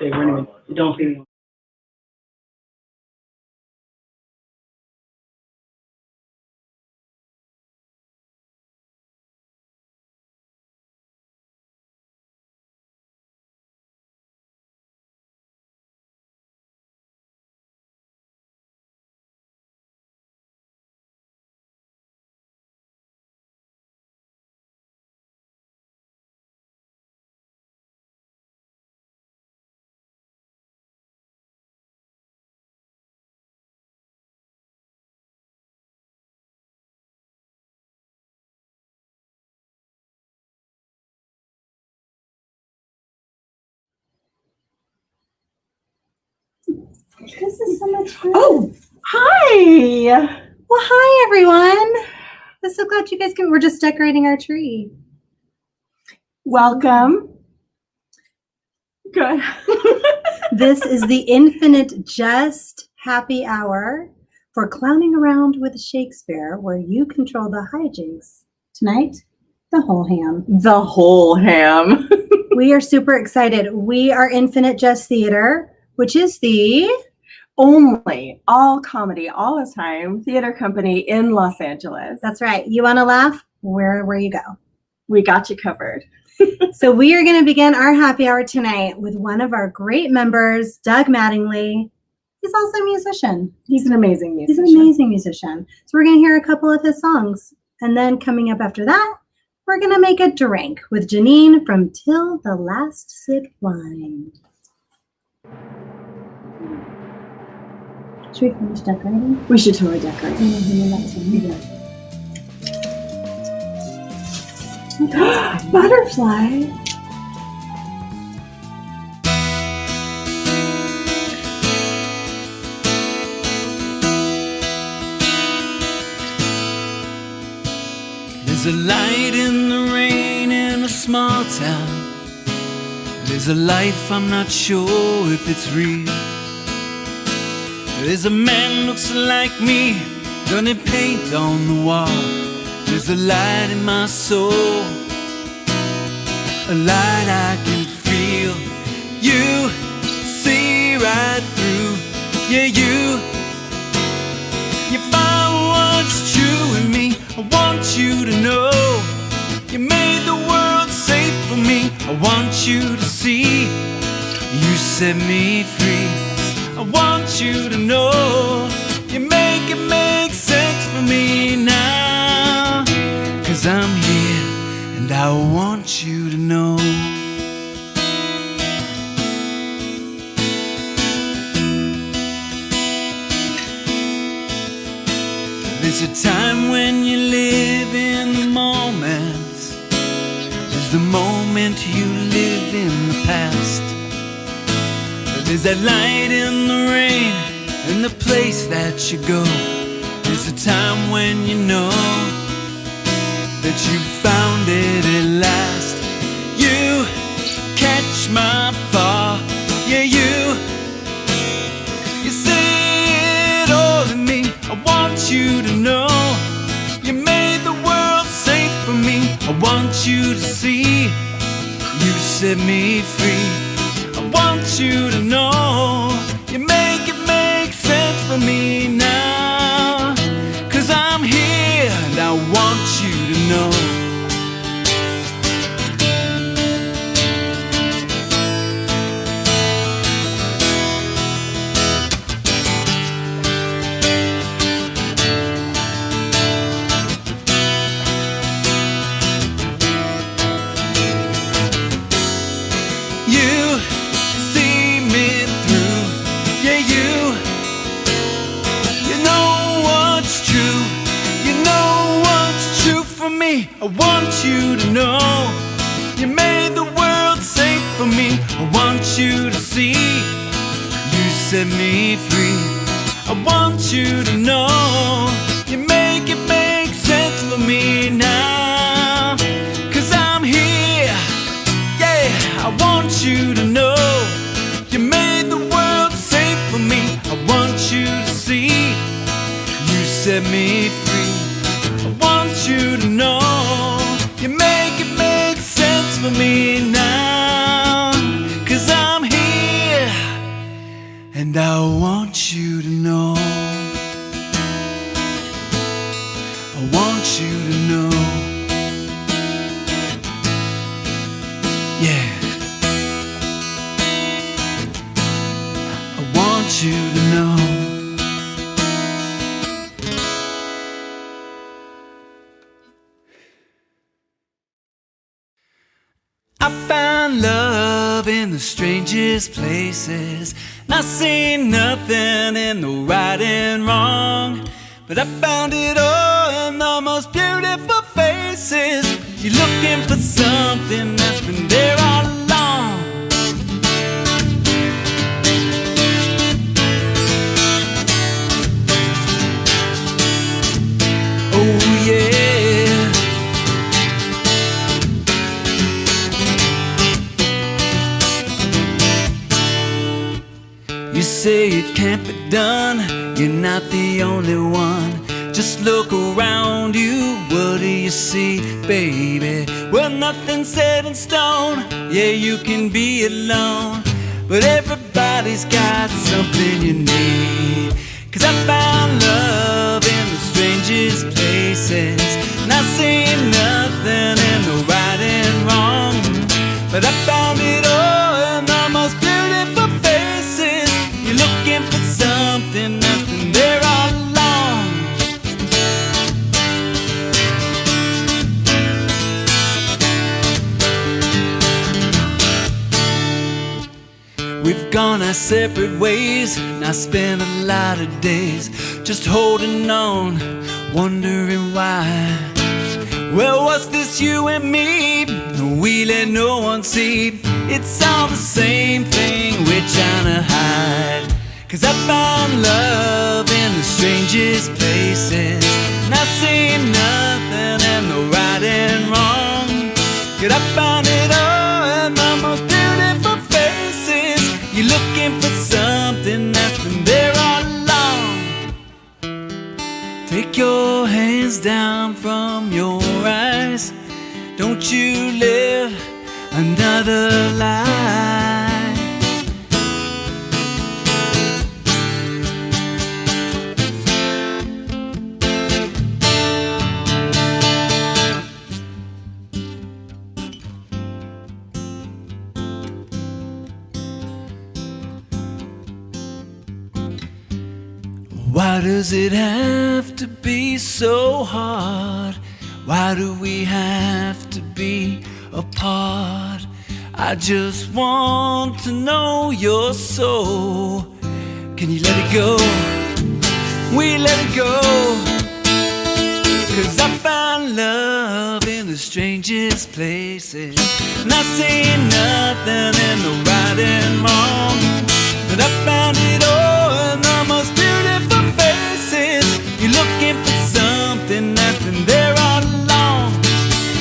favor anyway. Don't see me. This is so much fun. Oh, hi. Well, hi, everyone. I'm so glad you guys came. We're just decorating our tree. Welcome. Good. This is the Infinite Jest Happy Hour for Clowning Around with Shakespeare, where you control the hi-jinks. Tonight, the whole ham. The whole ham. We are super excited. We are Infinite Jest Theater, which is the Only all comedy, all the time theater company in Los Angeles. That's right. You want to laugh? Where you go. We got you covered. So we are going to begin our happy hour tonight with one of our great members, Doug Mattingly. He's also a musician. He's an amazing musician. He's an amazing musician. So we're going to hear a couple of his songs. And then coming up after that, we're going to make a drink with Janine from Till the Last Sip Wine. Should we finish decorating? We should totally decorate. Butterfly. There's a light in the rain in a small town. There's a life I'm not sure if it's real. There's a man looks like me, gonna paint on the wall. There's a light in my soul, a light I can feel. You see right through, yeah, you find what's true in me. I want you to know you made the world safe for me. I want you to see you set me free. I want you to know you make it make sense for me now. 'Cause I'm here and I want you to know. There's a time when you live in the moment. There's the moment you live in the past. There's that light in the rain in the place that you go. There's a time when you know that you found it at last. You catch my fall, yeah, you see it all in me. I want you to know you made the world safe for me. I want you to see you set me free. I want you to know you make it make sense for me now. 'Cause I'm here and I want you to know. You see me through, yeah, you know what's true, you know what's true for me. I want you to know you made the world safe for me. I want you to see you set me free. I want you to know you make it make sense for me now. 'Cause I'm here, yeah, I want you to know you made the world safe for me. I want you to see you set me free. I want you to know you make it make sense for me now. 'Cause I'm here Yeah. I want you to know. I found love in the strangest places. Not seeing nothing in the right and wrong, but I found it all in the most beautiful faces. You're looking for something that's been there all along. Oh yeah. You say it can't be done, you're not the only one. Just look around you, what do you see, baby? Well, nothing's set in stone, yeah, you can be alone, but everybody's got something you need. 'Cause I found love in the strangest places, not seeing nothing in the right and wrong, but I found it all in the most beautiful faces. You're looking for something that's been there all along. We've gone our separate ways, and I spent a lot of days just holding on, wondering why. Well, what's this, you and me? We let no one see. It's all the same thing we're trying to hide. 'Cause I found love in the strangest places, not seeing nothing in the right and wrong. 'Cause I found it all in the most beautiful faces. You're looking for something that's been there all along. Take your hands down from your eyes. Don't you live another lie. Why does it have to be so hard? Why do we have to be apart? I just want to know your soul. Can you let it go? We let it go. 'Cause I found love in the strangest places, not seeing nothing in the right and wrong, but I found it all in the most beautiful faces. You're looking for something that's been there all along.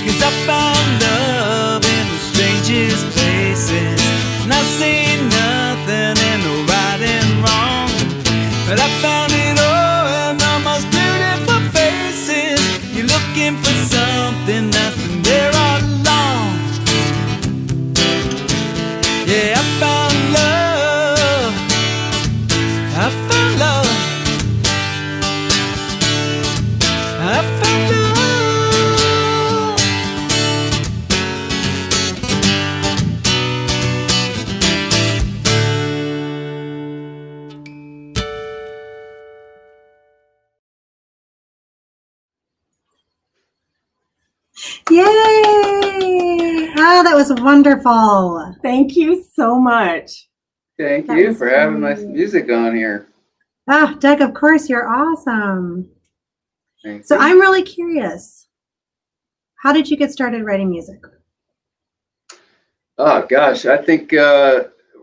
'Cause I found love in the strangest places, not seeing nothing in the right and wrong, but I found it all in the most beautiful faces. You're looking for something that's been there all along. Yeah, I found love. I found love. I found love. Yay! Ah, that was wonderful. Thank you so much. Thank That you was for having my great. music on here. Ah, Doug, of course, you're awesome. Thank So you. I'm really curious. How did you get started writing music? Oh gosh, I think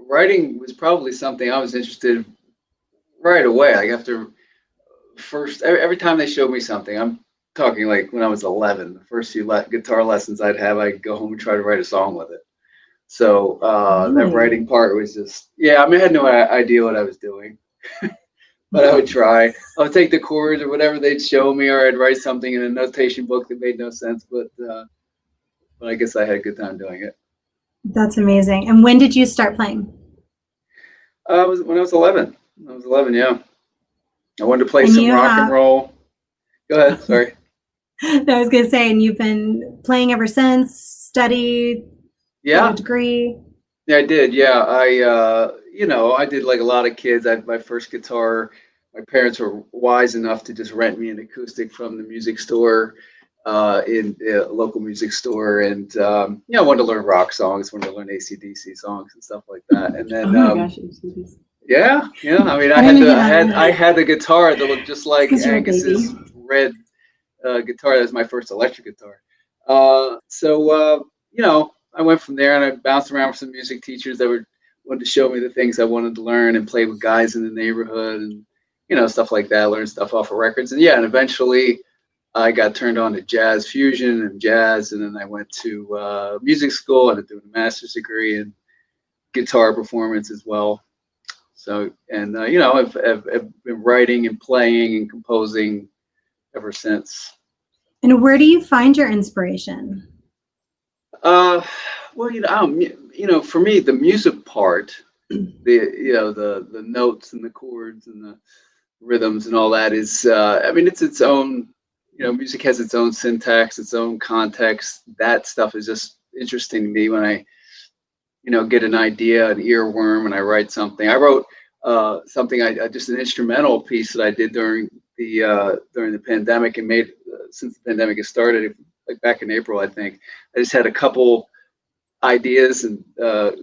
writing was probably something I was interested in right away. Like after first, every time they showed me something, I'm talking like when I was 11. The first few guitar lessons I'd go home and try to write a song with it. So that Really? writing part was just, yeah. I mean, I had no idea what I was doing, but I would try. I would take the chords or whatever they'd show me, or I'd write something in a notation book that made no sense. But I guess I had a good time doing it. That's amazing. And when did you start playing? Was when I was 11. I was 11, yeah. I wanted to play And some you rock and have- roll. Go ahead, sorry. I was going to say, and you've been playing ever since, studied? Yeah. Get a degree. Yeah, I did. Yeah, I did like a lot of kids. My first guitar, my parents were wise enough to just rent me an acoustic from the music store, in a local music store, and I wanted to learn rock songs, wanted to learn AC/DC songs and stuff like that. And Oh then, my gosh, ACDC. yeah, I mean, I didn't know that. I had a guitar that looked just like 'cause you're a Angus's baby. red guitar. That was my first electric guitar. So I went from there and I bounced around with some music teachers that wanted to show me the things I wanted to learn and play with guys in the neighborhood and stuff like that. Learn stuff off of records, and and eventually I got turned on to jazz fusion and jazz, and then I went to music school and I'm doing a master's degree in guitar performance as well. So, and I've been writing and playing and composing ever since. And where do you find your inspiration? Well, for me, the music part, the notes and the chords and the rhythms and all that is, it's its own. Music has its own syntax, its own context. That stuff is just interesting to me when I, get an idea, an earworm, and I write something. I wrote something, just an instrumental piece that I did during the pandemic and made since the pandemic has started, like back in April, I think. I just had a couple ideas and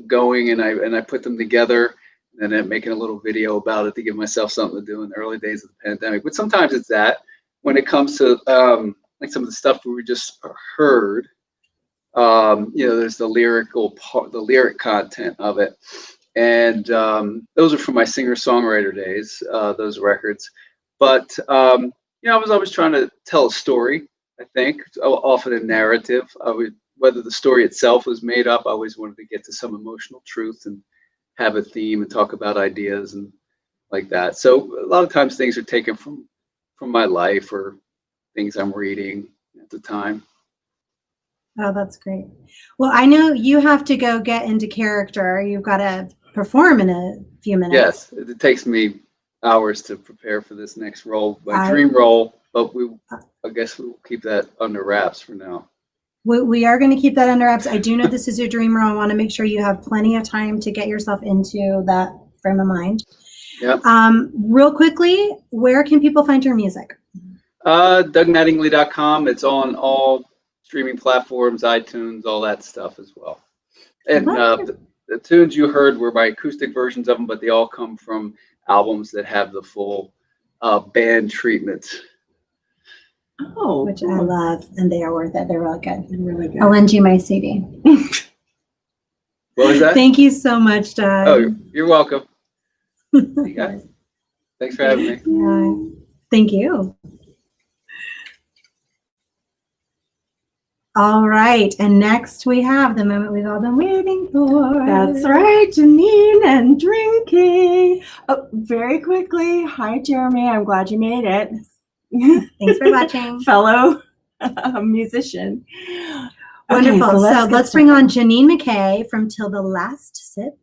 going, and I put them together, and then making a little video about it to give myself something to do in the early days of the pandemic. But sometimes it's that. When it comes to like some of the stuff we just heard, there's the lyrical part, the lyric content of it, and those are from my singer-songwriter days, those records. But I was always trying to tell a story. I think often a narrative. Whether the story itself was made up, I always wanted to get to some emotional truth and have a theme and talk about ideas and like that. So a lot of times things are taken from my life or things I'm reading at the time. Oh, that's great. Well, I know you have to go get into character. You've got to perform in a few minutes. Yes, it takes me hours to prepare for this next role, my dream role, but I guess we'll keep that under wraps for now. We are going to keep that under wraps. I do know this is your dream role. I want to make sure you have plenty of time to get yourself into that frame of mind. Yep. Real quickly, where can people find your music? DougMattingly.com. It's on all streaming platforms, iTunes, all that stuff as well. And the tunes you heard were my acoustic versions of them, but they all come from albums that have the full band treatment. Oh, Which I love, and they are worth it. They're really good. really good. I'll lend you my CD. What was that? Thank you so much, Doug. Oh, you're welcome. You guys. Thanks for having me. Yeah. Thank you. All right, and next we have the moment we've all been waiting for. That's right, Janine and drinking. Oh, very quickly. Hi, Jeremy. I'm glad you made it. Thanks for watching. Fellow musician. Wonderful. Okay, so let's bring on Janine McKay from Till the Last Sip.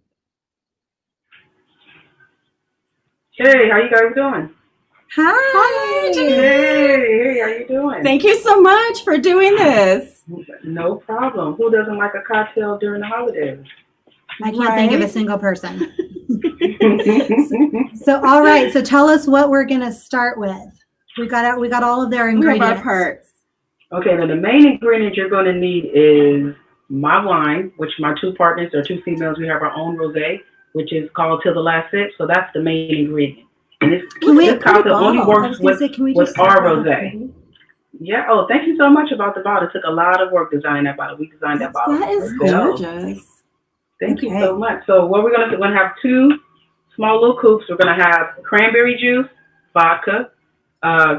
Hey, how you guys doing? Hi, Janine. Hey, how you doing? Thank you so much for doing this. No problem. Who doesn't like a cocktail during the holidays? I can't think of a single person. So, all right. So tell us what we're going to start with. We got all of their ingredients. We have our parts. Okay, now the main ingredient you're going to need is my wine, which my two partners are two females. We have our own rosé, which is called Till the Last Sip. So that's the main ingredient. And this cocktail only works with our rosé. Yeah. Oh, thank you so much about the bottle. It took a lot of work designing that bottle. We designed that bottle. That is gorgeous. Thank you so much. So what we're going to have two small little coupes. We're going to have cranberry juice, vodka,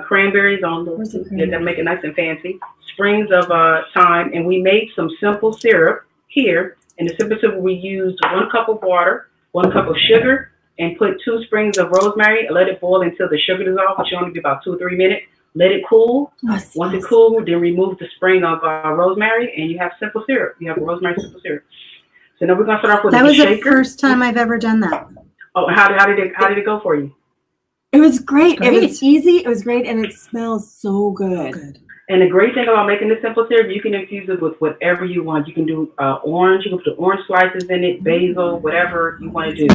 cranberries on to make it nice and fancy, springs of thyme, and we made some simple syrup here. In the simple syrup, we used 1 cup of water, 1 cup of sugar, and put 2 sprigs of rosemary. Let it boil until the sugar dissolves, which should only be about 2 or 3 minutes. Let it cool. Yes, Once it cools, then remove the spring of rosemary, and you have simple syrup. You have rosemary simple syrup. So now we're gonna start off with that was shaker. the first time I've ever done that. Oh, how did it go for you? It was great. Great. It was easy. It was great, and it smells so good. And the great thing about making this simple syrup, you can infuse it with whatever you want. You can do orange. You can put orange slices in it, basil, whatever you want to do.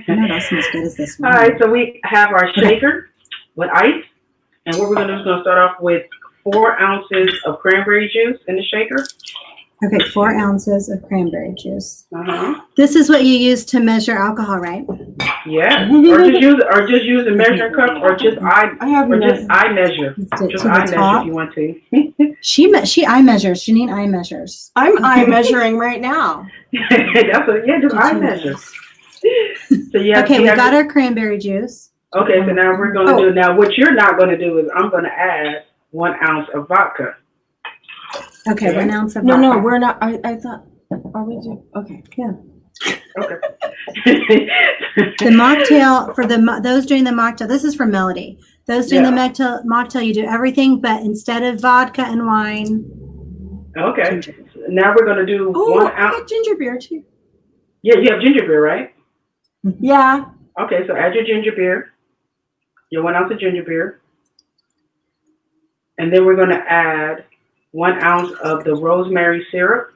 Not as good as this one. All right, so we have our shaker with ice. And what we're going to do is going to start off with 4 ounces of cranberry juice in the shaker. Okay, 4 ounces of cranberry juice. Uh-huh. This is what you use to measure alcohol, right? Yeah, or just use a measuring cup, or just eye measure. Just eye measure if you want to. She eye measures. Janine eye measures. I'm eye measuring right now. Just eye measure. So we got our cranberry juice. Okay, so now we're going to do. Now, what you're not going to do is I'm going to add 1 ounce of vodka. Okay, 1 ounce of vodka. No, we're not. I thought. Are we doing? Okay. Yeah. Okay. The mocktail for those doing the mocktail. This is for Melody. Those doing the mocktail, you do everything, but instead of vodka and wine. Okay. Now we're going to do 1 ounce. I got ginger beer too. Yeah, you have ginger beer, right? Yeah. Okay, so add your ginger beer. Your 1 ounce of ginger beer. And then we're going to add 1 ounce of the rosemary syrup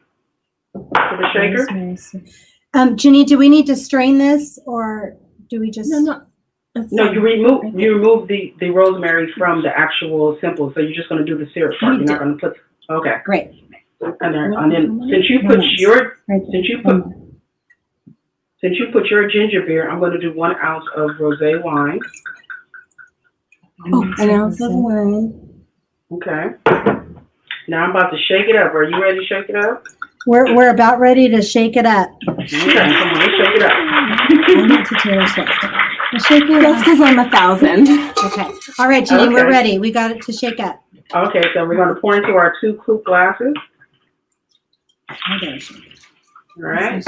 to the shaker. Ginny, do we need to strain this, or do we just? No, you remove the rosemary from the actual simple. So you're just going to do the syrup part. You're not going to put. Okay. Great. And then since you put your ginger beer, I'm going to do 1 ounce of rosé wine. An ounce of wine. Okay. Now I'm about to shake it up. Are you ready to shake it up? We're about ready to shake it up. Okay, come on, let's shake it up. I'm not to Taylor Swift. Let's shake it That's up. because I'm 1,000. Okay. All right, Janine, we're ready. We got it to shake up. Okay, so we're going to pour into our 2 coupe glasses. Okay. All right.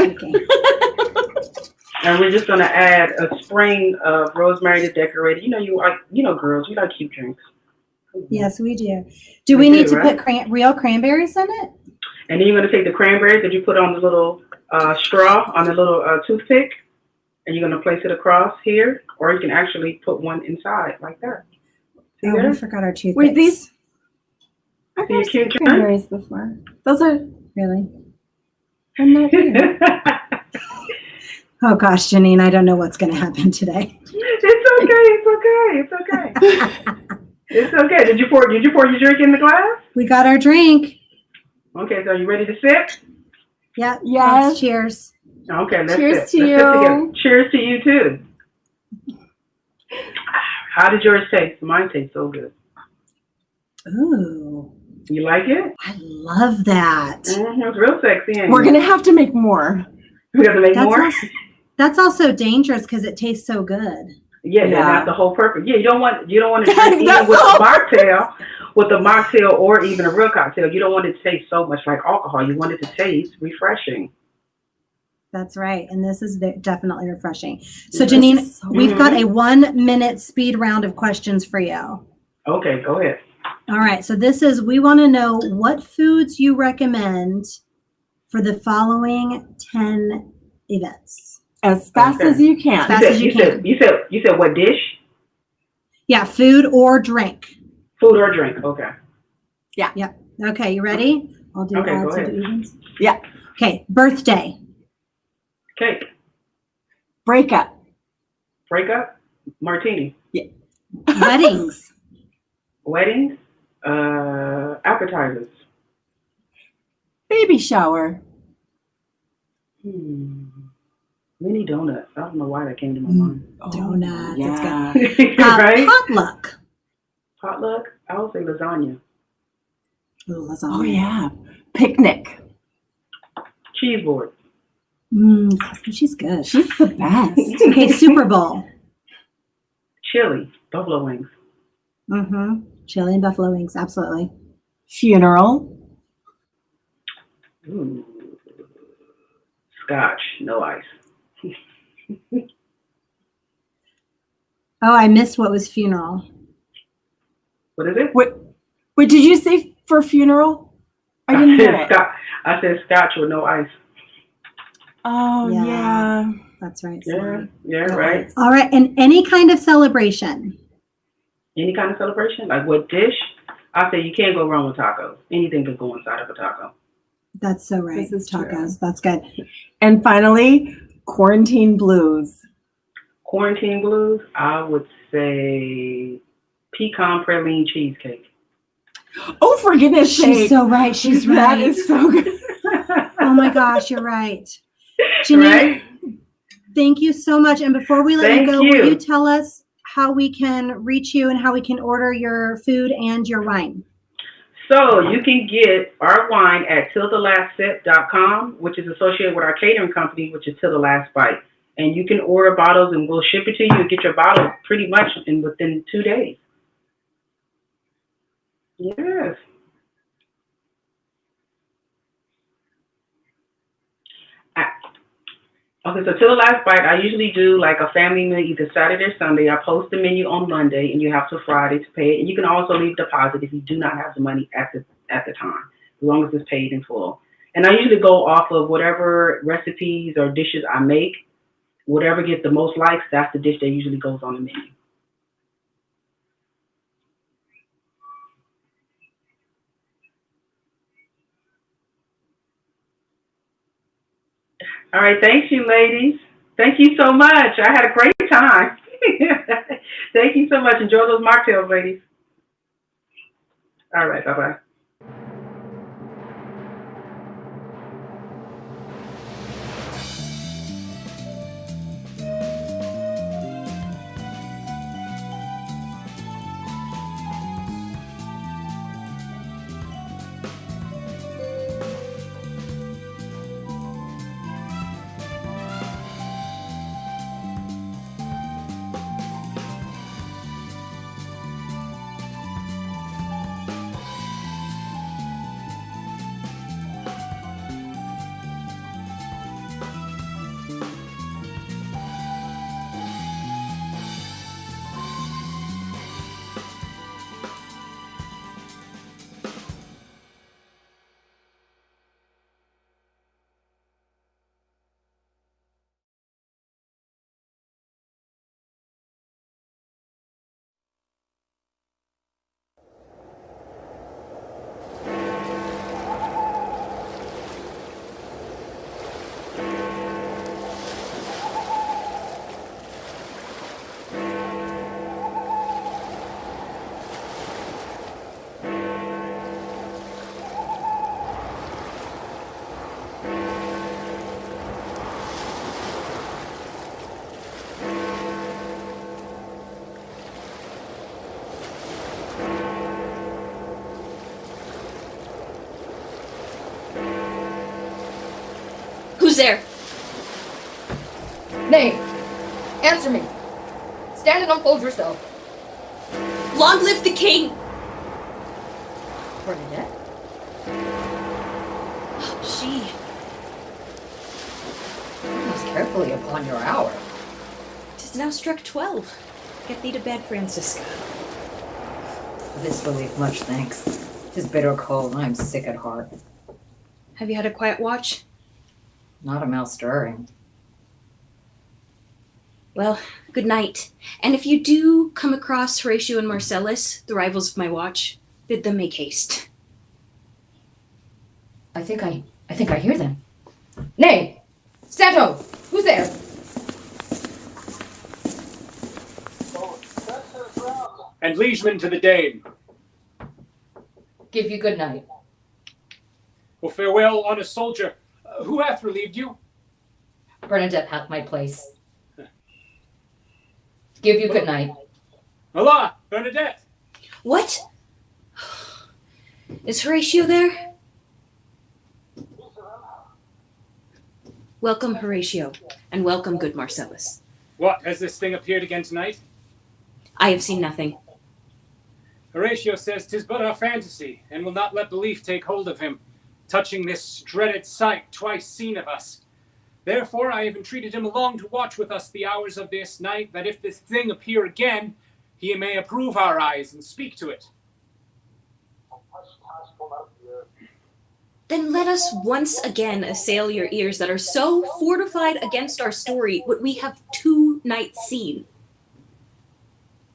And we're just going to add a spring of rosemary to decorate it. Girls, you like cute drinks. Yes, we do. Do we need to put real cranberries in it? And then you're going to take the cranberries that you put on the little straw, on the little toothpick, and you're going to place it across here, or you can actually put one inside like that. See Oh, there? we forgot our toothpicks. Wait, these? I've See had your cute some cranberries before. Those are Really? I'm not here. Oh gosh, Janine, I don't know what's going to happen today. It's okay. It's okay. Did you pour your drink in the glass? We got our drink. Okay, so are you ready to sip? Yeah. Yes. Cheers. Okay, let's Cheers sip. to Let's you. sip together. Cheers to you too. How did yours taste? Mine tastes so good. Ooh, You like it? I love that. It's real sexy. Ain't We're it? gonna have to make more. We have to make more. That's also dangerous because it tastes so good. Yeah, that's the whole purpose. Yeah, you don't want to drink even That's with all. a mocktail or even a real cocktail. You don't want it to taste so much like alcohol. You want it to taste refreshing. That's right. And this is definitely refreshing. So Janine, we've got a 1 minute speed round of questions for you. Okay, go ahead. All right. So we want to know what foods you recommend for the following 10 events. As fast as you can. As fast as you can. You said what dish? Yeah, food or drink. Food or drink. Okay. Yeah. Okay, you ready? I'll do Okay, go odds and ahead. evens. Yeah. Okay, birthday. Cake. Breakup. Breakup. Martini. Weddings. Weddings. Appetizers. Baby shower. Mini donuts. I don't know why that came to my mind. Donuts. Yeah. That's good. Right? Potluck. Potluck. I would say lasagna. Ooh, lasagna. Oh yeah. Picnic. Cheese board. She's good. She's the best. Okay, Super Bowl. Chili. Buffalo wings. Chili and buffalo wings. Absolutely. Funeral. Ooh. Scotch. No ice. Oh, I missed what was funeral. What is it? Wait, did you say for funeral? I didn't hear it. I said scotch with no ice. Oh yeah. That's right. Yeah, Sorry. yeah, right. All right, and any kind of celebration. Any kind of celebration? Like what dish? I say you can't go wrong with tacos. Anything could go inside of a taco. That's so right. This is true. Tacos. That's good. And finally, quarantine blues. Quarantine blues, I would say pecan praline cheesecake. Oh, for goodness sake. She's so right. She's right. That is so good. Oh my gosh, you're right. Janine, Right? thank you so much. And before we let Thank you go, you. will you tell us how we can reach you and how we can order your food and your wine? So you can get our wine at tiltthelastSip.com, which is associated with our catering company, which is Till the Last Bite. And you can order bottles and we'll ship it to you and get your bottle pretty much within 2 days. Yes. Okay, so Till the Last Bite, I usually do like a family meal either Saturday or Sunday. I post the menu on Monday, and you have till Friday to pay it. And you can also leave a deposit if you do not have the money at the time, as long as it's paid in full. And I usually go off of whatever recipes or dishes I make. Whatever gets the most likes, that's the dish that usually goes on the menu. All right, thank you, ladies. Thank you so much. I had a great time. Thank you so much. Enjoy those mocktails, ladies. All right, bye-bye. Who's there? Nay, answer me. Stand and unfold yourself. Long live the king! Bernadette? She. Most carefully upon your hour. 'Tis now struck 12. Get thee to bed, Francisca. For this relief, much thanks. 'Tis bitter cold, and I am sick at heart. Have you had a quiet watch? Not a mouse stirring. Well, good night. And if you do come across Horatio and Marcellus, the rivals of my watch, bid them make haste. I think I hear them. Nay! Santo! Who's there? And liegeman to the Dane. Give you good night. Well, farewell, honest soldier. Who hath relieved you? Bernadette hath my place. Give you good night. Allah, Bernadette. What? Is Horatio there? Welcome, Horatio, and welcome, good Marcellus. What, has this thing appeared again tonight? I have seen nothing. Horatio says 'tis but our fantasy, and will not let belief take hold of him, touching this dreaded sight twice seen of us. Therefore I have entreated him along to watch with us the hours of this night, that if this thing appear again, he may approve our eyes and speak to it. Then let us once again assail your ears that are so fortified against our story what we have 2 nights seen.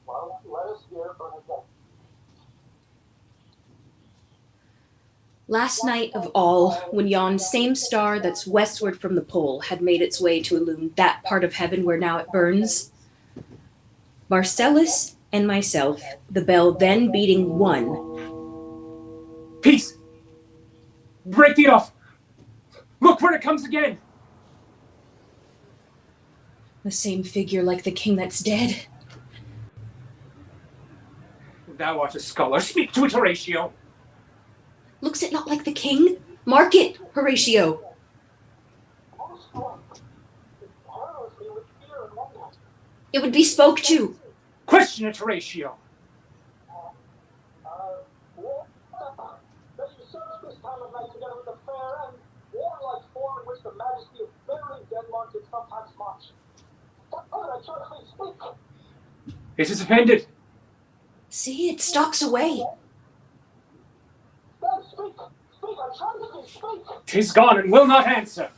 Well, let us hear Bernadette. Last night of all, when yon same star that's westward from the pole had made its way to illume that part of heaven where now it burns, Marcellus and myself, the bell then beating one. Peace! Break the off! Look where it comes again! The same figure like the king that's dead. Thou art a scholar. Speak to it, Horatio. Looks it not like the king? Mark it, Horatio. It would be spoke to. Question it, Horatio. It is offended. See, it stalks away. 'Tis gone and will not answer.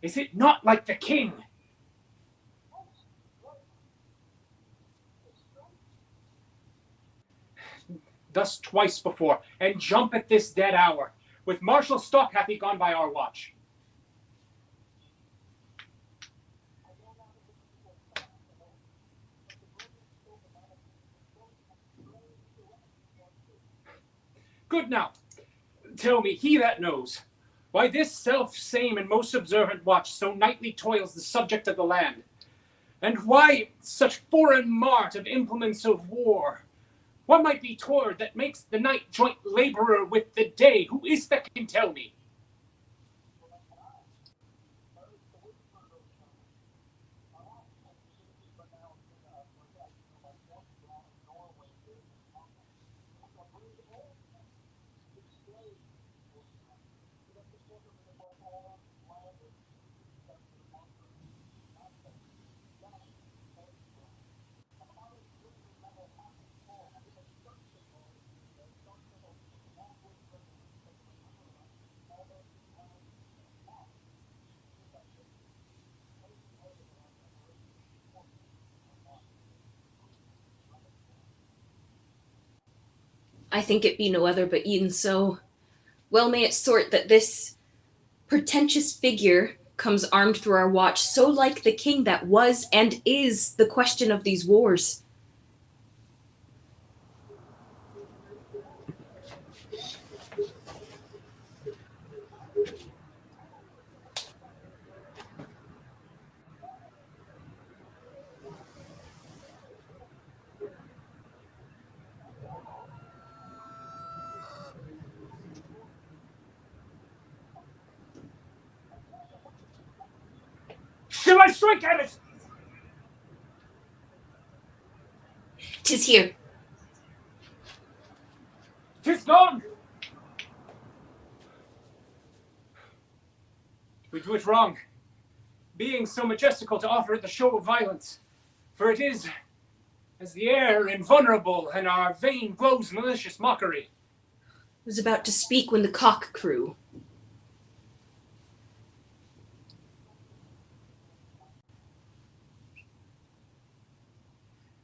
Is it not like the king? Thus twice before, and jump at this dead hour. With martial stock hath he gone by our watch. Good now, tell me, he that knows, why this self-same and most observant watch so nightly toils the subject of the land, and why such foreign mart of implements of war? What might be toward that makes the night joint laborer with the day? Who is that can tell me? I think it be no other but e'en so. Well may it sort that this pretentious figure comes armed through our watch, so like the king that was and is the question of these wars. Shall I strike at it? 'Tis here. 'Tis gone. We do it wrong, being so majestical to offer it the show of violence. For it is as the air invulnerable, and our vein blows malicious mockery. Was about to speak when the cock crew.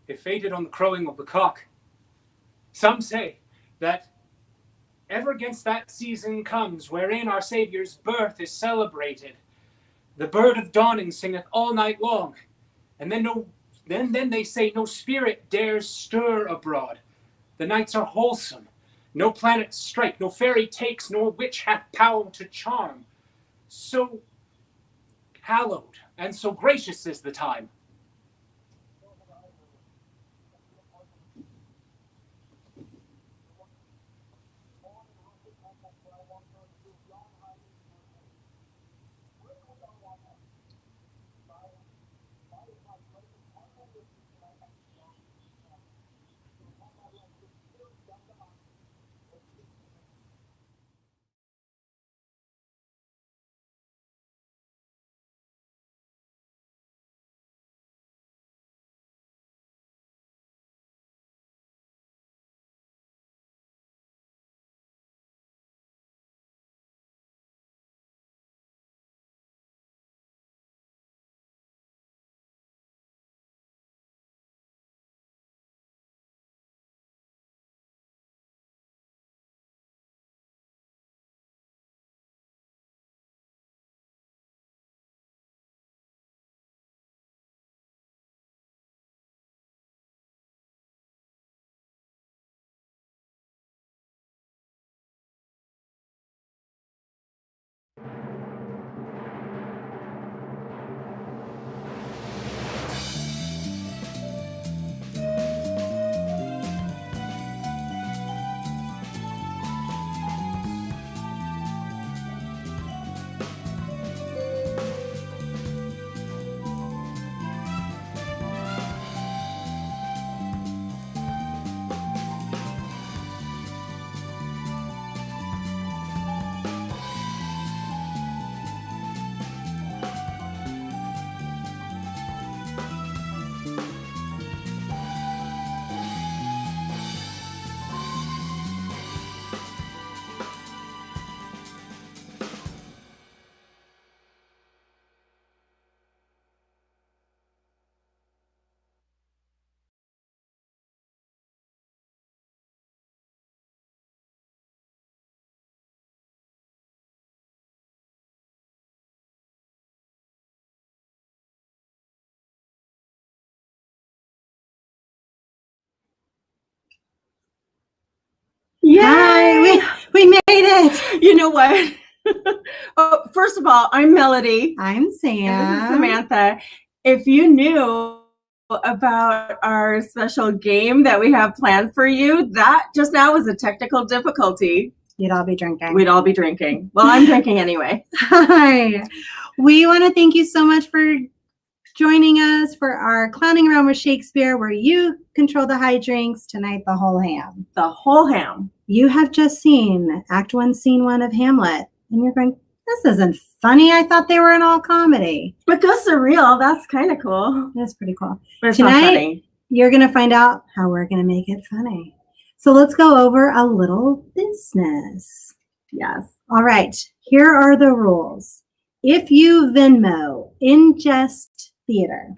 It faded on the crowing of the cock. Some say that ever against that season comes wherein our Saviour's birth is celebrated. The bird of dawning singeth all night long, and then they say no spirit dares stir abroad. The nights are wholesome, no planets strike, no fairy takes, nor witch hath power to charm. So hallowed and so gracious is the time. it. You know what? Oh, first of all, I'm Melody. I'm And this is Sam. Samantha. If you knew about our special game that we have planned for you, that just now was a technical difficulty. You'd all be drinking. We'd all be drinking. Well, I'm drinking anyway. Hi. We want to thank you so much for joining us for our Clowning Around with Shakespeare, where you control the hijinks, tonight the whole ham. The whole ham. You have just seen Act 1, Scene 1 of Hamlet, and you're going, this isn't funny. I thought they were in all comedy. But go surreal. That's kind of cool. That's pretty cool. But it's not Tonight, funny. you're going to find out how we're going to make it funny. So let's go over a little business. Yes. All right, here are the rules. If you Venmo in Jest Theater,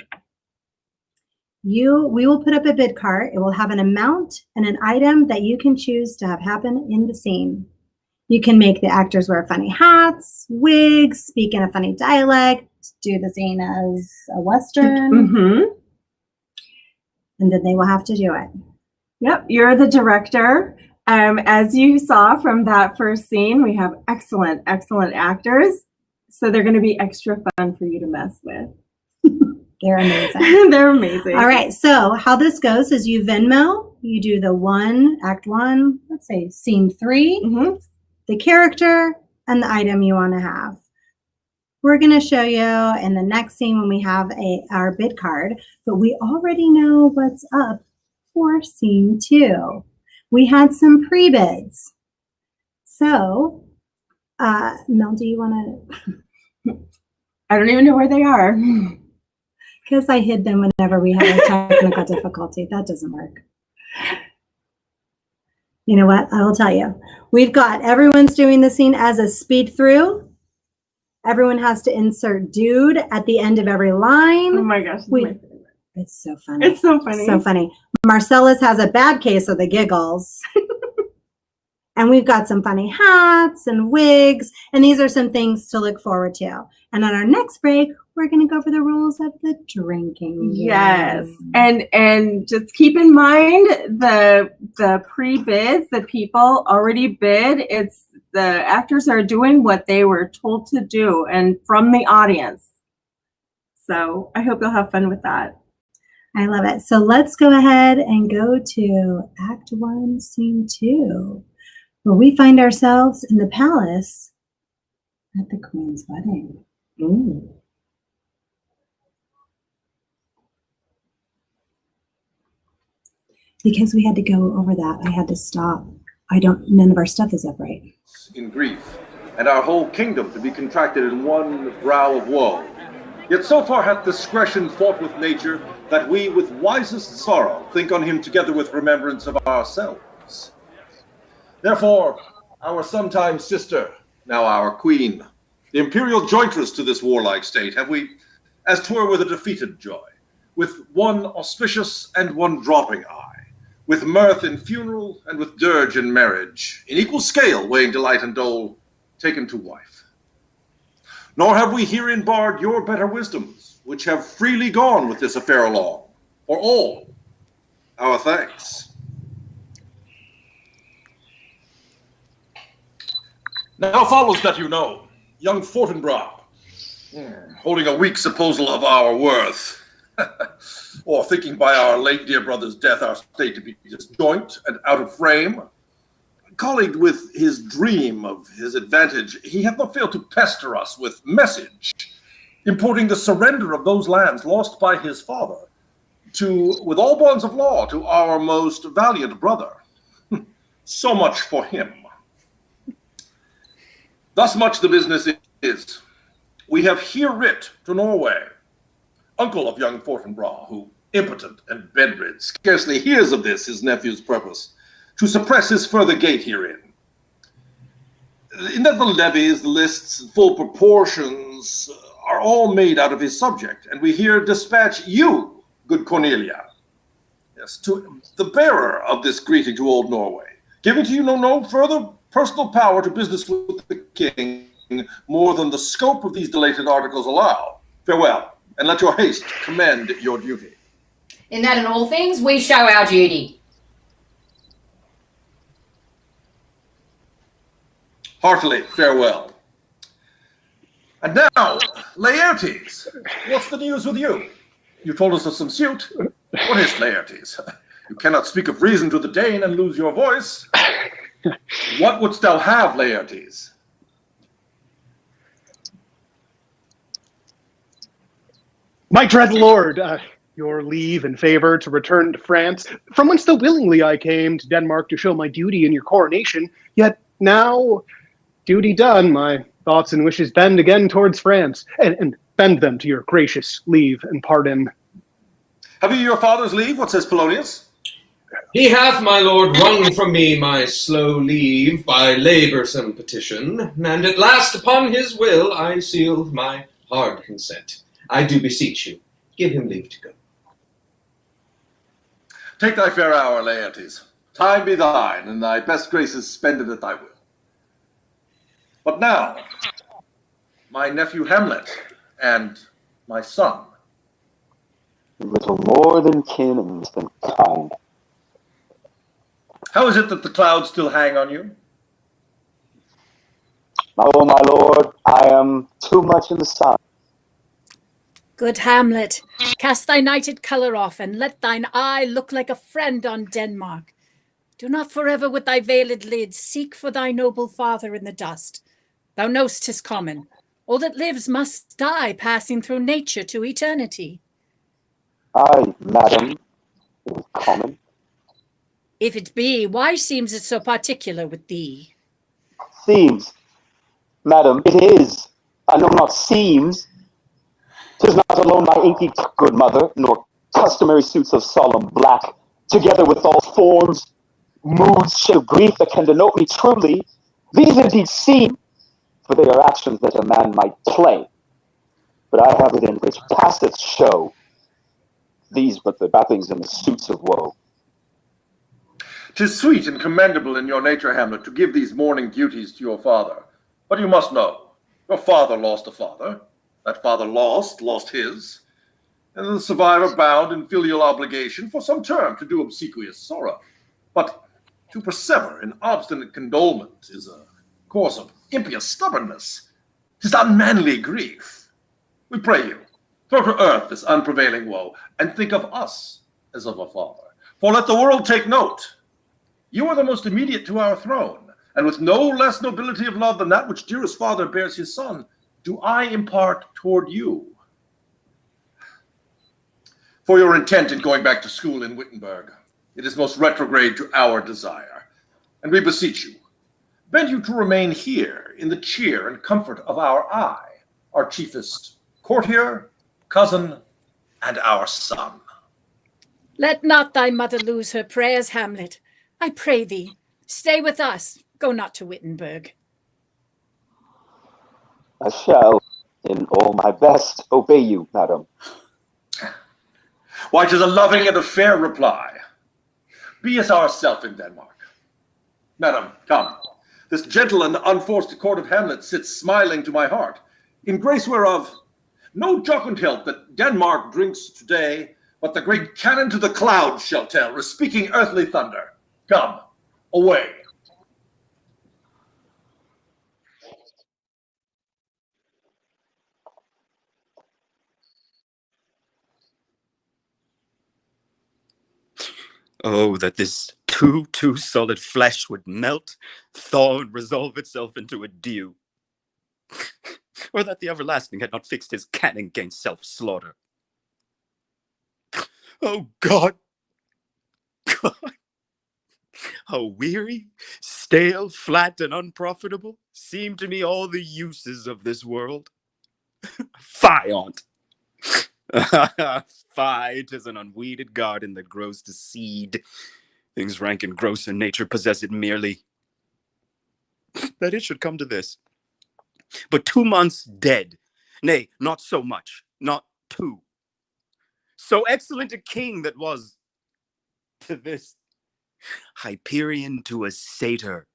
we will put up a bid cart. It will have an amount and an item that you can choose to have happen in the scene. You can make the actors wear funny hats, wigs, speak in a funny dialect, do the scene as a Western, Mm-hmm. and then they will have to do it. Yep, you're the director. As you saw from that first scene, we have excellent, excellent actors. So they're going to be extra fun for you to mess with. They're amazing. They're amazing. All right, so how this goes is you Venmo, you do the act 1, let's say scene 3, Mm-hmm. the character, and the item you want to have. We're going to show you in the next scene when we have our bid card, but we already know what's up for scene 2. We had some pre-bids. So, Mel, do you want to? I don't even know where they are. Because I hid them whenever we had a technical difficulty. That doesn't work. You know what? I will tell you. We've got everyone's doing the scene as a speed through. Everyone has to insert dude at the end of every line. Oh my gosh. It's so funny. It's so funny. So funny. Marcellus has a bad case of the giggles. And we've got some funny hats and wigs. And these are some things to look forward to. And on our next break, we're going to go over the rules of the drinking game. Yes. And just keep in mind the pre-bids, the people already bid. It's the actors are doing what they were told to do and from the audience. So I hope you'll have fun with that. I love it. So let's go ahead and go to Act 1, Scene 2, where we find ourselves in the palace at the Queen's wedding. Ooh. Because we had to go over that, I had to stop. None of our stuff is upright. In grief, and our whole kingdom to be contracted in one brow of woe. Yet so far hath discretion fought with nature, that we with wisest sorrow think on him together with remembrance of ourselves. Therefore, our sometime sister, now our queen, the imperial jointress to this warlike state, have we, as 'twere with a defeated joy, with one auspicious and one dropping eye, with mirth in funeral and with dirge in marriage, in equal scale weighing delight and dole, taken to wife. Nor have we herein barred your better wisdoms, which have freely gone with this affair along, for all our thanks. Now follows that you know, young Fortinbras, holding a weak supposal of our worth, or thinking by our late dear brother's death our state to be disjoint and out of frame, colleagued with his dream of his advantage, he hath not failed to pester us with message, importing the surrender of those lands lost by his father, with all bonds of law, to our most valiant brother. So much for him. Thus much the business is. We have here writ to Norway, uncle of young Fortinbras, who, impotent and bedrid, scarcely hears of this his nephew's purpose, to suppress his further gait herein. In that the levies, the lists, full proportions, are all made out of his subject, and we here dispatch you, good Cornelia, yes, to the bearer of this greeting to old Norway, giving to you no further personal power to business with the king, more than the scope of these delated articles allow. Farewell, and let your haste commend your duty. In that and all things, we show our duty. Heartily farewell. And now, Laertes, what's the news with you? You told us of some suit. What is Laertes? You cannot speak of reason to the Dane and lose your voice. What wouldst thou have, Laertes? My dread lord, your leave and favor to return to France, from whence so willingly I came to Denmark to show my duty in your coronation, yet now, duty done, my thoughts and wishes bend again towards France, and bend them to your gracious leave and pardon. Have you your father's leave? What says Polonius? He hath, my lord, wrung from me my slow leave by laboursome petition, and at last upon his will I sealed my hard consent. I do beseech you, give him leave to go. Take thy fair hour, Laertes. Time be thine, and thy best graces spended at thy will. But now, my nephew Hamlet and my son. Little more than kin and less than kind. How is it that the clouds still hang on you? Oh, my lord, I am too much in the sun. Good Hamlet, cast thy nighted colour off, and let thine eye look like a friend on Denmark. Do not forever with thy veiled lids seek for thy noble father in the dust. Thou know'st 'tis common. All that lives must die, passing through nature to eternity. Aye, madam, it is common. If it be, why seems it so particular with thee? Seems, madam, it is. I know not seems. 'Tis not alone my inky good mother, nor customary suits of solemn black, together with all forms, moods, shade of grief that can denote me truly. These indeed seem, for they are actions that a man might play. But I have it in which passeth show. These but the wrappings and the suits of woe. 'Tis sweet and commendable in your nature, Hamlet, to give these mourning duties to your father. But you must know, your father lost a father. That father lost his. And the survivor bound in filial obligation for some term to do obsequious sorrow. But to persever in obstinate condolement is a course of impious stubbornness. 'Tis unmanly grief. We pray you, throw to earth this unprevailing woe, and think of us as of a father. For let the world take note. You are the most immediate to our throne, and with no less nobility of love than that which dearest father bears his son, do I impart toward you. For your intent in going back to school in Wittenberg, it is most retrograde to our desire, and we beseech you, beg you to remain here in the cheer and comfort of our eye, our chiefest courtier, cousin, and our son. Let not thy mother lose her prayers, Hamlet. I pray thee, stay with us, go not to Wittenberg. I shall, in all my best, obey you, madam. Why, 'tis a loving and a fair reply. Be as ourself in Denmark. Madam, come. This gentle and unforced court of Hamlet sits smiling to my heart, in grace whereof no jocund health that Denmark drinks today, but the great cannon to the clouds shall tell, bespeaking earthly thunder. Come, away. Oh, that this too solid flesh would melt, thaw, and resolve itself into a dew. Or that the everlasting had not fixed his cannon against self-slaughter. Oh, God! God! How weary, stale, flat, and unprofitable seem to me all the uses of this world. Fie on't! Fie, 'tis an unweeded garden that grows to seed. Things rank and gross in nature possess it merely. That it should come to this. But 2 months dead, nay, not so much, not 2. So excellent a king that was, to this, Hyperion to a satyr.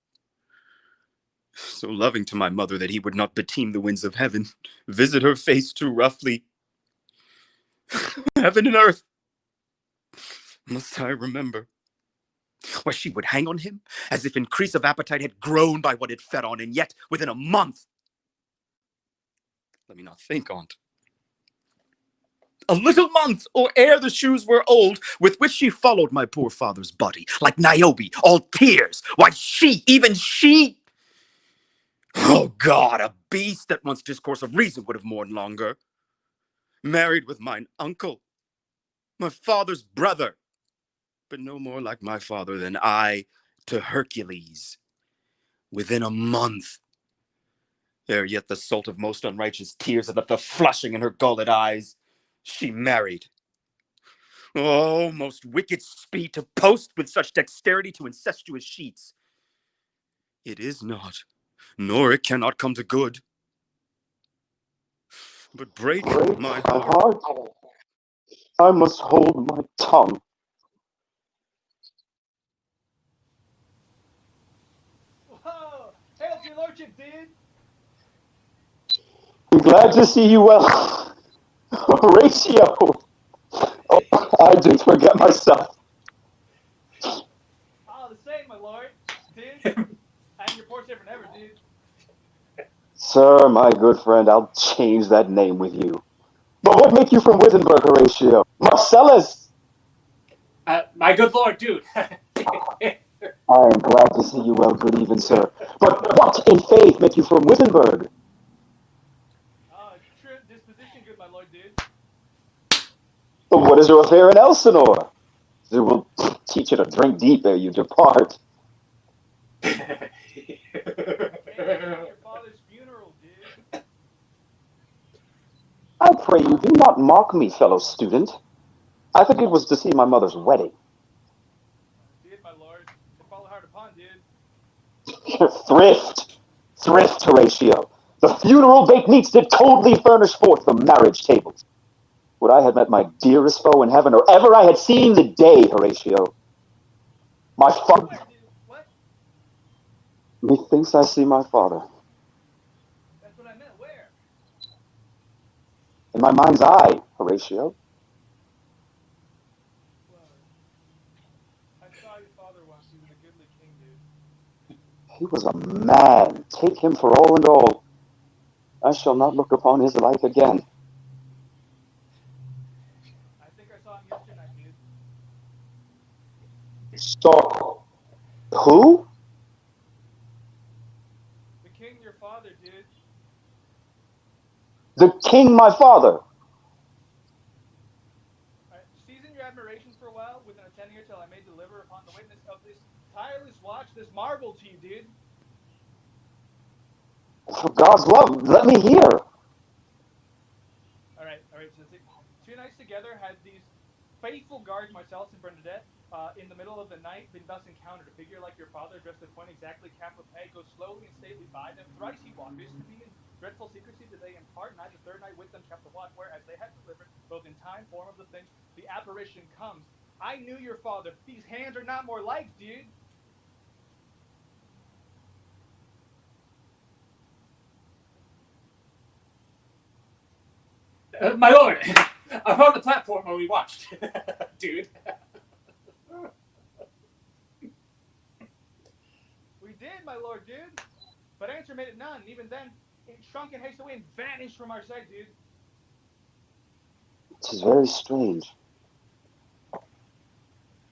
So loving to my mother that he would not beteem the winds of heaven, visit her face too roughly. Heaven and earth, must I remember? where she would hang on him as if increase of appetite had grown by what it fed on, and yet within a month. Let me not think on't. A little month, or ere the shoes were old, with which she followed my poor father's body, like Niobe, all tears, while she, even she, oh God, a beast that once discourse of reason would have mourned longer, married with mine uncle, my father's brother, but no more like my father than I to Hercules. Within a month, ere yet the salt of most unrighteous tears had left a flushing in her gullet eyes, she married. Oh, most wicked speed to post with such dexterity to incestuous sheets. It is not, nor it cannot come to good. But break my heart. I must hold my tongue. Whoa! Hail to your lordship, dude! I'm glad to see you well. Horatio! Oh, I did forget myself. Oh, the same, my lord. Dude. And your portrait forever, dude. Sir, my good friend, I'll change that name with you. But what make you from Wittenberg, Horatio? Marcellus! My good lord, dude. I am glad to see you well, good even, sir. But what, in faith, make you from Wittenberg? True disposition, good my lord, dude. But what is your affair in Elsinore? It will teach you to drink deep ere you depart. Your father's funeral, dude. I pray you, do not mock me, fellow student. I think it was to see my mother's wedding. Dude, my lord. They follow hard upon, dude. Thrift, Horatio. The funeral bake meats did coldly furnish forth the marriage tables. Would I had met my dearest foe in heaven, or ever I had seen the day, Horatio. My father. What? Methinks I see my father. That's what I meant. Where? In my mind's eye, Horatio. I saw your father once. He was a goodly king, dude. He was a man. Take him for all and all. I shall not look upon his like again. I think I saw him yesterday, dude. So, who? The king, your father, dude. The king, my father. Season your admiration for a while, within a 10 year till I may deliver upon the witness of this tireless watch, this marvel to you, dude. For God's love, let me hear. All right. So 2 nights together had these faithful guards, Marcellus and Bernadette, in the middle of the night, been thus encountered. A figure like your father, dressed in point exactly cap with pay, goes slowly and stately by them. Thrice he walked. This to me in dreadful secrecy did they impart. Night the third night with them kept the watch, where as they had delivered, both in time, form of the thing, the apparition comes. I knew your father. These hands are not more like, dude. My lord, I'm on the platform where we watched, dude. We did, my lord, dude. But answer made it none. Even then, it shrunk and hasted away and vanished from our sight, dude. 'Tis very strange.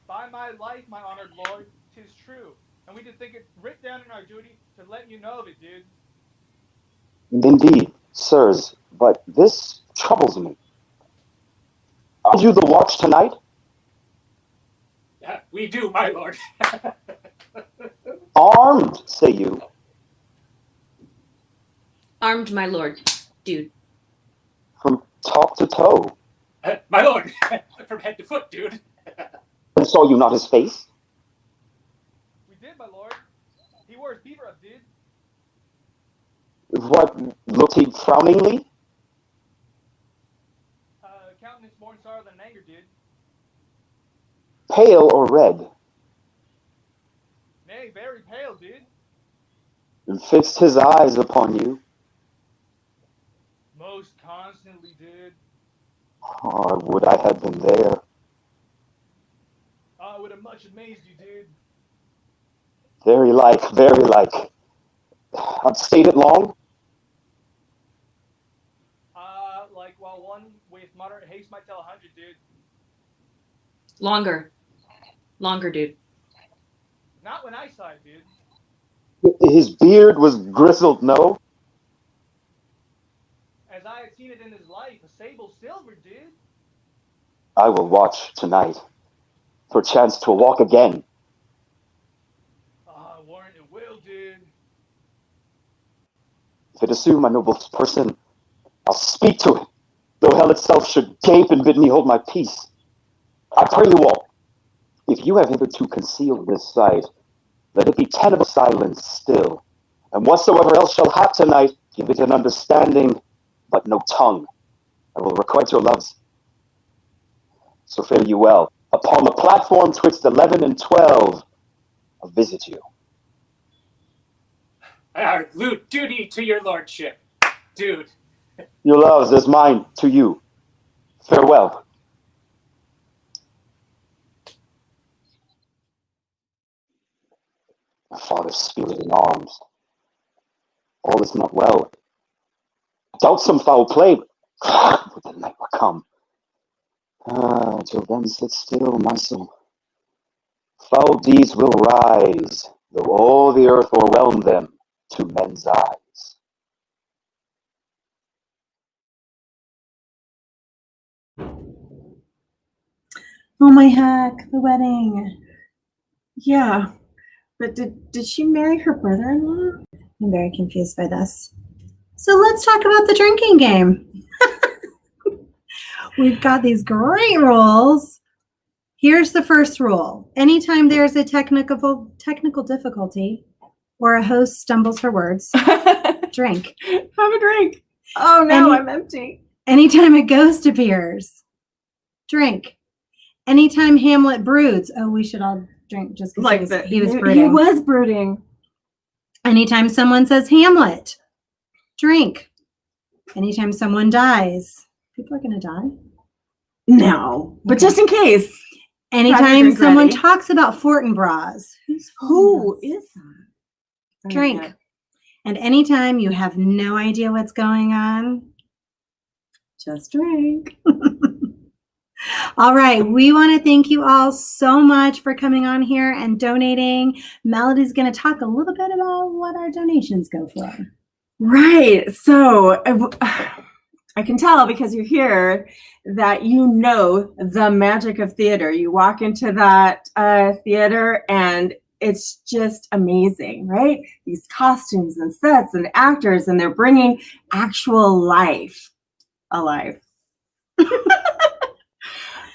By my life, my honored lord, 'tis true. And we did think it writ down in our duty to let you know of it, dude. Indeed, sirs, but this troubles me. Are you the watch tonight? Yeah, we do, my lord. Armed, say you? Armed, my lord, dude. From top to toe? My lord, from head to foot, dude. And saw you not his face? We did, my lord. He wore his beaver up, dude. What, looked he frowningly? Countenance more in sorrow than anger, dude. Pale or red? Nay, very pale, dude. And fixed his eyes upon you? Most constantly, dude. Oh, would I had been there. Oh, it would have much amazed you, dude. Very like, very like. I've stayed it long? Like, well, one with moderate haste might tell 100, dude. Longer. Longer, dude. Not when I saw it, dude. His beard was grizzled, no? As I had seen it in his life, a sable silver, dude. I will watch tonight, for chance to walk again. Warrant it will, dude. If it assume my noble person, I'll speak to it, though hell itself should gape and bid me hold my peace. I pray you all, if you have hitherto concealed this sight, let it be tenable silence still, and whatsoever else shall hap tonight, give it an understanding, but no tongue. I will requite your loves. So fare you well. Upon the platform twixt 11 and 12, I'll visit you. Lewd duty to your lordship, dude. Your loves is mine to you. Farewell. My father's spirit in arms. All is not well. Doubt some foul play, but the night will come. Till then sit still, my soul. Foul deeds will rise, though all the earth o'erwhelm them to men's eyes. Oh my heck, the wedding. Yeah, but did she marry her brother-in-law? I'm very confused by this. So let's talk about the drinking game. We've got these great rules. Here's the first rule. Anytime there's a technical difficulty or a host stumbles her words, drink. Have a drink. Oh no, I'm empty. Anytime a ghost appears, drink. Anytime Hamlet broods, oh, we should all drink just because he was brooding. He was brooding. Anytime someone says Hamlet, drink. Anytime someone dies, people are going to die? No, but just in case. Anytime someone talks about Fortinbras, who is that? Drink. Okay. And anytime you have no idea what's going on, just drink. All right. We want to thank you all so much for coming on here and donating. Melody's going to talk a little bit about what our donations go for. Right. So I can tell because you're here that you know the magic of theater. You walk into that theater and it's just amazing, right? These costumes and sets and actors, and they're bringing actual life alive.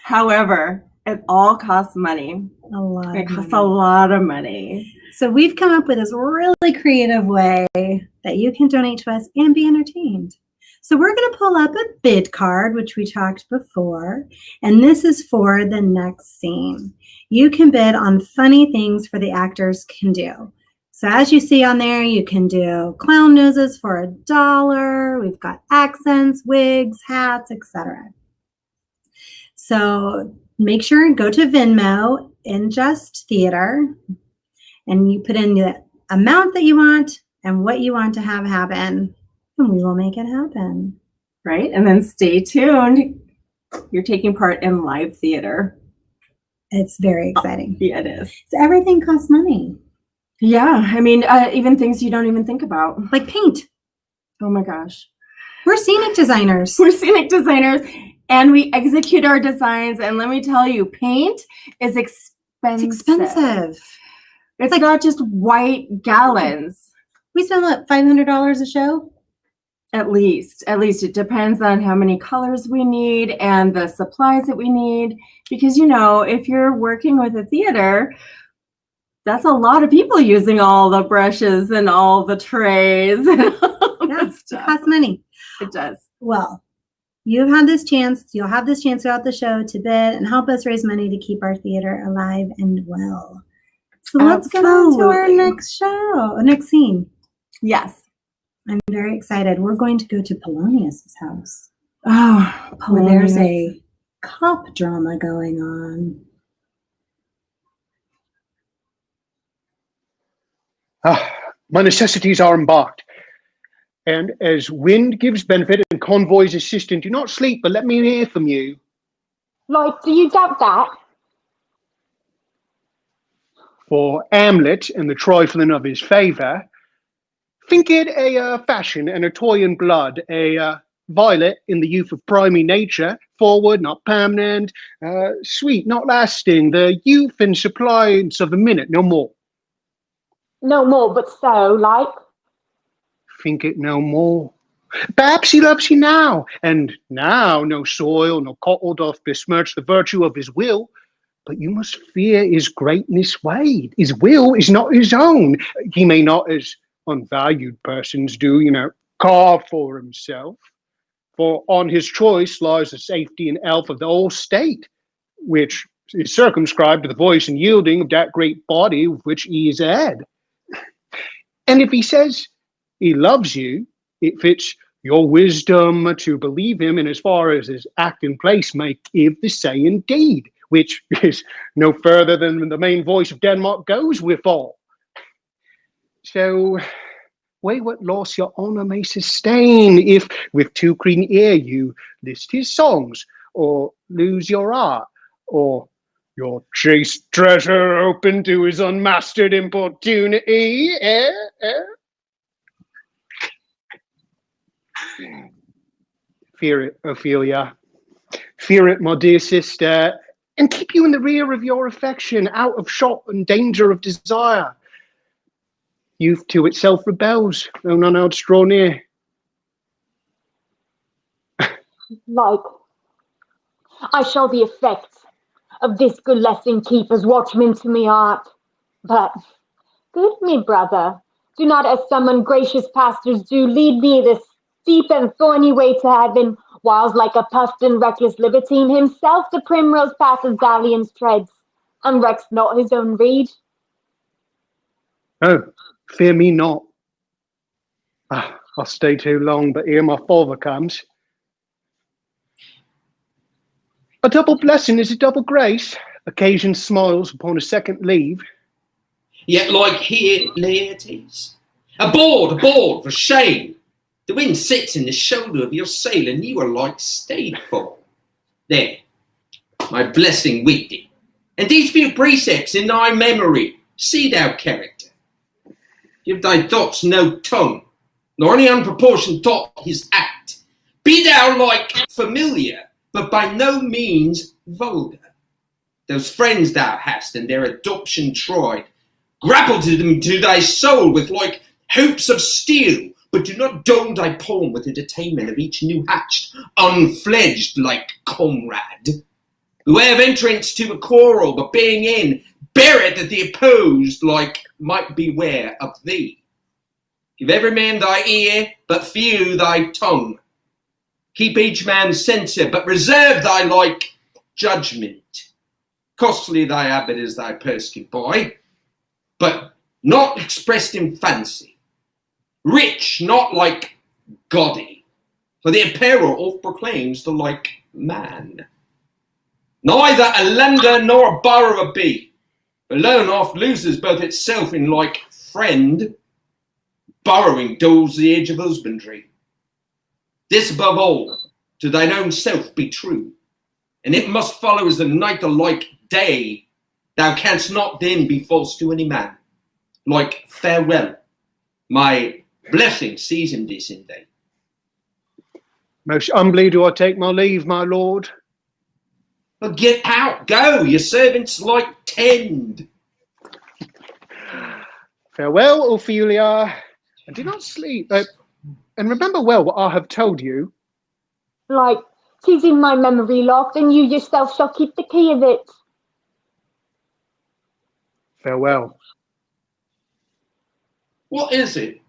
However, it all costs money. It costs a lot of money. So we've come up with this really creative way that you can donate to us and be entertained. So we're going to pull up a bid card, which we talked before, and this is for the next scene. You can bid on funny things for the actors can do. So as you see on there, you can do clown noses for $1. We've got accents, wigs, hats, etc. So make sure and go to Venmo in Just Theater, and you put in the amount that you want and what you want to have happen, and we will make it happen. Right? And then stay tuned. You're taking part in live theater. It's very exciting. Yeah, it is. So everything costs money. Yeah. I mean, even things you don't even think about. Like paint. Oh my gosh. We're scenic designers. We're scenic designers. And we execute our designs. And let me tell you, paint is expensive. It's expensive. It's like, not just white gallons. We spend what, $500 a show? At least. It depends on how many colors we need and the supplies that we need. Because, you know, if you're working with a theater, that's a lot of people using all the brushes and all the trays. And all it costs money. It does. Well, you'll have this chance throughout the show to bid and help us raise money to keep our theater alive and well. So let's get on to our next scene. Yes. I'm very excited. We're going to go to Polonius's house. Oh, where there's a cop drama going on. My necessities are embarked. And as wind gives benefit and convoys assistant, do not sleep, but let me hear from you. Like, do you doubt that? For Hamlet and the trifling of his favour, think it a fashion and a toy in blood, a violet in the youth of primary nature, forward, not permanent, sweet, not lasting, the youth and suppliance of a minute, no more. No more, but so, like? Think it no more. Perhaps he loves you now, and now no soil, no cockle doth besmirch the virtue of his will. But you must fear his greatness weighed. His will is not his own. He may not, as unvalued persons do, carve for himself. For on his choice lies the safety and health of the whole state, which is circumscribed to the voice and yielding of that great body of which he is head. And if he says he loves you, it fits your wisdom to believe him, and as far as his act and place may give the say indeed, which is no further than the main voice of Denmark goes withal. So, weigh what loss your honour may sustain, if with too keen ear you list his songs, or lose your art, or your chaste treasure open to his unmastered importunity. Fear it, Ophelia. Fear it, my dear sister, and keep you in the rear of your affection, out of shot and danger of desire. Youth to itself rebels, though none else draw near. Like, I shall the effects of this good lesson keep as watchman to me art. But, good me brother, do not as some ungracious pastors do lead me this steep and thorny way to heaven, whiles like a puffed and reckless libertine himself the primrose path of dalliance treads, and recks not his own reed. Oh, fear me not. I'll stay too long, but here my father comes. A double blessing is a double grace. Occasion smiles upon a second leave. Yet like here, Laertes, aboard, for shame! The wind sits in the shoulder of your sail, and you are like stayed for. There, my blessing with thee, and these few precepts in thy memory, see thou character. Give thy thoughts no tongue, nor any unproportioned thought his act. Be thou like familiar, but by no means vulgar. Those friends thou hast and their adoption tried, grapple to them to thy soul with like hopes of steel, but do not dull thy palm with the detainment of each new hatched, unfledged like comrade. Beware of entrance to a quarrel, but being in, bear it that the opposed like might beware of thee. Give every man thy ear, but few thy tongue. Keep each man's censure, but reserve thy like judgment. Costly thy habit is thy purse can buy, but not expressed in fancy. Rich, not like gaudy, for the apparel oft proclaims the like man. Neither a lender nor a borrower be, for loan oft loses both itself in like friend. Borrowing dulls the edge of husbandry. This above all, to thine own self be true, and it must follow as the night alike day. Thou canst not then be false to any man. Like farewell, my blessing sees him this in day. Most humbly do I take my leave, my lord. But get out, go, your servants like tend. Farewell, Ophelia, and do not sleep. And remember well what I have told you. Like, 'tis in my memory locked, and you yourself shall keep the key of it. Farewell. What is it,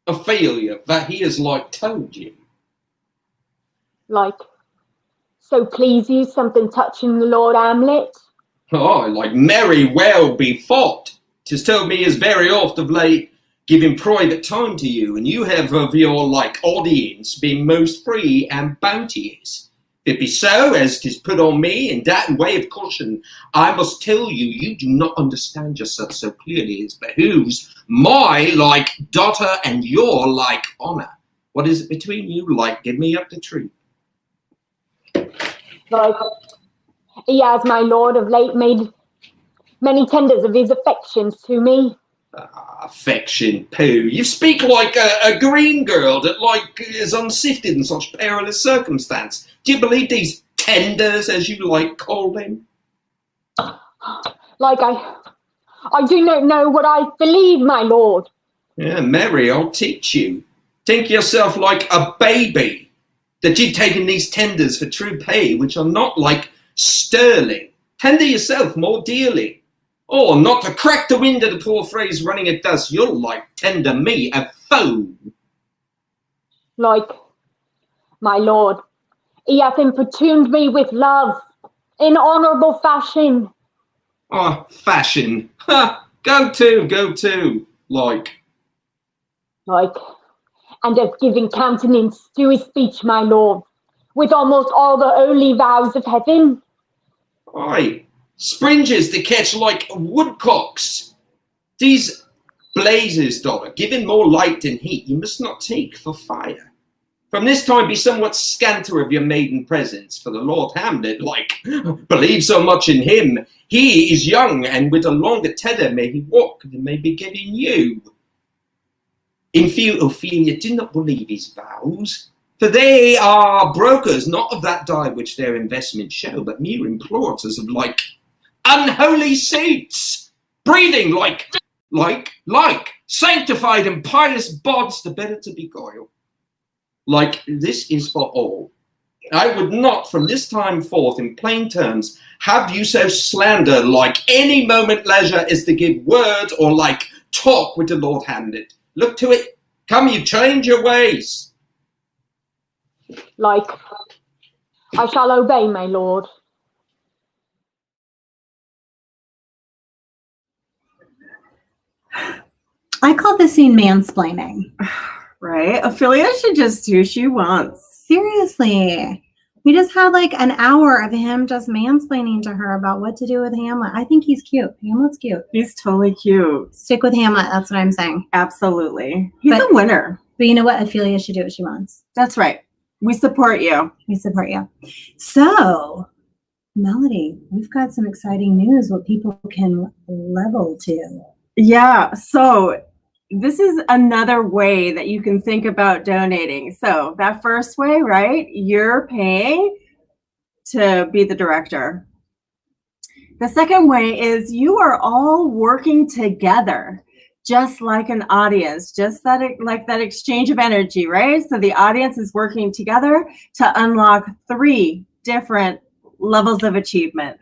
Ophelia, that he has like told you? Like, so please you something touching the Lord Hamlet? Oh, like merry well be fought. 'Tis told me is very oft of late giving private time to you, and you have of your like audience been most free and bounteous. If it be so, as 'tis put on me, in that way of caution, I must tell you, you do not understand yourself so clearly as behooves my like daughter and your like honor. What is it between you like? Give me up the truth. Like, he has, my lord, of late made many tenders of his affections to me. Affection, pooh. You speak like a green girl that like is unsifted in such perilous circumstance. Do you believe these tenders, as you like call them? Like, I do not know what I believe, my lord. Yeah, Mary, I'll teach you. Think yourself like a baby, that you've taken these tenders for true pay, which are not like sterling. Tender yourself more dearly. Or, not to crack the wind of the poor phrase running at dust, you'll like tender me a foe. Like, my lord, he hath importuned me with love in honourable fashion. Oh, fashion. Ha! Go to, like. Like, and hath given countenance to his speech, my lord, with almost all the holy vows of heaven. Aye. Springes to catch like woodcocks. These blazes, daughter, given more light than heat, you must not take for fire. From this time be somewhat scanter of your maiden presence, for the Lord Hamlet, like, believe so much in him. He is young, and with a longer tether may he walk than may be given you. In few, Ophelia, do not believe his vows, for they are brokers, not of that dye which their investments show, but mere implorers of like unholy saints, breathing like, sanctified and pious bods, the better to beguile. Like, this is for all. I would not from this time forth, in plain terms, have you so slander like any moment leisure is to give word or like talk with the Lord Hamlet. Look to it. Come, you change your ways. Like, I shall obey, my lord. I call this scene mansplaining. Right? Ophelia should just do what she wants. Seriously. We just had like an hour of him just mansplaining to her about what to do with Hamlet. I think he's cute. Hamlet's cute. He's totally cute. Stick with Hamlet. That's what I'm saying. Absolutely. He's a winner. But you know what? Ophelia should do what she wants. That's right. We support you. We support you. So, Melody, we've got some exciting news what people can level to. Yeah. So, this is another way that you can think about donating. So that first way, right? You're paying to be the director. The second way is you are all working together, just like an audience, just that like that exchange of energy, right? So the audience is working together to unlock 3 different levels of achievement.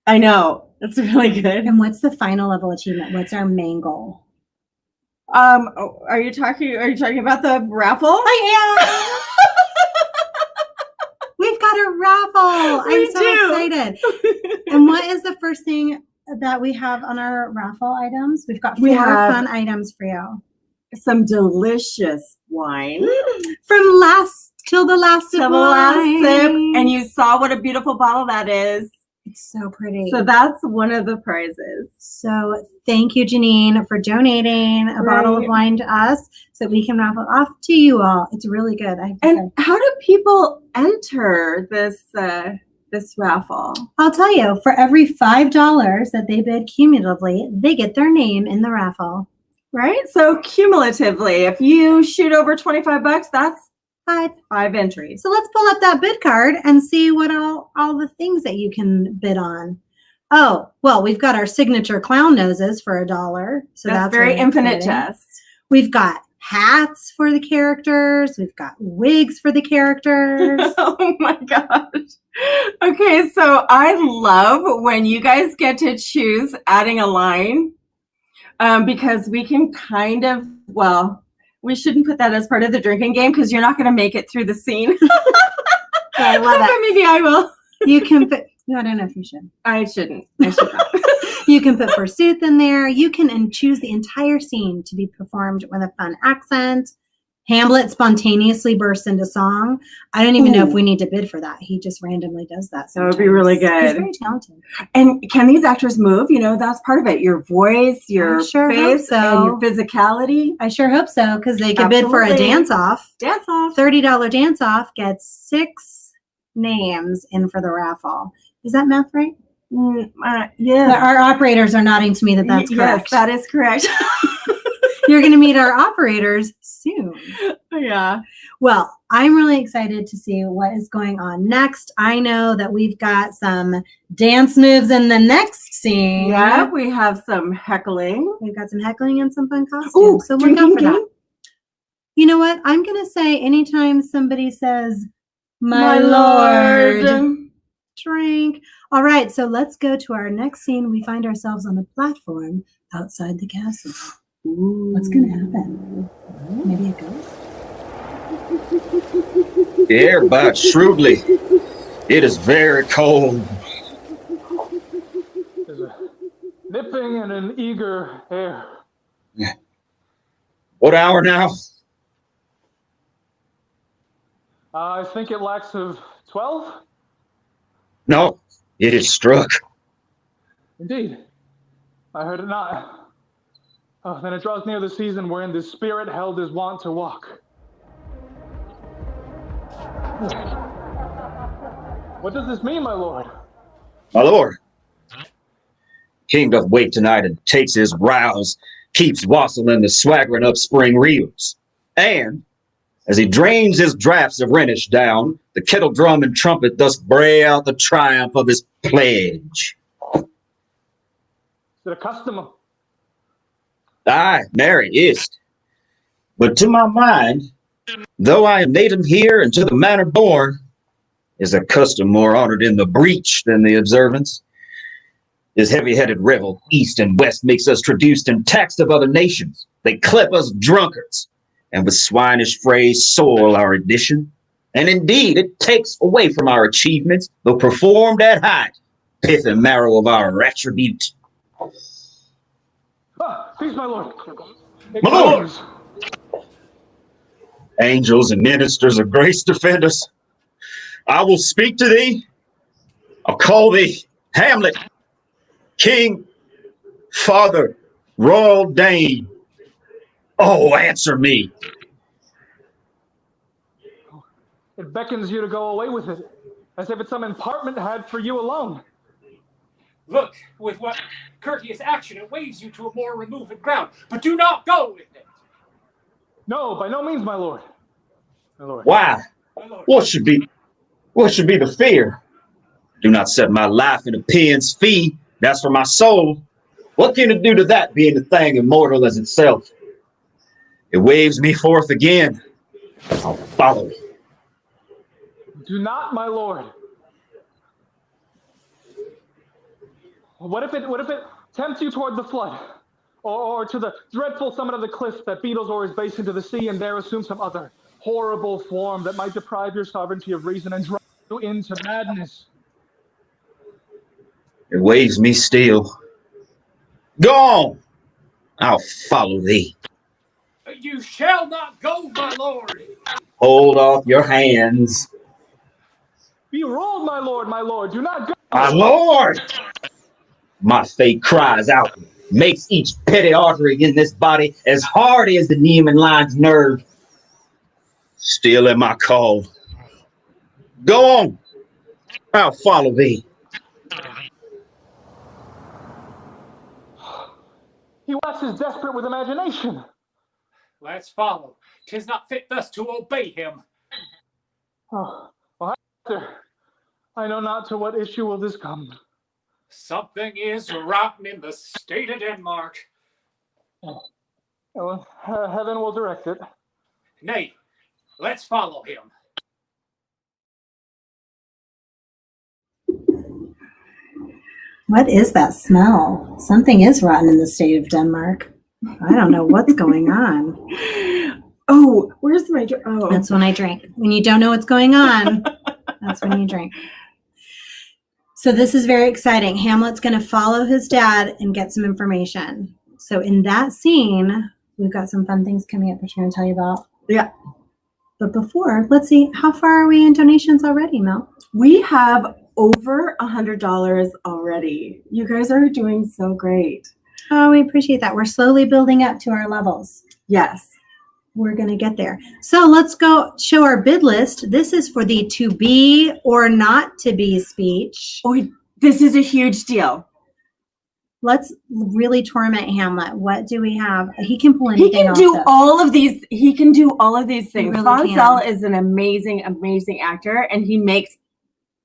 I know, that's really good. And what's the final level achievement? What's our main goal? Are you talking about the raffle? I am. We've got a raffle. I'm so excited. And what is the first thing that we have on our raffle items? We've got 4 fun items for you. Some delicious wine from last till the last sip. And you saw what a beautiful bottle that is. It's so pretty. So that's one of the prizes. So thank you, Janine, for donating a bottle of wine to us so that we can raffle off to you all. It's really good. And how do people enter this this raffle? I'll tell you, for every $5 that they bid cumulatively, they get their name in the raffle. Right? So cumulatively, if you shoot over $25, that's 5 entries. So let's pull up that bid card and see what all the things that you can bid on. Oh, well, we've got our signature clown noses for $1. So that's very really Infinite exciting. Jest. We've got hats for the characters. We've got wigs for the characters. Oh my gosh. Okay, so I love when you guys get to choose adding a line because we can kind of, well, we shouldn't put that as part of the drinking game because you're not going to make it through the scene. I love it. But maybe I will. You can put, no, I don't know if you should. I shouldn't. I should not. You can put forsooth in there. You can choose the entire scene to be performed with a fun accent. Hamlet spontaneously bursts into song. I don't even know if Ooh. we need to bid for that. He just randomly does that. That would be really sometimes. He's good. very talented. And can these actors move? You know, that's part of it. Your voice, your I sure hope face, so. and your physicality. I sure hope so, because they could bid for a Absolutely. dance-off. Dance-off. $30 dance-off gets 6 names in for the raffle. Is that math right? Yes. Our operators are nodding to me that that's correct. Yes, that is correct. You're going to meet our operators soon. Yeah. Well, I'm really excited to see what is going on next. I know that we've got some dance moves in the next scene. Yeah, we have some heckling. We've got some heckling and some fun costumes. Ooh, so look out drinking for that. game? You know what? I'm going to say anytime somebody says, My lord, lord. drink. All right, so let's go to our next scene. We find ourselves on a platform outside the castle. Ooh. What's going to happen? Maybe a ghost? The air bites shrewdly. It is very cold. There's a nipping and an eager air. What hour now? I think it lacks of 12? No, it is struck. Indeed. I heard it not. Oh, then it draws near the season wherein the spirit held is wont to walk. What does this mean, my lord? My lord, King doth wait tonight and takes his rouse, keeps wassailing the swaggering up spring reels. And, as he drains his draughts of Rhenish down, the kettle drum and trumpet thus bray out the triumph of his pledge. Is it a custom? Aye, marry, is't. But to my mind, though I am native here and to the manner born, is a custom more honored in the breach than the observance. This heavy-headed revel, east and west, makes us traduced and taxed of other nations. They clip us drunkards, and with swinish phrase soil our edition. And indeed, it takes away from our achievements, though performed at height, pith and marrow of our attribute. Ah, peace, my lord. My lord! Angels and ministers of grace defend us. I will speak to thee. I'll call thee Hamlet, King, Father, Royal Dane. Oh, answer me. It beckons you to go away with it, as if it's some impartment had for you alone. Look, with what courteous action it waves you to a more removed ground, but do not go with it. No, by no means, my lord. My lord. Why? What should be the fear? Do not set my life in a pin's fee. That's for my soul. What can it do to that, being a thing immortal as itself? It waves me forth again. I'll follow it. Do not, my lord. What if it tempts you toward the flood? Or to the dreadful summit of the cliff that beetles o'er his base into the sea, and there assume some other horrible form that might deprive your sovereignty of reason and drive you into madness? It waves me still. Go on. I'll follow thee. You shall not go, my lord. Hold off your hands. Be ruled, my lord. Do not go. My lord! My fate cries out, makes each petty artery in this body as hardy as the Neiman line's nerve. Still at my call. Go on. I'll follow thee. He waxes desperate with imagination. Let's follow. 'Tis not fit thus to obey him. Oh, well, I know not to what issue will this come. Something is rotten in the state of Denmark. Well, heaven will direct it. Nay, let's follow him. What is that smell? Something is rotten in the state of Denmark. I don't know what's going on. Oh, where's my drink? Oh, that's when I drink. When you don't know what's going on, that's when you drink. So this is very exciting. Hamlet's going to follow his dad and get some information. So in that scene, we've got some fun things coming up that you're going to tell you about. Yeah. But before, let's see, how far are we in donations already, Mel? We have over $100 already. You guys are doing so great. Oh, we appreciate that. We're slowly building up to our levels. Yes. We're going to get there. So let's go show our bid list. This is for the to be or not to be speech. Oh, this is a huge deal. Let's really torment Hamlet. What do we have? He can pull anything He can off do this. all of these. He can do all of these things. really Von can. Zell is an amazing, amazing actor, and he makes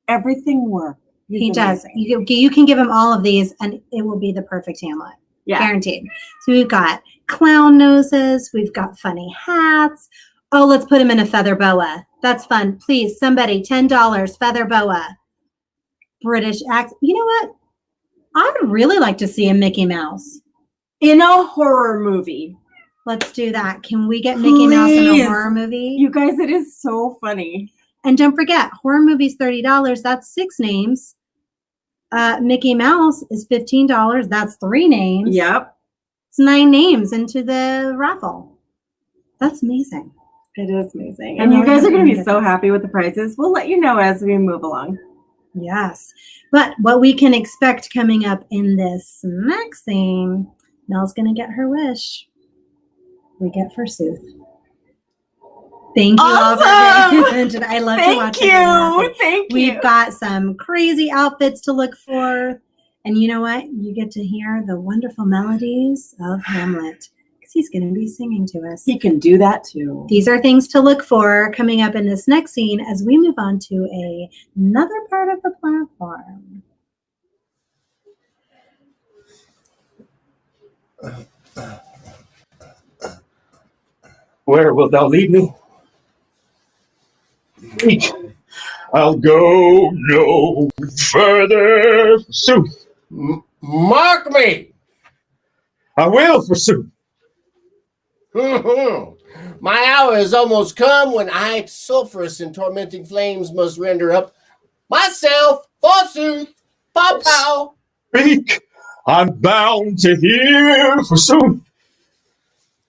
everything work. He does. You can give him all of these, and it will be the perfect Hamlet. Yeah. Guaranteed. So we've got clown noses. We've got funny hats. Oh, let's put him in a feather boa. That's fun. Please, somebody, $10, feather boa. British accent. You know what? I would really like to see a Mickey Mouse. In a horror movie. Let's do that. Can we get Mickey Mouse in a horror movie? You guys, it is so funny. And don't forget, horror movie's $30. That's 6 names. Mickey Mouse is $15. That's 3 names. Yep. It's 9 names into the raffle. That's amazing. It is amazing. And you guys are going to be so happy with the prices. We'll let you know as we move along. Yes. But what we can expect coming up in this next scene, Mel's going to get her wish. We get forsooth. Thank you all for paying attention. I love to watch it. Thank you. We've got some crazy outfits to look for. And you know what? You get to hear the wonderful melodies of Hamlet because he's going to be singing to us. He can do that too. These are things to look for coming up in this next scene as we move on to another part of the platform. Where wilt thou lead me? Speak. I'll go no further, forsooth. Mark me! I will, forsooth. My hour is almost come when I, sulphurous and tormenting flames, must render up myself, forsooth. Pow pow! Speak. I'm bound to hear, forsooth.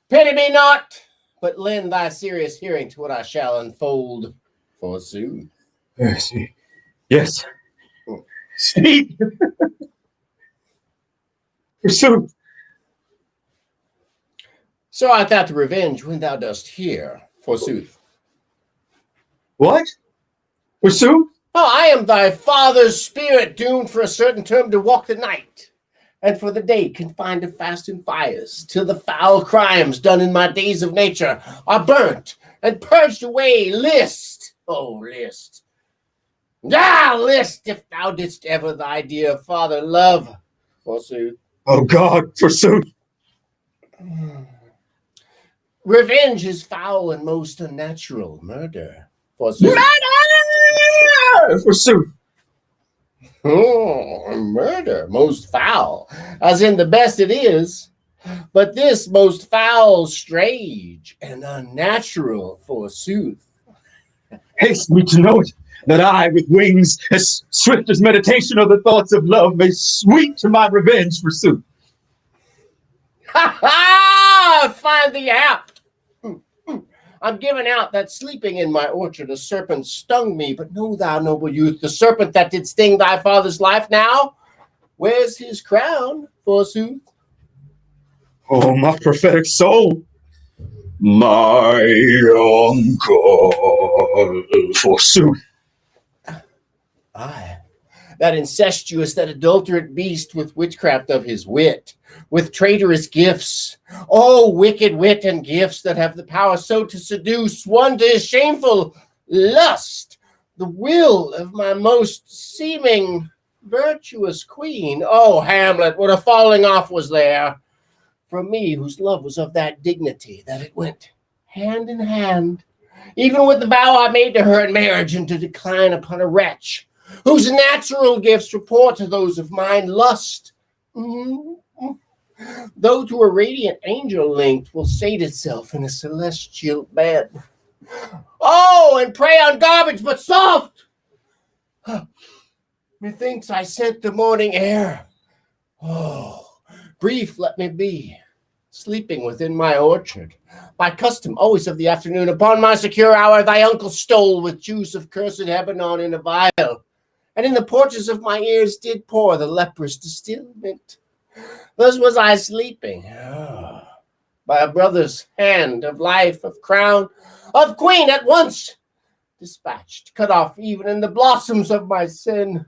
Pity me not, but lend thy serious hearing to what I shall unfold, forsooth. Yes. Yes. Speak. Forsooth. So art thou to revenge when thou dost hear, forsooth. What? Forsooth? Oh, I am thy father's spirit, doomed for a certain term to walk the night, and for the day confined to fast and fires, till the foul crimes done in my days of nature are burnt and purged away. List, oh list. Ah, list, if thou didst ever thy dear father love, forsooth. Oh God, forsooth. Revenge is foul and most unnatural. Murder, forsooth. Murder, forsooth. Oh, murder, most foul, as in the best it is, but this most foul, strange, and unnatural, forsooth. Haste me to know it, that I, with wings as swift as meditation of the thoughts of love, may sweep to my revenge, forsooth. Ha ha! Find thee apt. I'm giving out that sleeping in my orchard a serpent stung me, but know thou, noble youth, the serpent that did sting thy father's life now, where's his crown, forsooth? Oh, my prophetic soul, my uncle, forsooth. Aye, that incestuous, that adulterate beast with witchcraft of his wit, with traitorous gifts, oh, wicked wit and gifts that have the power so to seduce one to his shameful lust, the will of my most seeming virtuous queen. Oh, Hamlet, what a falling off was there from me, whose love was of that dignity that it went hand in hand, even with the vow I made to her in marriage, and to decline upon a wretch whose natural gifts report to those of mine lust. Though to a radiant angel linked, will sate itself in a celestial bed. Oh, and prey on garbage, but soft! Methinks I scent the morning air. Oh, brief let me be. sleeping within my orchard. By custom, always of the afternoon, upon my secure hour, thy uncle stole with juice of cursed Lebanon in a vial, and in the porches of my ears did pour the leprous distilment. Thus was I sleeping, by a brother's hand, of life, of crown, of queen at once dispatched, cut off even in the blossoms of my sin,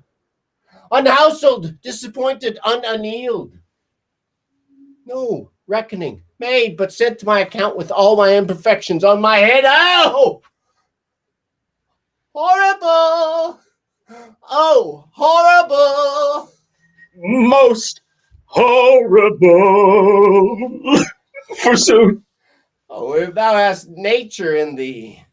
unhouseled, disappointed, unannealed. No reckoning made, but sent to my account with all my imperfections on my head. Oh! Horrible! Oh, horrible! Most horrible, forsooth. Oh, if thou hast nature in thee,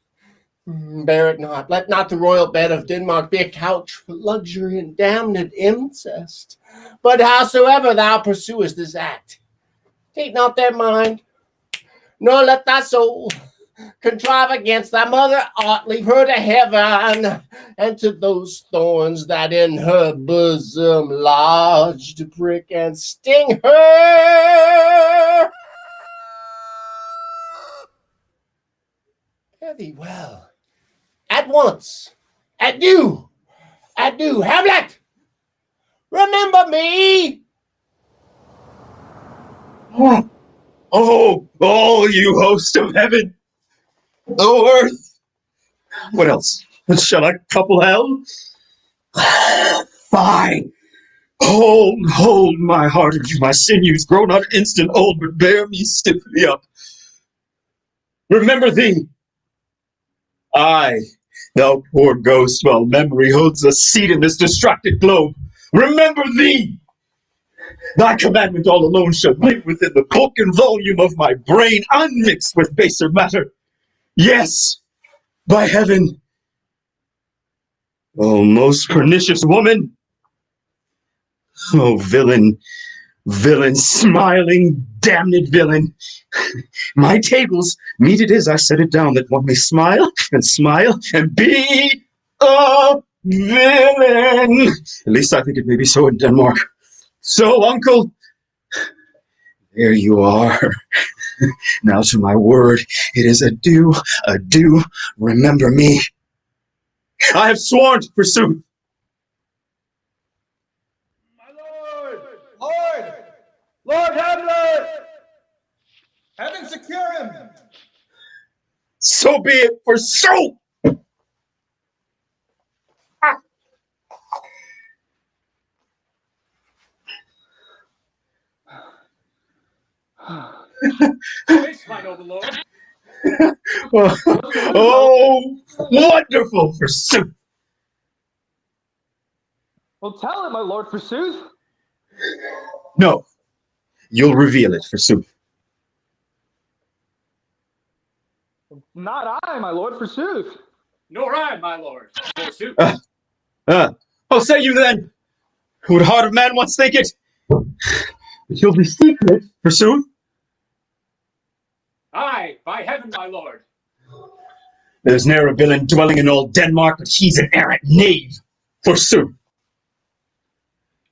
bear it not. Let not the royal bed of Denmark be a couch for luxury and damned incest. But howsoever thou pursuest this act, take not their mind, nor let thy soul contrive against thy mother art. Leave her to heaven, and to those thorns that in her bosom lodge, to prick and sting her. Fare thee well. At once. Adieu. Adieu. Hamlet! Remember me! Oh, all you host of heaven, oh earth. What else? Shall I couple hell? Fie! Hold my heart of you, my sinews grow not instant old, but bear me stiffly up. Remember thee. Aye, thou poor ghost, while memory holds a seat in this distracted globe. Remember thee! Thy commandment all alone shall live within the book and volume of my brain, unmixed with baser matter. Yes, by heaven. O most pernicious woman! O villain, villain, smiling, damned villain! My tables, meet it is I set it down, that one may smile and be a villain. At least I think it may be so in Denmark. So, uncle, there you are. Now to my word, it is adieu, adieu, remember me. I have sworn to pursue. Lord Hamlet! Heaven secure him! So be it, for so! This, my noble lord. Oh, wonderful, forsooth! Well, tell it, my lord, forsooth. No, you'll reveal it, forsooth. Not I, my lord, forsooth. Nor I, my lord, forsooth. Oh, say you then, would heart of man once think it? But you'll be secret, forsooth. Aye, by heaven, my lord. There's ne'er a villain dwelling in old Denmark, but he's an arrant knave, forsooth.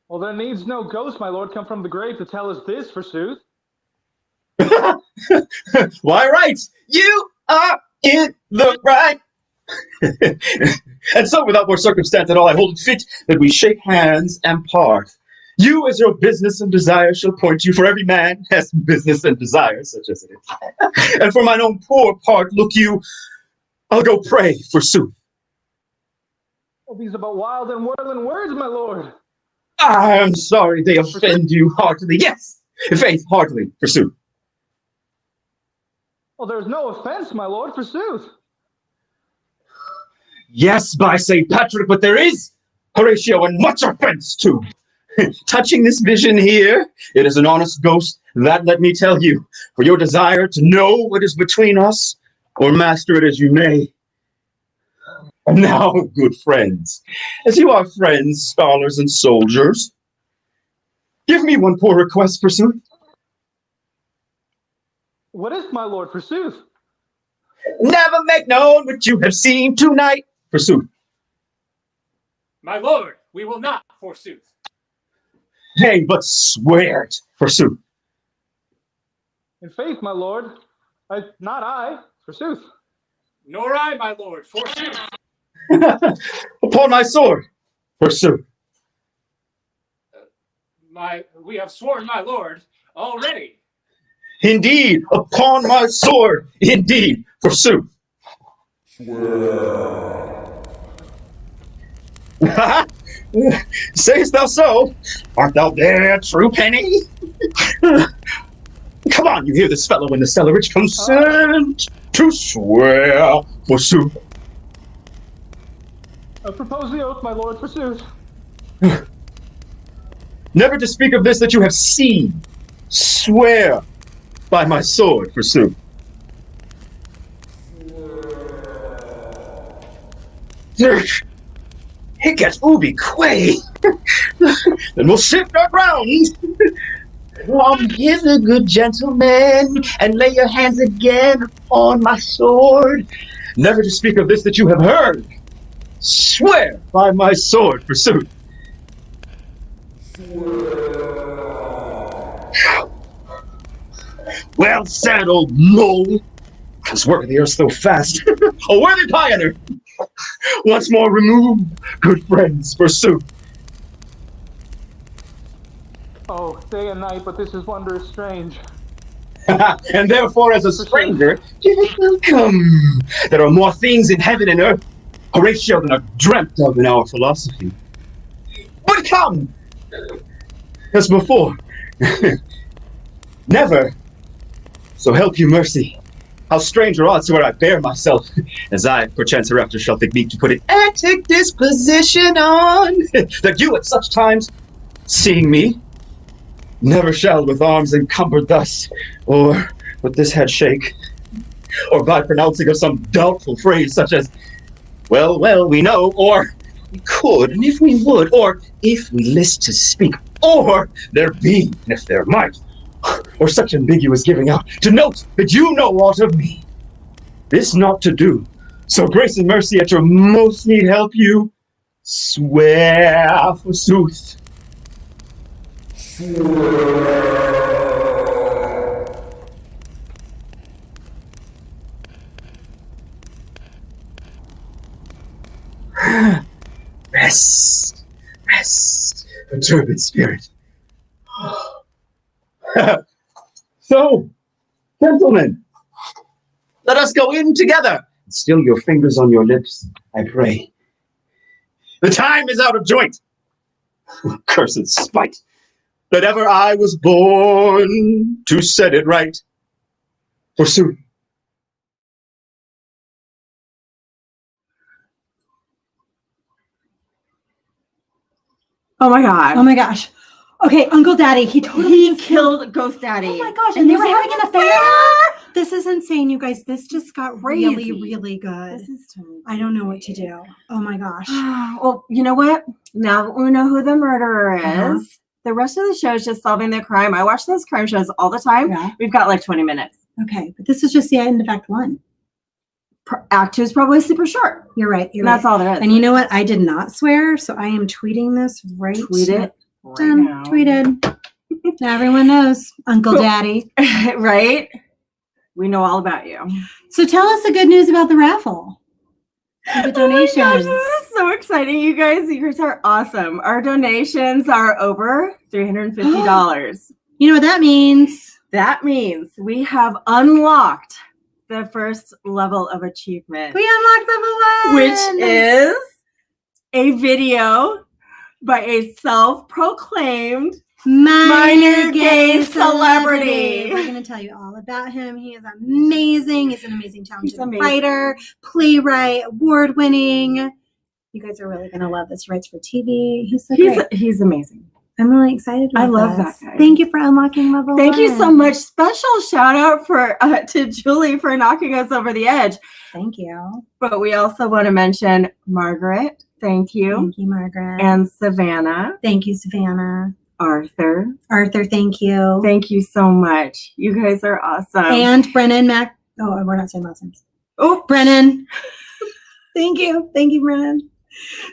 Well, there needs no ghost, my lord, come from the grave to tell us this, forsooth. Why, right, you are in the right. And so, without more circumstance at all, I hold it fit that we shake hands and part. You, as your business and desire shall point you, for every man has business and desire, such as it is. And for mine own poor part, look you, I'll go pray, forsooth. Well, these are but wild and whirling words, my lord. I am sorry they offend you heartily. Yes, faith, heartily, forsooth. Well, there's no offense, my lord, forsooth. Yes, by St. Patrick, but there is, Horatio, and much offense too. Touching this vision here, it is an honest ghost, that let me tell you, for your desire to know what is between us, or master it as you may. And now, good friends, as you are friends, scholars, and soldiers, give me one poor request, forsooth. What is, my lord, forsooth? Never make known what you have seen tonight, forsooth. My lord, we will not, forsooth. Nay, but swear it, forsooth. In faith, my lord. Not I, forsooth. Nor I, my lord, forsooth. Upon my sword, forsooth. We have sworn, my lord, already. Indeed, upon my sword, indeed, forsooth. Sayest thou so? Art thou there, true penny? Come on, you hear this fellow in the cellar, which consent to swear, forsooth. Propose the oath, my lord, forsooth. Never to speak of this that you have seen. Swear by my sword, forsooth. It gets ooby quay. Then we'll shift our ground. Come hither, good gentlemen, and lay your hands again upon my sword. Never to speak of this that you have heard. Swear by my sword, forsooth. Well said, old mole. 'Twas work of the earth so fast. A worthy pioneer. Once more remove, good friends, forsooth. Oh, day and night, but this is wondrous strange. And therefore, as a stranger, give it welcome. There are more things in heaven and earth, Horatio, than are dreamt of in our philosophy. But come, as before, never, so help you mercy. How strange or odd soever I bear myself, as I, perchance hereafter, shall think meet to put an antic disposition on, that you at such times, seeing me, never shall with arms encumbered thus, or with this head shake, or by pronouncing of some doubtful phrase such as, well, well, we know, or we could, and if we would, or if we list to speak, or there be, and if there might, or such ambiguous giving out, to note that you know aught of me. This not to do, so grace and mercy at your most need help you, swear forsooth. Rest, rest, perturbed spirit. So, gentlemen, let us go in together. Still your fingers on your lips, I pray. The time is out of joint. Cursed spite, that ever I was born to set it right. Forsooth. Oh my god. Oh my gosh. Okay, Uncle Daddy, he killed Ghost Daddy. Oh my gosh, And they was were he having like an affair? This is insane, you guys. This just got really, Crazy. really good. This is totally I don't know what to do. Oh my gosh. Well, you know what? Now that we know who the murderer is, Uh-huh. the rest of the show is just solving the crime. I watch those crime shows all the time. Yeah. We've got like 20 minutes. Okay, but this is just the end of Act 1. Act 2 is probably super short. You're right. That's all there is. And you know what? I did not swear, so I am tweeting this right Tweet it right Done. now. Tweeted. Now everyone knows Uncle Daddy. Right? We know all about you. So tell us the good news about the raffle. The donations. Oh my gosh, this is so exciting, you guys. You guys are awesome. Our donations are over $350. You know what that means? That means we have unlocked the first level of achievement. We unlocked level 1! Which is a video by a self-proclaimed minor gay celebrity. We're going to tell you all about him. He is amazing. He's an amazing, talented amazing. writer, playwright, award-winning. You guys are really going to love this. He writes for TV. He's so great. He's amazing. I'm really excited about I love this. that guy. Thank you for unlocking level 1. Thank you so much. Special shout out to Julie for knocking us over the edge. Thank you. But we also want to mention Margaret. Thank you. Thank you, Margaret. And Savannah. Thank you, Savannah. Arthur. Arthur, thank you. Thank you so much. You guys are awesome. And Brennan Mac. Oh, we're not saying last names. Oh, Brennan. Thank you. Thank you, Brennan.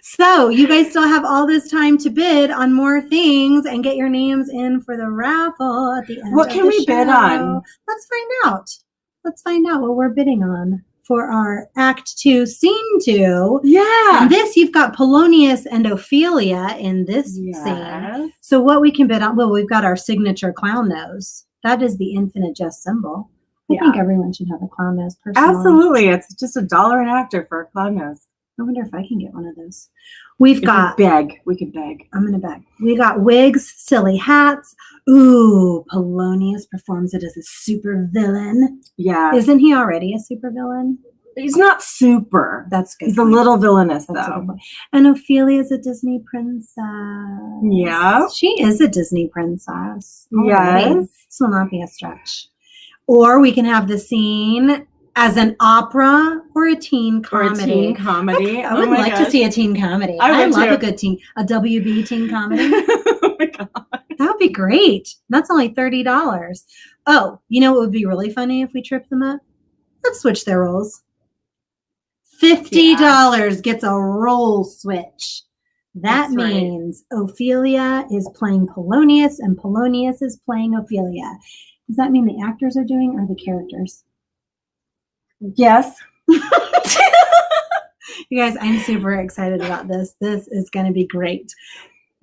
So you guys still have all this time to bid on more things and get your names in for the raffle at the end. What can we bid on? Let's find out. Let's find out what we're bidding on for our Act 2, Scene 2. Yeah. And this, you've got Polonius and Ophelia in this scene. So what we can bid on, well, we've got our signature clown nose. That is the Infinite Jest symbol. I think everyone should have a clown nose personally. Absolutely. It's just $1 an actor for a clown nose. I wonder if I can get one of those. We've got beg. We could beg. I'm gonna beg. We got wigs, silly hats. Ooh, Polonius performs it as a super villain. Yeah. Isn't he already a super villain? He's not super. That's good. He's a little villainous though. And Ophelia's a Disney princess. Yeah. She is a Disney princess. Yes. This will not be a stretch. Or we can have the scene as an opera or a teen comedy. Or a teen comedy. I would like to see a teen comedy. I love a good teen, a WB teen comedy. Oh my God. That would be great. That's only $30. Oh, you know what would be really funny if we trip them up? Let's switch their roles. $50 gets a role switch. That means Ophelia is playing Polonius and Polonius is playing Ophelia. Does that mean the actors are doing or the characters? Yes. You guys, I'm super excited about this. This is going to be great.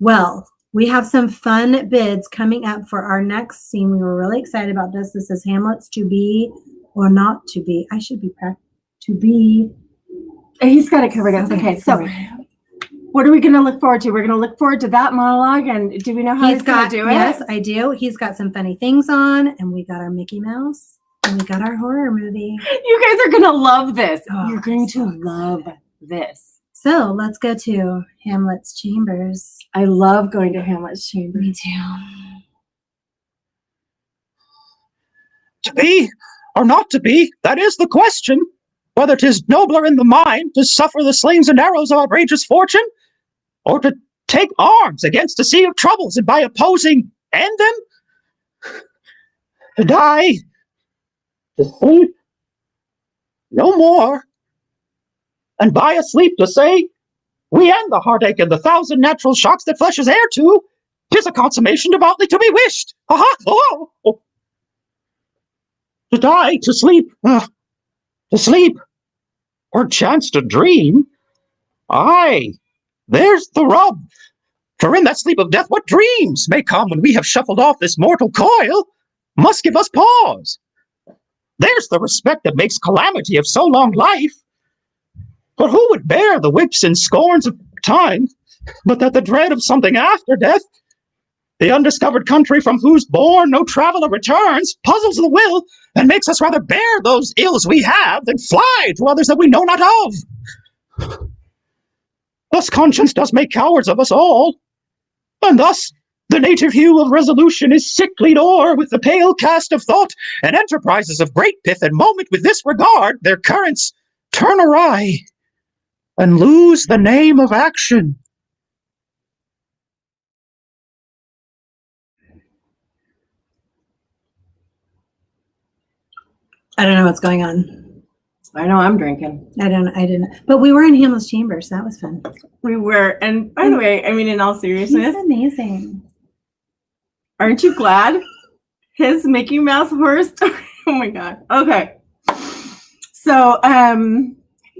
Well, we have some fun bids coming up for our next scene. We were really excited about this. This is Hamlet's To Be or Not To Be. I should be to be. He's got it covered. Okay, so what are we going to look forward to? We're going to look forward to that monologue. And do we know how he's going to do it? Yes, I do. He's got some funny things on, and we got our Mickey Mouse, and we got our horror movie. You guys are going to love this. You're going to love this. So let's go to Hamlet's chambers. I love going to Hamlet's chambers. Me too. To be or not to be, that is the question. Whether 'tis nobler in the mind to suffer the slings and arrows of outrageous fortune, or to take arms against a sea of troubles and by opposing end them, to die, to sleep, no more, and by a sleep to say, we end the heartache and the thousand natural shocks that flesh is heir to, 'tis a consummation devoutly to be wished. Aha! Oh! To die, to sleep, or chance to dream, aye, there's the rub. For in that sleep of death, what dreams may come when we have shuffled off this mortal coil, must give us pause. There's the respect that makes calamity of so long life. But who would bear the whips and scorns of time, but that the dread of something after death, the undiscovered country from whose bourne no traveler returns, puzzles the will, and makes us rather bear those ills we have than fly to others that we know not of. Thus conscience does make cowards of us all, and thus the native hue of resolution is sicklied o'er with the pale cast of thought, and enterprises of great pith and moment with this regard their currents turn awry, and lose the name of action. I don't know what's going on. I know I'm drinking. I didn't. But we were in Hamlet's chambers. That was fun. We were. And by the way, I mean, in all seriousness. He's amazing. Aren't you glad? His Mickey Mouse horror story. Oh my God. Okay. So,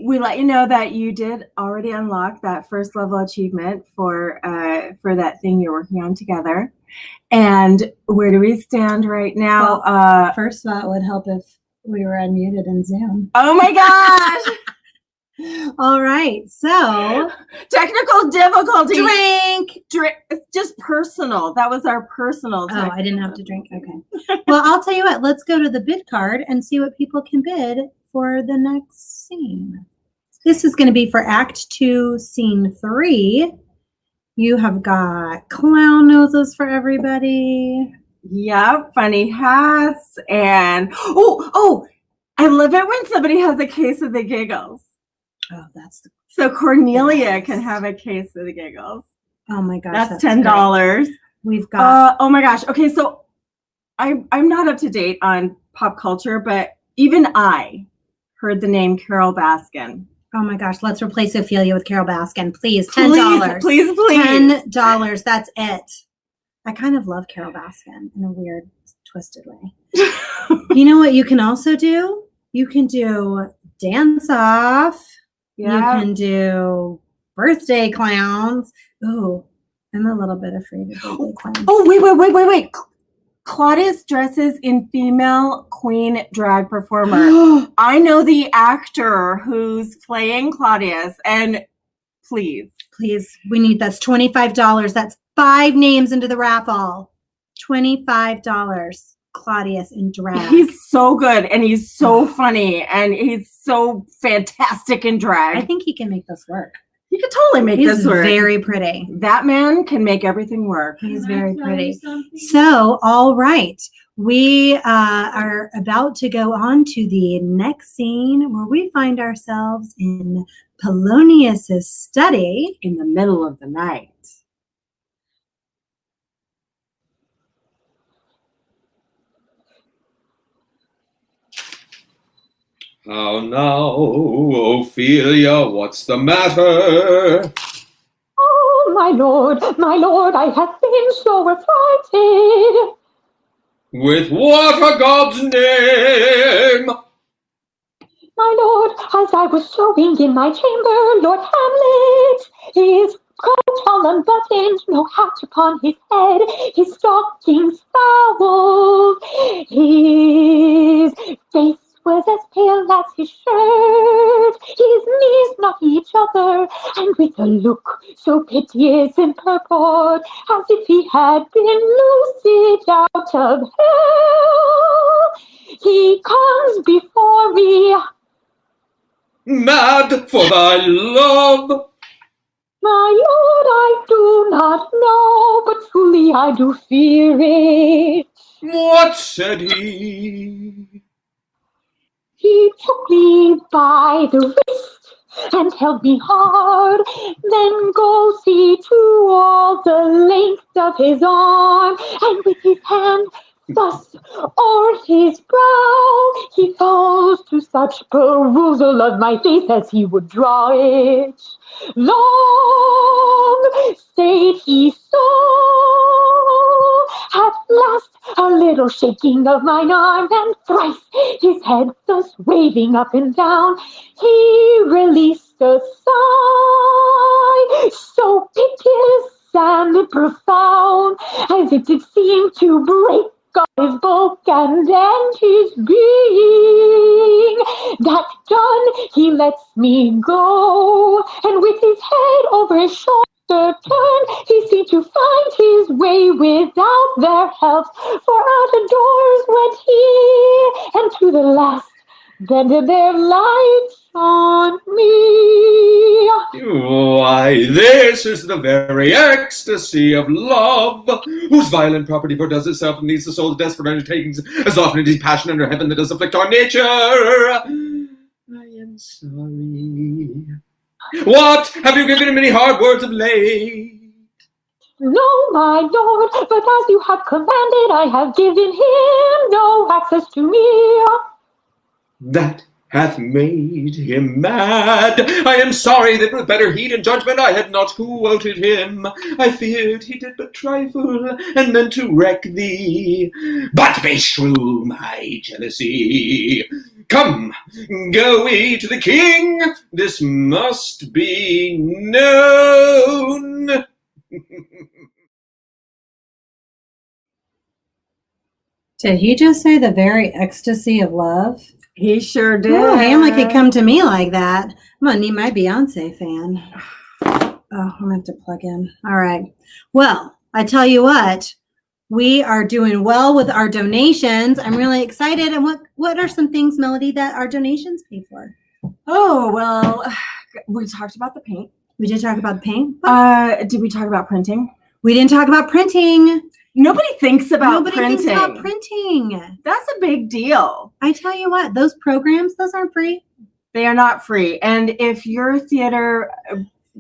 we let you know that you did already unlock that first level achievement for that thing you're working on together. And where do we stand right now? Well, first thought would help if we were unmuted in Zoom. Oh my gosh. All right. So technical difficulty. Drink. It's just personal. That was our personal. Oh, I didn't have to drink. Okay. Well, I'll tell you what. Let's go to the bid card and see what people can bid for the next scene. This is going to be for Act 2, Scene 3. You have got clown noses for everybody. Yep, funny hats, and I love it when somebody has a case of the giggles. Oh, that's so Cornelia can have a case of the giggles. Oh my gosh, that's $10. Great. We've got. Oh my gosh. Okay, so I'm not up to date on pop culture, but even I heard the name Carol Baskin. Oh my gosh, let's replace Ophelia with Carol Baskin. Please, $10. Please. $10. That's it. I kind of love Carol Baskin in a weird, twisted way. You know what you can also do? You can do dance off. Yeah. You can do birthday clowns. Ooh, I'm a little bit afraid of birthday clowns. Oh, wait. Claudius dresses in female queen drag performer. I know the actor who's playing Claudius, and please, we need that's $25. That's 5 names into the raffle. $25. Claudius in drag. He's so good, and he's so funny, and he's so fantastic in drag. I think he can make this work. He could totally make this work. He's very pretty. That man can make everything work. He's very pretty. So, all right. We are about to go on to the next scene where we find ourselves in Polonius's study in the middle of the night. How now, Ophelia, what's the matter? Oh, my lord, I have been so affrighted. With what a god's name? My lord, as I was sewing in my chamber, Lord Hamlet, his coat all unbuttoned, no hat upon his head, his stockings fouled, his face was as pale as his shirt, his knees knocked each other, and with a look so piteous in purport, as if he had been loosed out of hell, he comes before me. Mad for thy love. My lord, I do not know, but truly I do fear it. What said he? He took me by the wrist and held me hard, then goes he to all the length of his arm, and with his hand thus o'er his brow, he falls to such perusal of my face as he would draw it. Long stayed he so, at last a little shaking of mine arm, and thrice his head thus waving up and down, he released a sigh, so piteous and profound, as it did seem to break his bulk and end his being. That done, he lets me go, and with his head over his shoulder turned, he seemed to find his way without their help, for out of doors went he, and to the last bended their lights on me. Why, this is the very ecstasy of love, whose violent property foredoes itself and leads the soul to desperate undertakings, as often it is passion under heaven that does afflict our nature. I am sorry. What? Have you given him any hard words of late? No, my lord, but as you have commanded, I have given him no access to me. That hath made him mad. I am sorry that with better heed and judgment I had not quoted him. I feared he did but trifle, and meant to wreck thee. But beshrew my jealousy. Come, go we to the king. This must be known. Did he just say the very ecstasy of love? He sure did. Oh, Hamlet could come to me like that. I'm gonna need my Beyonce fan. Oh, I'm gonna have to plug in. All right. Well, I tell you what, we are doing well with our donations. I'm really excited. And what are some things, Melody, that our donations pay for? Oh, well, we talked about the paint. We did talk about the paint. Did we talk about printing? We didn't talk about printing. Nobody thinks about Nobody printing. thinks about printing. That's a big deal. I tell you what, those programs, those aren't free. They are not free. And if your theater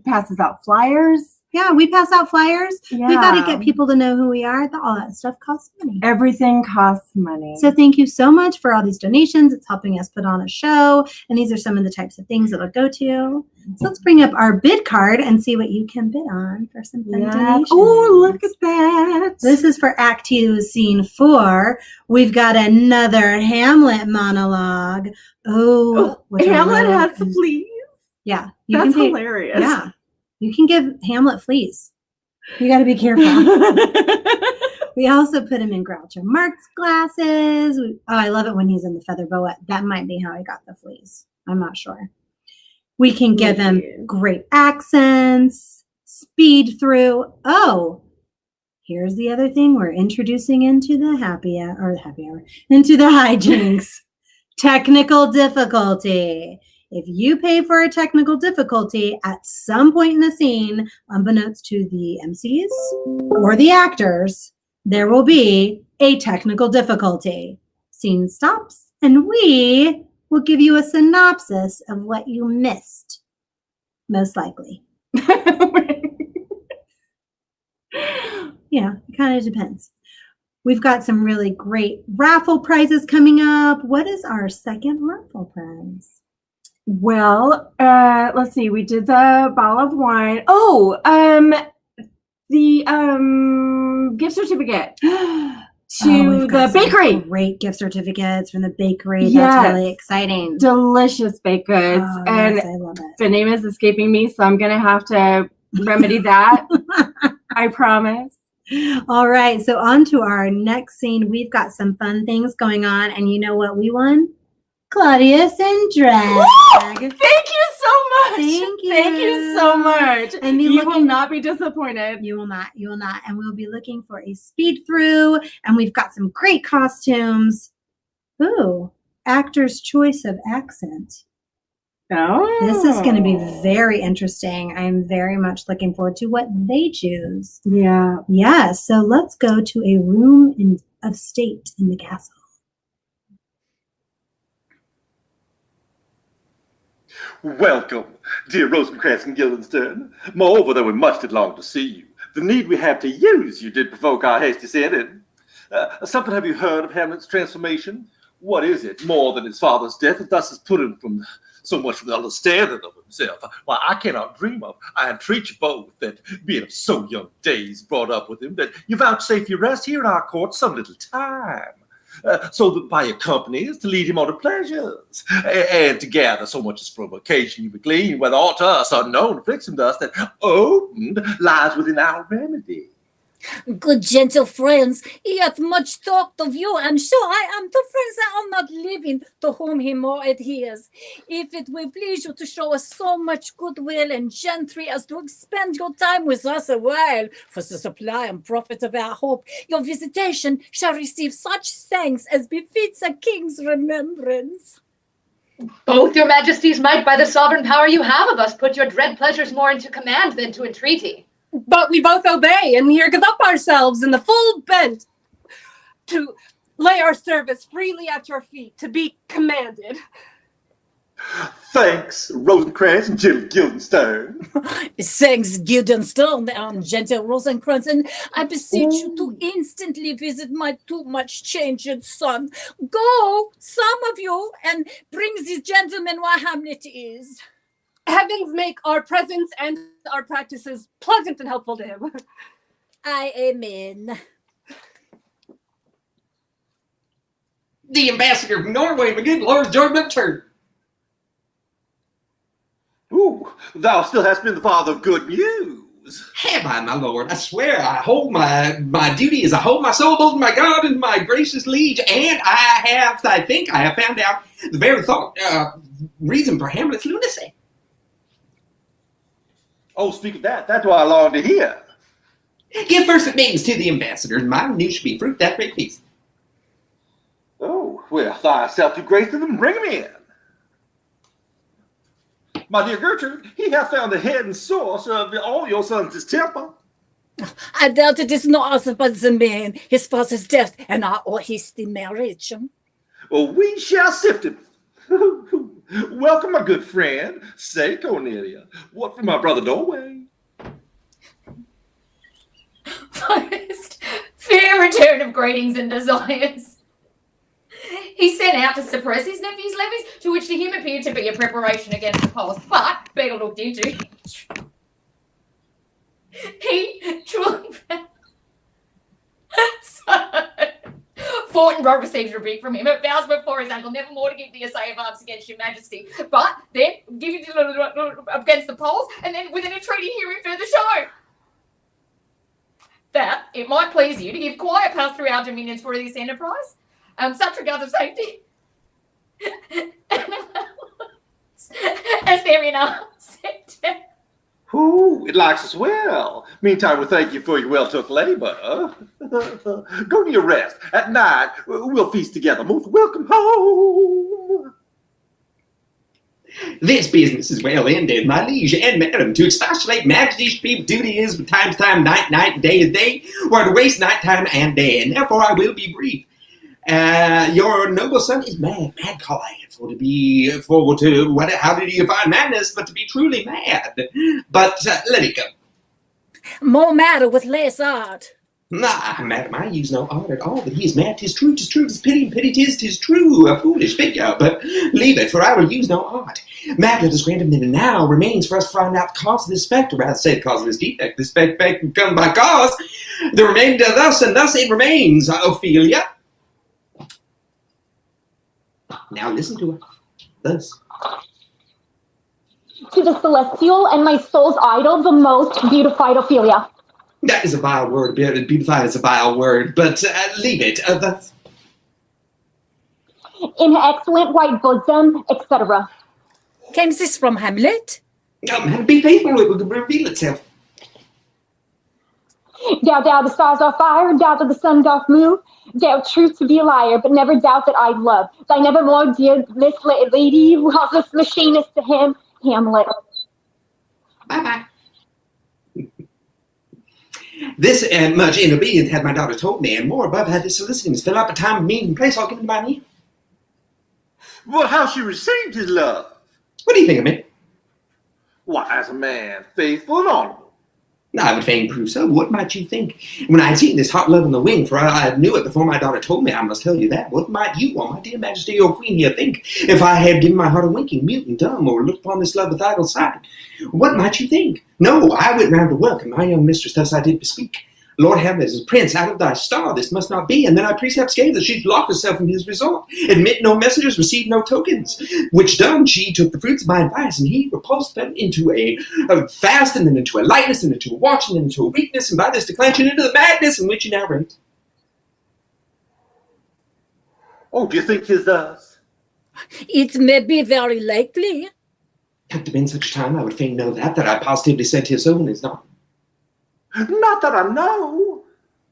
passes out flyers, Yeah, we pass out flyers. Yeah. We got to get people to know who we are. All that stuff costs money. Everything costs money. So thank you so much for all these donations. It's helping us put on a show. And these are some of the types of things it'll go to. So let's bring up our bid card and see what you can bid on for some fun donations. Oh, look at that. This is for Act 2, Scene 4. We've got another Hamlet monologue. Oh, Hamlet has the fleas. Yeah. That's hilarious. Yeah. You can give Hamlet fleas. You got to be careful. We also put him in Groucho Marx glasses. I love it when he's in the feather boa. That might be how I got the fleas. I'm not sure. We can give him great accents, speed through. Oh, here's the other thing we're introducing into the into the hijinks. Technical difficulty. If you pay for a technical difficulty at some point in the scene, unbeknownst to the MCs or the actors, there will be a technical difficulty. Scene stops, and we will give you a synopsis of what you missed, most likely. Yeah, it kind of depends. We've got some really great raffle prizes coming up. What is our second raffle prize? Well, let's see. We did the bottle of wine. Oh, the gift certificate to the bakery. Great gift certificates from the bakery. Yes. That's really exciting. Delicious baked goods. Oh, and yes, I love it. the name is escaping me, so I'm gonna have to remedy that. I promise. All right, so on to our next scene. We've got some fun things going on, and you know what we won? Claudius in drag. Thank you so much. Thank you. Thank you so much. And you will not be disappointed. You will not. You will not. And we'll be looking for a speed through, and we've got some great costumes. Ooh, actor's choice of accent. Oh. This is going to be very interesting. I'm very much looking forward to what they choose. Yeah. Yeah, so let's go to a room of state in the castle. Welcome, dear Rosencrantz and Guildenstern. Moreover, though we much did long to see you, the need we have to use you did provoke our hasty sending. Something have you heard of Hamlet's transformation? What is it, more than his father's death, that thus has put him from so much from the understanding of himself? Why, I cannot dream of. I entreat you both that, being of so young days brought up with him, that you vouchsafe your rest here in our court some little time. So that by your companies to lead him on to pleasures, and to gather so much as from occasion you would glean, whether aught to us unknown afflicts him thus, that opened lies within our remedy. Good gentle friends, he hath much talked of you, and so I am to friends that are not living, to whom he more adheres. If it will please you to show us so much goodwill and gentry as to expend your time with us a while, for the supply and profit of our hope, your visitation shall receive such thanks as befits a king's remembrance. Both your majesties might, by the sovereign power you have of us, put your dread pleasures more into command than to entreaty. But we both obey, and here give up ourselves in the full bent to lay our service freely at your feet, to be commanded. Thanks, Rosencrantz and gentle Guildenstern. Thanks, Guildenstern and gentle Rosencrantz, and I beseech you to instantly visit my too much changed son. Go, some of you, and bring these gentlemen where Hamlet is. Heavens make our presence and our practices pleasant and helpful to him. Amen. The ambassador from Norway, my good Lord Jordan Turn. Ooh, thou still hast been the father of good news. Have I, my lord? I swear I hold my duty as I hold my soul, both my God and my gracious liege, and I think I have found out the very reason for Hamlet's lunacy. Oh, speak of that, that's what I long to hear. Give first admittance to the ambassador, and my news should be fruit that great feast. Oh, well, thyself do grace to them, bring him in. My dear Gertrude, he hath found the head and source of all your son's distemper. I doubt it is not us but the man, his father's death, and our hasty marriage. Well, we shall sift him. Welcome, my good friend. Say, Cornelia, what from my brother Norway? First, fair return of greetings and desires. He set out to suppress his nephew's levies, to which to him appeared to be a preparation against the Poles. But, being looked into, he truly fought and broke received rebuke from him. It vows before his uncle never more to give the assay of arms against your majesty. But then give you against the Poles, and then with an entreaty herein further show that it might please you to give quiet pass through our dominions for this enterprise. Such regards of safety as therein are set down. Ooh, it likes us well. Meantime, we thank you for your well-took labor. Go to your rest. At night, we'll feast together. Most welcome home. This business is well ended, my liege and madam. To expostulate majesty's chief duty is from time to time, night, and day is day, or to waste night time and day, and therefore I will be brief. Your noble son is mad call I am for to be forward to what? How did you find madness but to be truly mad? But let it go. More matter with less art. Nah, madam, I use no art at all, but he is mad, 'tis true, 'tis pity, and pity 'tis true, a foolish figure, but leave it, for I will use no art. Mad let us grant him that it now remains for us to find out the cause of this spect, or rather say the cause of this defect. This spect can come by cause, the remainder thus, and thus it remains, Ophelia. Now listen to her, thus. To the celestial and my soul's idol, the most beautified Ophelia. That is a vile word. Beautified is a vile word, but leave it. Thus. In her excellent white bosom, etc. Came this from Hamlet? Be faithful, it will reveal itself. Doubt the stars are fire, doubt that the sun doth move, doubt truth to be a liar, but never doubt that I love. Thy nevermore dear this lady, was this machinist to him, Hamlet. Bye-bye. This much in obedience had my daughter told me, and more above had the solicitings fill up a time, means, and place all given by me. Well, how she received his love? What do you think of me? Why, as a man, faithful and honorable. I would fain prove so. What might you think? When I had seen this hot love in the wing, for I knew it before my daughter told me, I must tell you that. What might you, or my dear majesty or queen here, think, if I had given my heart a winking, mute and dumb, or looked upon this love with idle sight? What might you think? No, I went round to welcome my young mistress, thus I did bespeak. Lord Hamlet is prince, out of thy star, this must not be. And then I precepts gave that she'd lock herself from his resort, admit no messengers, receive no tokens. Which done, she took the fruits of my advice, and he repulsed them into a fast, and then into a lightness, and into a watch, and then into a weakness, and by this declension into the madness in which he now reigns. Oh, do you think 'tis thus? It may be very likely. Had to been such time, I would fain know that I positively said his own is not. Not that I know.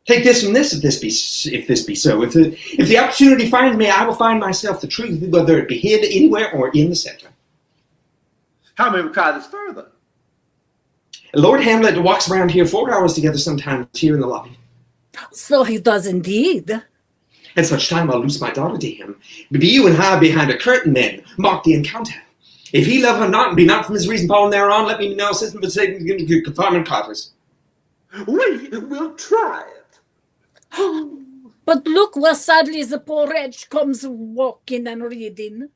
Take this from this, if this be so. If the opportunity finds me, I will find myself the truth, whether it be hid anywhere or in the center. How may we try this further? Lord Hamlet walks around here 4 hours together sometimes here in the lobby. So he does indeed. At such time I'll loose my daughter to him. Be you and I behind a curtain then, mark the encounter. If he love her not, and be not from his reason fallen thereon, let me know, system for Satan, confinement carters. We will try it. But look where sadly the poor wretch comes walking and reading.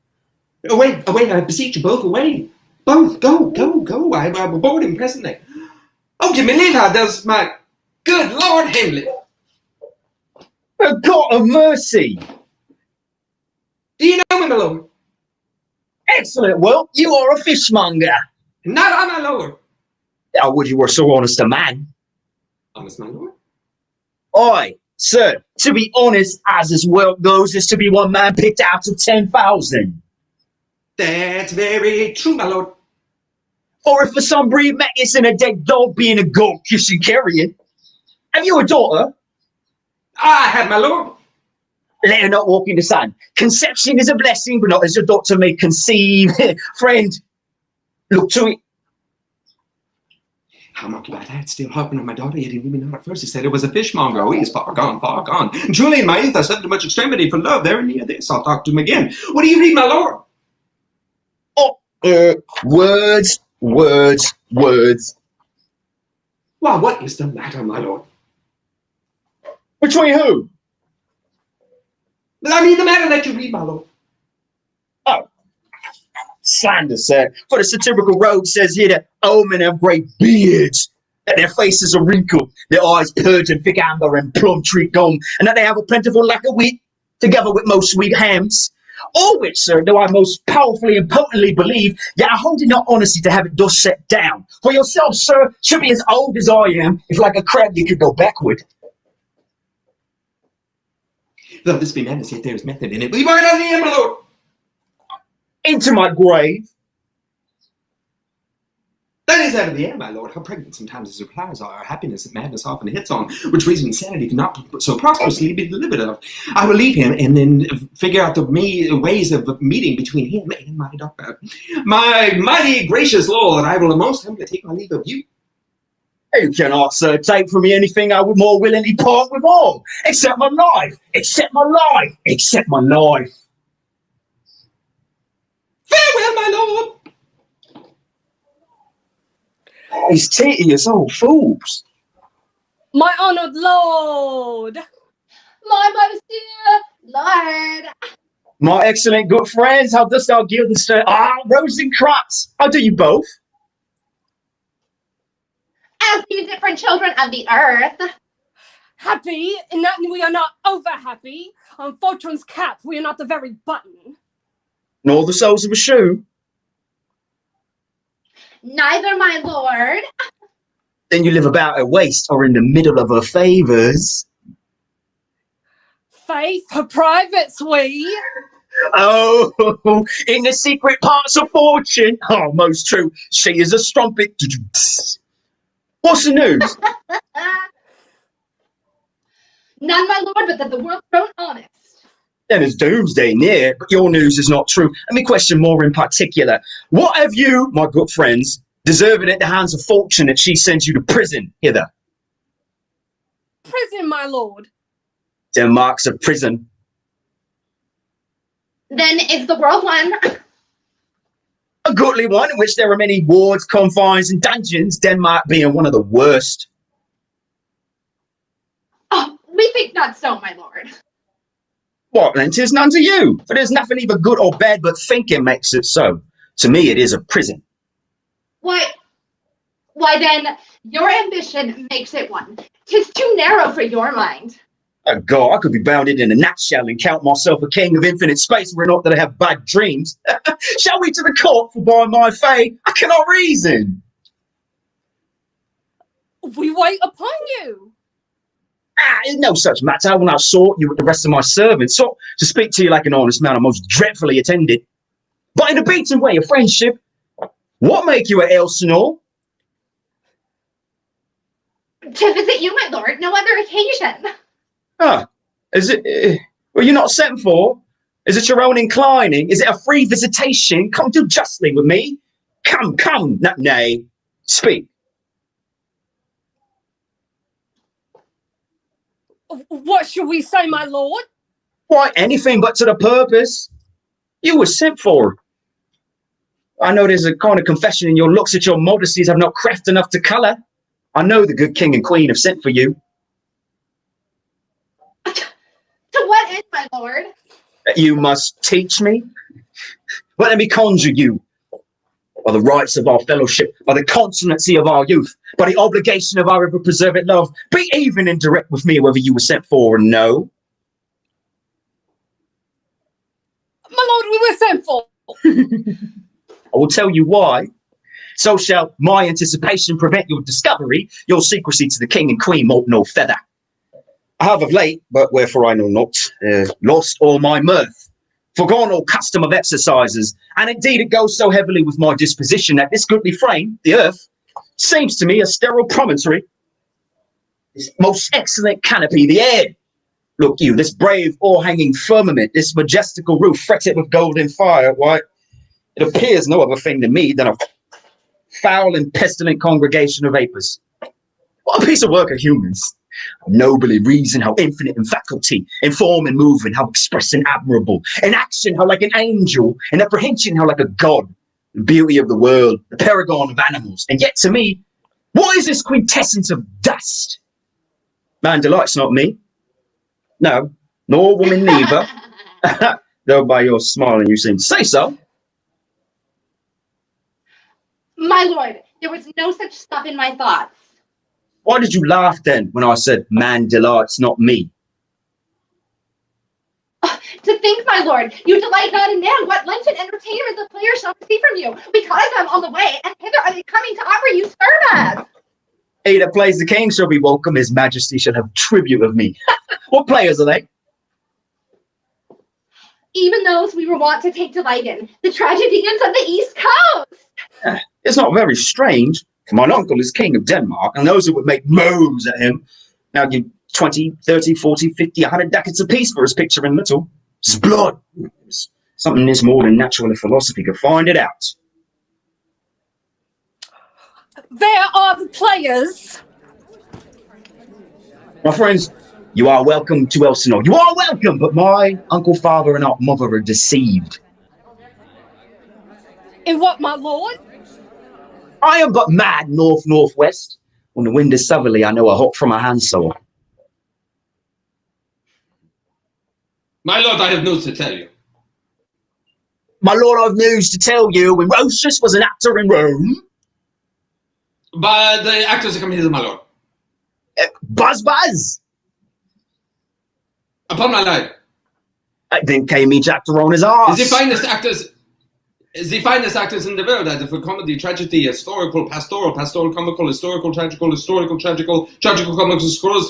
Away, I beseech you both, away. Both, go. I will board him presently. Oh, give me leave, how does my good Lord Hamlet. For God of mercy! Do you know me, my lord? Excellent, well, you are a fishmonger. Not I, my lord. I would you were so honest a man. Honest, my lord? Aye, sir, to be honest, as well goes, is to be one man picked out of 10,000. That's very true, my lord. Or if for some breed madness in a dead dog being a goat kissing carrion. Have you a daughter? I have, my lord. Let her not walk in the sun. Conception is a blessing, but not as your daughter may conceive. Friend, look to it. How mocked by that, still harping on my daughter, yet he knew me not at first. He said it was a fishmonger. Oh, he is far gone, far gone. And truly in my youth I suffered too much extremity for love. Very near this, I'll talk to him again. What do you read, my lord? Oh, words. Why, what is the matter, my lord? Between who? I mean the matter that you read, my lord. Oh, slander, sir. For the satirical rogue says here that old men have great beards, that their faces are wrinkled, their eyes purged in thick amber and plum tree gum, and that they have a plentiful lack of wit, together with most sweet hams. All which, sir, though I most powerfully and potently believe, yet I hold it not honesty to have it thus set down. For yourself, sir, should be as old as I am, if like a crab you could go backward. Though this be madness, yet there is method in it. We burn on the air, my lord. Into my grave. That is out of the air, my lord. How pregnant sometimes his replies are. Happiness that madness often hits on, which reason and sanity cannot so prosperously be delivered of. I will leave him and then figure out the ways of meeting between him and my daughter. My mighty gracious lord, I will most humbly take my leave of you. You cannot, sir, take from me anything I would more willingly part with all, except my life, except my life, except my life. Farewell, my lord. These tedious old fools. My honored lord! My most dear lord! My excellent good friends, how dost thou give the stir? Rosencrantz, how do you both? As the different children of the earth. Happy in that we are not over happy. On fortune's cap, we are not the very button. Nor the soles of a shoe. Neither, my lord. Then you live about her waist or in the middle of her favours. Faith, her privates we. Oh, in the secret parts of fortune. Oh, most true. She is a strumpet. What's the news? None, my lord, but that the world grown honest. Then there's doomsday near, but your news is not true. Let me question more in particular. What have you, my good friends, deserving at the hands of fortune that she sends you to prison hither? Prison, my lord. Denmark's a prison. Then is the world one? A goodly one in which there are many wards, confines, and dungeons, Denmark being one of the worst. Oh, we think not so, my lord. What then? 'Tis none to you, for there's nothing either good or bad, but thinking makes it so. To me, it is a prison. Why then, your ambition makes it one. 'Tis too narrow for your mind. Oh God, I could be bounded in a nutshell and count myself a king of infinite space were it not that I have bad dreams. Shall we to the court for by my fay? I cannot reason. We wait upon you. No such matter. I will not sort you with the rest of my servants. So to speak to you like an honest man, I'm most dreadfully attended. But in a beaten way of friendship, what make you at Elsinore? To visit you, my lord, no other occasion. Ah, is it? Were you not sent for? Is it your own inclining? Is it a free visitation? Come do justly with me. Come, nay, speak. What shall we say, my lord? Why, anything but to the purpose. You were sent for. I know there's a kind of confession in your looks that your modesties have not craft enough to colour. I know the good king and queen have sent for you. To what end, my lord? That you must teach me. Well, let me conjure you. By the rights of our fellowship, by the consonancy of our youth, by the obligation of our ever-preserved love, be even and direct with me whether you were sent for or no. My lord, we were sent for. I will tell you why. So shall my anticipation prevent your discovery, your secrecy to the king and queen moult no feather. I have of late, but wherefore I know not, lost all my mirth, forgone all custom of exercises, and indeed it goes so heavily with my disposition that this goodly frame, the earth, seems to me a sterile promontory. This most excellent canopy, the air. Look you, this brave o'erhanging firmament, this majestical roof fretted with golden fire, why, it appears no other thing to me than a foul and pestilent congregation of vapours. What a piece of work are humans! How noble in reason, how infinite in faculty, in form and movement, how express and admirable, in action, how like an angel, in apprehension, how like a god, the beauty of the world, the paragon of animals, and yet to me, what is this quintessence of dust? Man delight's not me. No, nor woman neither. Though by your smiling you seem to say so. My lord, there was no such stuff in my thoughts. Why did you laugh then when I said man delights not me? To think, my lord, you delight not in man. What Lenten entertainment the players shall receive from you. Because I'm on the way, and hither are they coming to offer you service. He that plays the king shall be welcome, his majesty shall have tribute of me. What players are they? Even those we were wont to take delight in, the tragedians of the East Coast. It's not very strange, for mine uncle is king of Denmark, and those who would make moans at him now give 20, 30, 40, 50, 100 ducats apiece for his picture in little. It's blood. It's something is more than natural if philosophy could find it out. There are the players. My friends, you are welcome to Elsinore. You are welcome, but my uncle, father, and aunt mother are deceived. In what, my lord? I am but mad north-northwest. When the wind is southerly, I know a hot from a handsaw. My lord, I have news to tell you. My lord, I've news to tell you. When Roscius was an actor in Rome... But the actors are coming here, my lord. Buzz! Upon my life. Then came each actor on his arse. The finest actors in the world, either for comedy, tragedy, historical, pastoral, comical, historical, tragical, comical,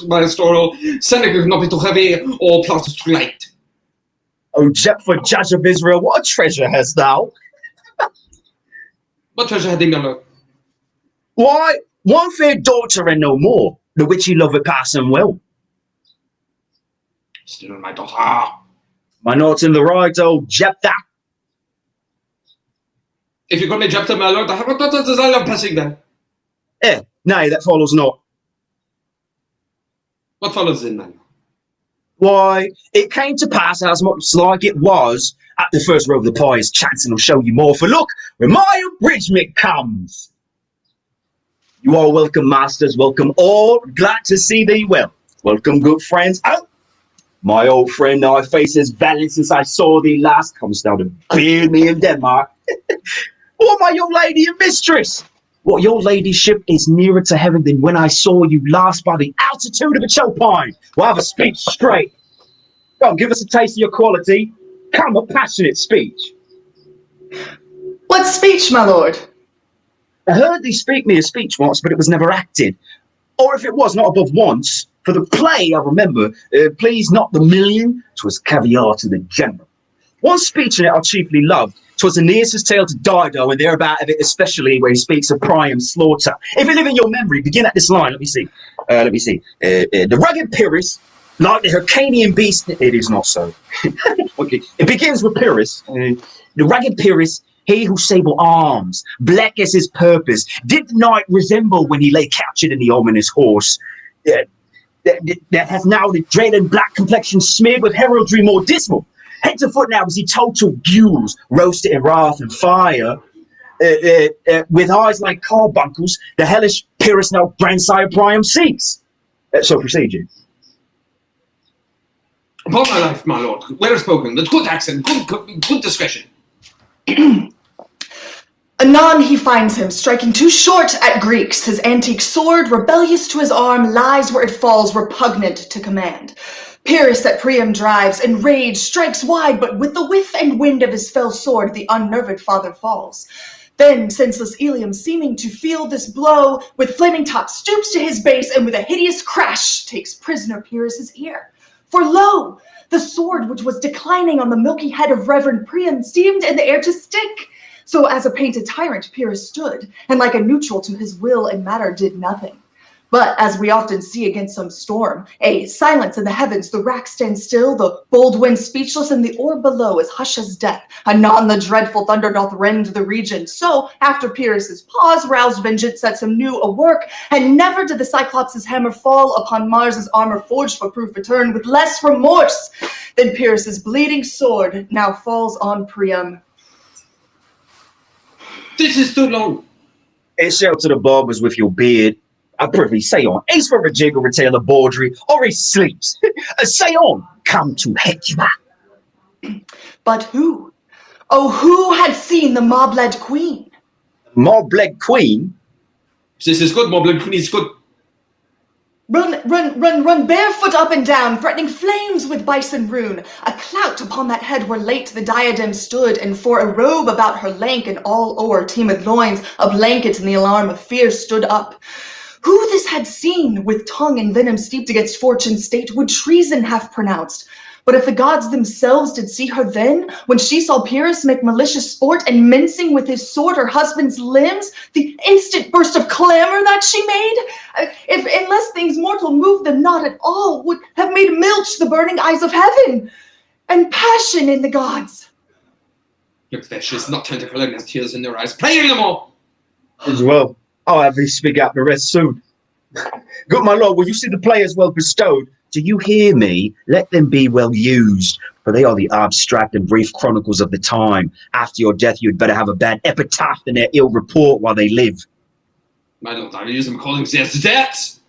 pastoral, cynical, not be too heavy, or plot too light. O Jephthah, judge of Israel, what a treasure hast thou? What treasure had he, my lord? Why, one fair daughter and no more, the which he loveth passing well. Still my daughter. My not in the right, O Jephthah. If you call me Jephthah, my lord, I have a daughter that I love passing then. Nay, that follows not. What follows then, man? Why, it came to pass as much like it was at the first row of the pious chancing will show you more. For look, when my abridgment comes. You are welcome, masters, welcome all. Glad to see thee well. Welcome, good friends. Oh, my old friend, thy face is valiant since I saw thee last. Comes down to beard me in Denmark. What, my young lady and mistress? What, your ladyship is nearer to heaven than when I saw you last by the altitude of a chopine. Well, have a speech straight. Go on, give us a taste of your quality. Come, a passionate speech. What speech, my lord? I heard thee speak me a speech once, but it was never acted. Or if it was, not above once. For the play, I remember, please not the million, 'twas caviar to the general. One speech in it I chiefly loved. 'Twas Aeneas' tale to Dido, and thereabout of it especially, where he speaks of Priam's slaughter. If you live in your memory, begin at this line. Let me see. The rugged Pyrrhus, like the Hyrcanian beast. It is not so. Okay. It begins with Pyrrhus. The rugged Pyrrhus, he whose sable arms, black as his purpose, did the knight resemble when he lay captured in the ominous horse. That hath now the dread and black complexion smeared with heraldry more dismal. Head to foot now is he total gules, roasted in wrath and fire, with eyes like carbuncles, the hellish Pyrrhus now grandsire Priam seeks. So proceed you. Upon my life, my lord, well spoken, with good accent, good discretion. Anon he finds him striking too short at Greeks, his antique sword, rebellious to his arm, lies where it falls, repugnant to command. Pyrrhus at Priam drives, enraged, strikes wide, but with the whiff and wind of his fell sword, the unnerved father falls. Then senseless Ilium, seeming to feel this blow, with flaming top stoops to his base, and with a hideous crash takes prisoner Pyrrhus' ear. For lo, the sword which was declining on the milky head of Reverend Priam seemed in the air to stick. So as a painted tyrant Pyrrhus stood, and like a neutral to his will and matter did nothing. But as we often see against some storm, a silence in the heavens, the rack stands still, the bold wind speechless, and the orb below is hush as death. Anon the dreadful thunder doth rend the region. So after Pyrrhus' pause, roused vengeance sets him new a work, and never did the Cyclops' hammer fall upon Mars' armor forged for proof return with less remorse than Pyrrhus' bleeding sword now falls on Priam. This is too long. It shall to the barbers with your beard. I prithee, say on. Ace for a jig or a tale of bawdry, or he sleeps. Say on, come to Hecuba. But who? Oh, who had seen the mob-led queen? Mob-led queen? This is good, mob-led queen is good. Run barefoot up and down, threatening flames with bison rune. A clout upon that head where late the diadem stood, and for a robe about her lank and all o'er teemed loins, a blanket in the alarm of fear stood up. Who this had seen, with tongue and venom steeped against fortune's state, would treason have pronounced. But if the gods themselves did see her then, when she saw Pyrrhus make malicious sport, and mincing with his sword her husband's limbs, the instant burst of clamor that she made, if unless things mortal moved them not at all, would have made milch the burning eyes of heaven, and passion in the gods. Look there, she is not tentacle and has tears in her eyes, praying them all. As well, I'll have thee speak out the rest soon. Good my lord, will you see the players well bestowed? Do you hear me? Let them be well used, for they are the abstract and brief chronicles of the time. After your death, you'd better have a bad epitaph in their ill report while they live. My lord, I use them calling their debts.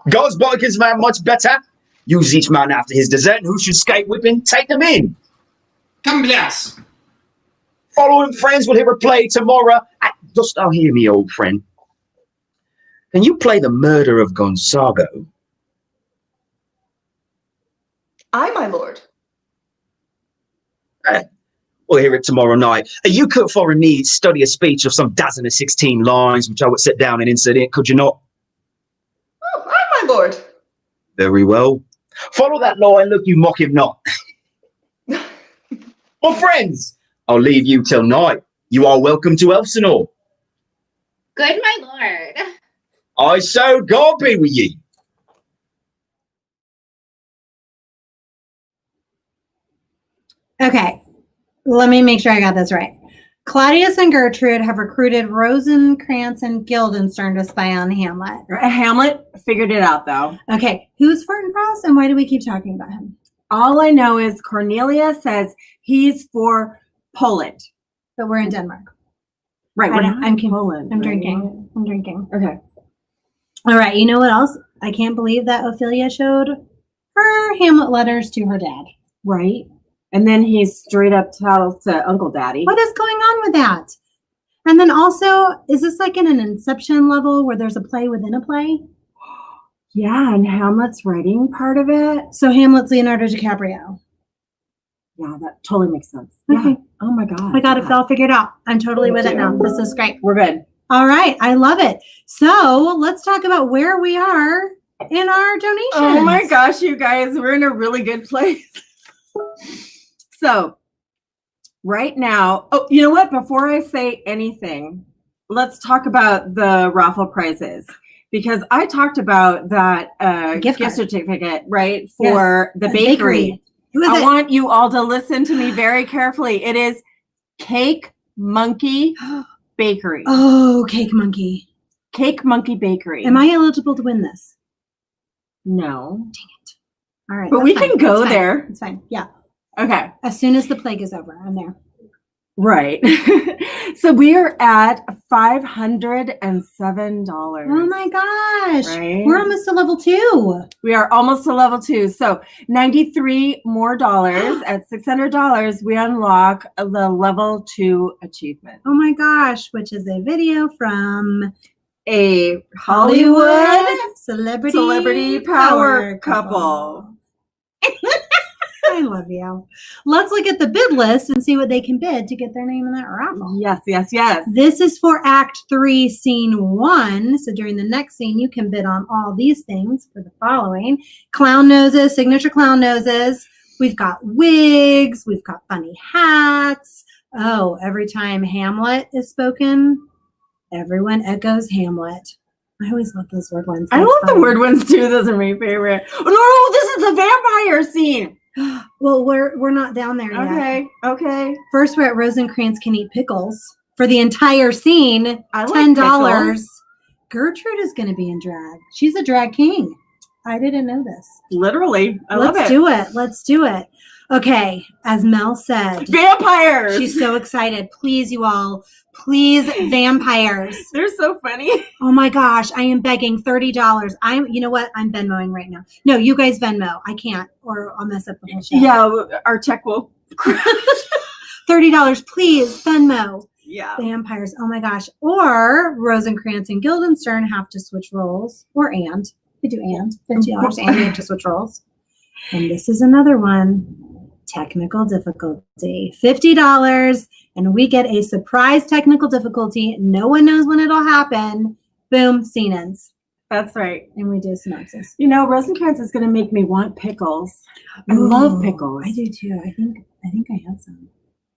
God's Bodkins man much better. Use each man after his desert, and who should escape whipping, take them in. Come, bless. Following friends will hear a play tomorrow. Dost thou hear me, old friend? Can you play the murder of Gonzago? Aye, my lord. We'll hear it tomorrow night. You could, for a need, study a speech of some dozen or 16 lines, which I would set down and insert in, could you not? Oh, aye, my lord. Very well. Follow that law and look you mock him not. Well, friends, I'll leave you till night. You are welcome to Elsinore. Good, my lord. I so God be with ye. Okay, let me make sure I got this right. Claudius and Gertrude have recruited Rosencrantz and Guildenstern to spy on Hamlet. Hamlet figured it out, though. Okay, who's Fortinbras and why do we keep talking about him? All I know is Cornelia says he's for Poland. But we're in Denmark. Right, I'm Poland. I'm right? drinking. I'm drinking. Okay. All right, you know what else? I can't believe that Ophelia showed her Hamlet letters to her dad. Right. And then he straight up tells to Uncle Daddy. What is going on with that? And then also, is this like in an Inception level where there's a play within a play? Yeah, and Hamlet's writing part of it. So Hamlet's Leonardo DiCaprio. Yeah, that totally makes sense. Okay. Yeah. Oh my God. I got it all figured out. I'm totally with it now. This is great. We're good. All right. I love it. So let's talk about where we are in our donations. Oh my gosh, you guys, we're in a really good place. So right now, oh, you know what? Before I say anything, let's talk about the raffle prizes. Because I talked about that gift certificate, right, for the bakery. I want you all to listen to me very carefully. It is Cake Monkey Bakery. Oh, Cake Monkey. Cake Monkey Bakery. Am I eligible to win this? No. Dang it. All right. But we can go there. It's fine. Yeah. Okay. As soon as the plague is over, I'm there. Right. So we are at $507. Oh my gosh. Right? We're almost to level 2. We are almost to level 2. So $93 more at $600, we unlock the level 2 achievement. Oh my gosh, which is a video from a Hollywood celebrity power couple. I love you. Let's look at the bid list and see what they can bid to get their name in that raffle. Yes, yes, yes. This is for Act 3, Scene 1. So during the next scene, you can bid on all these things for the following. Clown noses, signature clown noses. We've got wigs. We've got funny hats. Oh, every time Hamlet is spoken, everyone echoes Hamlet. I always love those word ones. I love the word ones too. Those are my favorite. Oh, no, this is the vampire scene. Well, we're not down there yet. Okay, okay. First, we're at Rosencrantz can eat pickles for the entire scene. I like $10. pickles. Gertrude is going to be in drag. She's a drag king. I didn't know this. Literally, I love it. Let's do it. Let's do it. Okay, as Mel said, vampires. She's so excited. Please, you all, please, vampires. They're so funny. Oh my gosh, I am begging $30. You know what? I'm Venmoing right now. No, you guys Venmo. I can't, or I'll mess up the whole show. Yeah, our check will. $30, please, Venmo. Yeah. Vampires. Oh my gosh. Or Rosencrantz and Guildenstern have to switch roles, or and. They do and. $50 and they have to switch roles. And this is another one. Technical difficulty. $50, and we get a surprise technical difficulty. No one knows when it'll happen. Boom, scene ends. That's right. And we do a synopsis. You know, Rosencrantz is going to make me want pickles. I love pickles. I do too. I think I have some.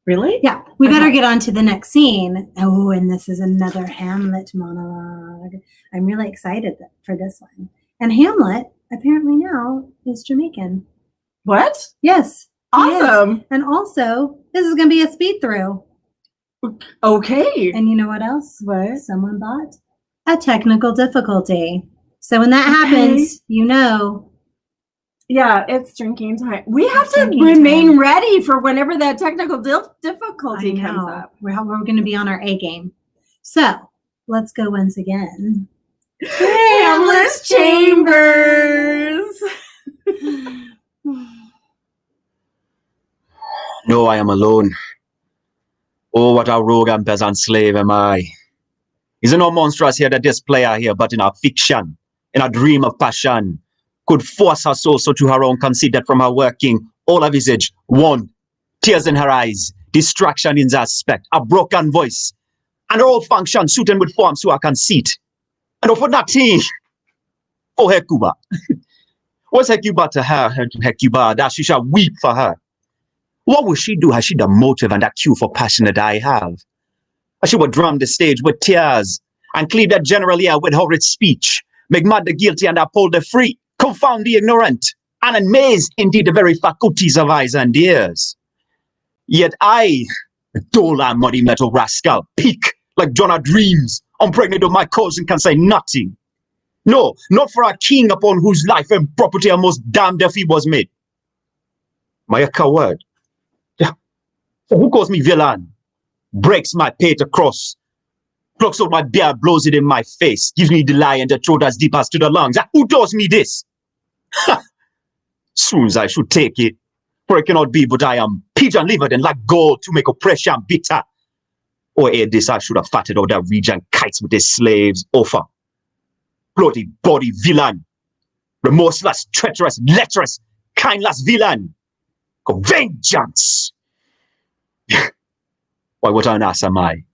Really? Yeah. We better get on to the next scene. Oh, and this is another Hamlet monologue. I'm really excited for this one. And Hamlet, apparently now, is Jamaican. What? Yes. Awesome. And also, this is going to be a speed through. Okay. And you know what else? What? Someone bought a technical difficulty. So when that happens, you know. Yeah, it's drinking time. We have to remain ready for whenever that technical difficulty comes up. We're going to be on our A game. So let's go once again. Hamlet's Chambers. No, I am alone. Oh, what a rogue and peasant slave am I. Is it no monstrous here that this player here, but in a fiction, in a dream of passion, could force her soul so to her own conceit that from her working, all her visage, one, tears in her eyes, distraction in her aspect, a broken voice, and her old function suited with forms to her conceit. And for nothing, oh Hecuba. What's Hecuba to her, Hecuba, that she shall weep for her? What will she do? Has she the motive and that cue for passion that I have? Or she will drum the stage with tears and cleave that general ear with horrid speech, make mad the guilty and uphold the free, confound the ignorant, and amaze indeed the very faculties of eyes and ears. Yet I, a dull and muddy metal rascal, peak like John of Dreams, unpregnant of my cousin, can say nothing. No, not for a king upon whose life and property are most damned if he was made. Am I a coward? Yeah. So who calls me villain? Breaks my pate across, plucks out my beard, blows it in my face, gives me the lie and the throat as deep as to the lungs. Who does me this? Soon as I should take it, for it cannot be, but I am pigeon-livered and like gold to make oppression bitter. Or ere this, I should have fatted out that region kites with his slaves, offer. Bloody body villain, remorseless, treacherous, lecherous, kindless villain. Vengeance! Why, what an ass am I?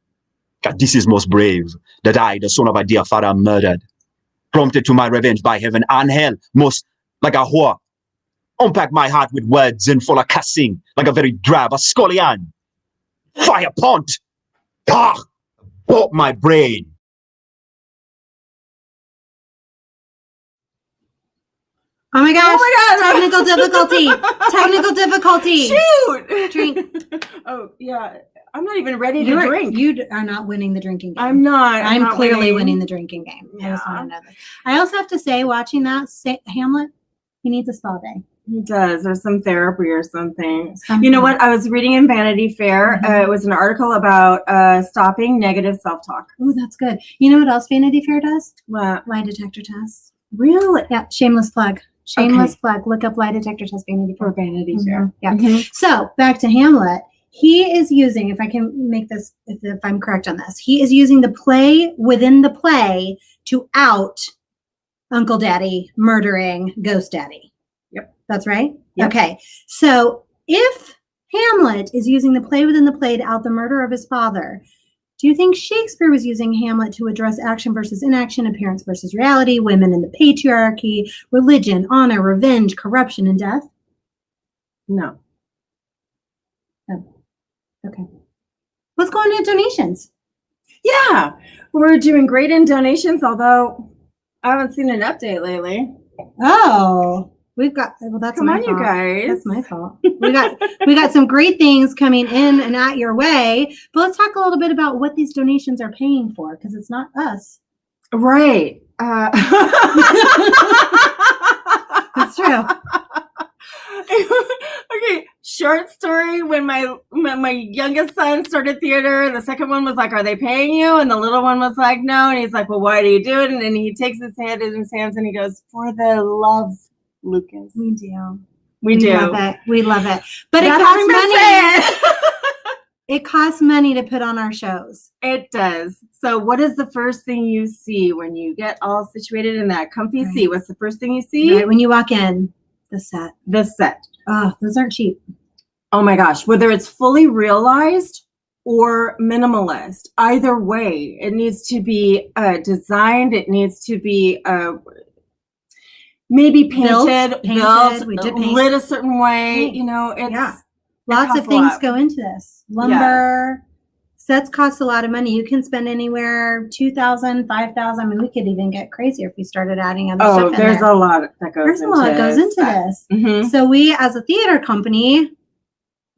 God, this is most brave, that I, the son of a dear father, am murdered. Prompted to my revenge by heaven and hell, most like a whore. Unpack my heart with words and full of cussing, like a very drab, a scullion. Fire pont! Ah! Bought my brain. Oh my gosh! Technical difficulty! Technical difficulty! Shoot! Drink. Oh, yeah. I'm not even ready to drink. You are not winning the drinking game. I'm not. I'm not clearly winning the drinking game. Yeah. I just want to know this. I also have to say, watching that, Hamlet, he needs a spa day. He does, or some therapy or something. You know what? I was reading in Vanity Fair. It was an article about stopping negative self-talk. Oh, that's good. You know what else Vanity Fair does? What? Lie detector tests. Really? Yeah, shameless plug. Shameless plug. Look up lie detector test Vanity Fair. Or Vanity Fair. Yeah. So back to Hamlet. He is using, if I can make this, if I'm correct on this, he is using the play within the play to out Uncle Daddy murdering Ghost Daddy. Yep. That's right? Yep. Okay. So if Hamlet is using the play within the play to out the murder of his father, do you think Shakespeare was using Hamlet to address action versus inaction, appearance versus reality, women in the patriarchy, religion, honor, revenge, corruption, and death? No. Oh. Okay. What's going on in donations? Yeah, we're doing great in donations, although I haven't seen an update lately. Oh, we've got, well, that's Come my on, fault. you guys. That's my fault. We got some great things coming in and at your way, but let's talk a little bit about what these donations are paying for, because it's not us. Right. That's true. Okay, short story. When my youngest son started theater, the second one was like, "Are they paying you?" And the little one was like, "No." And he's like, "Well, why do you do it?" And then he takes his head in his hands and he goes, "For the love, Lucas." We do. We do. Love it. We love it. But it Not costs having been money. It costs money to put on our shows. It does. So what is the first thing you see when you get all situated in that comfy Right. seat? What's the first thing you see? Right when you walk in, the set. The set. Oh, those aren't cheap. Oh my gosh. Whether it's fully realized or minimalist, either way, it needs to be designed. It needs to be maybe painted, built, We did paint. lit a certain way. Paint. You know, it's Lots costs of a things lot. go into this. Lumber. Sets cost a lot of money. You can spend anywhere $2,000, $5,000. I mean, we could even get crazier if we started adding other stuff in there's there. a lot that goes There's into a lot that goes into this. Mhm. So we, as a theater company,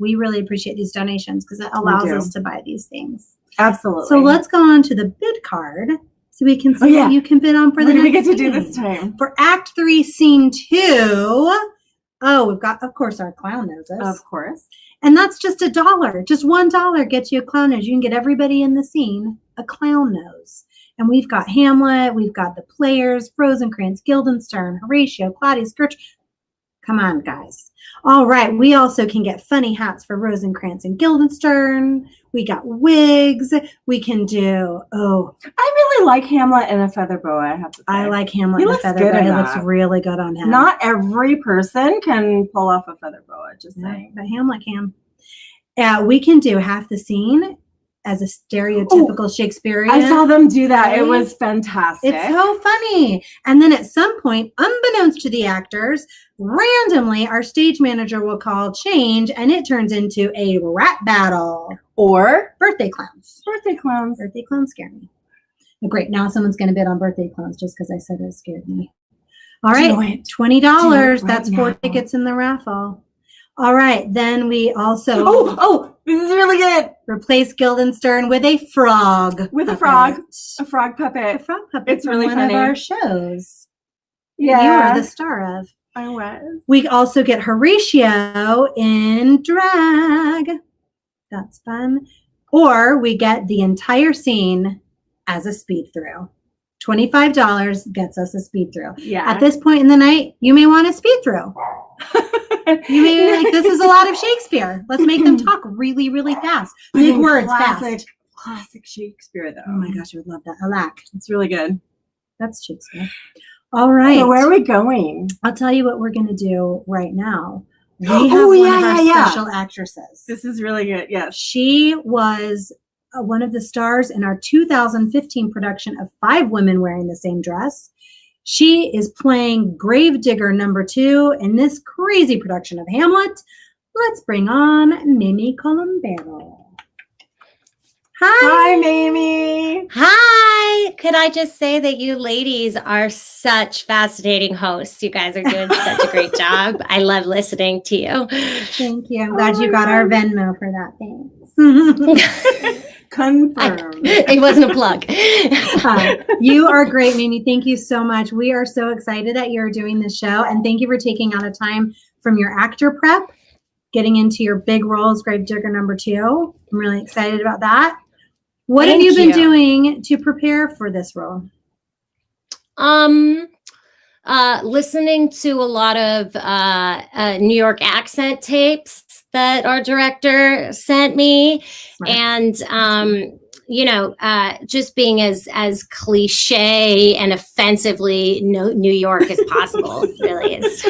we really appreciate these donations because it allows do. us to buy these things. Absolutely. So let's go on to the bid card so we can see what you can bid on for What the do we next get to do scene. this time? For Act 3, Scene 2, we've got, of course, our clown noses. Of course. And that's just $1. Just $1 gets you a clown nose. You can get everybody in the scene a clown nose. And we've got Hamlet, we've got the players, Rosencrantz, Guildenstern, Horatio, Claudius, Gertrude. Come on, guys. All right. We also can get funny hats for Rosencrantz and Guildenstern. We got wigs. We can do, I really like Hamlet in a feather boa, I have to say. I like Hamlet He in a looks feather good boa. in It looks that. really good on him. Not every person can pull off a feather boa, just saying. But Hamlet can. We can do half the scene as a stereotypical Shakespearean. I saw them do that. It right? was fantastic. It's so funny. And then at some point, unbeknownst to the actors, randomly our stage manager will call change and it turns into a rap battle. Or birthday clowns. Birthday clowns. Birthday clowns scare me. Great. Now someone's going to bid on birthday clowns just because I said it scared me. All right. Do it. $20. Do it That's right 4 now. tickets in the raffle. All right. Then we also. Oh, this is really good. Replace Guildenstern with a frog. With a puppet. frog. A frog puppet. A frog puppet. It's from really one funny. of our shows. Yeah. You are the star of. I was. We also get Horatio in drag. That's fun. Or we get the entire scene as a speed through. $25 gets us a speed through. Yeah. At this point in the night, you may want a speed through. You may be like, this is a lot of Shakespeare. Let's make them talk really, really fast. Big words, fast. Classic Shakespeare, though. Oh my gosh, I would love that. Alack. It's really good. That's Shakespeare. All right. So where are we going? I'll tell you what we're going to do right now. We have Oh, one yeah, of our yeah, yeah. special actresses. This is really good. Yes. She was one of the stars in our 2015 production of 5 Women Wearing the Same Dress. She is playing Gravedigger #2 in this crazy production of Hamlet. Let's bring on Mimi Colombero. Hi, Mamie. Hi. Could I just say that you ladies are such fascinating hosts. You guys are doing such a great job. I love listening to you. Thank you. I'm glad you got our Venmo for that. Thanks. Confirmed. It wasn't a plug. You are great, Mimi. Thank you so much. We are so excited that you're doing this show. And thank you for taking out a time from your actor prep, getting into your big roles, Gravedigger #2. I'm really excited about that. What have you been doing to prepare for this role? Listening to a lot of New York accent tapes that our director sent me, and just being as cliche and offensively New York as possible. Really is.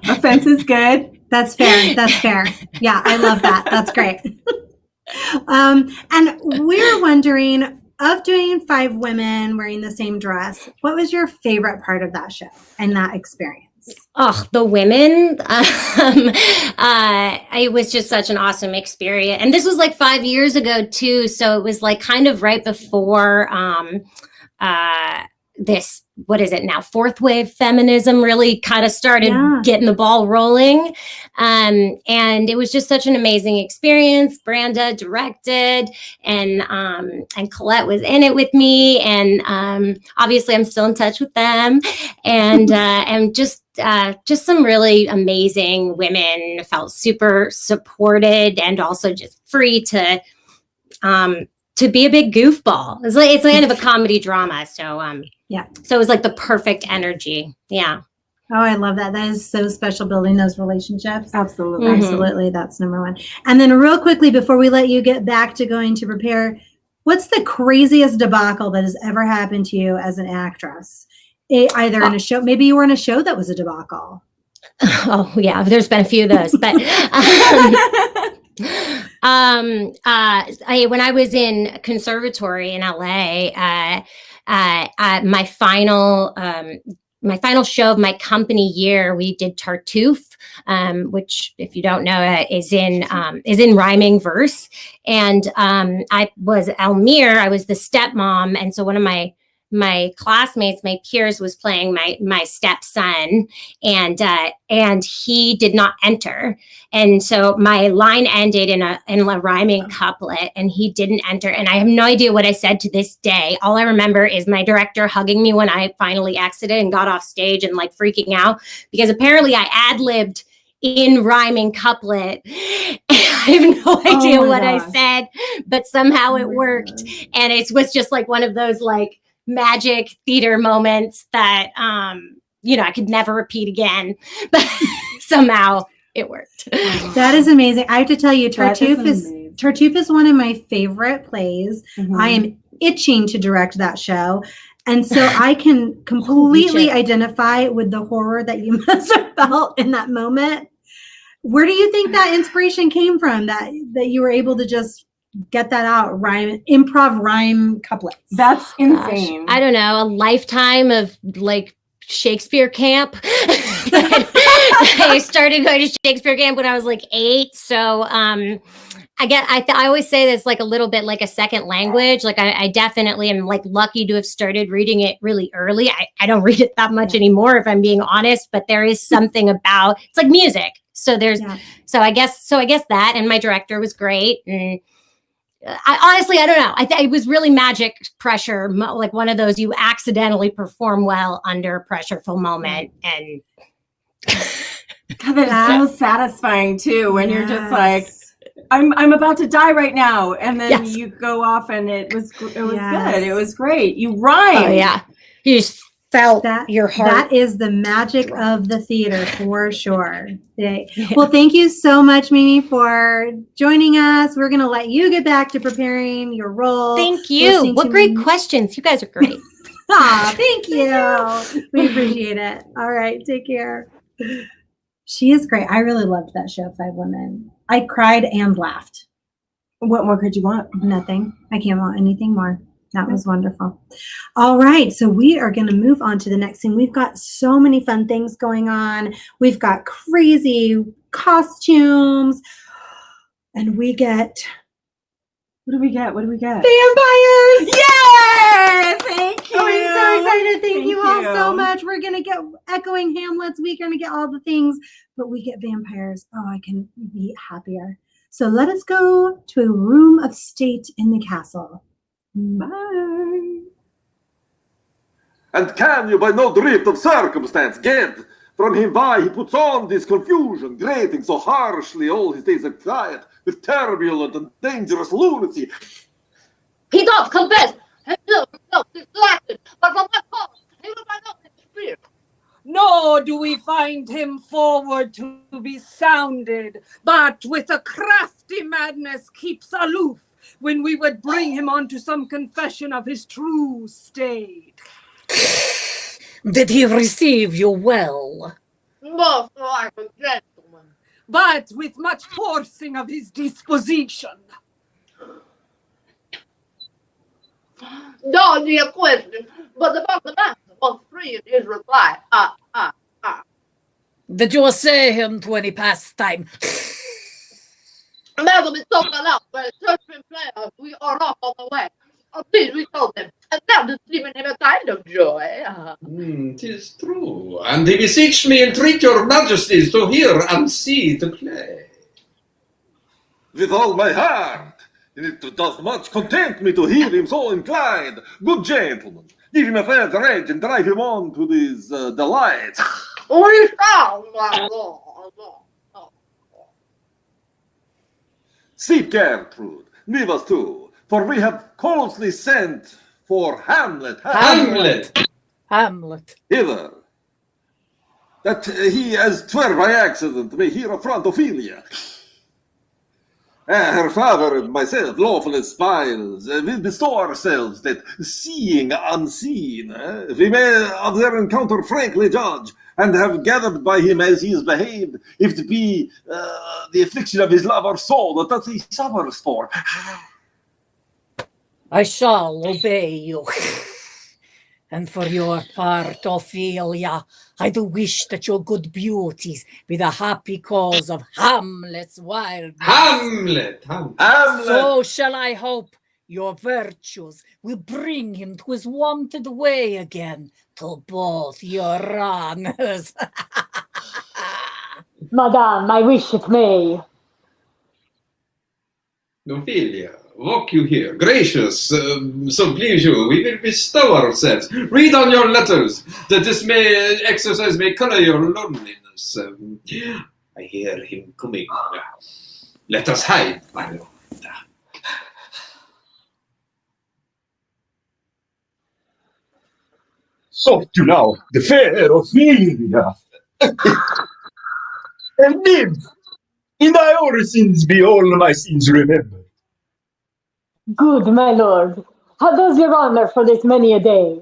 Offense is good. That's fair. That's fair. Yeah, I love that. That's great. And we're wondering, of doing 5 women wearing the same dress, what was your favorite part of that show and that experience? Oh, the women. It was just such an awesome experience. And this was like 5 years ago too. So it was like kind of right before this what is it now? Fourth wave feminism really kind of started getting the ball rolling. And it was just such an amazing experience. Branda directed, and Colette was in it with me. And obviously I'm still in touch with them. And just some really amazing women. Felt super supported and also just free to be a big goofball. It's kind of a comedy drama. So so it was like the perfect energy. Yeah. Oh, I love that. That is so special, building those relationships. Absolutely. Absolutely. That's number one. And then real quickly, before we let you get back to going to prepare, what's the craziest debacle that has ever happened to you as an actress? Either in a show, maybe you were in a show that was a debacle. Oh yeah, there's been a few of those, but when I was in conservatory in LA, my final show of my company year, we did Tartuffe, which, if you don't know, is in rhyming verse. And I was Elmire. I was the stepmom, and so one of my classmates, my peers, was playing my stepson, and he did not enter. And so my line ended in a rhyming couplet, and he didn't enter. And I have no idea what I said to this day. All I remember is my director hugging me when I finally exited and got off stage and like freaking out, because apparently I ad-libbed in rhyming couplet. I have no idea what I said, but somehow it worked. And it was just like one of those like magic theater moments that I could never repeat again, but somehow it worked. That is amazing. I have to tell you, Tartuffe is one of my favorite plays. I am itching to direct that show. And so I can completely identify with the horror that you must have felt in that moment. Where do you think that inspiration came from, that you were able to just get that out, improv rhyme couplets? That's insane. I don't know, a lifetime of like Shakespeare camp. I started going to Shakespeare camp when I was like 8. So I always say this like a little bit like a second language. Like I definitely am like lucky to have started reading it really early. I don't read it that much anymore, if I'm being honest, but there is something about, it's like music. So so I guess that, and my director was great. And honestly, I don't know. It was really magic pressure, like one of those you accidentally perform well under a pressureful moment. And God, that's so satisfying too, when you're just like, I'm about to die right now, and then you go off, and it was good. It was great. You rhyme. Oh yeah, you just felt that your heart. That is the magic of the theater for sure. Well, thank you so much, Mimi, for joining us. We're going to let you get back to preparing your role. Thank you. What great questions. You guys are great. Thank you. We appreciate it. All right. Take care. She is great. I really loved that show, 5 Women. I cried and laughed. What more could you want? Nothing. I can't want anything more. That was wonderful. All right. So we are going to move on to the next thing. We've got so many fun things going on. We've got crazy costumes. And we get... What do we get? Vampires! Yeah! Thank you. Oh, I'm so excited. Thank you all so much. We're going to get echoing Hamlet's. We're going to get all the things, but we get vampires. Oh, I can be happier. So let us go to a room of state in the castle. Bye. And can you by no drift of circumstance get from him why he puts on this confusion, grating so harshly all his days of quiet, with turbulent and dangerous lunacy? He does confess himself distracted, but from what cause he will by no means fear. Nor do we find him forward to be sounded, but with a crafty madness keeps aloof when we would bring him on to some confession of his true state. Did he receive you well? Most like a gentleman. But with much forcing of his disposition. Don't be a question, but about the master was free in his reply. Did you assay him to any pastime? Madam is so aloud, but search and players, we are off on the way. Please, we told them. And now does even have a kind of joy. 'Tis true. And they beseech me entreat your majesties to hear and see the play. With all my heart. And it does much content me to hear him so inclined. Good gentlemen, give him a fair dredge and drive him on to these delights. We shall, my lord. See, Gertrude, leave us too, for we have closely sent for Hamlet. Hamlet. Hither, that he, as 'twere by accident, may here affront Ophelia. Her father and myself, lawful as spies, will bestow ourselves that seeing unseen, we may of their encounter frankly judge, and have gathered by him as he is behaved, if it be the affliction of his love or soul that he suffers for. I shall obey you. And for your part, Ophelia, I do wish that your good beauties be the happy cause of Hamlet's wildness. Hamlet! So shall I hope your virtues will bring him to his wonted way again, to both your honors. Madame, I wish it may. Ophelia, walk you here. Gracious, so please you, we will bestow ourselves. Read on your letters, that this exercise may color your loneliness. I hear him coming. Let us hide, my lord. Soft you now, the fair Ophelia. And live, in thy orisons be all my sins remembered. Good, my lord. How does your honor for this many a day?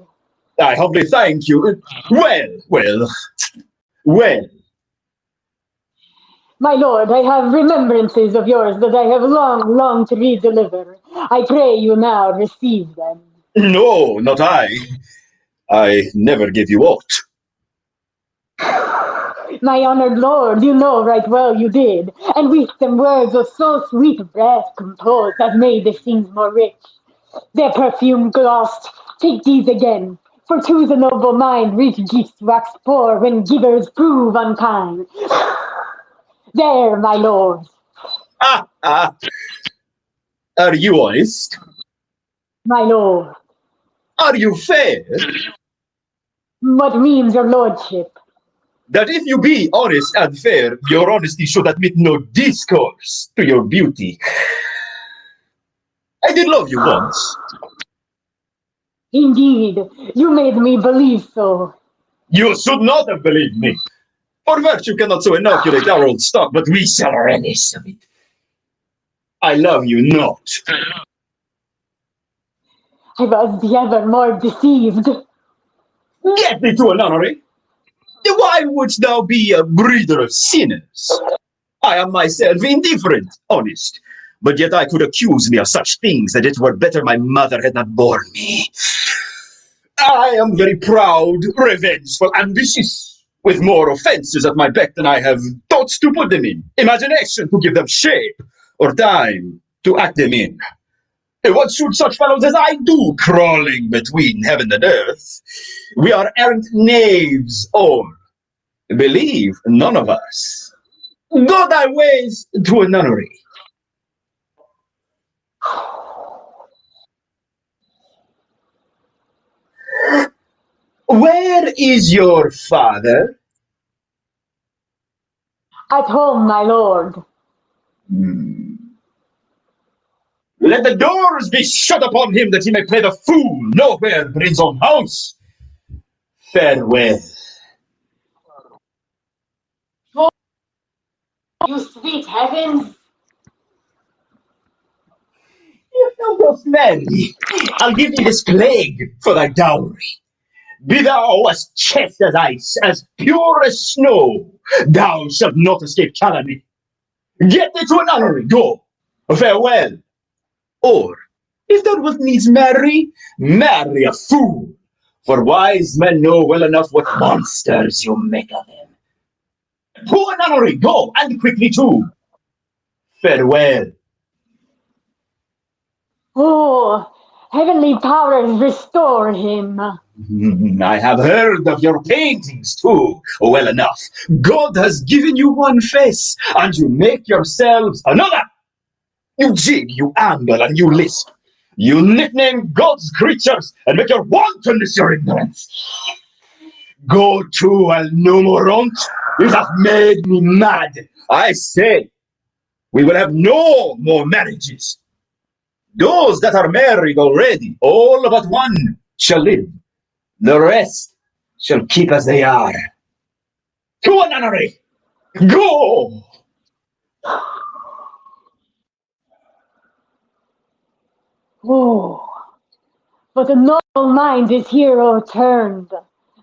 I humbly thank you. Well. My lord, I have remembrances of yours that I have long longed to redeliver. I pray you now receive them. No, not I. I never gave you aught. My honored lord, you know right well you did, and with them words of so sweet breath composed that made the scenes more rich. Their perfume glossed, take these again, for to the noble mind rich gifts wax poor when givers prove unkind. There, my lord. Are you honest? My lord. Are you fair? What means your lordship? That if you be honest and fair, your honesty should admit no discourse to your beauty. I did love you once. Indeed, you made me believe so. You should not have believed me. For virtue cannot so inoculate our old stock, but we shall relish of it. I love you not. I was the ever more deceived. Get thee to a nunnery. Why wouldst thou be a breeder of sinners? I am myself indifferent, honest, but yet I could accuse me of such things that it were better my mother had not borne me. I am very proud, revengeful, ambitious, with more offences at my beck than I have thoughts to put them in, imagination to give them shape, or time to act them in. And what should such fellows as I do, crawling between heaven and earth? We are errant knaves all. Believe none of us. Go thy ways to a nunnery. Where is your father? At home, my lord. Let the doors be shut upon him that he may play the fool nowhere but in his own house. Farewell. Oh, you sweet heavens! If thou dost marry, I'll give thee this plague for thy dowry. Be thou as chaste as ice, as pure as snow, thou shalt not escape calumny. Get thee to a nunnery, go. Farewell. Or, if thou wilt needs marry, marry a fool. For wise men know well enough what monsters you make of them. To a nunnery, go, and quickly too. Farewell. Oh, heavenly powers restore him. I have heard of your paintings too. Well enough. God has given you one face, and you make yourselves another. You jig, you amble, and you lisp. You nickname God's creatures and make your wantonness your ignorance. Go to and no more on't. You have made me mad. I say, we will have no more marriages. Those that are married already, all but one, shall live. The rest shall keep as they are. To a nunnery! Go! Oh, but the noble mind is hero turned.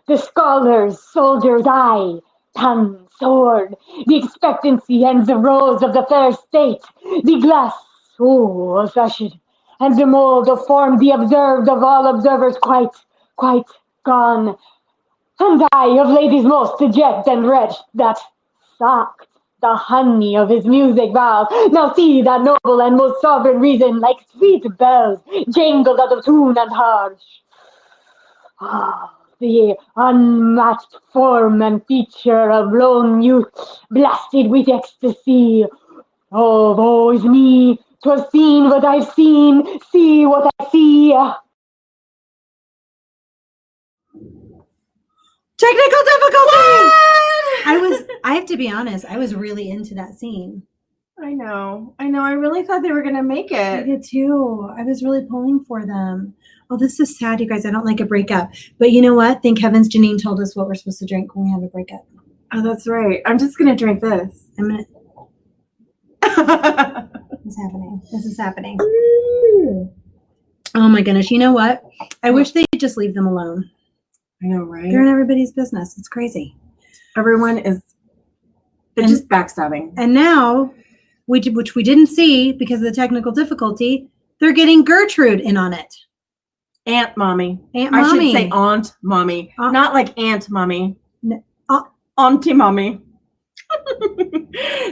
The scholar's soldier's eye, tongue, sword, the expectancy and the rose of the fair state, the glass, of fashion, and the mold of form, the observed of all observers quite gone. And I of ladies most deject and wretched, that sucked the honey of his music vows. Now see that noble and most sovereign reason, like sweet bells, jangled out of tune and harsh. Ah, the unmatched form and feature of lone youth, blasted with ecstasy. Oh, woe is me, to have seen what I've seen, see what I see. Technical difficulty! I have to be honest, I was really into that scene. I know. I really thought they were going to make I it. did too. I was really pulling for them. Oh, this is sad, you guys. I don't like a breakup. But you know what? Thank heavens Janine told us what we're supposed to drink when we have a breakup. Oh, that's right. I'm just going to drink this. What's happening? This is happening. Oh my goodness. You know what? I wish they'd just leave them alone. I know, right? They're in everybody's business. It's crazy. Everyone is just backstabbing. And now, which we didn't see because of the technical difficulty, they're getting Gertrude in on it. Aunt Mommy. Aunt I Mommy. should say Aunt Mommy. Not like Aunt Mommy. Auntie Mommy.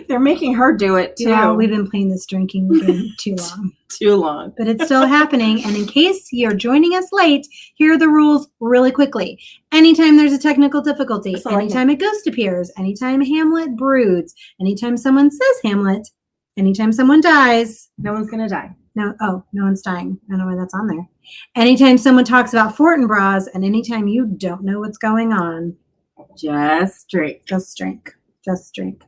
They're making her do it too. Yeah, we've been playing this drinking game too long. Too long. But it's still happening. And in case you're joining us late, here are the rules really quickly. Anytime there's a technical difficulty, anytime a ghost appears, anytime Hamlet broods, anytime someone says Hamlet, anytime someone dies. No one's going to die. No one's dying. I don't know why that's on there. Anytime someone talks about Fortinbras, and anytime you don't know what's going on. Just drink. Just drink. Just drink.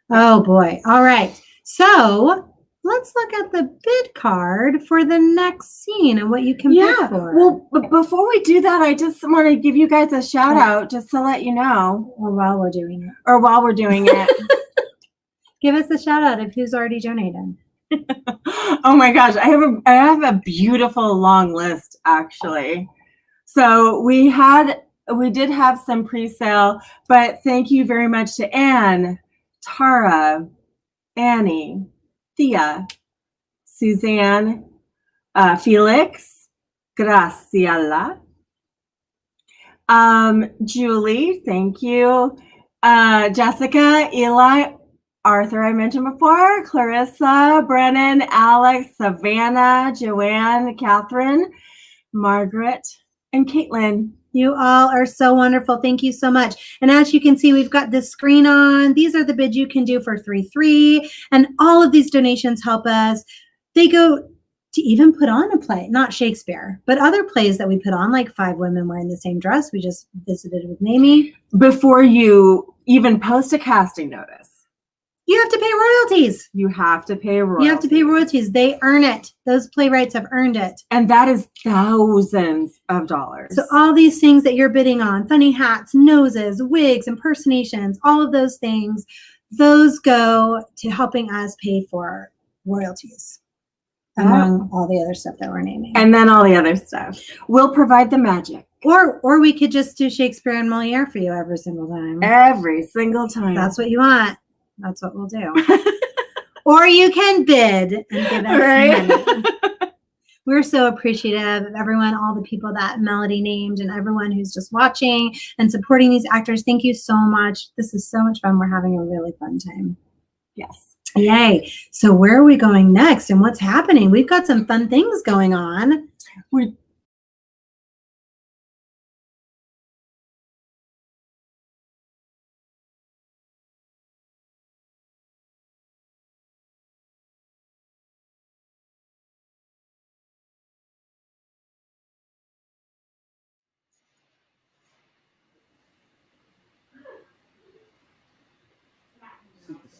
Oh boy. All right. So let's look at the bid card for the next scene and what you can bid for. Well, but before we do that, I just want to give you guys a shout out just to let you know. Or while we're doing it. Give us a shout out of who's already donated. Oh my gosh, I have a beautiful long list actually. So we did have some pre-sale, but thank you very much to Anne, Tara, Annie, Thea, Suzanne, Felix, Graciela, Julie, thank you, Jessica, Eli, Arthur, I mentioned before, Clarissa, Brennan, Alex, Savannah, Joanne, Catherine, Margaret, and Caitlin. You all are so wonderful. Thank you so much. And as you can see, we've got this screen on. These are the bids you can do for 3-3. And all of these donations help us. They go to even put on a play, not Shakespeare, but other plays that we put on, like 5 Women Wearing the Same Dress. We just visited with Mamie. Before you even post a casting notice, you have to pay royalties. You have to pay royalties. You have to pay royalties. They earn it. Those playwrights have earned it. And that is thousands of dollars. So all these things that you're bidding on, funny hats, noses, wigs, impersonations, all of those things, those go to helping us pay for royalties. Among all the other stuff that we're naming. And then all the other stuff. We'll provide the magic. Or we could just do Shakespeare and Moliere for you every single time. Every single time. That's what you want. That's what we'll do. Or you can bid and give us money. We're so appreciative of everyone, all the people that Melody named, and everyone who's just watching and supporting these actors. Thank you so much. This is so much fun. We're having a really fun time. Yes. Yay. So where are we going next and what's happening? We've got some fun things going on. We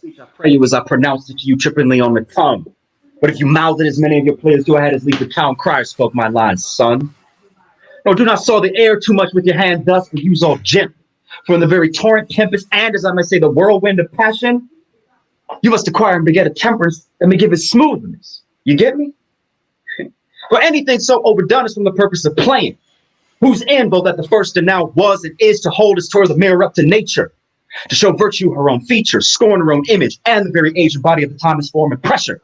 Speech I pray you as I pronounce it to you trippingly on the tongue. But if you mouth it as many of your players do, I had as leave the town crier spoke my lines, son. No, do not soil the air too much with your hand thus, but use all gently. For in the very torrent tempest, and as I may say, the whirlwind of passion, you must acquire and beget a temperance that may give it smoothness. You get me? For anything so overdone is from the purpose of playing, whose end both at the first and now was and is to hold us towards the mirror up to nature, to show virtue her own features, scorn her own image, and the very age and body of the time is form and pressure.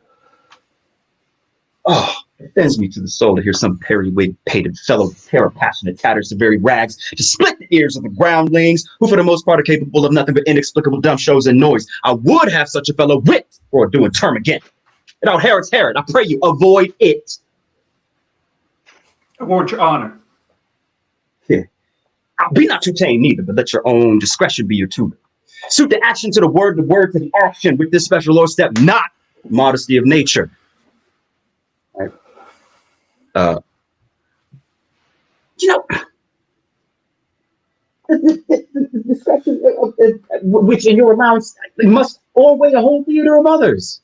Oh, it offends me to the soul to hear some periwig-pated fellow tear a passionate tatters to very rags, to split the ears of the groundlings, who for the most part are capable of nothing but inexplicable dumb shows and noise. I would have such a fellow whipped for a doing term again. And out Herod's Herod, I pray you, avoid it. I warrant your honor. Yeah. Be not too tame neither, but let your own discretion be your tutor. Suit the action to the word to the action with this special Lord step, not modesty of nature. Right. You know, the discretion which in your allowance must overweigh a whole theater of others.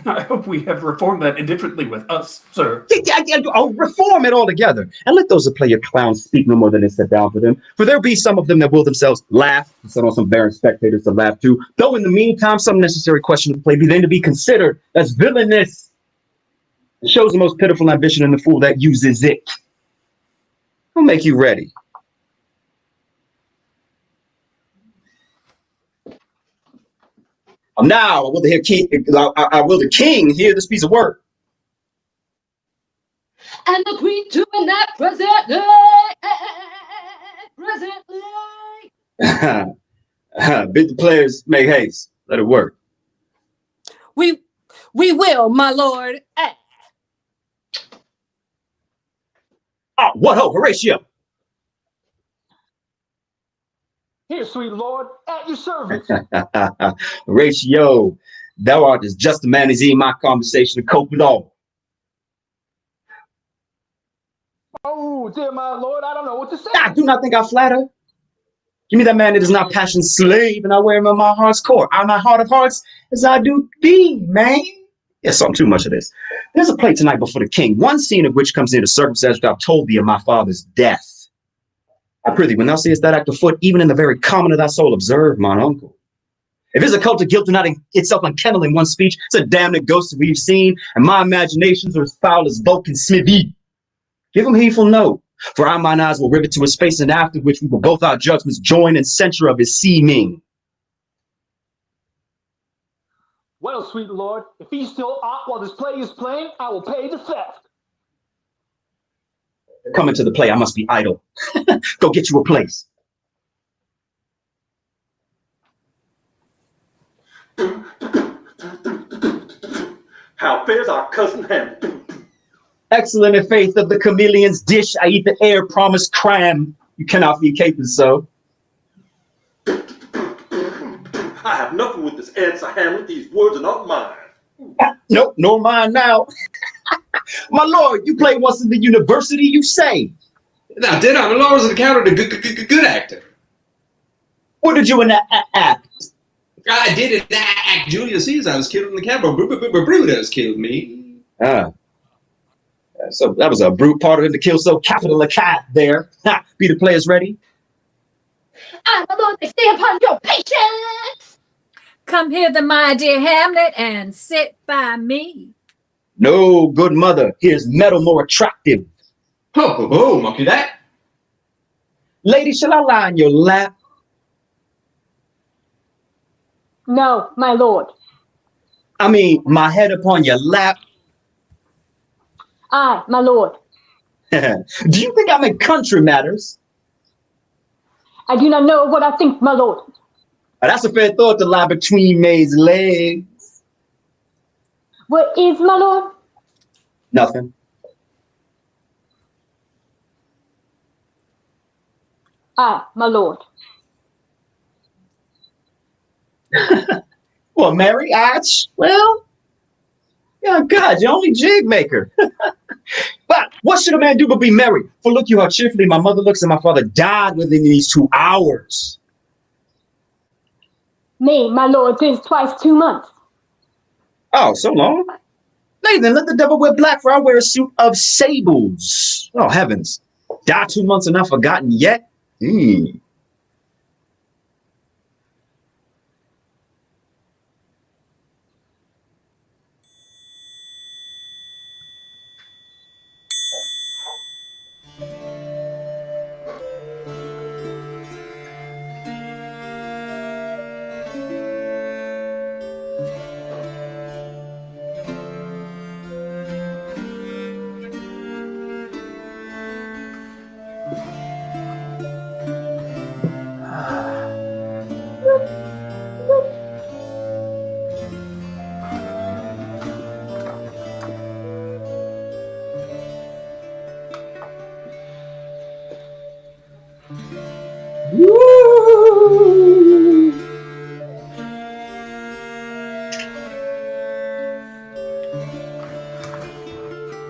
I hope we have reformed that indifferently with us, sir. I'll reform it altogether. And let those that play your clowns speak no more than is set down for them. For there be some of them that will themselves laugh, and set on some barren spectators to laugh too. Though in the meantime, some necessary question of the play be then to be considered as villainous. It shows the most pitiful ambition in the fool that uses it. I'll make you ready. Now, I will the king hear this piece of work. And the queen doing that presently. Bid the players make haste. Let it work. we will, my lord. Oh, what ho, Horatio! Here, sweet lord, at your service. Horatio, thou art as just a man as in my conversation to cope with all. Oh, dear my lord, I don't know what to say. I do not think I flatter. Give me that man that is not passion's slave, and I wear him on my heart's core. I'm my heart of hearts as I do thee, man. Yes, I'm too much of this. There's a play tonight before the king, one scene of which comes near the circumstance that I've told thee of my father's death. I prithee, when thou seest that act afoot, even in the very common of thy soul, observe, mine uncle. If his occult of guilt do not itself unkennel in one speech, it's a damned ghost that we've seen, and my imaginations are as foul as Vulcan smithy. Give him heedful note, for our mine eyes will rivet to his face, and after which we will both our judgments join in censure of his seeming. Well, sweet lord, if he's still out while this play is playing, I will pay the theft. Coming to the play, I must be idle. Go get you a place. How fares our cousin Hamlet? Excellent in faith of the chameleon's dish, I eat the air promised cram. You cannot be caping so. I have nothing with this answer, Hamlet. These words are not mine. Nope, nor mine now. My lord, you played once in the university, you say? Now, did I? My lord was accounted a good actor. What did you in that act? I did it act Julius Caesar. I was killed in the camera. Brutus killed me. So that was a brute part of him to kill so capital a cat there. Be the players ready? I, my lord, they stay upon your patience. Come hither, my dear Hamlet, and sit by me. No, good mother, here's metal more attractive. Monkey that. Lady, shall I lie in your lap? No, my lord. I mean, my head upon your lap. Aye, my lord. Do you think I'm in country matters? I do not know what I think, my lord. That's a fair thought to lie between May's legs. What is, my lord? Nothing. Ah, my lord. Well, Mary, well, yeah, God, you're only jig maker. But what should a man do but be merry? For look you how cheerfully my mother looks, and my father died within these 2 hours. Nay, my lord, 'tis twice 2 months. Oh, so long? Nay, then let the devil wear black, for I wear a suit of sables. Oh, heavens. Die 2 months and not forgotten yet?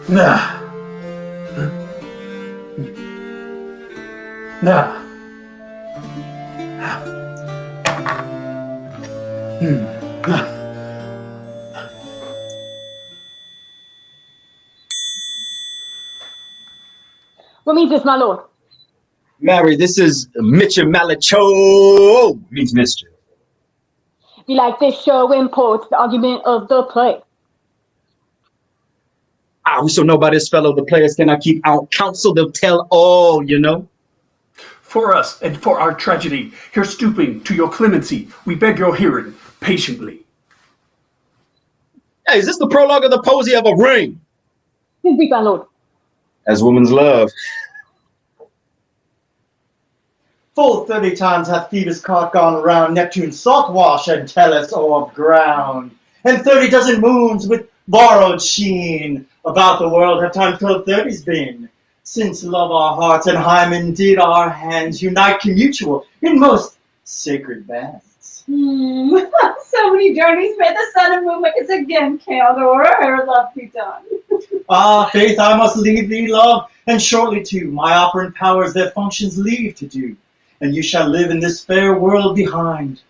Nah. Nah. What means this, my lord? Mary, this is Mitchell Malacho means mischief. Be like this show imports the argument of the play. We shall know by this fellow the players cannot keep out counsel, they'll tell all, you know. For us and for our tragedy, here stooping to your clemency, we beg your hearing patiently. Hey, is this the prologue of the poesy of a ring? Speak, my lord. As woman's love. Full 30 times hath Phoebus' cart gone around Neptune's salt wash and Tellus orbed ground, and 30 dozen moons with borrowed sheen about the world have times 1230's been, since love our hearts and Hymen did our hands unite commutual in most sacred bands. So many journeys may the sun and moon witness again, Caldor, her love be done. Ah, faith, I must leave thee, love, and shortly too my operant powers their functions leave to do, and you shall live in this fair world behind,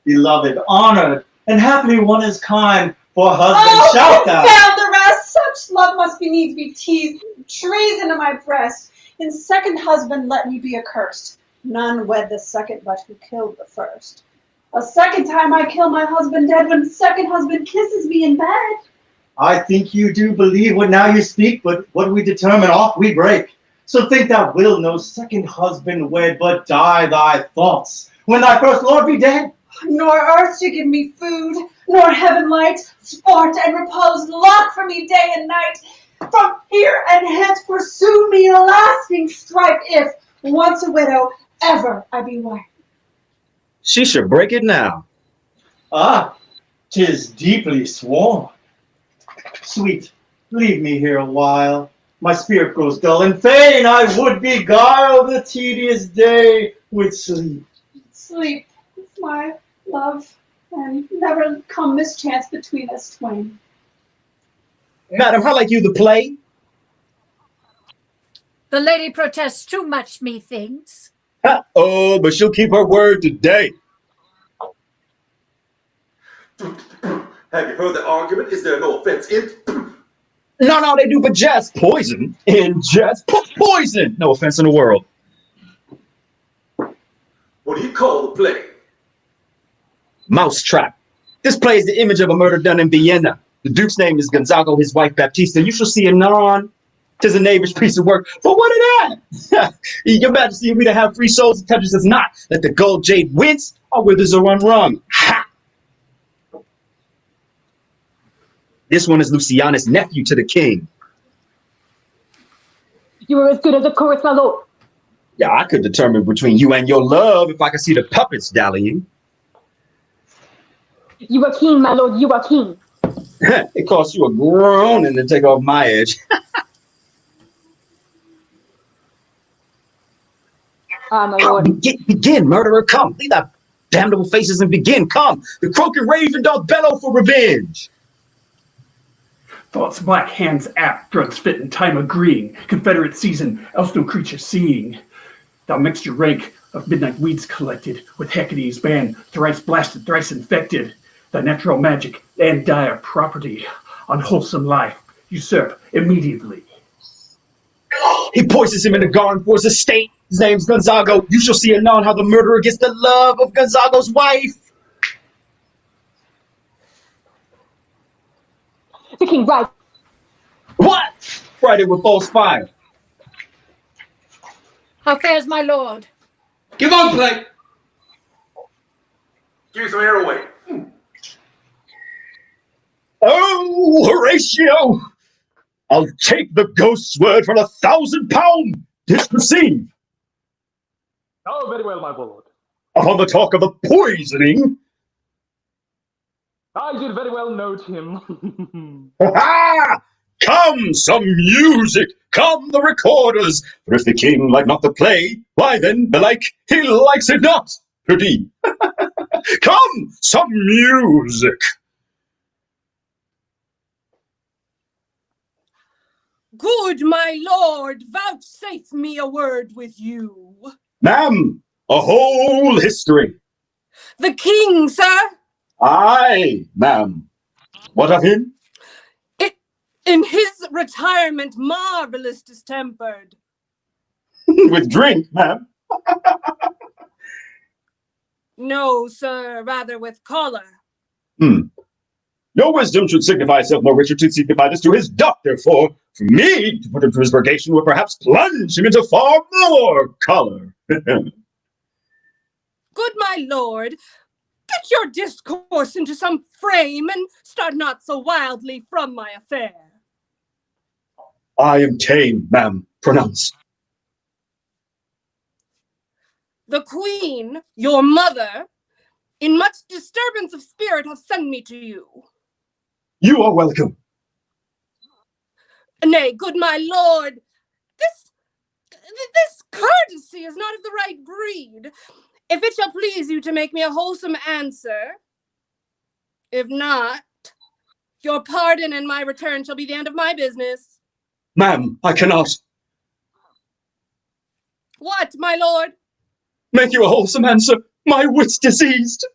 beloved, honored, and happily one is kind, for husband shalt thou. Confound the rest! Such love must needs be teased, treason to my breast. In second husband let me be accursed. None wed the second but who killed the first. A second time I kill my husband dead when second husband kisses me in bed. I think you do believe what now you speak, but what we determine off we break. So think thou wilt no second husband wed, but die thy thoughts when thy first lord be dead. Nor earth to give me food, nor heaven light, sport and repose, lock for me day and night. From here and hence pursue me a lasting strife, if once a widow, ever I be wife. She should break it now. Ah, 'tis deeply sworn. Sweet, leave me here a while. My spirit grows dull, and fain I would beguile the tedious day with sleep. Sleep is my love, and never come mischance between us twain. Madam, how like you the play? The lady protests too much, methinks. Oh, but she'll keep her word today. Have you heard the argument? Is there no offense in it? No, they do but jest. Poison. In jest. Poison. No offense in the world. What do you call the play? Mousetrap. This play is the image of a murder done in Vienna. The Duke's name is Gonzago, his wife Baptista. You shall see anon. 'Tis a knavish piece of work. But what of that? Your Majesty, we to have free souls and touches us not. Let the gold jade wince, our withers are unwrung. Ha! This one is Luciana's nephew to the king. You are as good as a chorus, my lord. Yeah, I could determine between you and your love if I could see the puppets dallying. You are keen, my lord, you are keen. It costs you a groaning to take off my edge. Ah, my Come, lord. begin, murderer, come. Leave thy damnable faces and begin. Come, the croaking raven doth bellow for revenge. Thoughts black, hands apt, drugs fit in time agreeing, Confederate season, else no creature seeing. Thou mixture rank of midnight weeds collected, with Hecate's band, thrice blasted, thrice infected. Thy natural magic and dire property, unwholesome life, usurp immediately. He poisons him in the garden for his estate. His name's Gonzago. You shall see anon how the murderer gets the love of Gonzago's wife. The king right. What? Friday with false fire. How fares my lord? Give on play. Give some air away. Oh, Horatio! I'll take the ghost's word for £1,000. Didst perceive? Oh, very well, my lord. Upon the talk of the poisoning. I did very well note him. Ha! Come, some music! Come, the recorders! For if the king like not the play, why then, belike, he likes it not. Pretty. Come, some music! Good my lord, vouchsafe me a word with you. Ma'am, a whole history. The king, sir? Aye, ma'am. What of him? In his retirement, marvelous distempered. With drink, ma'am. No, sir, rather with choler. Your wisdom should signify itself more richer to signify this to his doctor, for me to put him to his purgation would perhaps plunge him into far more color. Good my lord, get your discourse into some frame and start not so wildly from my affair. I am tame, ma'am. Pronounce. The queen, your mother, in much disturbance of spirit, hath sent me to you. You are welcome. Nay, good my lord, this courtesy is not of the right breed. If it shall please you to make me a wholesome answer, if not, your pardon and my return shall be the end of my business. Ma'am, I cannot What, my lord? make you a wholesome answer. My wit's diseased.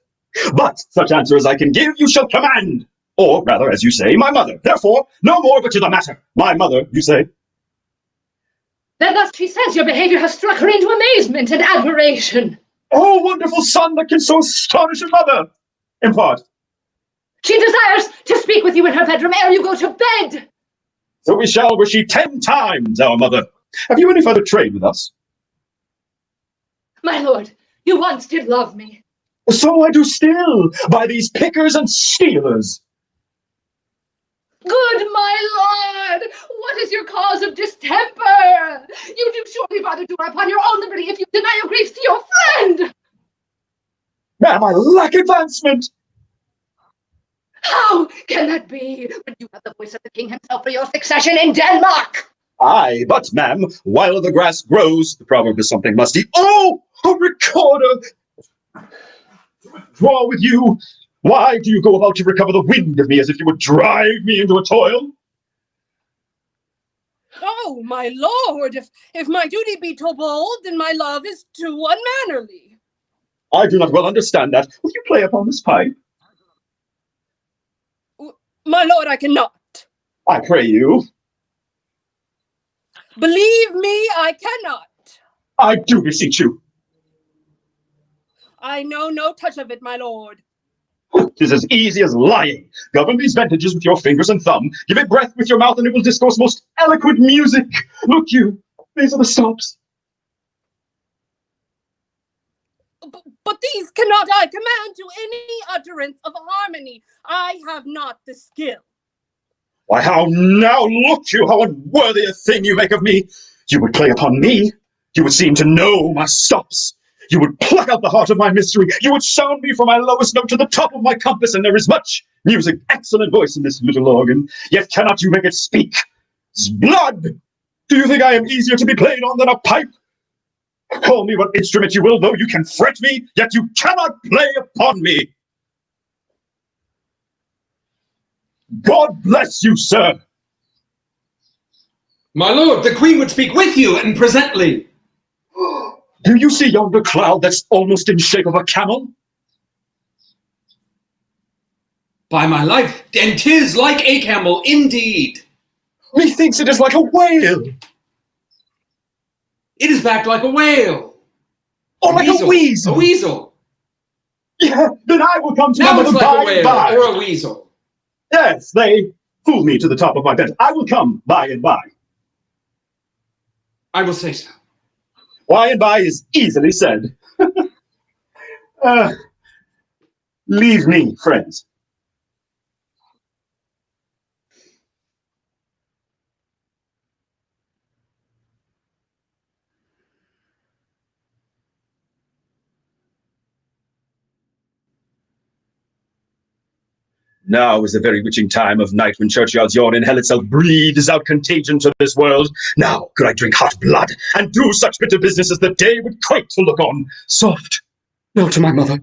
But such answer as I can give, you shall command. Or rather, as you say, my mother. Therefore, no more but to the matter. My mother, you say. Then thus she says your behavior has struck her into amazement and admiration. Oh, wonderful son that can so astonish a mother! Impart. She desires to speak with you in her bedroom ere you go to bed. So we shall, were she 10 times our mother. Have you any further trade with us? My lord, you once did love me. So I do still, by these pickers and stealers. Good my lord, what is your cause of distemper? You do surely rather do upon your own liberty if you deny your griefs to your friend. Ma'am, I lack advancement. How can that be when you have the voice of the king himself for your succession in Denmark? Aye, but ma'am, while the grass grows, the proverb is something musty. Oh, a recorder! Draw with you. Why do you go about to recover the wind of me as if you would drive me into a toil? Oh, my lord, if my duty be too bold, then my love is too unmannerly. I do not well understand that. Will you play upon this pipe? My lord, I cannot. I pray you. Believe me, I cannot. I do beseech you. I know no touch of it, my lord. 'Tis as easy as lying. Govern these ventages with your fingers and thumb. Give it breath with your mouth, and it will discourse most eloquent music. Look you, these are the stops. But these cannot I command to any utterance of harmony. I have not the skill. Why, how now look you, how unworthy a thing you make of me. You would play upon me. You would seem to know my stops. You would pluck out the heart of my mystery. You would sound me from my lowest note to the top of my compass, and there is much music, excellent voice in this little organ, yet cannot you make it speak. 'Tis blood! Do you think I am easier to be played on than a pipe? Call me what instrument you will, though you can fret me, yet you cannot play upon me. God bless you, sir. My lord, the queen would speak with you, and presently. Do you see yonder cloud that's almost in shape of a camel? By my life, and 'tis like a camel, indeed. Methinks it is like a whale. It is backed like a whale. Or like a weasel. A weasel. Yeah, then I will come to Now my it's mother like by a whale, and by. or a weasel. Yes, they fool me to the top of my bed. I will come by and by. I will say so. By and by is easily said. Leave me, friends. Now is the very witching time of night when churchyards yawn and hell itself breathes out contagion to this world. Now could I drink hot blood and do such bitter business as the day would quake to look on. Soft, now to my mother.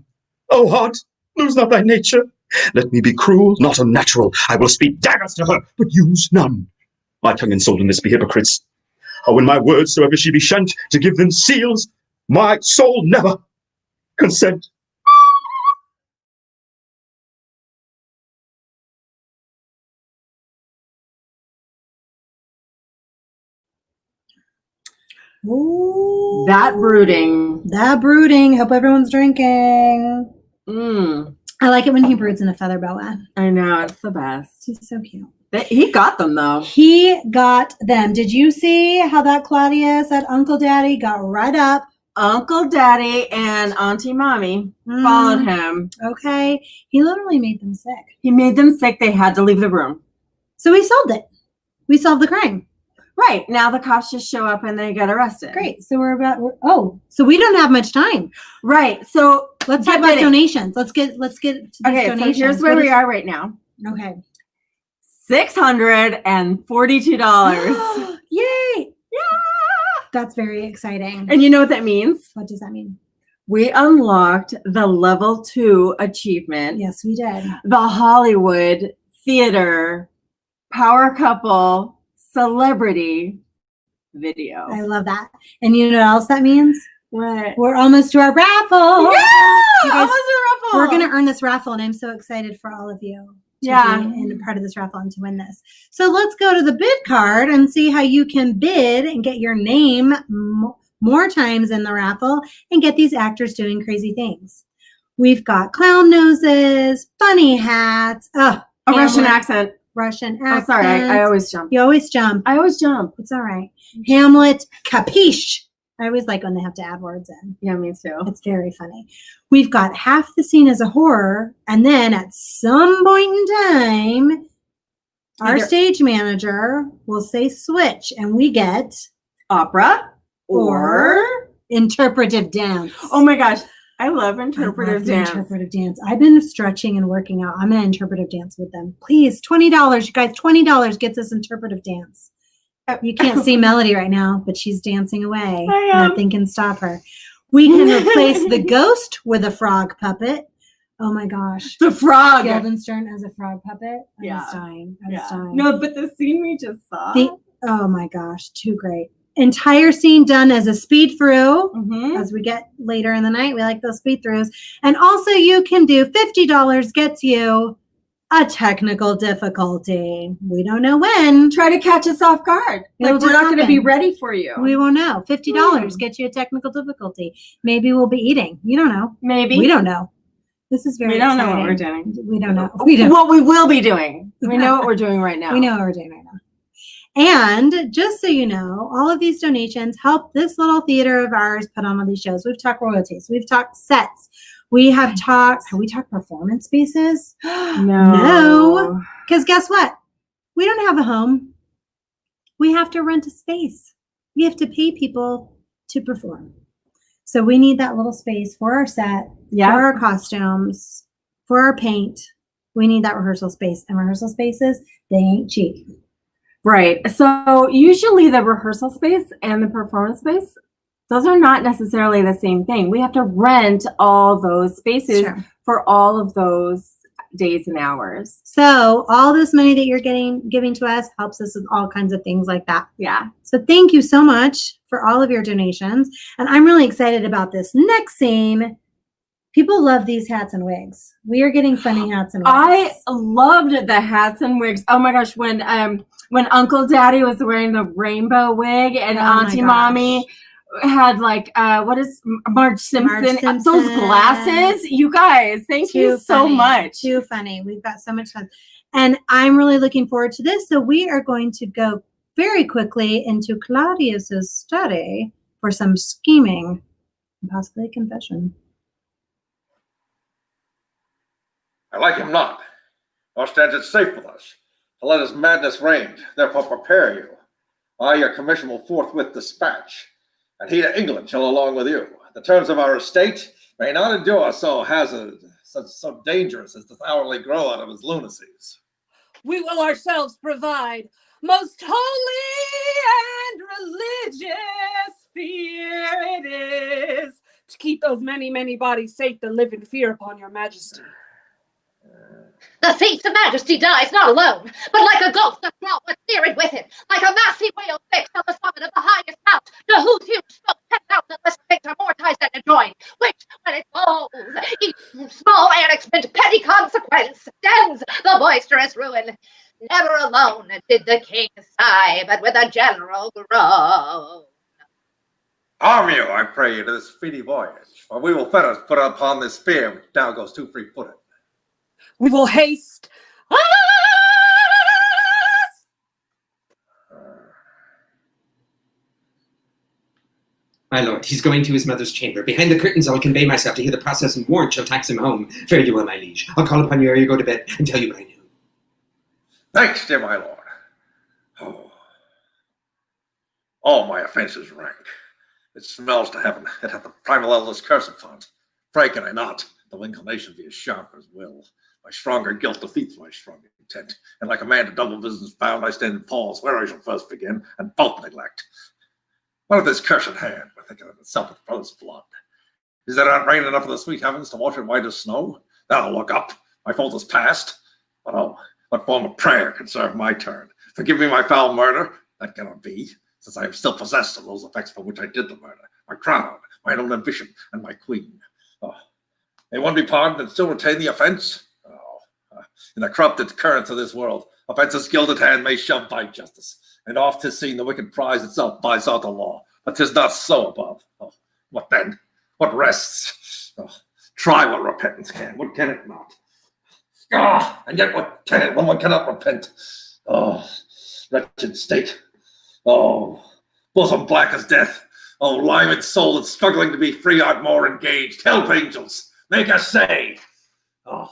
O heart, lose not thy nature. Let me be cruel, not unnatural. I will speak daggers to her, but use none. My tongue and soul in this be hypocrites. Oh, in my words, soever she be shent, to give them seals, my soul never consent. Ooh, That brooding. That brooding. Hope everyone's drinking. I like it when he broods in a feather boa. I know, it's the best. He's so cute. He got them, though. He got them. Did you see how that Claudius, that Uncle Daddy, got right up? Uncle Daddy and Auntie Mommy followed him. Okay. He literally made them sick. He made them sick. They had to leave the room. So we solved it. We solved the crime. Right. Now the cops just show up and they get arrested. Great. So so we don't have much time. Right. So let's talk about donations. Let's get to these donations. So here's where we are right now. Okay. $642. Yay! Yeah! That's very exciting. And you know what that means? What does that mean? We unlocked the level 2 achievement. Yes, we did. The Hollywood Theater Power Couple Celebrity video. I love that. And you know what else that means? What? We're almost to our raffle. Yeah! You guys, Almost to the raffle. We're going to earn this raffle, and I'm so excited for all of you. To be in part of this raffle and to win this. So let's go to the bid card and see how you can bid and get your name more times in the raffle and get these actors doing crazy things. We've got clown noses, funny hats, a Russian accent. Russian accent. Oh, sorry, I always jump. You always jump. I always jump. It's all right. Hamlet, capiche. I always like when they have to add words in. Yeah, me too. It's very funny. We've got half the scene as a horror, and then at some point in time, our stage manager will say switch, and we get opera or interpretive dance. Oh my gosh, I love interpretive dance. Interpretive dance. I've been stretching and working out. I'm going to interpretive dance with them. Please, $20, you guys. $20 gets us interpretive dance. You can't see Melody right now, but she's dancing away. Nothing can stop her. We can replace the ghost with a frog puppet. Oh my gosh. The frog. Guildenstern as a frog puppet. I was dying. No, but the scene we just saw. Oh my gosh, too great. Entire scene done as a speed through. As we get later in the night, we like those speed throughs. And also you can do $50 gets you a technical difficulty. We don't know when. Try to catch us off guard. Like we're not going to be ready for you. We won't know. $50 gets you a technical difficulty. Maybe we'll be eating. You don't know. Maybe. We don't know. This is very exciting. We don't exciting. know what we're doing. We don't know. We don't. What we will be doing. We know what we're doing right now. We know what we're doing right now. And just so you know, all of these donations help this little theater of ours put on all these shows. We've talked royalties. We've talked sets. Have we talked performance spaces? No. Because guess what? We don't have a home. We have to rent a space. We have to pay people to perform. So we need that little space for our set, for our costumes, for our paint. We need that rehearsal space. And rehearsal spaces, they ain't cheap. Right. So usually the rehearsal space and the performance space those are not necessarily the same thing. We have to rent all those spaces for all of those days and hours. So all this money that you're giving to us helps us with all kinds of things like that. Yeah. So thank you so much for all of your donations. And I'm really excited about this next scene. People love these hats and wigs. We are getting funny hats and wigs. I loved the hats and wigs. Oh my gosh, when Uncle Daddy was wearing the rainbow wig and Auntie Mommy had like what is Marge Simpson, those glasses. You guys, thank you so much. Too funny. We've got so much fun. And I'm really looking forward to this. So we are going to go very quickly into Claudius's study for some scheming and possibly a confession. I like him not, nor stands it safe with us to let his madness reign. Therefore prepare you. I your commission will forthwith dispatch, and he to England shall along with you. The terms of our estate may not endure so so dangerous as to hourly grow out of his lunacies. We will ourselves provide most holy and religious fear it is to keep those many, many bodies safe that live in fear upon your majesty. The seats of majesty dies not alone, but like a ghost doth draw what spirit with it, like a massy wheel fixed on the summit of the highest mount, to whose huge smoke 10,000 less things are mortized and adjoined, which, when it falls, each small annexment, petty consequence, stems the boisterous ruin. Never alone did the king sigh, but with a general groan. Arm you, I pray you, to this speedy voyage, for we will fetters put upon this spear which now goes too free-footed. We will haste. My lord, he's going to his mother's chamber. Behind the curtains I'll convey myself to hear the process, and warrant shall tax him home. Fare you well, my liege. I'll call upon you ere you go to bed, and tell you what I knew. Thanks, dear my lord. Oh. All my offences rank. It smells to heaven. It hath the primal eldest curse upon it. Pray can I not, though inclination be as sharp as will. My stronger guilt defeats my stronger intent, and like a man to double business bound, I stand and pause where I shall first begin, and both neglect. What of this cursed hand, we're thinking of itself with brother's blood? Is there not rain enough of the sweet heavens to wash it white as snow? Now look up, my fault is past. But oh, what form of prayer can serve my turn? Forgive me my foul murder? That cannot be, since I am still possessed of those effects for which I did the murder. My crown, mine own ambition, and my queen. Oh, may one be pardoned and still retain the offense? In the corrupted currents of this world, offence's gilded hand may shove by justice, and oft 'tis seen the wicked prize itself buys out the law. But 'tis not so above. Oh, what then? What rests? Oh, try what repentance can. What can it not? Ah, and yet what can it when one cannot repent? Oh, wretched state. Oh, bosom black as death. Oh, livid soul that's struggling to be free art more engaged. Help, angels. Make us say. Oh,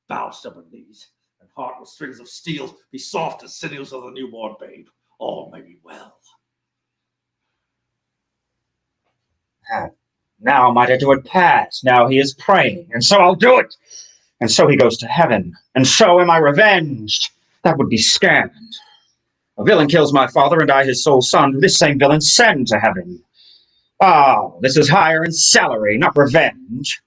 bow stubborn knees, and heart with strings of steel, be soft as sinews of the newborn babe. All may be well. Now might I do it pat. Now he is praying, and so I'll do it. And so he goes to heaven, and so am I revenged. That would be scanned. A villain kills my father, and I his sole son, who this same villain send to heaven. Ah, this is higher in salary, not revenge.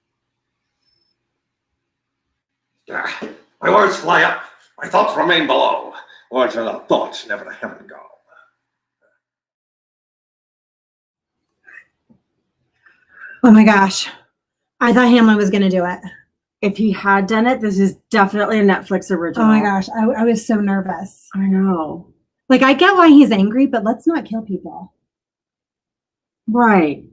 My words fly up, my thoughts remain below. Words without thoughts never to heaven go. Oh my gosh. I thought Hamlet was going to do it. If he had done it, this is definitely a Netflix original. Oh my gosh. I was so nervous. I know. Like, I get why he's angry, but let's not kill people. Right.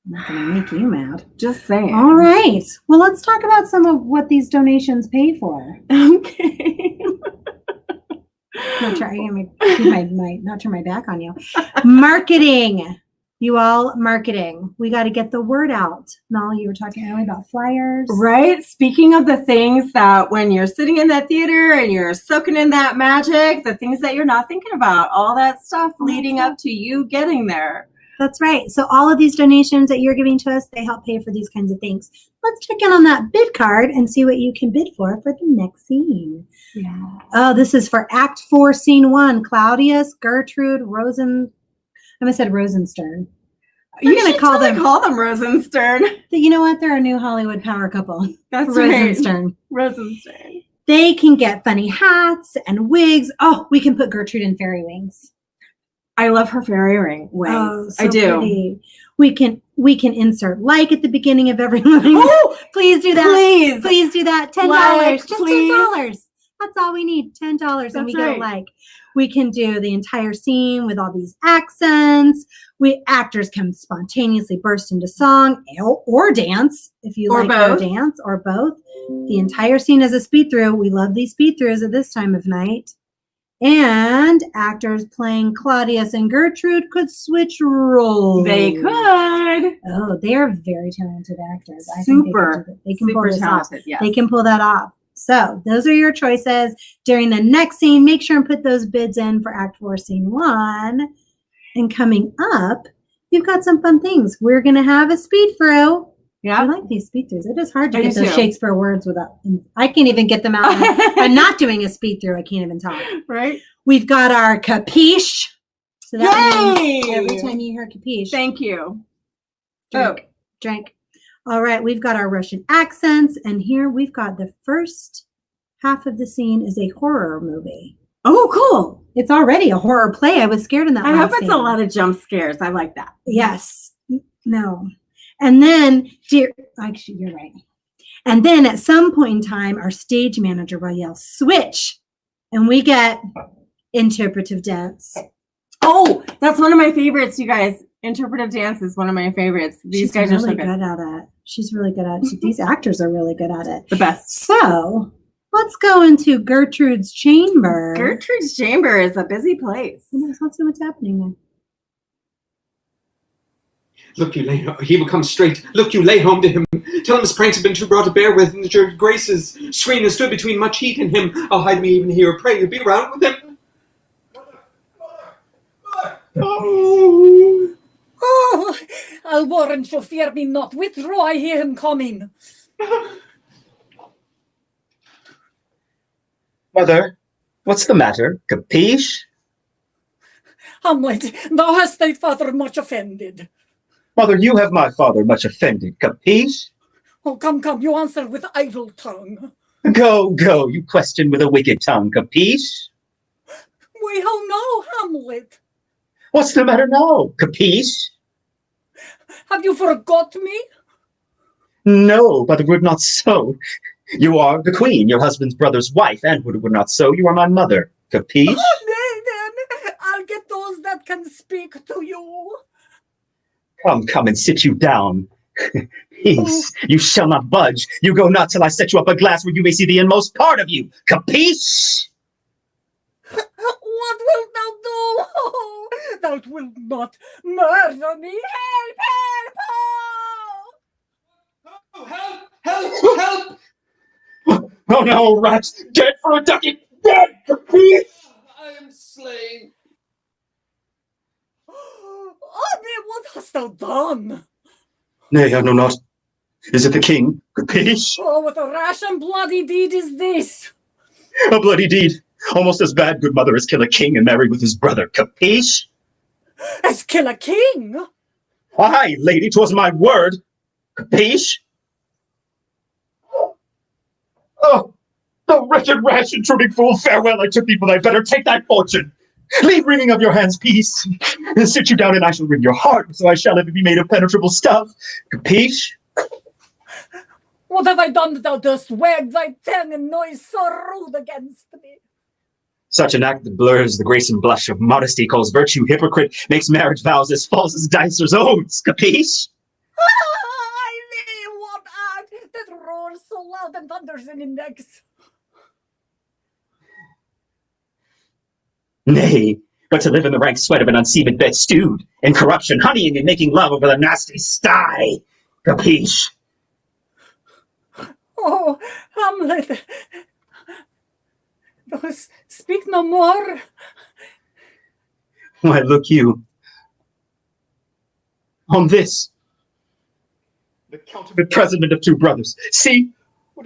I'm not going to make you mad. Just saying. All right. Well, let's talk about some of what these donations pay for. Okay. Not turn my back on you. Marketing. You all, marketing. We got to get the word out. Mel, you were talking earlier about flyers. Right. Speaking of the things that when you're sitting in that theater and you're soaking in that magic, the things that you're not thinking about, all that stuff leading up to you getting there. That's right. So all of these donations that you're giving to us, they help pay for these kinds of things. Let's check in on that bid card and see what you can bid for the next scene. Yeah. Oh, this is for Act 4, Scene 1. Claudius, Gertrude, I said Rosenstern. You should call them Rosenstern. You know what? They're a new Hollywood power couple. That's Rosenstern. Right. Rosenstern. They can get funny hats and wigs. Oh, we can put Gertrude in fairy wings. I love her fairy wings. Oh, so I do. Pretty. We can insert like at the beginning of every line. Oh, please do that. Please do that. $10. Like, just please. $10. That's all we need. $10 and we get a like. We can do the entire scene with all these accents. Actors can spontaneously burst into song or dance if you like their dance, or both. The entire scene is a speed through. We love these speed throughs at this time of night. And actors playing Claudius and Gertrude could switch roles. They could. Oh, they are very talented actors. I Super. think they can pull this talented, off. yes. They can pull that off. So those are your choices. During the next scene, make sure and put those bids in for Act 4, Scene 1. And coming up, you've got some fun things. We're going to have a speed through. Yeah. I like these speed throughs. It is hard to I get do those too. Shakespeare words without, I can't even get them out. I'm not doing a speed through. I can't even talk. Right. We've got our capiche. So that Yay! means every time you hear capiche. Thank you. Drink. All right. We've got our Russian accents. And here we've got the first half of the scene is a horror movie. Oh, cool. It's already a horror play. I was scared in that I last hope it's scene. a lot of jump scares. I like that. Yes. No. And then, actually, you're right. And then at some point in time, our stage manager will yell, switch. And we get interpretive dance. Oh, that's one of my favorites, you guys. Interpretive dance is one of my favorites. These guys really are so good. at it. She's really good at it. These actors are really good at it. The best. So let's go into Gertrude's chamber. Gertrude's chamber is a busy place. Let's see what's happening there. Look, he will come straight. Look, you lay home to him. Tell him his pranks have been too broad to bear with, and that your grace's screen has stood between much heat and him. I'll hide me even here. Pray you be around with him. Oh, I'll warrant you fear me not. Withdraw, I hear him coming. Mother, what's the matter? Capiche? Hamlet, thou hast thy father much offended. Mother, you have my father much offended. Capiche? Oh, come, you answer with idle tongue. Go, you question with a wicked tongue. Capiche? Why, how now, Hamlet? What's the matter now? Capiche? Have you forgot me? No, but it would not so. You are the queen, your husband's brother's wife, and would not so, you are my mother. Capiche? Oh, nay, then, I'll get those that can speak to you. Come and sit you down. Peace, you shall not budge. You go not till I set you up a glass where you may see the inmost part of you. Capiche? What wilt thou do? Thou wilt not murder me. Help! Oh no, rats! Dead for a ducat! Dead! Capiche? I am slain. Oh, nay, what hast thou done? Nay, I know not. Is it the king? Capiche? Oh, what a rash and bloody deed is this? A bloody deed. Almost as bad, good mother, as kill a king and marry with his brother. Capiche? As kill a king? Aye, lady, 'twas my word. Capiche? Oh, the wretched, rash, intruding fool, farewell, I took thee for thy better, take thy fortune. Leave wringing of your hands, peace. Sit you down and I shall wring your heart, so I shall ever be made of penetrable stuff. Capiche? What have I done that thou dost wag thy tongue and noise so rude against me? Such an act that blurs the grace and blush of modesty, calls virtue hypocrite, makes marriage vows as false as dicer's oaths. Capiche? I mean, what act that roars so loud and thunders in index? Nay, but to live in the rank sweat of an unseated bed stewed, in corruption, honeying and making love over the nasty sty. Capiche? Oh, Hamlet, thou speak no more. Why, look you. On this, the counterfeit president of two brothers. See,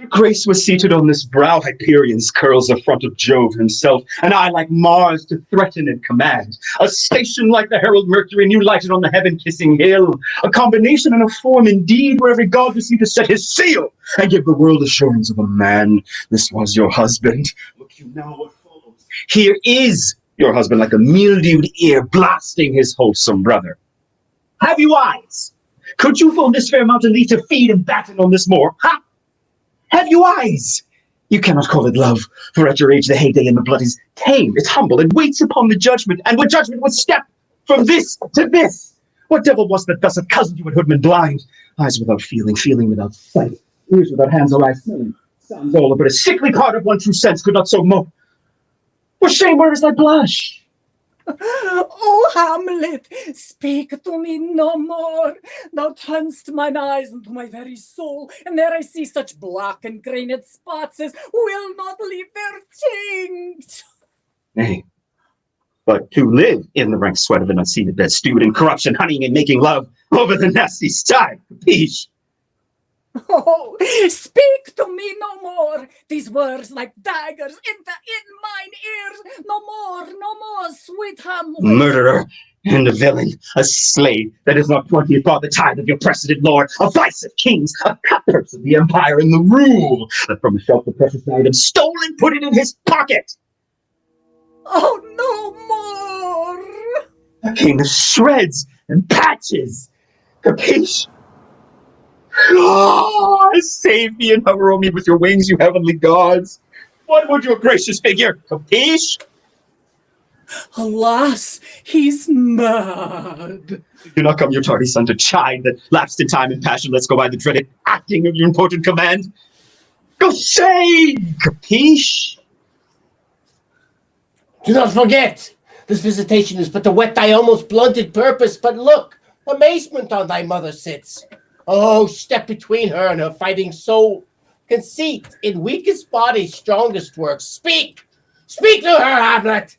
Grace was seated on this brow, Hyperion's curls the front of Jove himself, and I like Mars to threaten and command. A station like the herald Mercury, new lighted on the heaven-kissing hill. A combination and a form indeed, where every god was seen to set his seal and give the world assurance of a man. This was your husband. Look you now what follows. Here is your husband like a mildewed ear blasting his wholesome brother. Have you eyes? Could you from this fair mountain leave to feed and batten on this moor? Ha! Have you eyes? You cannot call it love, for at your age the heyday in the blood is tame, it's humble, and waits upon the judgment, and with judgment would step from this to this. What devil was that thus accustomed you at hoodman blind? Eyes without feeling, feeling without sight, ears without hands or eyes smelling, sounds all but a sickly part of one true sense could not so mope. For shame, where is thy blush? Oh, Hamlet, speak to me no more. Thou turn'st mine eyes into my very soul, and there I see such black and grained spots as will not leave their tinct. Nay, but to live in the rank sweat of an unseen bed, stewed in corruption, honeying and making love over the nasty style, capiche? Oh, speak to me no more. These words like daggers in mine ears. No more, sweet Hamlet. Murderer and a villain, a slave that is not 20th part the tithe of your precedent lord, a vice of kings, a cutthurst of the empire, and the rule that from the shelf the precious item stolen put it in his pocket. Oh, no more. A king of shreds and patches, capiche? Ah, save me and hover on me with your wings, you heavenly gods. What would your gracious figure, capiche? Alas, he's mad. Do not come your tardy son to chide that lapsed in time and passion lets go by the dreaded acting of your important command. Go say, capiche? Do not forget, this visitation is but to whet thy almost blunted purpose, but look, amazement on thy mother sits. Oh, step between her and her fighting soul. Conceit in weakest body, strongest works. Speak! Speak to her, Hamlet!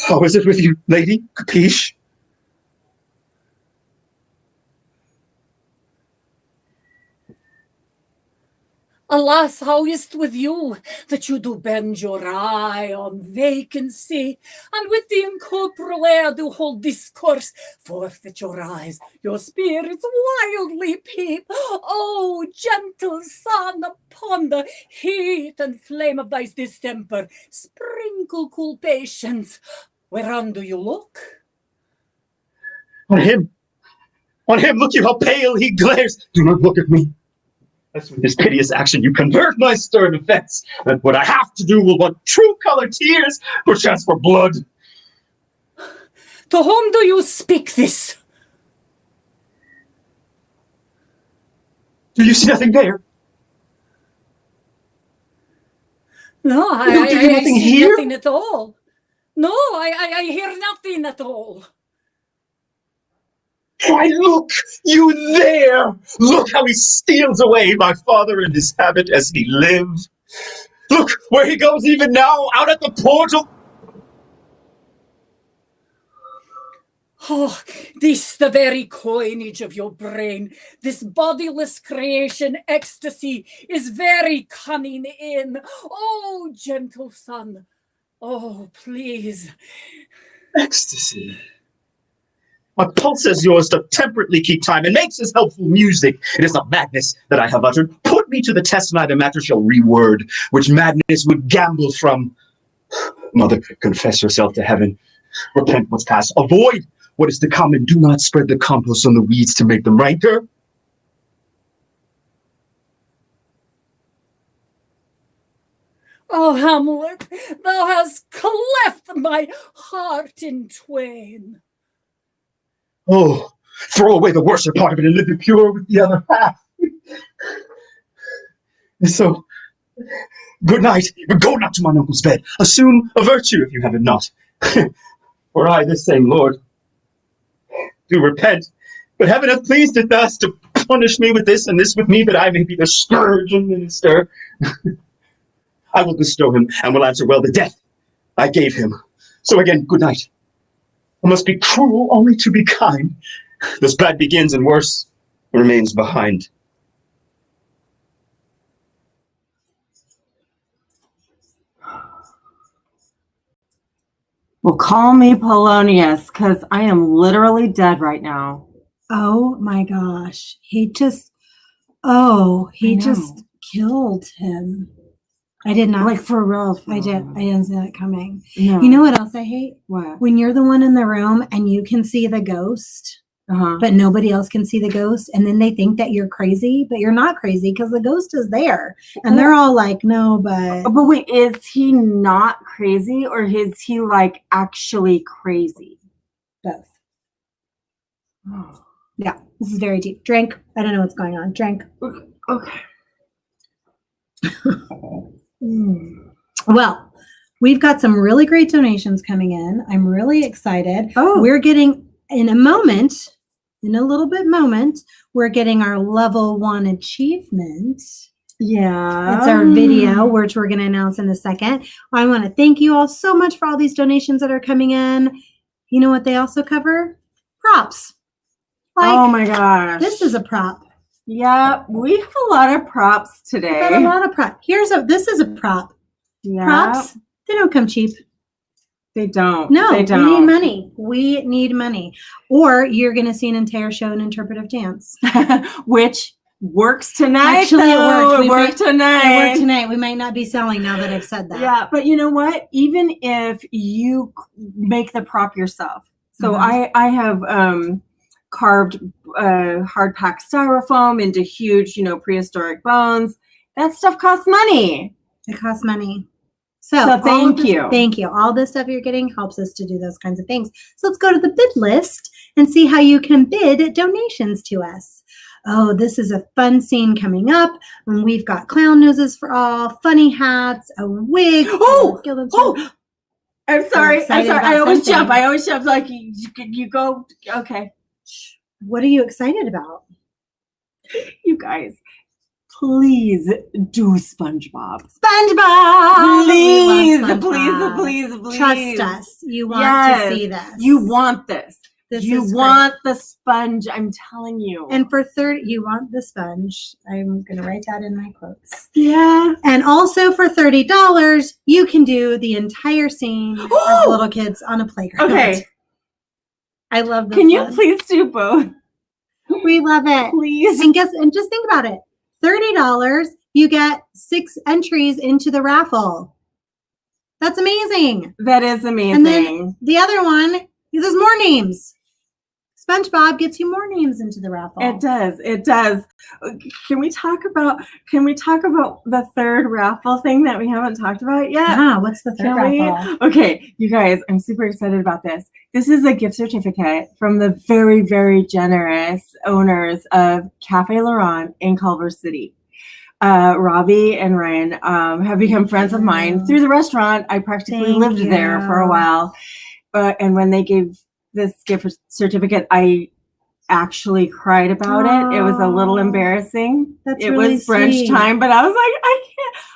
How is it with you, lady, capiche? Alas, how is't with you, that you do bend your eye on vacancy, and with the incorporeal air do hold discourse, forth at your eyes your spirits wildly peep. Oh, gentle sun, upon the heat and flame of thy distemper, sprinkle cool patience. Whereon do you look? On him, look you how pale he glares. Do not look at me. As with this piteous action you convert my stern offense, and what I have to do will want true color tears, perchance for blood. To whom do you speak this? Do you see nothing there? No, I nothing see here? nothing at all. No, I hear nothing at all. Why, look, you there! Look how he steals away, my father in his habit as he lived. Look where he goes even now, out at the portal. Oh, this the very coinage of your brain. This bodiless creation ecstasy is very cunning in. Oh, gentle son. Oh, please. Ecstasy. My pulse as yours doth temperately keep time, and makes his helpful music. It is not madness that I have uttered. Put me to the test, and either matter shall reword, which madness would gamble from. Mother, confess yourself to heaven. Repent what's past. Avoid what is to come, and do not spread the compost on the weeds to make them ranker. Oh, Hamlet, thou hast cleft my heart in twain. Oh, throw away the worser part of it and live it pure with the other half. And so, good night, but go not to mine uncle's bed. Assume a virtue if you have it not. For I, this same Lord, do repent. But heaven hath pleased it thus to punish me with this and this with me, that I may be the scourge and minister. I will bestow him, and will answer well the death I gave him. So again, good night. I must be cruel only to be kind. This bad begins and worse remains behind. Well, call me Polonius, because I am literally dead right now. Oh my gosh. He just killed him. I did not. Like for real. I didn't see that coming. No. You know what else I hate? What? When you're the one in the room and you can see the ghost, but nobody else can see the ghost, and then they think that you're crazy, but you're not crazy because the ghost is there. And they're all like, no, but wait, is he not crazy, or is he like actually crazy? Both. Yeah, this is very deep. Drink. I don't know what's going on. Drink. Okay. Well, we've got some really great donations coming in. I'm really excited. Oh. We're getting in a little bit, we're getting our level 1 achievement. Yeah. It's our video, which we're going to announce in a second. I want to thank you all so much for all these donations that are coming in. You know what they also cover? Props. Oh my gosh. This is a prop. Yeah, we have a lot of props today. We've got a lot of props. This is a prop. Yeah. Props, they don't come cheap. They don't. No, they don't. We need money. We need money. Or you're going to see an entire show in interpretive dance. Which works tonight. Actually, it worked tonight. It worked tonight. We might not be selling now that I've said that. Yeah, but you know what? Even if you make the prop yourself. So I have carved hard packed styrofoam into huge, prehistoric bones. That stuff costs money. It costs money. So thank you. Thank you. All this stuff you're getting helps us to do those kinds of things. So let's go to the bid list and see how you can bid donations to us. Oh, this is a fun scene coming up. And we've got clown noses for all, funny hats, a wig. I'm sorry. excited about I always something. jump. Like you go. Okay. What are you excited about? You guys, please do SpongeBob. SpongeBob! Please, We love please, SpongeBob. please. Trust us. You want to see this. You want this. This you is want the sponge, I'm telling you. And for you want the sponge. I'm going to write that in my quotes. Yeah. And also for $30, you can do the entire scene as little kids on a playground. Okay. I love this. Can you please do both? We love it. Please. And just think about it. $30, you get 6 entries into the raffle. That's amazing. That is amazing. And then the other one, there's more names. SpongeBob gets you more names into the raffle. It does. It does. Can we talk about the third raffle thing that we haven't talked about yet? Ah, what's the third raffle? Okay, you guys, I'm super excited about this. This is a gift certificate from the very, very generous owners of Cafe Laurent in Culver City. Robbie and Ryan have become friends of mine through the restaurant. I practically lived there for a while. And when they gave this gift certificate, I actually cried about it. It was a little embarrassing. It really was brunch sweet. time, but I was like,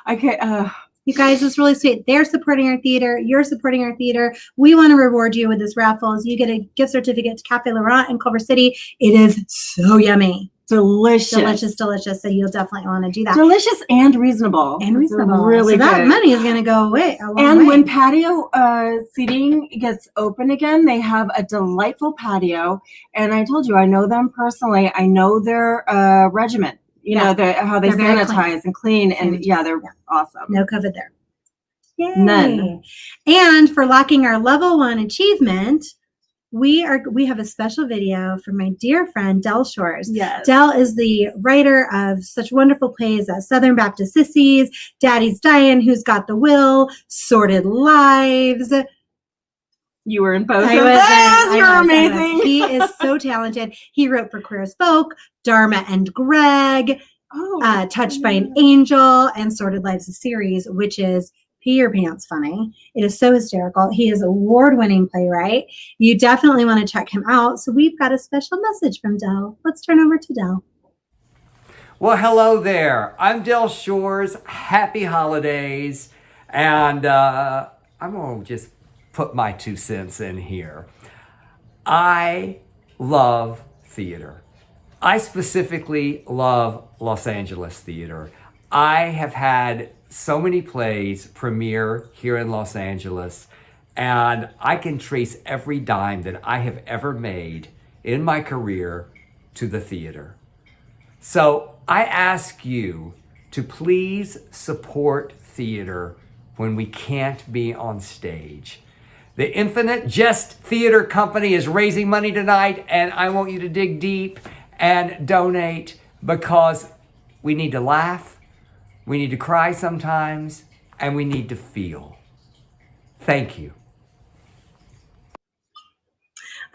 I can't. You guys, it's really sweet. They're supporting our theater. You're supporting our theater. We want to reward you with this raffle. You get a gift certificate to Cafe Laurent in Culver City. It is so yummy. Delicious. Delicious. So you'll definitely want to do that. Delicious and reasonable. It's Really so good. that money is going to go away. And when patio seating gets open again, they have a delightful patio. And I told you, I know them personally. I know their regimen. How they They're very sanitize and clean. And they're awesome. No COVID there. Yay. None. And for locking our level 1 achievement, we have a special video from my dear friend Del Shores. Yes. Del is the writer of such wonderful plays as Southern Baptist Sissies, Daddy's Dying, Who's Got the Will, Sordid Lives. You were in both of those. You're amazing. He is so talented. He wrote for Queer as Folk, Dharma and Greg, Touched by an Angel, and Sordid Lives, a series, which is pee your pants funny. It is so hysterical. He is an award-winning playwright. You definitely want to check him out. So we've got a special message from Del. Let's turn over to Del. Well, hello there. I'm Del Shores. Happy holidays. And I'm going to just put my 2 cents in here. I love theater. I specifically love Los Angeles theater. I have had so many plays premiere here in Los Angeles And I can trace every dime that I have ever made in my career to the theater. So I ask you to please support theater when we can't be on stage. The Infinite Jest Theatre Company is raising money tonight, and I want you to dig deep and donate because we need to laugh, we need to cry sometimes, and we need to feel. Thank you.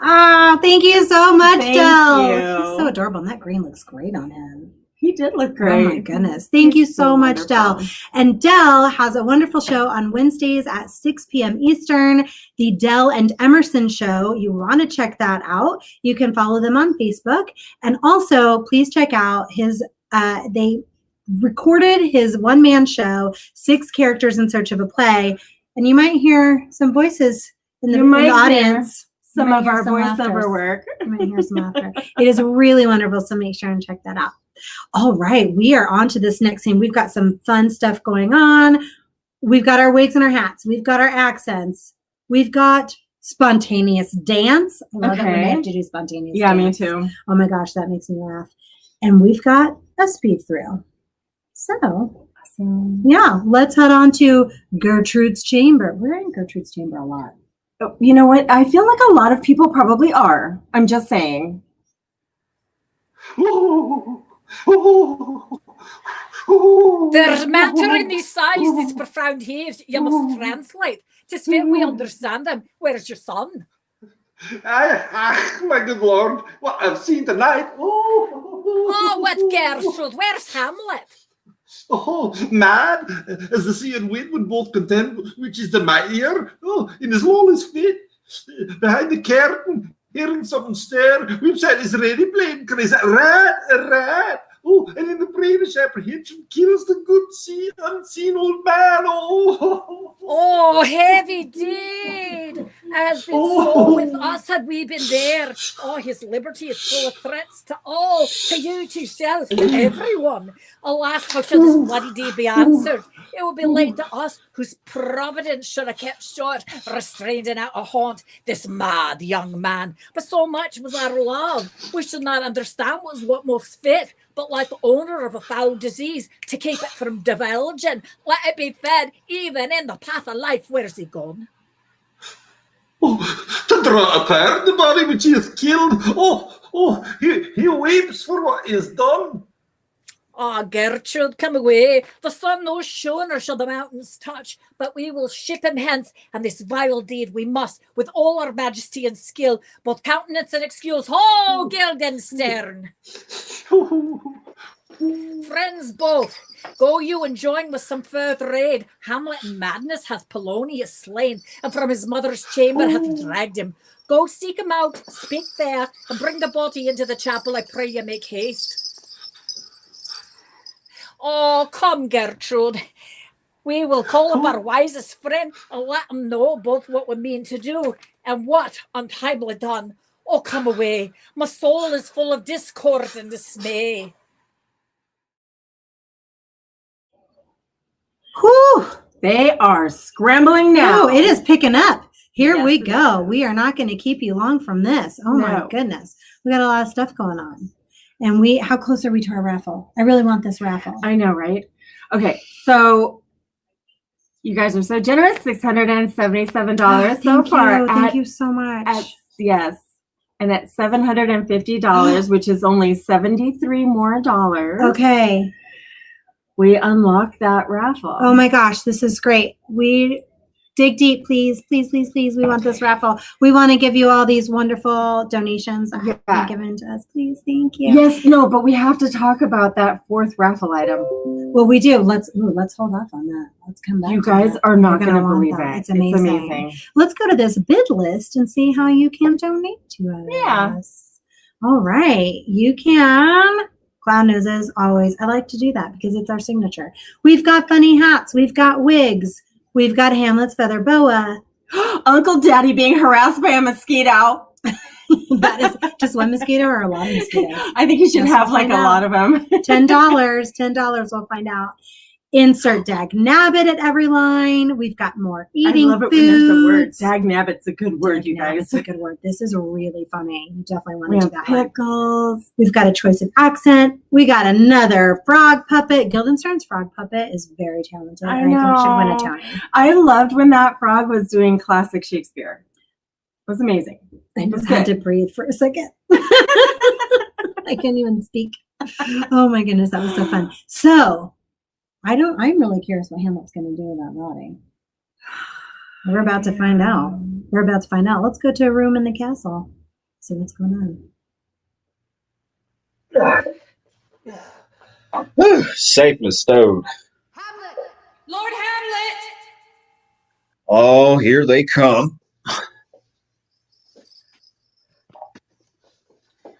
Ah, thank you so much, Thank Del. you. He's so adorable, and that green looks great on him. He did look great. Oh my goodness. Thank you so much, Del. And Del has a wonderful show on Wednesdays at 6 p.m. Eastern, the Del and Emerson Show. You want to check that out. You can follow them on Facebook. And also, please check out his, they recorded his one-man show, 6 Characters in Search of a Play. And you might hear some voices in the audience. Some of our voiceover work. You might hear some laughter. It is really wonderful, so make sure and check that out. All right, we are on to this next scene. We've got some fun stuff going on. We've got our wigs and our hats. We've got our accents. We've got spontaneous dance. I love that when they have to do spontaneous dance. Me too. Oh my gosh, that makes me laugh. And we've got a speed thrill. So, yeah, let's head on to Gertrude's chamber. We're in Gertrude's chamber a lot. You know what? I feel like a lot of people probably are. I'm just saying. There's matter in these sighs, these profound heaves. You must translate. 'Tis fit we understand them. Where's your son? My good lord, what I've seen tonight. Oh, what Gertrude? Where's Hamlet? Oh, mad, as the sea and wind would both contend, which is the mightier. Oh, in his lawless fit, behind the curtain, hearing something stir, we've said his ready blade cries, a rat. Oh, and in the brainish apprehension kills the good unseen old man. Oh, heavy deed has been so with us had we been there. Oh, his liberty is full of threats to all, to you, to yourself, to everyone. Alas, how shall this bloody deed be answered? It will be laid to us, whose providence should have kept short, restrained and out of haunt this mad young man. But so much was our love, we should not understand was what most fit, but like the owner of a foul disease, to keep it from divulging, let it be fed even in the path of life. Where's he gone? Oh, to draw apart the body which he has killed. He weeps for what he has done. Ah, Gertrude, come away. The sun no shone shall the mountains touch, but we will ship him hence, and this vile deed we must, with all our majesty and skill, both countenance and excuse. Ho, Guildenstern! Friends both, go you and join with some further aid. Hamlet in madness hath Polonius slain, and from his mother's chamber hath dragged him. Go seek him out, speak there, and bring the body into the chapel. I pray you make haste. Oh, come, Gertrude. We will call up our wisest friend and let him know both what we mean to do and what untimely done. Oh, come away. My soul is full of discord and dismay. Whew. They are scrambling now. Oh, it is picking up. Here we go. We are not going to keep you long from this. Oh my goodness. We got a lot of stuff going on. And how close are we to our raffle? I really want this raffle. I know, right? Okay, so you guys are so generous. $677 so far. Thank you so much. Yes. And at $750, which is only $73 more. Okay. We unlock that raffle. Oh my gosh, this is great. We dig deep, please, please, please, please. We want this raffle. We want to give you all these wonderful donations that have been given to us. Please, thank you. Yes, no, but we have to talk about that fourth raffle item. Well, we do. Let's hold off on that. Let's come back. You guys are not going to believe it. It's amazing. Let's go to this bid list and see how you can donate to us. Yeah. All right. You can. Clown noses, always. I like to do that because it's our signature. We've got funny hats. We've got wigs. We've got Hamlet's feather boa. Uncle Daddy being harassed by a mosquito. That is just one mosquito or a lot of mosquitoes? I think you should have like a lot of them. $10. $10. We'll find out. Insert dag nabbit at every line. We've got more eating I love it when there's a word. foods. Dag nabbit's a good word, you guys. It's a good word. This is really funny. You definitely want We to do have that one. pickles. We've got a choice of accent. We got another frog puppet. Guildenstern's frog puppet is very talented. I think he should win a know. Tony. I loved when that frog was doing classic Shakespeare. It was amazing. I just had to breathe for a second. I can't even speak. Oh my goodness, that was so fun. So I'm really curious what Hamlet's going to do with that body. We're about to find out. Let's go to a room in the castle. See what's going Whew, safely stowed. Lord Hamlet! Oh, here they come.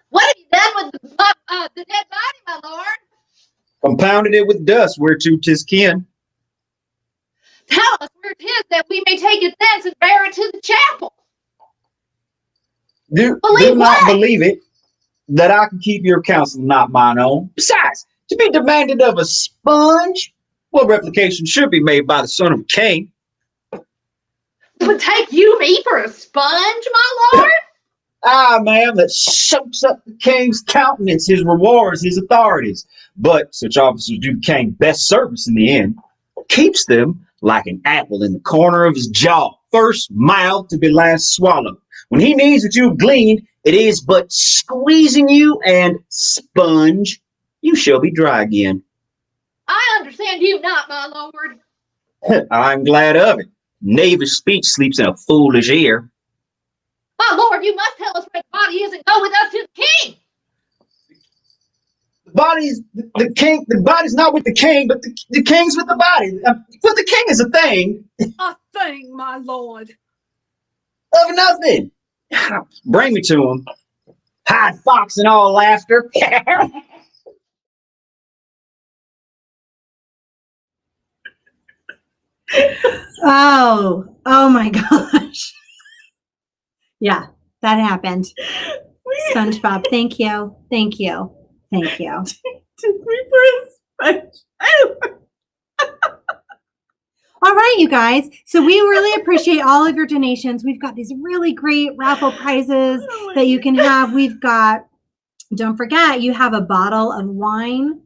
What have you done with the dead body, my lord? Compounded it with dust whereto 'tis kin. Tell us where it is that we may take it thence and bear it to the chapel. Do Believe not what? believe it, that I can keep your counsel, not mine own. Besides, to be demanded of a sponge, what replication should be made by the son of a king? Would take you me for a sponge, my lord? Ah, ma'am, that soaks up the king's countenance, his rewards, his authorities. But such officers do the king best service in the end. Keeps them like an apple in the corner of his jaw, first mouth to be last swallowed. When he needs what you have gleaned, it is but squeezing you, and sponge, you shall be dry again. I understand you not, my lord. I'm glad of it. Knavish speech sleeps in a foolish ear. My lord, you must tell us where the body is and go with us to the king. The body's not with the king, but the king's with the body. For the king is a thing. A thing, my lord. Of nothing. Bring me to him. Hide fox and all laughter. Oh my gosh. Yeah, that happened. SpongeBob, thank you. Did we for a sponge? All right, you guys. So we really appreciate all of your donations. We've got these really great raffle prizes that you can have. We've got, don't forget, you have a bottle of wine.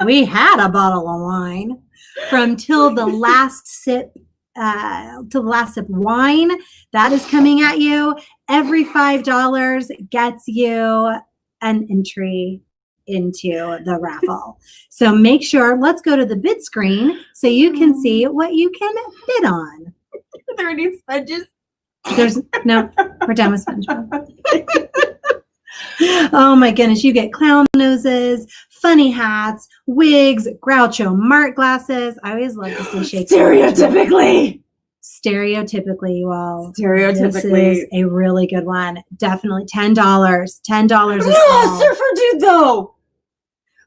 We had a bottle of wine from Till the Last Sip wine. That is coming at you. Every $5 gets you an entry into the raffle. So make sure, let's go to the bid screen so you can see what you can bid on. Are there any sponges? No, we're done with SpongeBob. Oh my goodness, you get clown noses, funny hats, wigs, Groucho Marx glasses. I always love to see Shakespeare. Stereotypically, you all. This is a really good one. Definitely $10. $10 is all. Surfer Dude, though.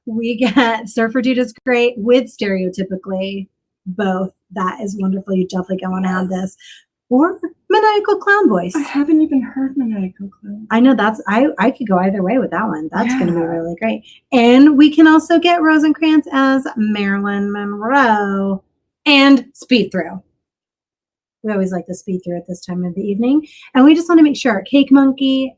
We get Surfer Dude is great with stereotypically both. That is wonderful. You definitely going to have this. Or maniacal clown voice. I haven't even heard maniacal clown. I know I could go either way with that one. That's going to be really great. And we can also get Rosencrantz as Marilyn Monroe and Speed Through. We always like the Speed Through at this time of the evening. And we just want to make sure Cake Monkey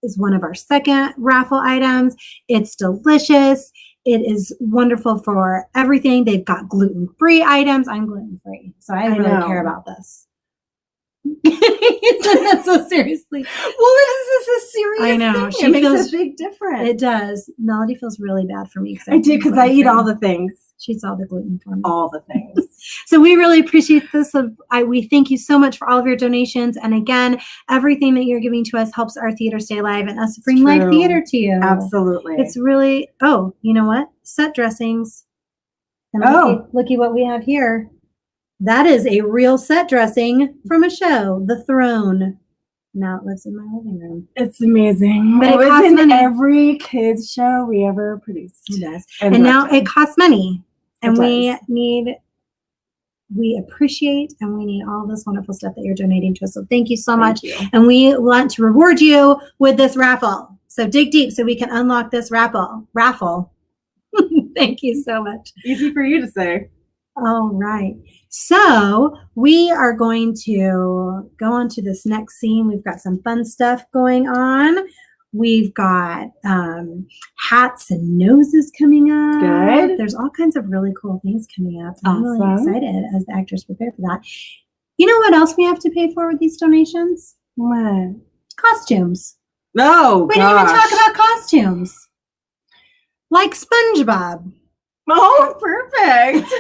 is one of our second raffle items. It's delicious. It is wonderful for everything. They've got gluten-free items. I'm gluten-free, so I really care about this. That's so seriously. Well, this is a serious I know. thing. She It makes feels a big difference. It does. Melody feels really bad for me. I do because I eat all the things. She eats all the gluten for me. All the things. So we really appreciate this. We thank you so much for all of your donations. And again, everything that you're giving to us helps our theater stay alive and us bring live theater to you. Absolutely. It's really, you know what? Set dressings. And looky what we have here. That is a real set dressing from a show, The Throne. Now it lives in my living room. It's amazing. But it was costs in money. every kids show we ever produced. It does. And now it costs money. And we appreciate and we need all this wonderful stuff that you're donating to us. So thank you so much. And we want to reward you with this raffle. So dig deep so we can unlock this raffle. Thank you so much. Easy for you to say. All right. So we are going to go on to this next scene. We've got some fun stuff going on. We've got hats and noses coming up. Good. There's all kinds of really cool things coming up. I'm really Awesome. excited as the actors prepare for that. You know what else we have to pay for with these donations? What? Costumes. No, We didn't even talk about costumes. Like SpongeBob. Oh, perfect.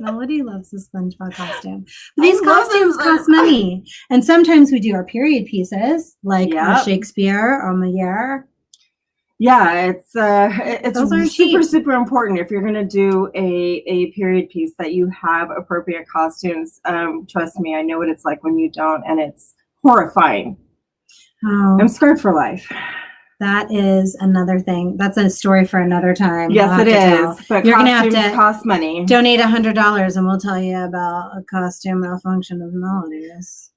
Melody loves the SpongeBob costume. These I love costumes them. cost money. And sometimes we do our period pieces, like Yep. Shakespeare or Moliere. Yeah, it's Those aren't super, cheap. super important if you're going to do a period piece that you have appropriate costumes. Trust me, I know what it's like when you don't, and it's horrifying. Oh, I'm scarred for life. that is another thing. That's a story for another time. Yes, I'll have it to is. tell. But You're going to have costumes to cost money. donate $100 and we'll tell you about a costume malfunction of Melody's.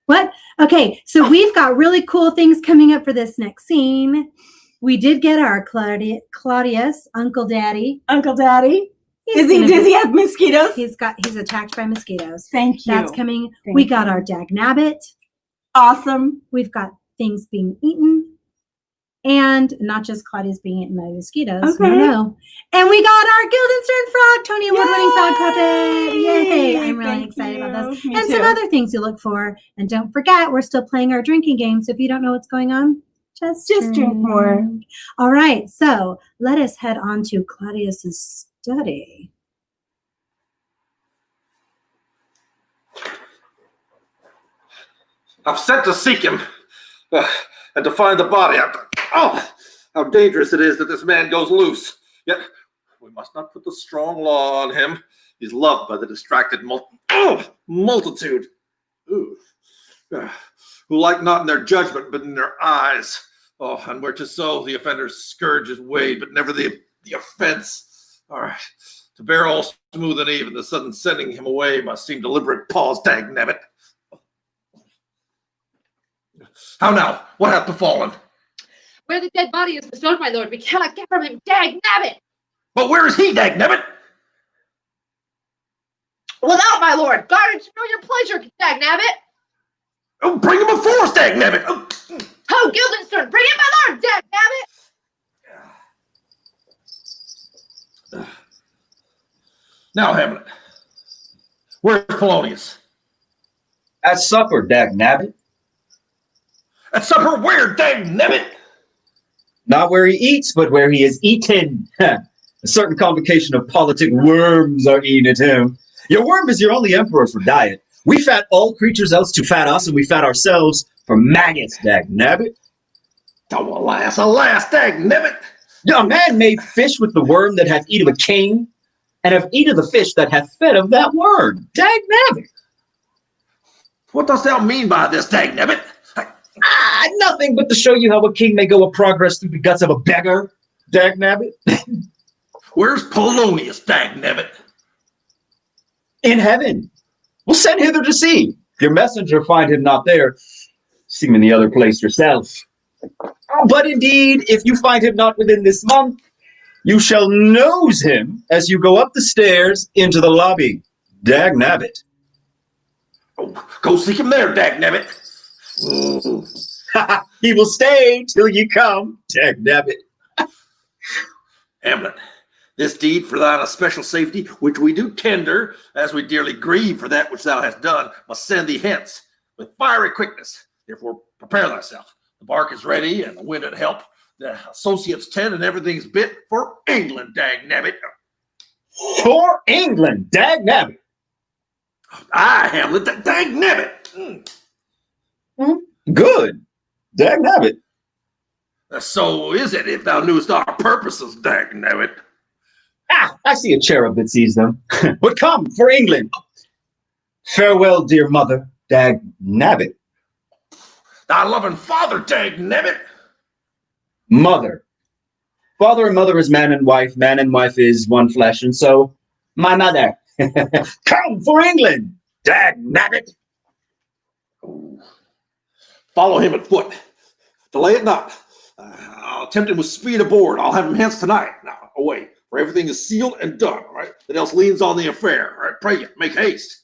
What? Okay, so we've got really cool things coming up for this next scene. We did get our Claudius, Uncle Daddy. Uncle Daddy? Does he have mosquitoes? He's attacked by mosquitoes. Thank you. That's coming. Thank We got you. our Dag Nabbit. Awesome. We've got things being eaten. And not just Claudius being eaten by mosquitoes. Okay. No. And we got our Guildenstern Frog, Tony Award-winning frog puppet. Yay! I'm really Thank excited you. about this. Me And too. some other things to look for. And don't forget, we're still playing our drinking game. So if you don't know what's going on, just drink more. All right. So let us head on to Claudius's study. I've sent to seek him and to find the body. Oh, how dangerous it is that this man goes loose. Yet we must not put the strong law on him. He's loved by the distracted multitude, who like not in their judgment but in their eyes. Oh, and where 'tis so, the offender's scourge is weighed, but never the offense. All right, to bear all smooth and even, the sudden sending him away must seem deliberate pause, dagnabbit. How now? What hath befallen? Where the dead body is bestowed, my lord, we cannot get from him. Dag nabbit! But where is he, dagnabbit? Without, my lord. Guard and show your pleasure, dag nabbit. Oh, bring him before us, dagnabbit! Ho, Guildenstern, bring in my lord, dag nabbit! Now, Hamlet, where's Polonius? At supper, dagnabbit. At supper where, dagnabbit? Not where he eats, but where he is eaten. A certain convocation of politic worms are eating at him. Your worm is your only emperor for diet. We fat all creatures else to fat us, and we fat ourselves for maggots, dagnabbit. Oh, alas, alas, dagnabbit! A man made fish with the worm that hath eat of a king, and have eat of the fish that hath fed of that worm. Dagnabbit! What dost thou mean by this, dagnabbit? Nothing but to show you how a king may go a progress through the guts of a beggar, dagnabbit. Where's Polonius, dagnabbit? In heaven. We'll send hither to see. If your messenger find him not there, see him in the other place yourself. But indeed, if you find him not within this month, you shall nose him as you go up the stairs into the lobby. Dagnabbit. Oh, go seek him there, dagnabbit. Oh. He will stay till you come, dagnabbit. Hamlet, this deed for thine especial safety, which we do tender, as we dearly grieve for that which thou hast done, must send thee hence with fiery quickness. Therefore, prepare thyself. The bark is ready, and the wind at help. The associates 10, and everything's bit for England, dagnabbit. For England, dagnabbit. Aye, Hamlet, dagnabbit. Good, dagnabbit. So is it, if thou knewest our purposes, dagnabbit. I see a cherub that sees them. But come, for England. Farewell, dear mother, dagnabbit. Thy loving father, dagnabbit. Mother. Father and mother is man and wife is one flesh, and so, my mother. Come for England, dagnabbit. Follow him at foot. Delay it not. I'll tempt him with speed aboard. I'll have him hence tonight. Now, away. for everything is sealed and done, all right? That else leans on the affair, all right? Pray you, make haste.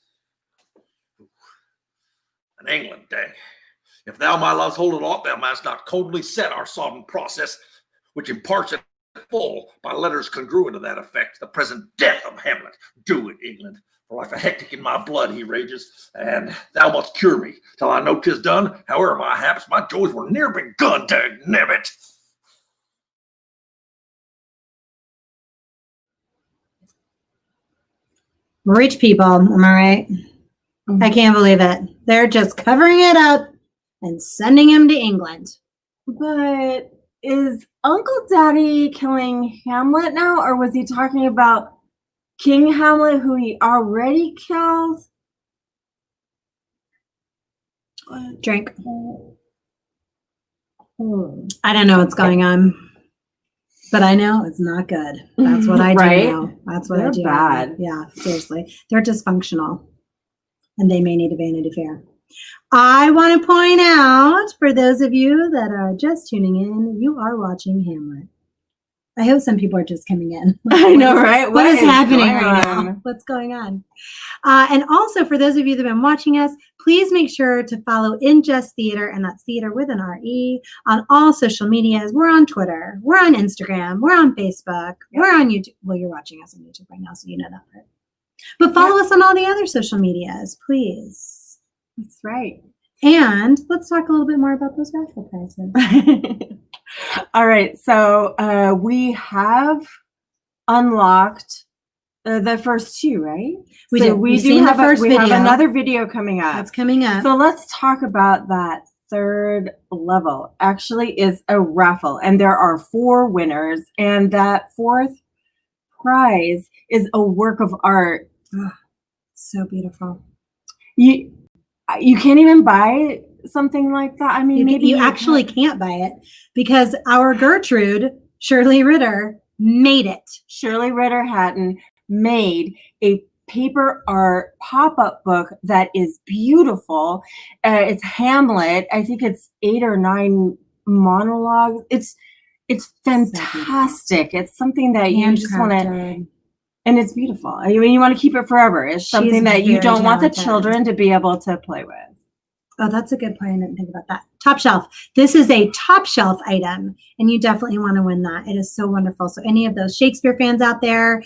And England, dang. If thou, my loves, hold it off, thou must not coldly set our sovereign process, which imparts it full by letters congruent to that effect, the present death of Hamlet. Do it, England. For like a hectic in my blood he rages, and thou must cure me till I know 'tis done. However my haps, my joys were near begun, dagnabbit. Rich people, am I right? I can't believe it. They're just covering it up and sending him to England. But is Uncle Daddy killing Hamlet now, or was he talking about King Hamlet, who he already killed? Drink. I don't know what's going on, but I know it's not good. That's what I do Right? know. That's what I They're do. bad. Yeah, seriously. They're dysfunctional, and they may need a Vanity Fair. I want to point out, for those of you that are just tuning in, you are watching Hamlet. I hope some people are just coming in. I know, right? What is happening going right on? now? What's going on? And also, for those of you that have been watching us, please make sure to follow In Jest Theater, and that's theater with an R-E, on all social medias. We're on Twitter. We're on Instagram. We're on Facebook. We're on YouTube. Well, you're watching us on YouTube right now, so you know that part. But follow us on all the other social medias, please. That's right. And let's talk a little bit more about those raffle prizes. All right, so we have unlocked the first two, right? We So did. We We've do seen the have first we have video. another video coming up. That's coming up. So let's talk about that third level. Actually, is a raffle, and there are 4 winners, and that 4th prize is a work of art. Oh, so beautiful. You can't even buy something like that. I mean, maybe you actually can't buy it because our Gertrude, Shirley Ritter, made it. Shirley Ritter Hatton made a paper art pop-up book that is beautiful. It's Hamlet. I think it's 8 or 9 monologues. It's fantastic. It's something that you just want to, and it's beautiful. I mean, you want to keep it forever. It's something that you don't want the children to be able to play with. Oh, that's a good point. I didn't think about that. Top shelf. This is a top shelf item, and you definitely want to win that. It is so wonderful. So any of those Shakespeare fans out there,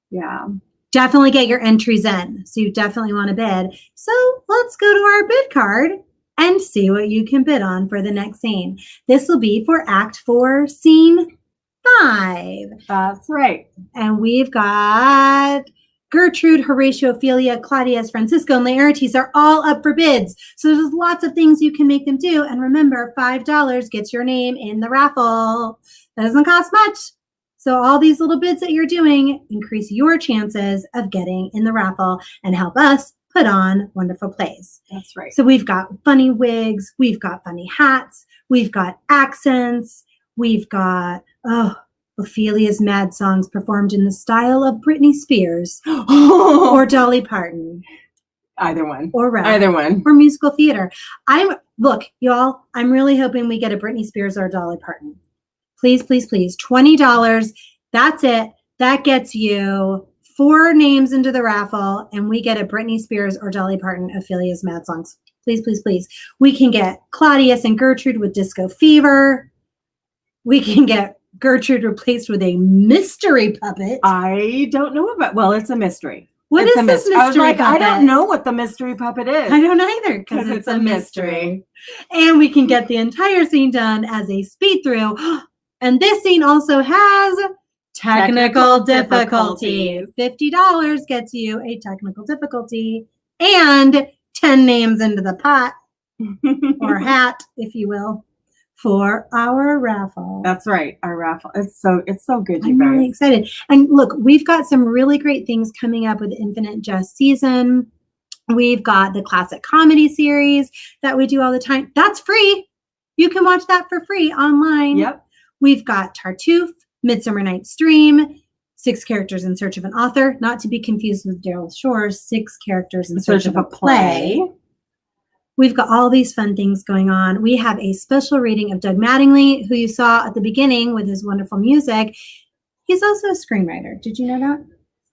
yeah, definitely get your entries in. So you definitely want to bid. So let's go to our bid card and see what you can bid on for the next scene. This will be for Act 4, Scene 5. That's right. And we've got Gertrude, Horatio, Ophelia, Claudius, Francisco, and Laertes are all up for bids. So there's lots of things you can make them do. And remember, $5 gets your name in the raffle. That doesn't cost much. So all these little bids that you're doing increase your chances of getting in the raffle and help us put on wonderful plays. That's right. So we've got funny wigs. We've got funny hats. We've got accents. We've got, Ophelia's mad songs performed in the style of Britney Spears or Dolly Parton. Either one. Or rap. Either one. Or musical theater. Look, y'all, I'm really hoping we get a Britney Spears or a Dolly Parton. Please, please, please. $20. That's it. That gets you 4 names into the raffle, and we get a Britney Spears or Dolly Parton Ophelia's mad songs. Please, please, please. We can get Claudius and Gertrude with Disco Fever. We can get Gertrude replaced with a mystery puppet. I don't know about, well, it's a mystery. What It's is a this mystery I was like, puppet? I don't know what the mystery puppet is. I don't either, because it's a mystery. And we can get the entire scene done as a speed through. And this scene also has technical difficulties. $50 gets you a technical difficulty and 10 names into the pot or hat, if you will, for our raffle. That's right, our raffle. It's so good, you I'm guys. really excited. And look, we've got some really great things coming up with Infinite Jest season. We've got the classic comedy series that we do all the time. That's free. You can watch that for free online. Yep. We've got Tartuffe, Midsummer Night's Dream, 6 characters in search of an author, not to be confused with Daryl Shore's 6 characters in search of a play. We've got all these fun things going on. We have a special reading of Doug Mattingly, who you saw at the beginning with his wonderful music. He's also a screenwriter. Did you know that?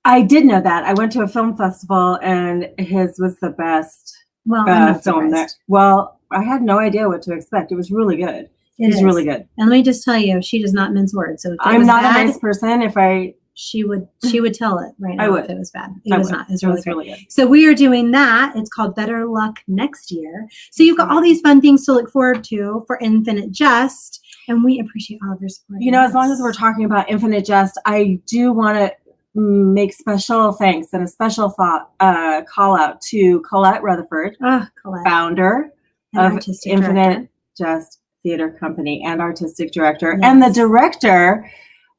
I did know that. I went to a film festival and his was the best Well, I'm not film there. surprised. Well, I had no idea what to expect. It was really good. It's really good. And let me just tell you, she does not mince words. So if it I'm was not bad, a nice person. If I she would tell it right now I would. if it was bad. I It was would. not. It's It really was good. really good. So we are doing that. It's called Better Luck Next Year. So you've got all these fun things to look forward to for Infinite Jest, and we appreciate all of your support. You know, as long as we're talking about Infinite Jest, I do want to make special thanks and a special call out to Colette Rutherford, Colette. founder And of artistic Infinite director. Jest Theatre Company and artistic director, and the director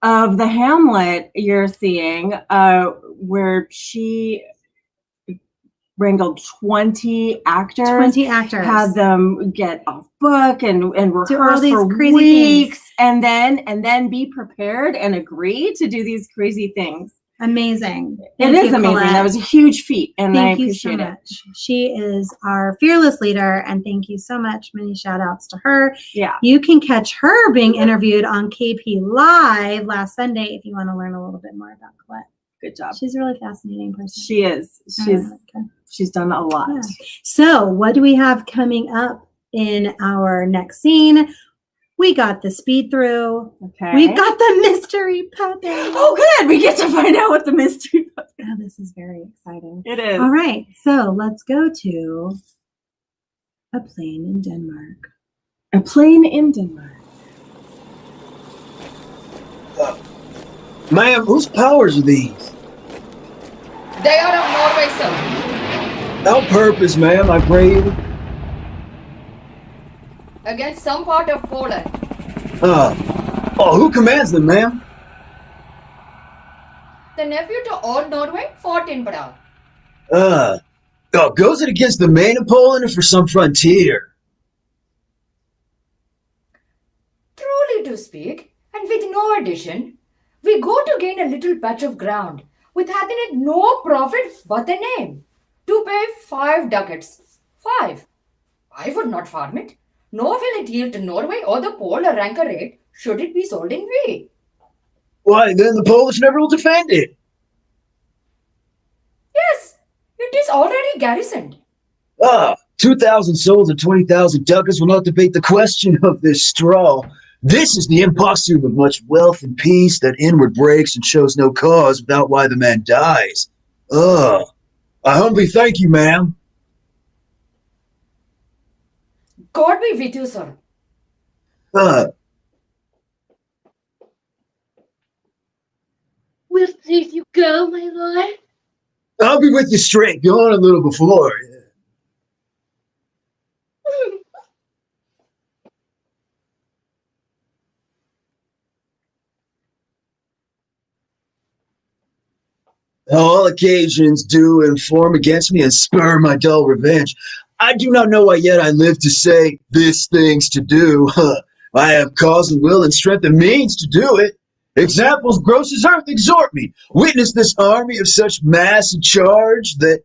of the Hamlet you're seeing, where she wrangled 20 actors. 20 actors. Had them get off book and Do all rehearse these for crazy weeks, things. and then be prepared and agree to do these crazy things. Amazing. It Thank is you, amazing. Colette. That was a huge feat, and I Thank you so appreciate it. much. She is our fearless leader, and thank you so much. Many shout outs to her. Yeah. You can catch her being interviewed on KP Live last Sunday if you want to learn a little bit more about Colette. Good job. She's a really fascinating person. She is. She's done a lot. Yeah. So what do we have coming up in our next scene? We got the speed through. Okay. We've got the mystery puppet. Oh, good. We get to find out what the mystery puppet. Oh, this is very exciting. It is. All right. So let's go to a plane in Denmark. A plane in Denmark. Ma'am, whose powers are these? They are of Norway, sir. On purpose, ma'am, I pray you. Against some part of Poland. Who commands them, ma'am? The nephew to old Norway fought in Prague. Goes it against the main of Poland or for some frontier? Truly to speak, and with no addition, we go to gain a little patch of ground, with having it no profit but the name, to pay 5 ducats. 5. I would not farm it, nor will it yield to Norway or the Pole a ranker rate, should it be sold in fee. Why, then the Polish never will defend it. Yes, it is already garrisoned. 2,000 souls and 20,000 ducats will not debate the question of this straw. This is the imposture of much wealth and peace that inward breaks and shows no cause without why the man dies. I humbly thank you, ma'am. God be with you, sir. We'll see you go, my lord. I'll be with you straight. Go on a little before. All occasions do inform against me and spur my dull revenge. I do not know why yet I live to say this thing's to do. I have cause and will and strength and means to do it. Examples gross as earth exhort me. Witness this army of such mass and charge that,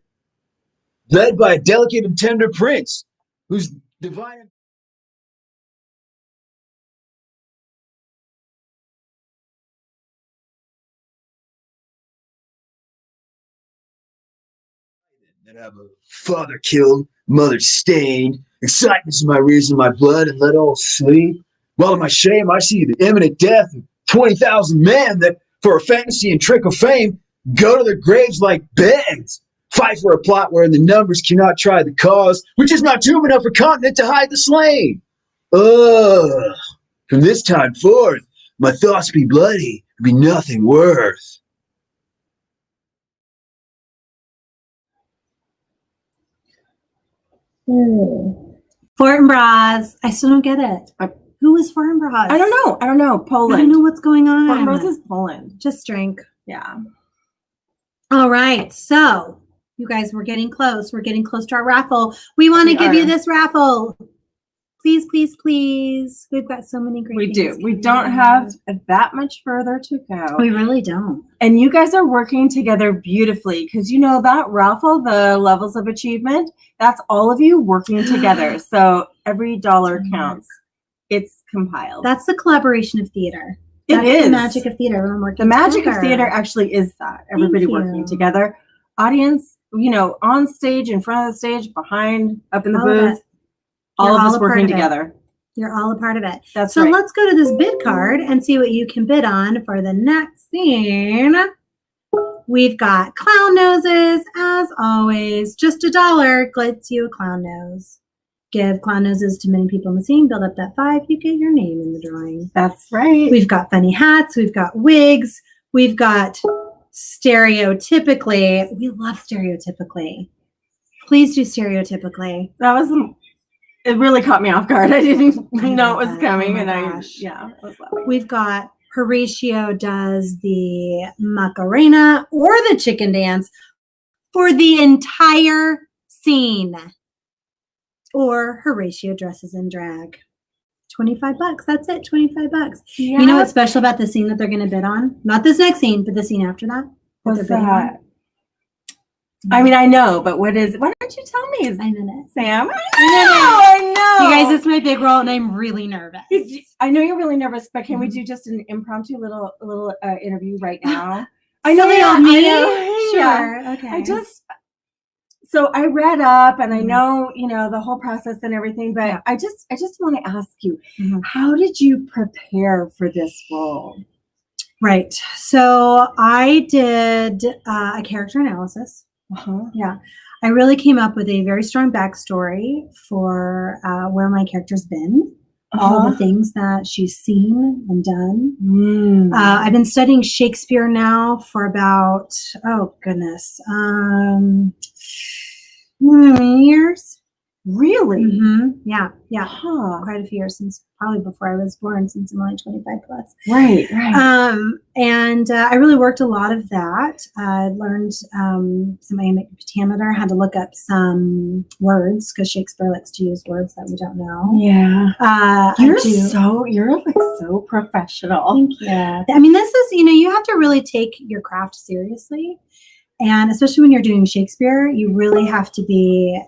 led by a delicate and tender prince, whose divine... that have a father killed, mother stained, excitements of my reason, my blood, and let all sleep. While in my shame I see the imminent death of 20,000 men that, for a fantasy and trick of fame, go to their graves like begs. Fight for a plot wherein the numbers cannot try the cause, which is not tomb enough for continent to hide the slain. From this time forth, my thoughts be bloody, be nothing worth. Fortinbras. I still don't get it. Who is Fortinbras? I don't know. Poland. I don't know what's going on. Fortinbras is Poland. Just drink. Yeah. All right. So, you guys, we're getting close. We're getting close to our raffle. We want to give you this raffle. Please, please, please. We've got so many great things. We do. We don't have that much further to go. We really don't. And you guys are working together beautifully because you know that raffle, the levels of achievement, that's all of you working together. So every dollar counts. It's compiled. That's the collaboration of theater. That's is. the magic of theater. Everyone working The magic of together. theater actually is that. Everybody working you. together. Audience, on stage, in front of the stage, behind, up in the All of booth. it. All You're of all us a part working of it. together. You're all a part of it. That's so right. let's go to this bid card and see what you can bid on for the next scene. We've got clown noses, as always. Just $1 gets you a clown nose. Give clown noses to many people in the scene. Build up that 5. You get your name in the drawing. That's right. We've got funny hats. We've got wigs. We've got stereotypically. We love stereotypically. Please do stereotypically. That was, it really caught me off guard. I didn't know it was coming. Oh my and gosh. I was laughing. We've got Horatio does the Macarena or the chicken dance for the entire scene. Or Horatio dresses in drag. $25. That's it. $25. Yeah. You know what's special about the scene that they're going to bid on? Not this next scene, but the scene after that. What's they're bidding that? on? I mean, I know, but why don't you tell me? I'm in it. Sam? I know. You guys, it's my big role, and I'm really nervous. I know you're really nervous, but can we do just an impromptu little interview right now? Silly old me? Sure. Yeah. Okay. So I read up, and I know the whole process and everything, but I just want to ask you, how did you prepare for this role? Right. So I did a character analysis. Yeah. I really came up with a very strong backstory for where my character's been, all the things that she's seen and done. I've been studying Shakespeare now for about, years. Really? Yeah. Quite a few years, since probably before I was born, since I'm only 25 plus. Right. And I really worked a lot of that. I learned some iambic pentameter, had to look up some words because Shakespeare likes to use words that we don't know. Yeah. You're so professional. Thank you. I mean, this is, you have to really take your craft seriously. And especially when you're doing Shakespeare, you really have to be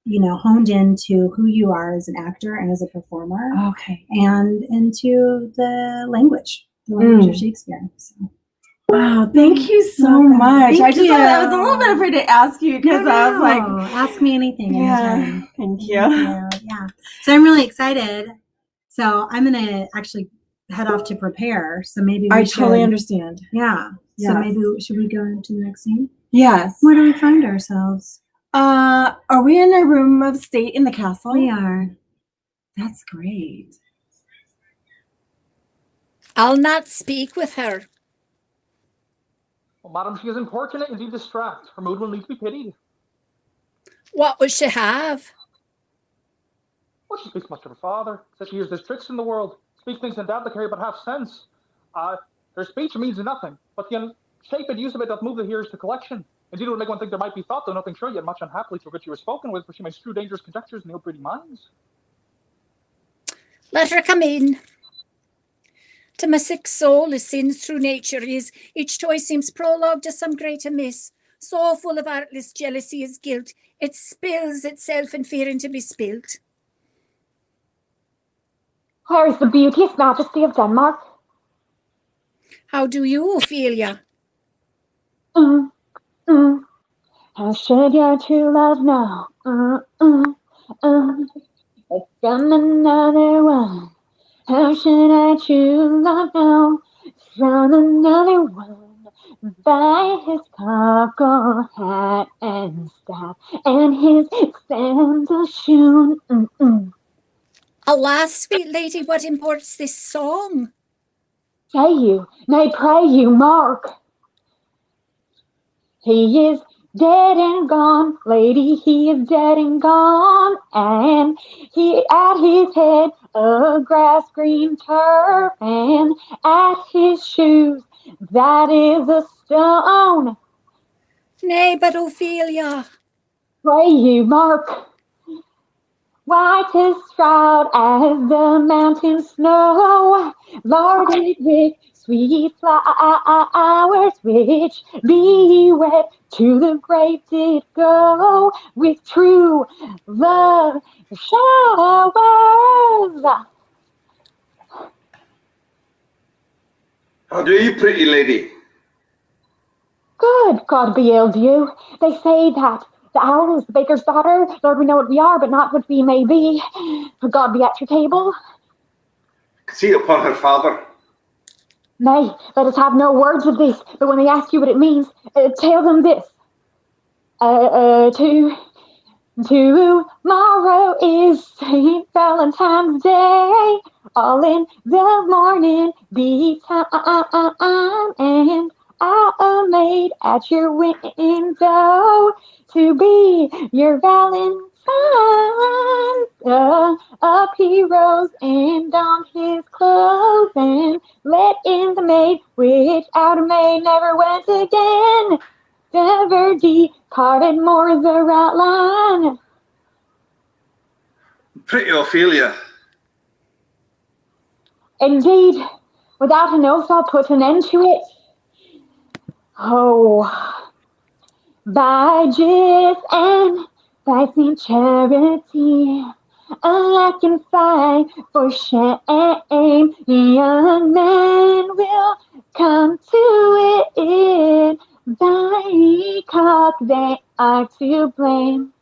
honed into who you are as an actor and as a performer. Okay. And into the language of Shakespeare. So. Wow, thank you so much. I was a little bit afraid to ask you because I was like, ask me anything. Anytime. Thank you. Yeah. So I'm really excited. So I'm going to actually head off to prepare. So maybe I totally understand. Yeah. Yes. So maybe should we go into the next scene? Yes. Where do we find ourselves? Are we in a room of state in the castle? We are. That's great. I'll not speak with her. Well, madam, she is importunate, indeed distract. Her mood will need to be pitied. What will she have? Well, she speaks much of her father. Says she hears there's tricks in the world. Speaks things in doubt that carry but half sense. Her speech means nothing, but the unshapen use of it doth move the hearers to collection. Indeed, it would make one think there might be thought, though nothing sure, yet much unhappily to which she was spoken with, for she may strew dangerous conjectures in ill-breeding minds. Let her come in. To my sick soul, as sins through nature is, each choice seems prologue to some great amiss. So full of artless jealousy is guilt, it spills itself in fearing to be spilt. Where is the beauteous majesty of Denmark? How do you, Ophelia? How should your true love know? It's from another one. How should I true love know? From another one. By his cockle hat and staff, and his sandal shoon. Alas, sweet lady, what imports this song? Say you, nay pray you, mark. He is dead and gone, lady, he is dead and gone, and he at his head a grass green turf, and at his shoes that is a stone. Nay, but Ophelia, pray you, mark. White his shroud as the mountain snow, larded with sweet flowers, which be wet to the grave did go, with true love showers. How do you, pretty lady? Good, God behold you. They say that the owl is the baker's daughter. Lord, we know what we are, but not what we may be. God be at your table. See upon her father. Nay, let us have no words of this, but when they ask you what it means, tell them this. Tomorrow is St. Valentine's Day. All in the morning be time, and I'll made at your window to be your Valentine. Up he rose and donned his clothes and let in the maid, which out a maid never went again. Never departed more the right line. Pretty Ophelia. Indeed, without an oath I'll put an end to it. Oh, by Jith and by Saint Charity, I can fight for shame. Young men will come to it. Thy cock they are to blame.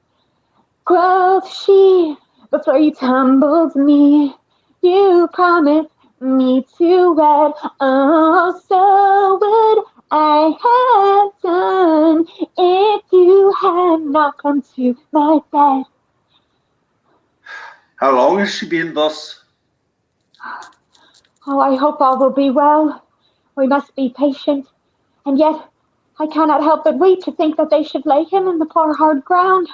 Quoth she, before you tumbled me, you promised me to wed. Oh, so would I have done if you had not come to my bed. How long has she been thus? Oh, I hope all will be well. We must be patient. And yet, I cannot help but weep to think that they should lay him in the poor hard ground.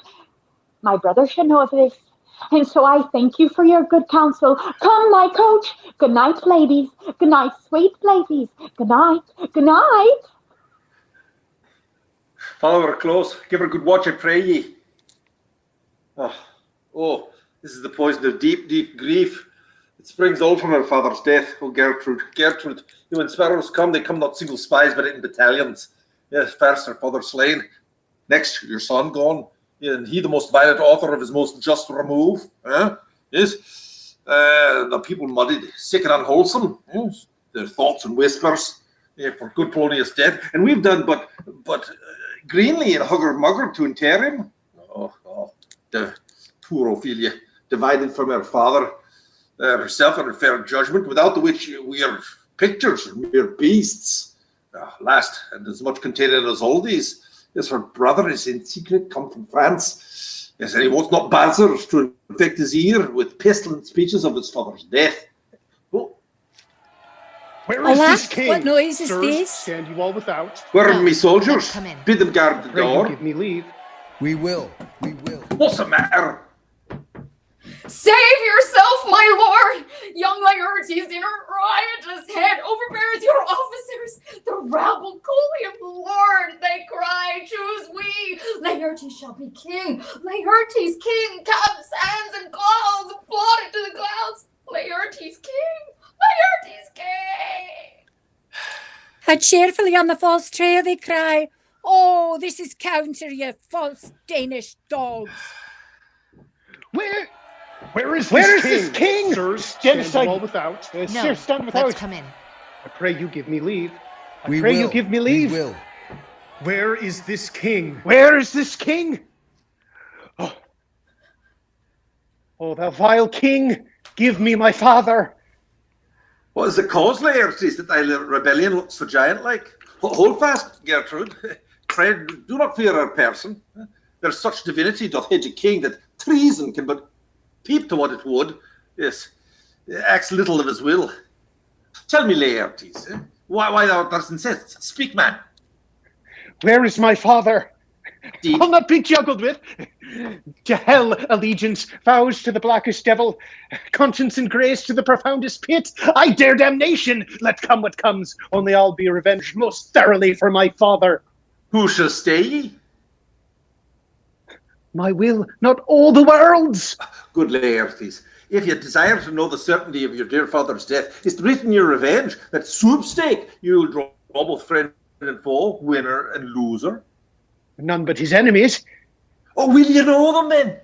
My brother should know of this. And so I thank you for your good counsel. Come, my coach. Good night, ladies. Good night, sweet ladies. Good night. Good night. Follow her close. Give her good watch, I pray ye. Oh, this is the poison of deep, deep grief. It springs all from her father's death. Oh, Gertrude, Gertrude. When sparrows come, they come not single spies, but in battalions. Yes, first her father slain. Next, your son gone. And he the most violent author of his most just remove. Yes. The people muddied, sick and unwholesome. Yes. Their thoughts and whispers. For good Polonius' death. And we've done but greenly and hugger mugger to inter him. Oh, the poor Ophelia, divided from her father, herself and her fair judgment, without the which we are pictures, mere beasts. Last, and as much contained as all these, yes, her brother is in secret come from France. Yes, and he wants not Bazars to infect his ear with pestilent speeches of his father's death. Oh. Where is Hola? this king? What noise is Sirs, this? stand you all without. Where are me soldiers? Bid them guard the Pray you door. give me leave. We will. What's the matter? Save yourself, my lord! Young Laertes in her riotous head overbears your officers. The rabble call him lord. They cry, choose we. Laertes shall be king. Laertes king. Caps, hands, and claws applauded to the clouds. Laertes king. Laertes king. How cheerfully on the false trail they cry, "Oh, this is counter, ye false Danish dogs." Where is Where this is this king? Sirs, stand Genocide. you all without. Sir, stand without. Let's come in. I pray you give me leave. I pray you give me leave. We will. Where is this king? Where is this king? Oh, thou vile king, give me my father. What is the cause, Laertes, that thy rebellion looks so giant-like? Hold fast, Gertrude. Pray, do not fear her person. There's such divinity doth hedge a king that treason can but peep to what it would. Yes, acts little of his will. Tell me, Laertes, why thou dost insist? Speak, man. Where is my father? Indeed. I'll not be juggled with. To hell allegiance, vows to the blackest devil, conscience and grace to the profoundest pit. I dare damnation, let come what comes, only I'll be revenged most thoroughly for my father. Who shall stay ye? My will, not all the world's. Good Laertes, if you desire to know the certainty of your dear father's death, is written your revenge, that sweepstake you'll draw both friend and foe, winner and loser. None but his enemies. Oh, will you know them then?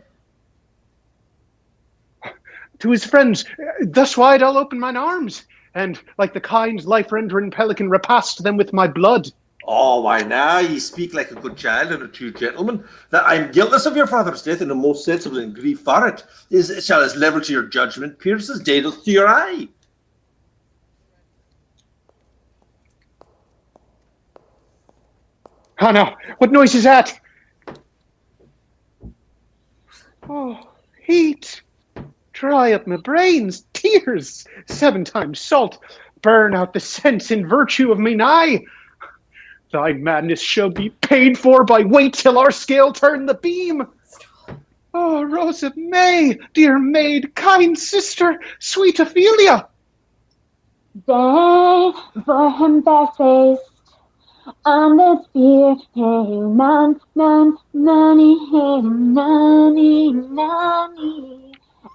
To his friends, thus wide I'll open mine arms. and, like the kind, life-rendering pelican, repast them with my blood. Oh, why now ye speak like a good child and a true gentleman. That I'm guiltless of your father's death, and the most sensible and grief for it shall as level to your judgment pierce as day doth to your eye. Oh no, what noise is that? Oh, heat. Dry up my brains, tears, 7 times salt, burn out the sense and virtue of me nigh. Thy madness shall be paid for by wait till our scale turn the beam. Oh, Rose of May, dear maid, kind sister, sweet Ophelia. They bore him barefaced on the spear, hey, nanny,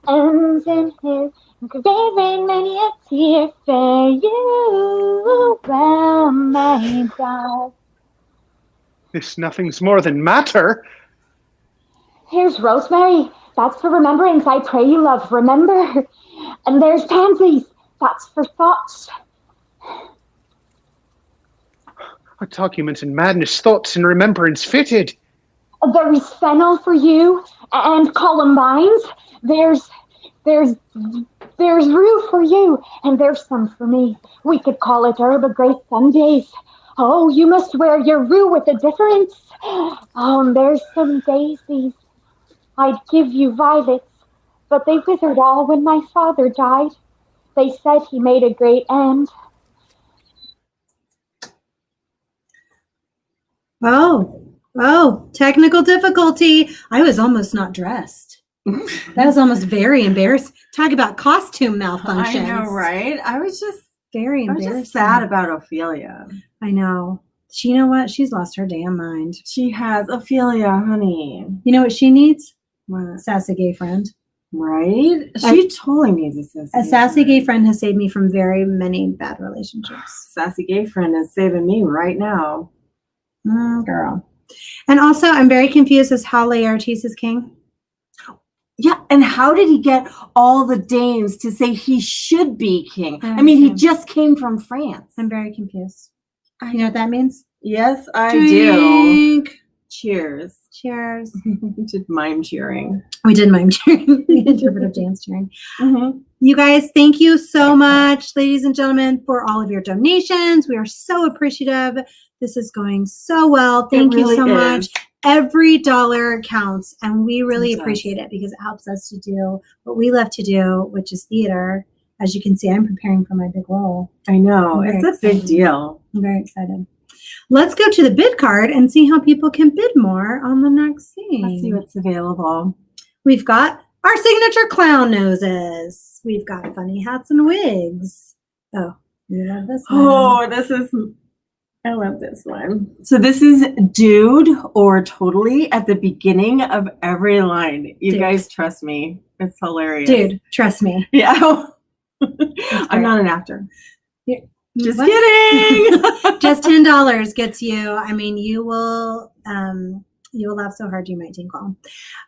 ends in his grave rain many a tear, fare you well, my bride. This nothing's more than matter. Here's rosemary, that's for remembrance, I pray you, love, remember. And there's pansies, that's for thoughts. A document in madness, thoughts and remembrance fitted. There's fennel for you, and columbines. There's rue for you, and there's some for me. We could call it herb of great Sundays. Oh, you must wear your rue with a difference. Oh, and there's some daisies. I'd give you violets, but they withered all when my father died. They said he made a great end. Oh, technical difficulty. I was almost not dressed. That was almost very embarrassing. Talk about costume malfunctions. I know, right? I was just very I was embarrassing. just sad about Ophelia. I know. You know what? She's lost her damn mind. She has. Ophelia, honey. You know what she needs? What? Sassy gay friend. Right? She totally needs a sassy gay friend has saved me from very many bad relationships. Sassy gay friend is saving me right now. Girl. And also, I'm very confused as how Laertes is king. Yeah, and how did he get all the dames to say he should be king? I mean, he just came from France. I'm very confused. You know what that means? Yes, I Drink. do. Cheers. Cheers. We did mime cheering. We did mime cheering. We did interpretive dance cheering. You guys, thank you so much, ladies and gentlemen, for all of your donations. We are so appreciative. This is going so well. Thank you so much. Every dollar counts, and we really appreciate it because it helps us to do what we love to do, which is theater. As you can see, I'm preparing for my big role. I know. It's a big deal. I'm very excited. Let's go to the bid card and see how people can bid more on the next scene. Let's see what's available. We've got our signature clown noses. We've got funny hats and wigs. Oh, you love this one. Oh, I love this one. So this is dude or totally at the beginning of every line. You guys trust me. It's hilarious. Dude, trust me. Yeah. I'm not an actor. Yeah. Just kidding. Just $10 gets you. I mean, you will laugh so hard you might tinkle.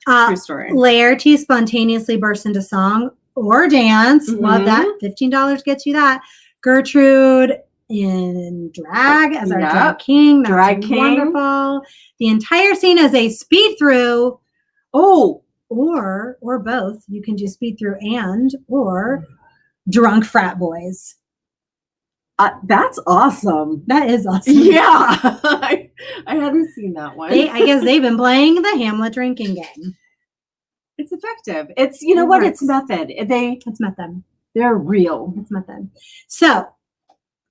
True story. Laertes spontaneously bursts into song or dance. Love that. $15 gets you that. Gertrude in drag as our drag king. That's drag king. Wonderful. The entire scene is a speed through. Oh, or both. You can do speed through or drunk frat boys. That's awesome. That is awesome. Yeah. I hadn't seen that one. I guess they've been playing the Hamlet drinking game. It's effective. It's, you know what? It's method. It's method. They're real. It's method. So,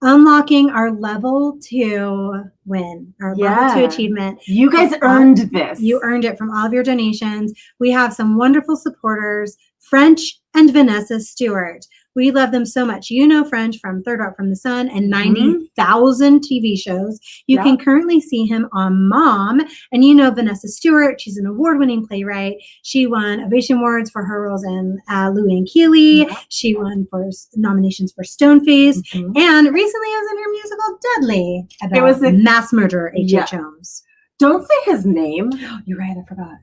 unlocking our level 2 win, our level 2 achievement. You guys earned this. You earned it from all of your donations. We have some wonderful supporters, French and Vanessa Stewart. We love them so much. You know French from Third Rock from the Sun and 90,000 TV shows. You can currently see him on Mom. And you know Vanessa Stewart. She's an award-winning playwright. She won Ovation Awards for her roles in Louie and Keely. She won for nominations for Stoneface. And recently I was in her musical Dudley about it was mass murderer H.H. Holmes. Don't say his name. You're right. I forgot.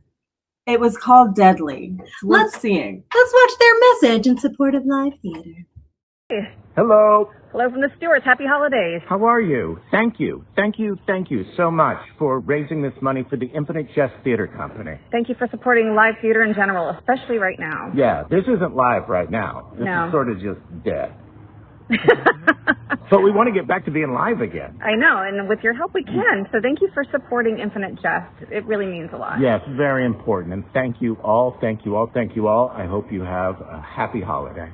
It was called Deadly. It's worth seeing. Let's watch their message in support of live theater. Hello. Hello from the Stewarts. Happy holidays. How are you? Thank you. Thank you so much for raising this money for the Infinite Jest Theatre Company. Thank you for supporting live theater in general, especially right now. Yeah, this isn't live right now. This No. is sort of just dead. But we want to get back to being live again. I know, and with your help we can. So thank you for supporting Infinite Jest. It really means a lot. Yes, very important. And thank you all, thank you all, thank you all. I hope you have a happy holiday.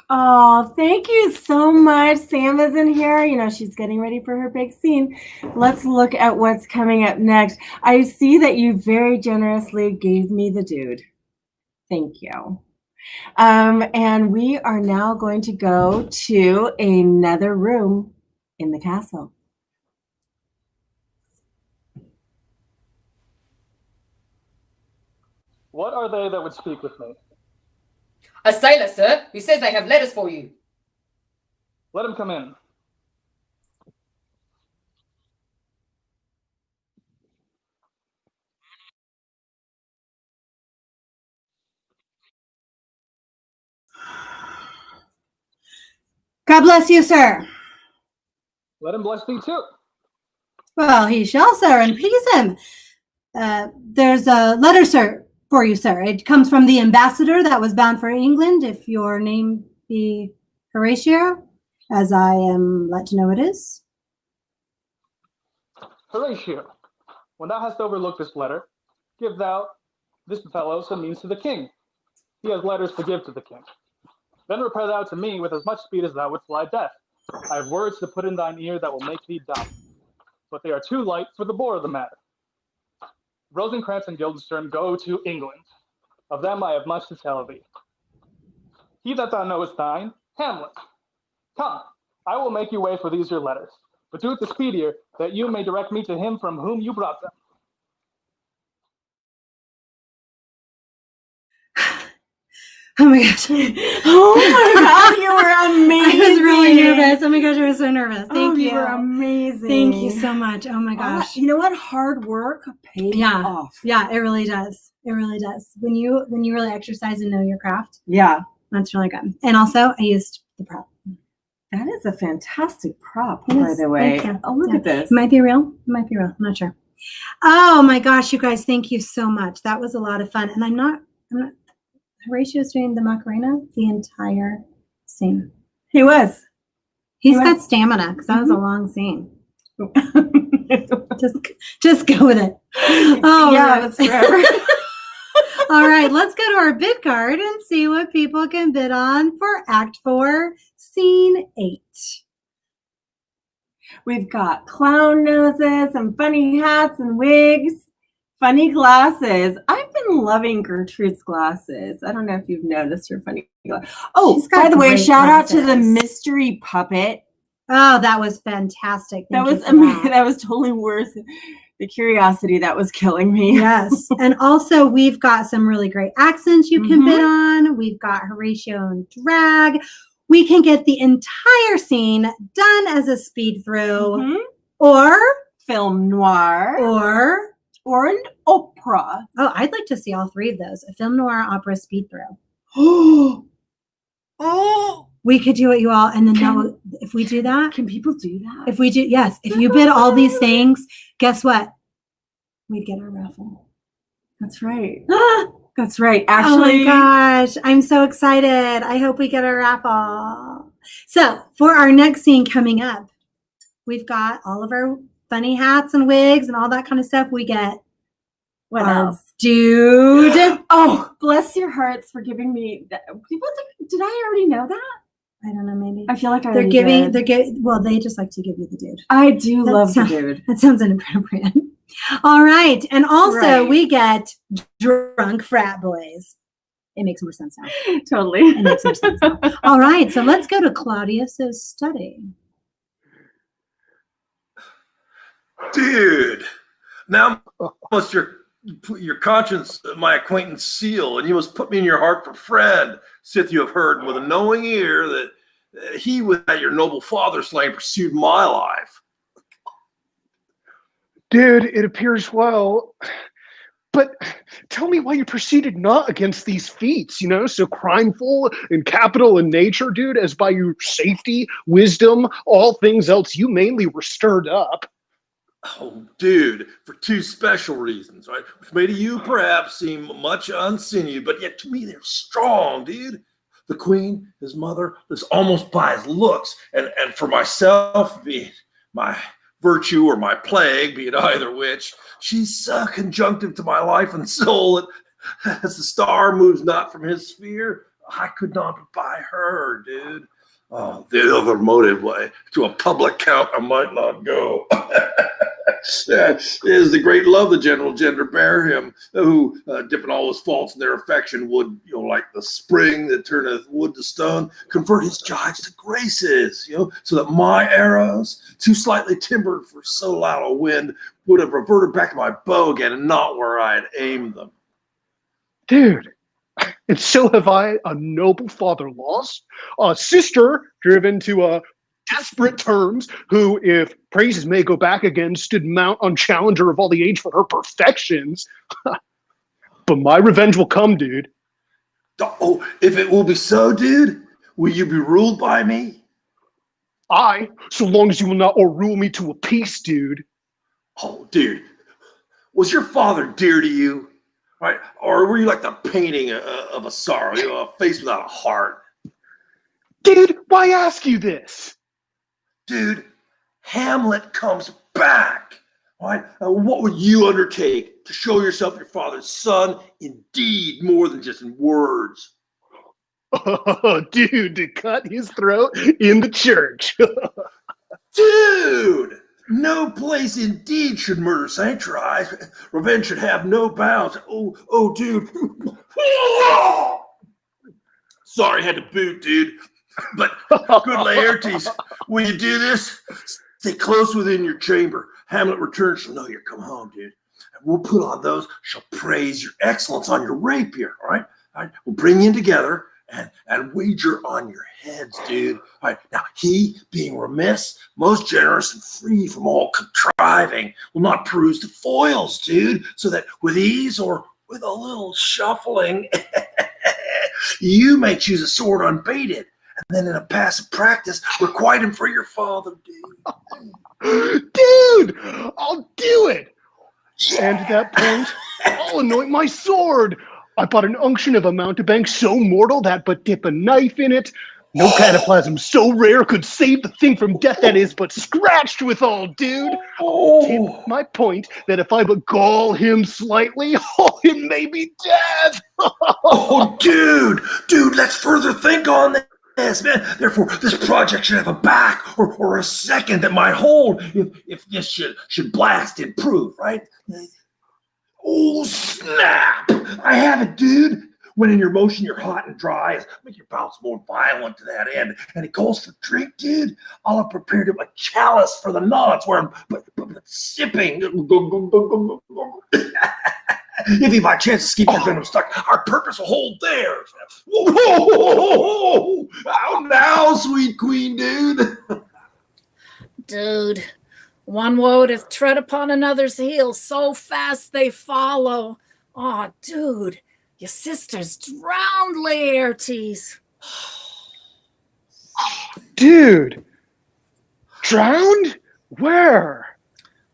Oh, thank you so much. Sam is in here. You know, she's getting ready for her big scene. Let's look at what's coming up next. I see that you very generously gave me the dude. Thank you. And we are now going to go to another room in the castle. What are they that would speak with me? A sailor, sir, who says they have letters for you. Let him come in. God bless you, sir. Let him bless thee too. Well, he shall, sir, and please him. There's a letter, sir, for you, sir. It comes from the ambassador that was bound for England, if your name be Horatio, as I am let to know it is. Horatio, when thou hast overlooked this letter, give thou this fellow some means to the king. He has letters to give to the king. Then repair thou to me with as much speed as thou wouldst fly death. I have words to put in thine ear that will make thee dumb, but they are too light for the bore of the matter. Rosencrantz and Guildenstern go to England. Of them I have much to tell thee. He that thou knowest thine, Hamlet. Come, I will make you way for these your letters, but do it the speedier, that you may direct me to him from whom you brought them. Oh my gosh. Oh my God, you were amazing. I was really nervous. Oh my gosh, I was so nervous. Thank you. You were amazing. Thank you so much. Oh my gosh. You know what? Hard work pays off. Yeah, it really does. It really does. When you really exercise and know your craft. Yeah. That's really good. And also I used the prop. That is a fantastic prop, It by is. the way. Thank you. Oh, look Yeah. at this. It might be real. It might be real. I'm not sure. Oh my gosh, you guys, thank you so much. That was a lot of fun. And I'm not Horatio's doing the Macarena the entire scene. He was. He's got stamina because that was a long scene. just go with it. Oh Yeah, yes. that's forever. All right, let's go to our bid card and see what people can bid on for Act 4, Scene 8. We've got clown noses and funny hats and wigs, funny glasses. I've been loving Gertrude's glasses. I don't know if you've noticed her funny glasses. Oh, She's got by the way, great shout out to the glasses. mystery puppet. Oh, that was fantastic. That Thank you was for amazing. That was totally worth the curiosity that was killing me. Yes. And also we've got some really great accents you can bid on. We've got Horatio and drag. We can get the entire scene done as a speed through or film noir or an opera. Oh, I'd like to see all three of those. A film noir, opera, speed through. Oh, we could do it, you all. And then if we do that. Can people do that? If we do, yes. If you bid all these things, guess what? We'd get our raffle. That's right. That's right. Actually, oh my gosh, I'm so excited. I hope we get our raffle. So for our next scene coming up, we've got all of our funny hats and wigs and all that kind of stuff. We get what our else? Dude. Oh, bless your hearts for giving me that. People, did I already know that? I don't know, maybe. I feel like they're giving, well, they just like to give you the dude. I do love the dude. That sounds inappropriate. All right. And also we get drunk frat boys. It makes more sense now. Totally. It makes more sense now. All right. So let's go to Claudius's study. Dude, now must your conscience my acquaintance seal, and you must put me in your heart for friend, sith you have heard with a knowing ear that he with your noble father slain pursued my life. Dude, it appears well, But tell me why you proceeded not against these feats, so crimeful and capital in nature, dude, as by your safety, wisdom, all things else you mainly were stirred up. Oh, dude, for two special reasons, right? Which may to you perhaps seem much unsinewy, but yet to me they're strong, dude. The queen, his mother, lives almost by his looks. And for myself, be it my virtue or my plague, be it either which, she's conjunctive to my life and soul. And as the star moves not from his sphere, I could not buy her, dude. Oh, the other motive way to a public count I might not go. Is the great love the general gender bear him, who, dipping all his faults in their affection, would, like the spring that turneth wood to stone, convert his gibes to graces, so that my arrows, too slightly timbered for so loud a wind, would have reverted back to my bow again and not where I had aimed them. Dude, and so have I a noble father lost, a sister driven to desperate terms, who, if praises may go back again, stood mount on challenger of all the age for her perfections. But my revenge will come, dude. Oh, if it will be so, dude, will you be ruled by me? Aye, so long as you will not o'errule me to a peace, dude. Oh, dude, was your father dear to you? Right? Or were you like the painting of a sorrow, a face without a heart? Dude, why ask you this? Dude, Hamlet comes back. Right? What would you undertake to show yourself your father's son in deed more than just in words? Oh, dude, to cut his throat in the church. Dude, no place indeed should murder sanctuarize. Revenge should have no bounds. Oh, dude. Sorry, had to boot, dude. But good Laertes, will you do this? Stay close within your chamber. Hamlet returns, she'll know you're come home, dude. And we'll put on those. She'll praise your excellence on your rapier, all right? All right? We'll bring you in together and wager on your heads, dude. All right, now he, being remiss, most generous and free from all contriving, will not peruse the foils, dude, so that with ease or with a little shuffling, you may choose a sword unbaited, and then in a passive practice, requite him for your father, dude. Dude, I'll do it. And at that point, I'll anoint my sword. I bought an unction of a mountebank so mortal that but dip a knife in it, no cataplasm so rare could save the thing from death that is but scratched withal, dude. Tip my point that if I but gall him slightly, it may be death. Oh, dude, let's further think on this, man. Therefore, this project should have a back or a second that might hold if this should blast and prove, right? Oh, snap! I have it, dude. When in your motion you're hot and dry, make your bouts more violent to that end. And it calls for drink, dude. I'll have prepared him a chalice for the nonce where I'm but sipping. If he by chance keep that venom stuck, our purpose will hold there. Whoa! How now, sweet queen, dude? Dude, one would tread upon another's heels so fast they follow. Oh, dude, your sister's drowned, Laertes. Dude, drowned? Where?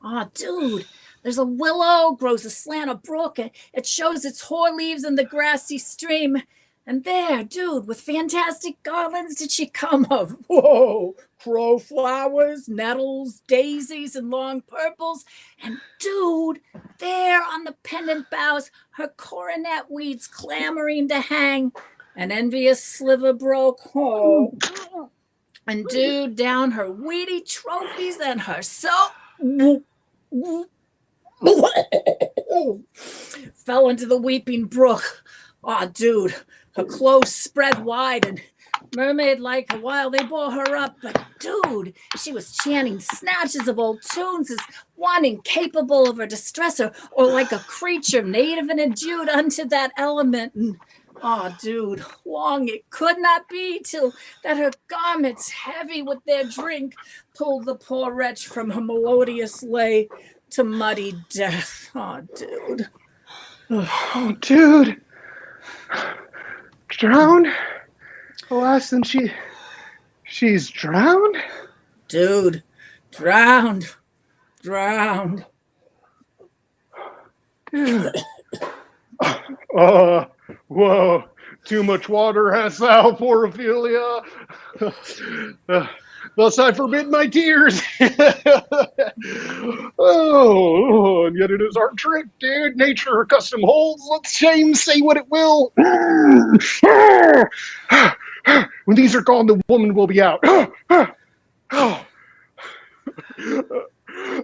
Oh, dude, there's a willow, grows aslant a brook, and it shows its hoar leaves in the grassy stream. And there, dude, with fantastic garlands did she come of. Whoa, crow flowers, nettles, daisies, and long purples. And dude, there on the pendant boughs, her coronet weeds clamoring to hang. An envious sliver broke. Oh. And dude, down her weedy trophies and her fell into the weeping brook. Oh, dude, her clothes spread wide and mermaid-like while they bore her up. But, dude, she was chanting snatches of old tunes as one incapable of her distress or like a creature native and endued unto that element. And, oh, dude, long it could not be till that her garments, heavy with their drink, pulled the poor wretch from her melodious lay to muddy death. Oh, dude. Oh, dude. Drowned? Oh, Aston, she's drowned? Dude, drowned. Dude. Whoa. Too much water has thou, poor Ophelia. Thus I forbid my tears. Oh, and yet it is our trick, dude. Nature her custom holds. Let shame say what it will. When these are gone, the woman will be out.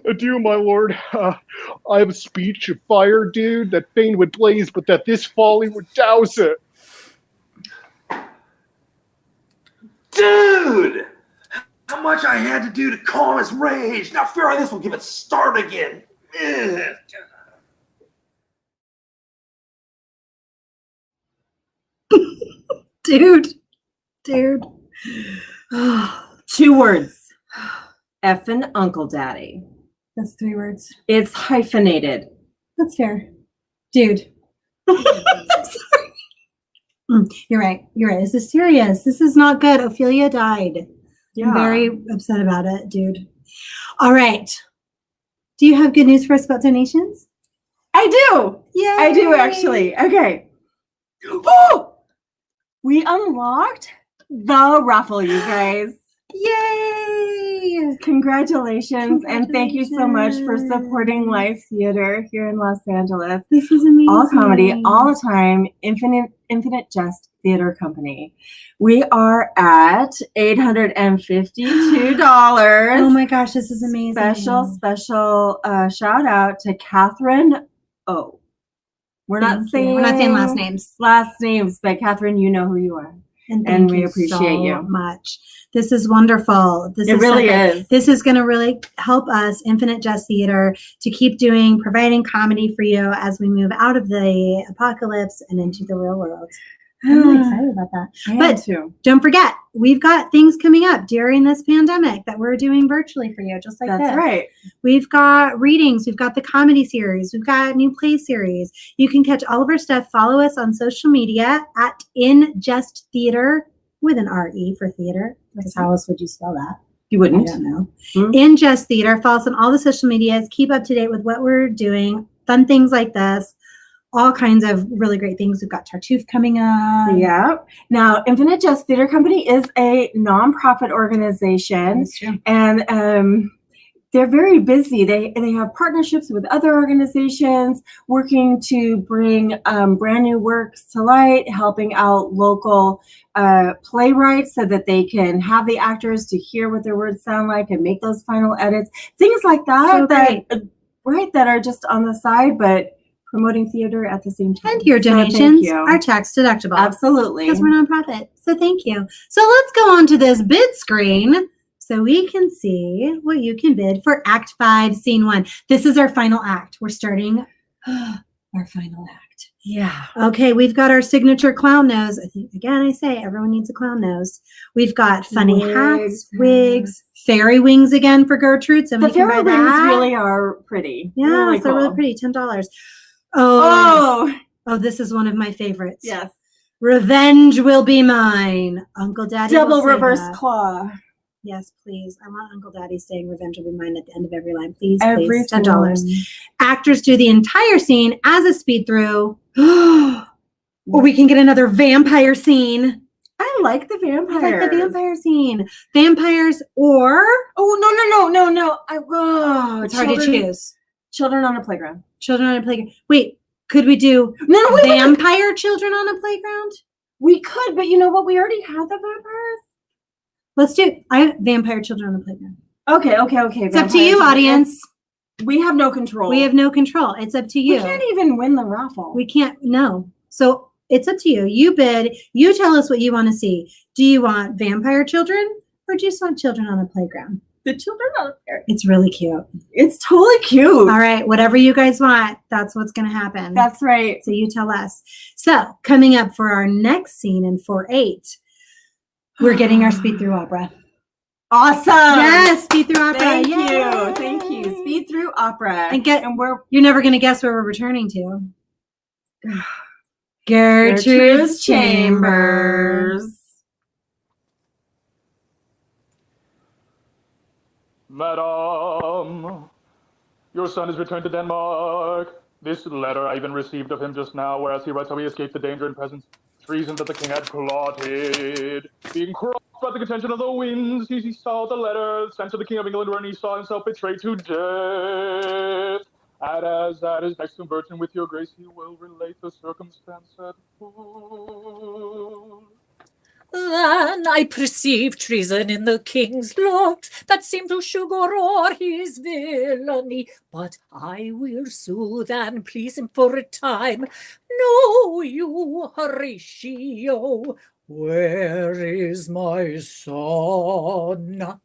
Adieu, my lord. I have a speech of fire, dude, that fain would blaze, but that this folly would douse it. Dude! How much I had to do to calm his rage. Now fear this will give it start again. Ugh. Dude. 2 words. Effin' Uncle Daddy. That's 3 words. It's hyphenated. That's fair. Dude. I'm sorry. You're right. This is serious. This is not good. Ophelia died. Yeah. I'm very upset about it, dude. All right. Do you have good news for us about donations? I do. Yeah. I do, actually. Okay. Oh! We unlocked the raffle, you guys. Yay! Congratulations, and thank you so much for supporting live theater here in Los Angeles. This is amazing. All comedy, all the time. Infinite Jest Theatre Company. We are at $852. Oh my gosh, this is amazing. Special shout out to Catherine O. We're not saying last names. but Catherine, you know who you are. And we appreciate you much. This is wonderful. This is. This is going to really help us, Infinite Jest Theater, to keep providing comedy for you as we move out of the apocalypse and into the real world. I'm really excited about that. But don't forget, we've got things coming up during this pandemic that we're doing virtually for you, just like this. That's right. We've got readings. We've got the comedy series. We've got new play series. You can catch all of our stuff. Follow us on social media at In Jest Theater with an R-E for theater. Because how else would you spell that? You wouldn't. I don't know. In Jest Theater. Follow us on all the social medias. Keep up to date with what we're doing. Fun things like this. All kinds of really great things. We've got Tartuffe coming up. Yeah. Now, Infinite Jest Theatre Company is a nonprofit organization, and they're very busy. They have partnerships with other organizations working to bring brand new works to light, helping out local playwrights so that they can have the actors to hear what their words sound like and make those final edits. Things like that, that are just on the side, but promoting theater at the same time. And your donations are tax deductible. Absolutely. Because we're nonprofit. So thank you. So let's go on to this bid screen so we can see what you can bid for Act 5, Scene 1. This is our final act. We're starting our final act. Yeah. Okay, we've got our signature clown nose. I say everyone needs a clown nose. We've got funny hats, wigs, fairy wings again for Gertrude. So the fairy wings really are pretty. Yeah, really they're cool. really pretty. $10. Oh, this is one of my favorites. Yes. Revenge will be mine. Uncle Daddy Double will say reverse that. claw. Yes, please. I want Uncle Daddy saying revenge will be mine at the end of every line. Please, Every please. $10. Actors do the entire scene as a speed through. Or we can get another vampire scene. I like the vampires. I like the vampire scene. Vampires or... Oh, no. It's hard to choose. Children on a playground. Children on a playground. Wait, could we do vampire children on a playground? We could, but you know what? We already have the vampires. Let's do vampire children on the playground. Okay. It's up to you, audience. We have no control. We have no control. It's up to you. We can't even win the raffle. We can't. No. So it's up to you. You bid. You tell us what you want to see. Do you want vampire children or do you just want children on a playground? The children on there. It's really cute. It's totally cute. All right. Whatever you guys want, that's what's going to happen. That's right. So you tell us. So coming up for our next scene in 4/8, we're getting our speed through opera. Awesome. Yes, speed through opera. Thank Yay. you. Thank you. Speed through opera. You're never going to guess where we're returning to. Gertrude's Chambers. Madam, your son is returned to Denmark. This letter I even received of him just now, whereas he writes how he escaped the danger and presence, treason that the king had plotted. Being crossed by the contention of the winds, he saw the letter sent to the king of England, wherein he saw himself betrayed to death. And as that is next conversion with your grace, he will relate the circumstance at full. Then I perceive treason in the king's looks that seem to sugar o'er his villainy, but I will soothe and please him for a time. Know you, Horatio, where is my son?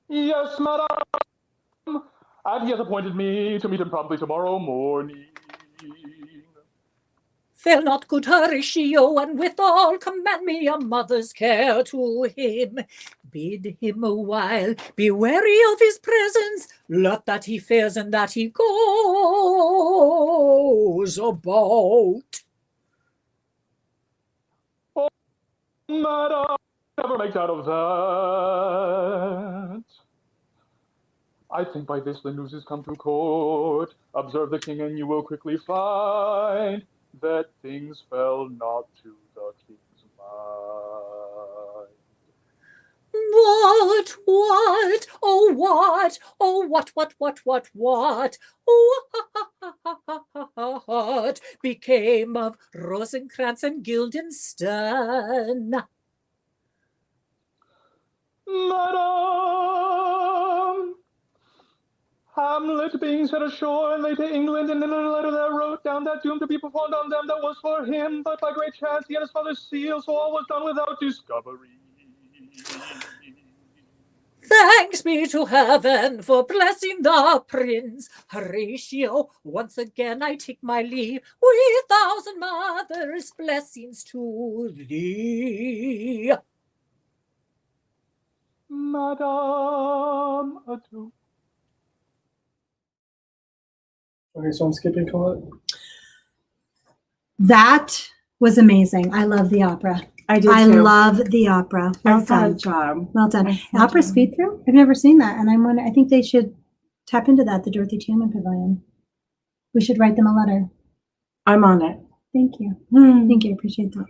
Yes, madam. And he has appointed me to meet him promptly tomorrow morning. Fail not, good Horatio, and withal commend me a mother's care to him. Bid him a while be wary of his presence, let that he fares and that he goes about. Oh, madam, never make out of that. I think by this the news is come to court. Observe the king, and you will quickly find that things fell not to the king's mind. What, oh what, what became of Rosencrantz and Guildenstern? Madam, Hamlet being set ashore and laid to England, and in a letter that wrote down that doom to be performed on them that was for him, but by great chance he had his father's seal, so all was done without discovery. Thanks be to heaven for blessing the prince. Horatio, once again I take my leave, with 1,000 mothers' blessings to thee. Madam, adieu. Okay, so I'm skipping Colette. That was amazing. I love the opera. I did I too. love the opera. Well done. Job. Well done. Excellent Opera job. speed through? I've never seen that, and I think they should tap into that. The Dorothy Chandler Pavilion. We should write them a letter. I'm on it. Thank you. Thank you. I appreciate that.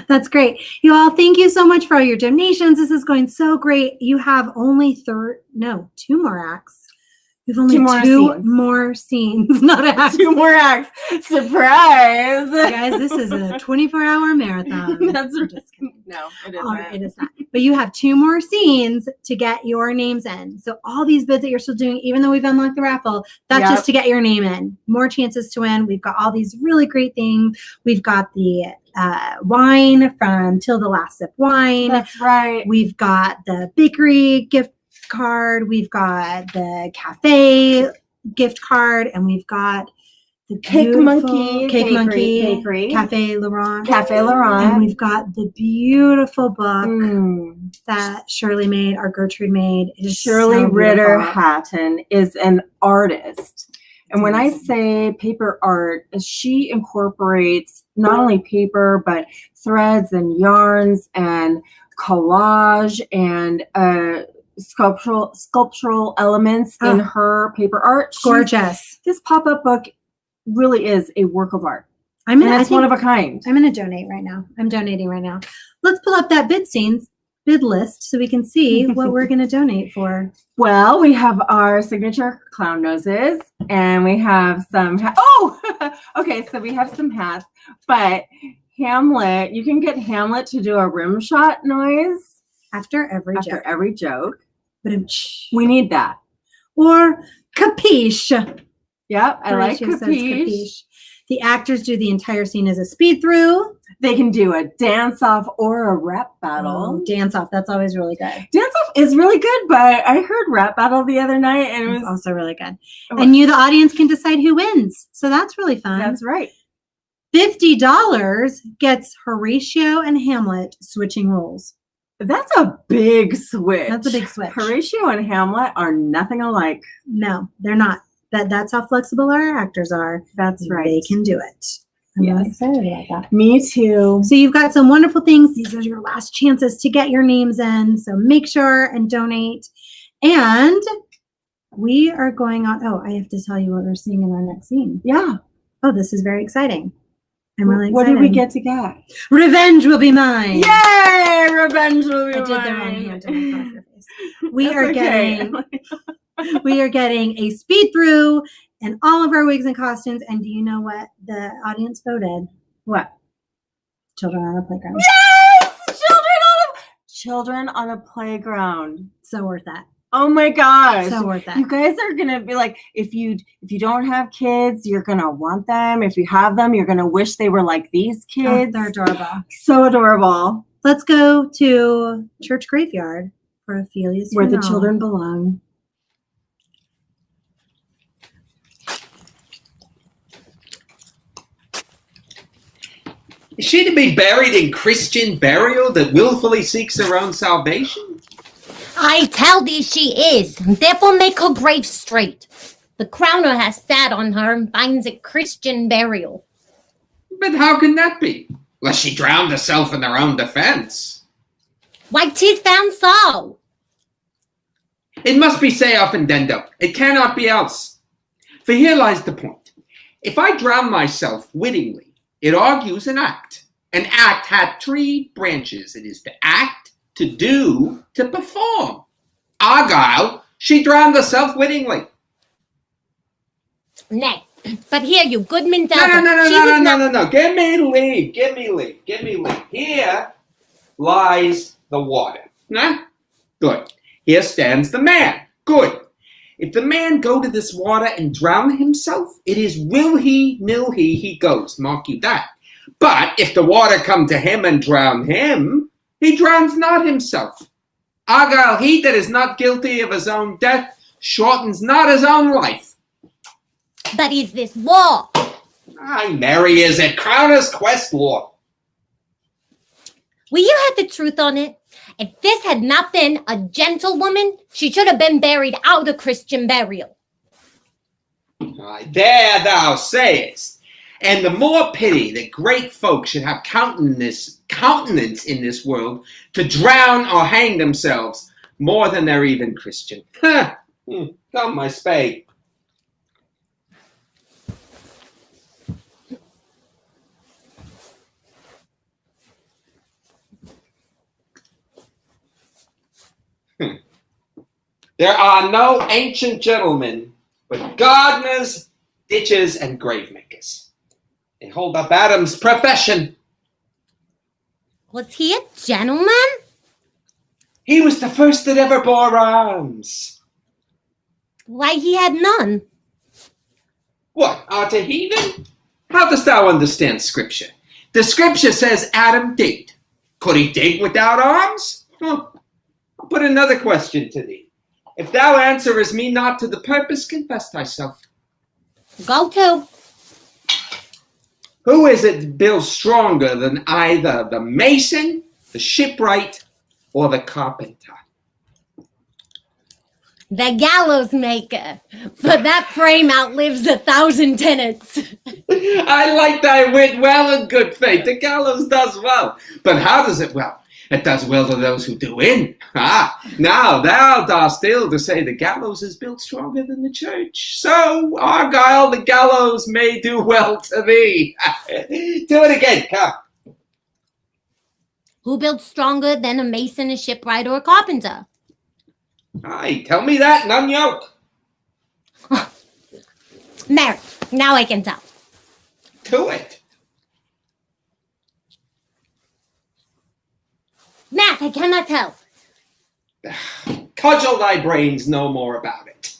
That's great. You all, thank you so much for all your donations. This is going so great. You have only 2 more acts. You've only two more scenes, not acts. 2 more acts. Surprise. Guys, this is a 24-hour marathon. That's just no, it isn't. It is not. But you have 2 more scenes to get your names in. So all these bids that you're still doing, even though we've unlocked the raffle, that's just to get your name in. More chances to win. We've got all these really great things. We've got the wine from Till the Last Sip Wine. That's right. We've got the bakery gift card. We've got the cafe gift card, and we've got the Cake Monkey Bakery, Cafe Laurent. And we've got the beautiful book that Shirley made, or Gertrude made. It is Shirley so Ritter beautiful. Hatton is an artist. And when I say paper art, she incorporates not only paper, but threads and yarns and collage and sculptural elements in her paper art. Gorgeous. This pop-up book really is a work of art. It's one of a kind. I'm going to donate right now. I'm donating right now. Let's pull up that bid list so we can see what we're going to donate for. Well, we have our signature clown noses, and we have some okay, so we have some hats, but Hamlet, you can get Hamlet to do a rim shot noise after every joke. But we need that. Or capiche. Yep, I like Horatio says capiche. The actors do the entire scene as a speed through. They can do a dance off or a rap battle. Dance off, that's always really good. Dance off is really good, but I heard rap battle the other night, and it was also really good. And you, the audience, can decide who wins. So that's really fun. That's right. $50 gets Horatio and Hamlet switching roles. That's a big switch. That's a big switch. Horatio and Hamlet are nothing alike. No, they're not. That's how flexible our actors are. That's right. They can do it. I'm really excited about that. Me too. So you've got some wonderful things. These are your last chances to get your names in. So make sure and donate. And we are going on. Oh, I have to tell you what we're seeing in our next scene. Yeah. Oh, this is very exciting. I'm really excited. What did we get to get? Revenge will be mine. Yay! Revenge will be mine. I did the wrong hand to my cough your face. We That's are okay. getting a speed through and all of our wigs and costumes. And do you know what the audience voted? What? Children on a Playground. Yes! Children on a playground. So worth that. Oh my gosh. So worth that. You guys are gonna be like, if you don't have kids, you're gonna want them. If you have them, you're gonna wish they were like these kids. Oh, they're adorable. So adorable. Let's go to church graveyard for Ophelia's Where the funeral. children belong. Is she to be buried in Christian burial that willfully seeks her own salvation? I tell thee she is, therefore make her grave straight. The crowner has sat on her and finds it Christian burial. But how can that be? Unless she drowned herself in her own defense. Why, 'tis found so. It must be say off and dendo. It cannot be else. For here lies the point. If I drown myself wittingly, it argues an act. An act had 3 branches. It is to act, to do, to perform. Argyle, she drowned herself wittingly. Nay, but here you, Goodman's No. Give me leave. Here lies the water. Huh? Good. Here stands the man. Good. If the man go to this water and drown himself, it is will he, nil he goes. Mark you that. But if the water come to him and drown him, he drowns not himself. Argyle, he that is not guilty of his own death shortens not his own life. But is this war? Ay, Mary, is it Crowner's quest law? Will you have the truth on it? If this had not been a gentlewoman, she should have been buried out of Christian burial. Ay, there thou sayest. And the more pity that great folk should have countenance in this world to drown or hang themselves more than they're even Christian. Come, my spade. There are no ancient gentlemen, but gardeners, ditchers, and gravemakers. They hold up Adam's profession. Was he a gentleman? He was the first that ever bore arms. Why, he had none. What, art a heathen? How dost thou understand Scripture? The Scripture says Adam digged. Could he dig without arms? I'll put another question to thee. If thou answerest me not to the purpose, confess thyself. Go to. Who is it that builds stronger than either the mason, the shipwright, or the carpenter? The gallows maker. For that frame outlives 1,000 tenants. I like thy wit well and good faith. The gallows does well. But how does it well? It does well to those who do in. Now thou dost ill to say the gallows is built stronger than the church. So, Argyle, the gallows may do well to thee. Do it again, come. Who builds stronger than a mason, a shipwright, or a carpenter? Aye, tell me that and unyoke. Mary, now I can tell. Do it. Math, I cannot tell. Cudgel thy brains no more about it.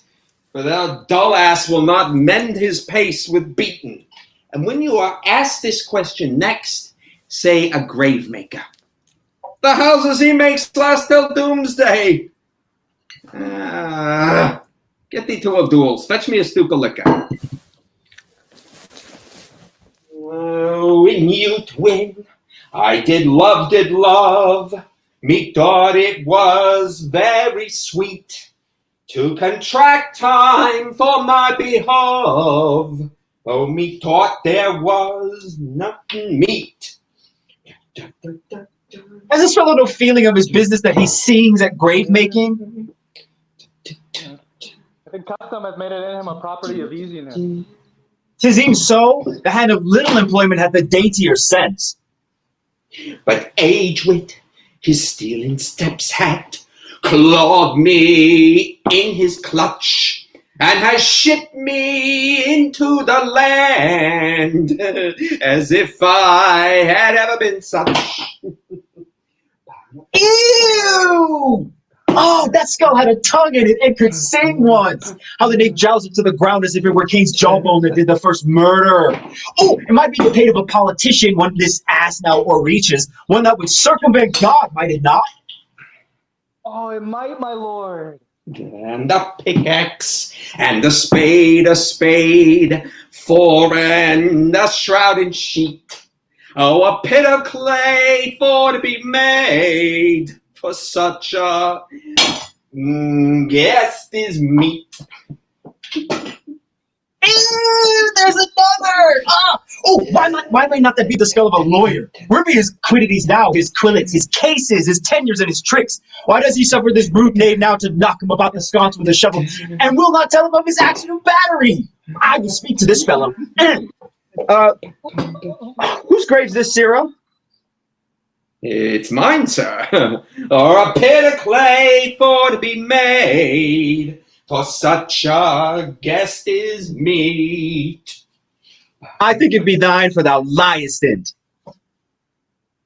For thou dull ass will not mend his pace with beaten. And when you are asked this question next, say a grave maker. The houses he makes last till doomsday. Get thee to a duel. Fetch me a stoup of liquor. Oh, in you twin, I did love, me thought it was very sweet to contract time for my behalf. Oh, me thought there was nothing meet. Has this fellow no feeling of his business that he sings at grave making? I think custom has made it in him a property of easiness. 'Tis even so, the hand of little employment hath a daintier sense. But age with his stealing steps had clawed me in his clutch, and has shipped me into the land as if I had ever been such. Ew! Oh, that skull had a tongue in it and could sing once. How the knave jousts it to the ground as if it were King's jawbone that did the first murder. Oh, it might be the pate of a politician when this ass now o'erreaches, one that would circumvent God, might it not? Oh, it might, my lord. And a pickaxe, and a spade, for and a shrouded sheet. Oh, a pit of clay for to be made for such a guest is meet. Ew, there's another! Ah! Oh, why might not that be the skull of a lawyer? Where be his quiddities now, his quillets, his cases, his tenures, and his tricks? Why does he suffer this brute knave now to knock him about the sconce with a shovel, and will not tell him of his action of battery? I will speak to this fellow. Whose grave's this, Cyril? It's mine, sir. Or a pit of clay for to be made for such a guest is meet. I think it be thine, for thou liest in't.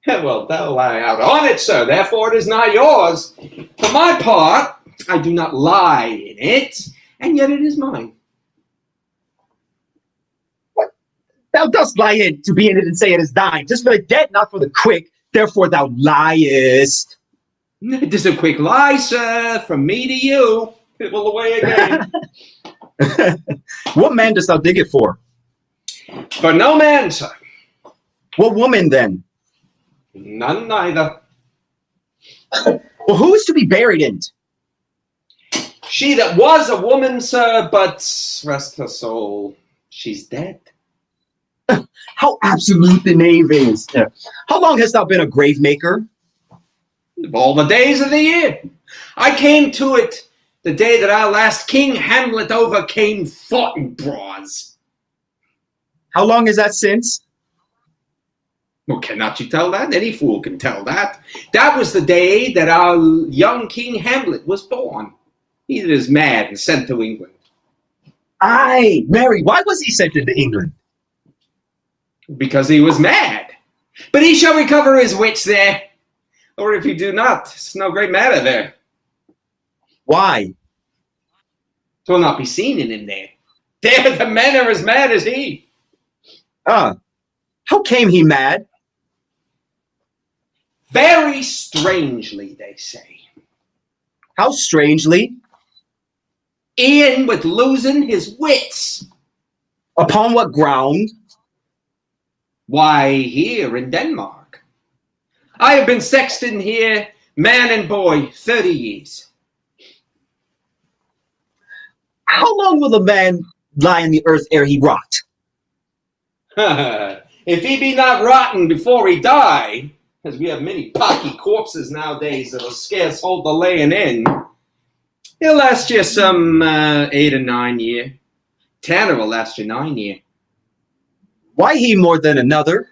Well, thou lie out on it, sir, therefore it is not yours. For my part, I do not lie in it, and yet it is mine. What? Thou dost lie in to be in it and say it is thine. Just for the dead, not for the quick. Therefore thou liest. It is a quick lie, sir, from me to you. It will away again. What man dost thou dig it for? For no man, sir. What woman, then? None neither. Well, who is to be buried in't? She that was a woman, sir, but rest her soul, she's dead. How absolute the knave is. How long hast thou been a grave maker? All the days of the year. I came to it the day that our last King Hamlet overcame Fortinbras. How long is that since? Well, cannot you tell that? Any fool can tell that. That was the day that our young King Hamlet was born. He that is mad and sent to England. Aye, Mary, why was he sent into England? Because he was mad. But he shall recover his wits there. Or if he do not, it's no great matter there. Why? 'Twill not be seen in him there. There the men are as mad as he. How came he mad? Very strangely, they say. How strangely? In with losing his wits. Upon what ground? Why, here in Denmark. I have been sexton here, man and boy, 30 years. How long will a man lie in the earth ere he rot? If he be not rotten before he die, as we have many pocky corpses nowadays that'll scarce hold the laying in, he'll last you some 8 or 9 year. Tanner will last you 9 year. Why he more than another?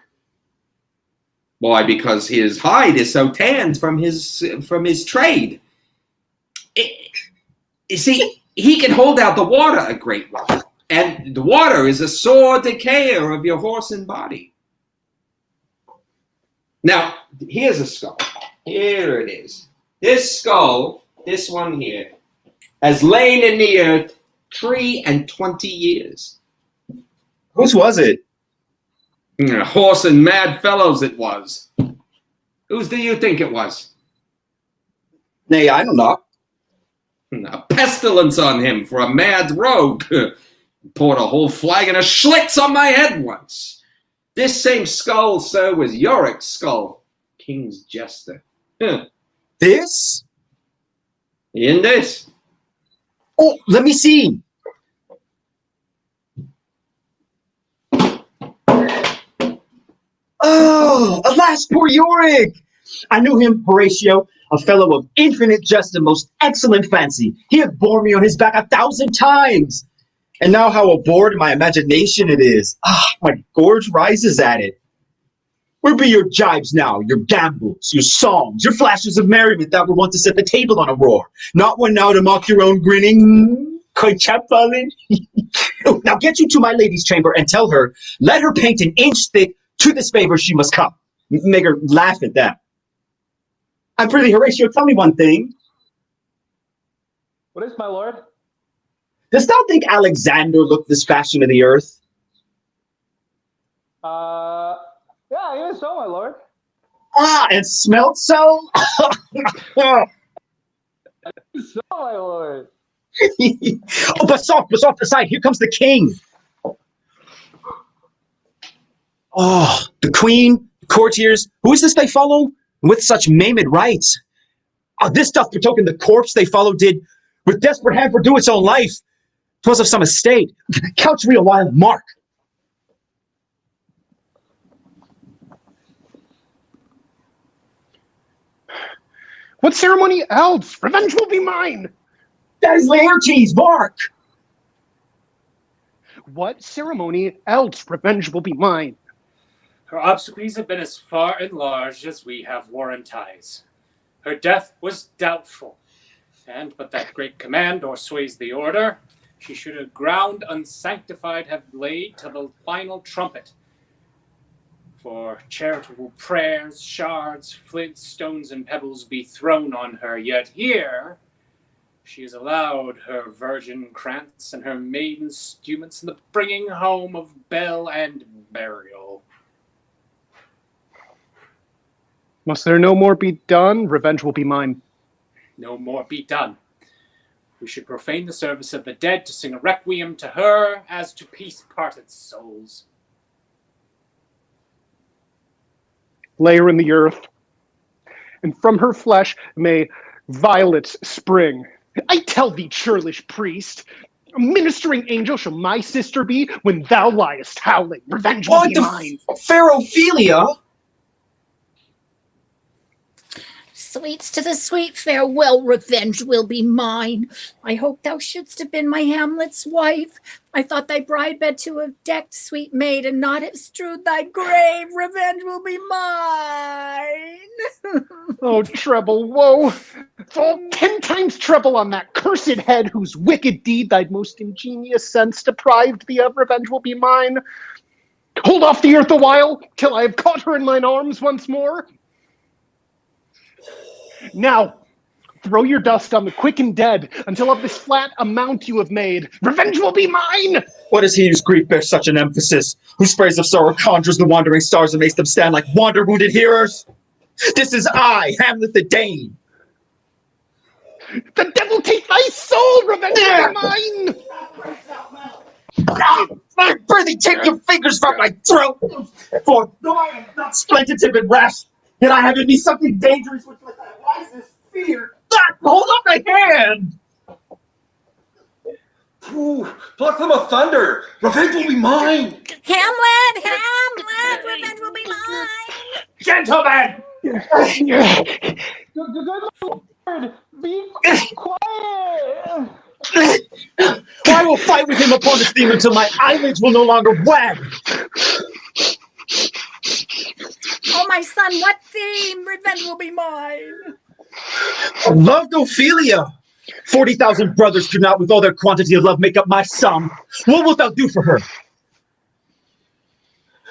Why, because his hide is so tanned from his trade. You see, he can hold out the water a great while. And the water is a sore decayer of your horse and body. Now, here's a skull. Here it is. This skull, this one here, has lain in the earth 23 years. Whose was it? Horse and mad fellows it was. Whose do you think it was? Nay, I don't know. A pestilence on him for a mad rogue. Poured a whole flagon of Schlitz on my head once. This same skull, sir, was Yorick's skull, King's jester. This? In this. Oh, let me see. Oh, alas, poor Yorick! I knew him, Horatio, a fellow of infinite jest and most excellent fancy. He had borne me on his back 1,000 times. And now how aboard my imagination it is. Ah, my gorge rises at it. Where be your jibes now, your gambols, your songs, your flashes of merriment that were wont to set the table on a roar? Not one now to mock your own grinning? Quite chapfallen? Now get you to my lady's chamber and tell her, let her paint an inch thick, to this favor she must come. Make her laugh at that. I'm prithee, Horatio, tell me one thing. What is, my lord? Dost thou think Alexander looked this fashion of the earth? Yeah, even so, my lord. Ah, and smelt so? So, my lord. Oh, but soft aside, here comes the king. Oh, the queen, the courtiers, who is this they follow? With such maimed rites. Oh, this doth betoken the corpse they follow did, with desperate hand fordo its own life. 'Twas of some estate. Couch me a while, mark. What ceremony else? Revenge will be mine. That is Laertes, mark. What ceremony else? Revenge will be mine. Her obsequies have been as far enlarged as we have warranties. Her death was doubtful, and but that great command or sways the order, she should have ground unsanctified have laid till the final trumpet. For charitable prayers, shards, flints, stones, and pebbles be thrown on her, yet here she is allowed her virgin krantz and her maiden stuments in the bringing home of bell and burial. Must there no more be done? Revenge will be mine. No more be done. We should profane the service of the dead to sing a requiem to her as to peace-parted souls. Lay her in the earth, and from her flesh may violets spring. I tell thee, churlish priest, a ministering angel shall my sister be when thou liest howling. Revenge will be mine. Fair Ophelia? Sweets to the sweet, farewell, revenge will be mine. I hope thou shouldst have been my Hamlet's wife. I thought thy bride bed to have decked, sweet maid, and not have strewed thy grave. Revenge will be mine. Oh, treble woe! Fall 10 times treble on that cursed head whose wicked deed thy most ingenious sense deprived thee of. Revenge will be mine. Hold off the earth a while, till I have caught her in mine arms once more. Now, throw your dust on the quick and dead, until of this flat amount you have made. Revenge will be mine! What is he whose grief bears such an emphasis, whose sprays of sorrow conjures the wandering stars and makes them stand like wander-wounded hearers? This is I, Hamlet the Dane. The devil take thy soul! Revenge will be mine! I prithee take your fingers from my throat, for though I am not splendid and rash, yet I have in me something dangerous which like thy wisest fear. Hold up thy hand! Ooh, pluck them of thunder! Revenge will be mine! Hamlet! Revenge will be mine! Gentlemen! Good Lord, be quiet! I will fight with him upon this theme until my eyelids will no longer wag. Oh, my son, what theme? Revenge will be mine. Loved Ophelia. 40,000 brothers could not with all their quantity of love make up my sum. What wilt thou do for her?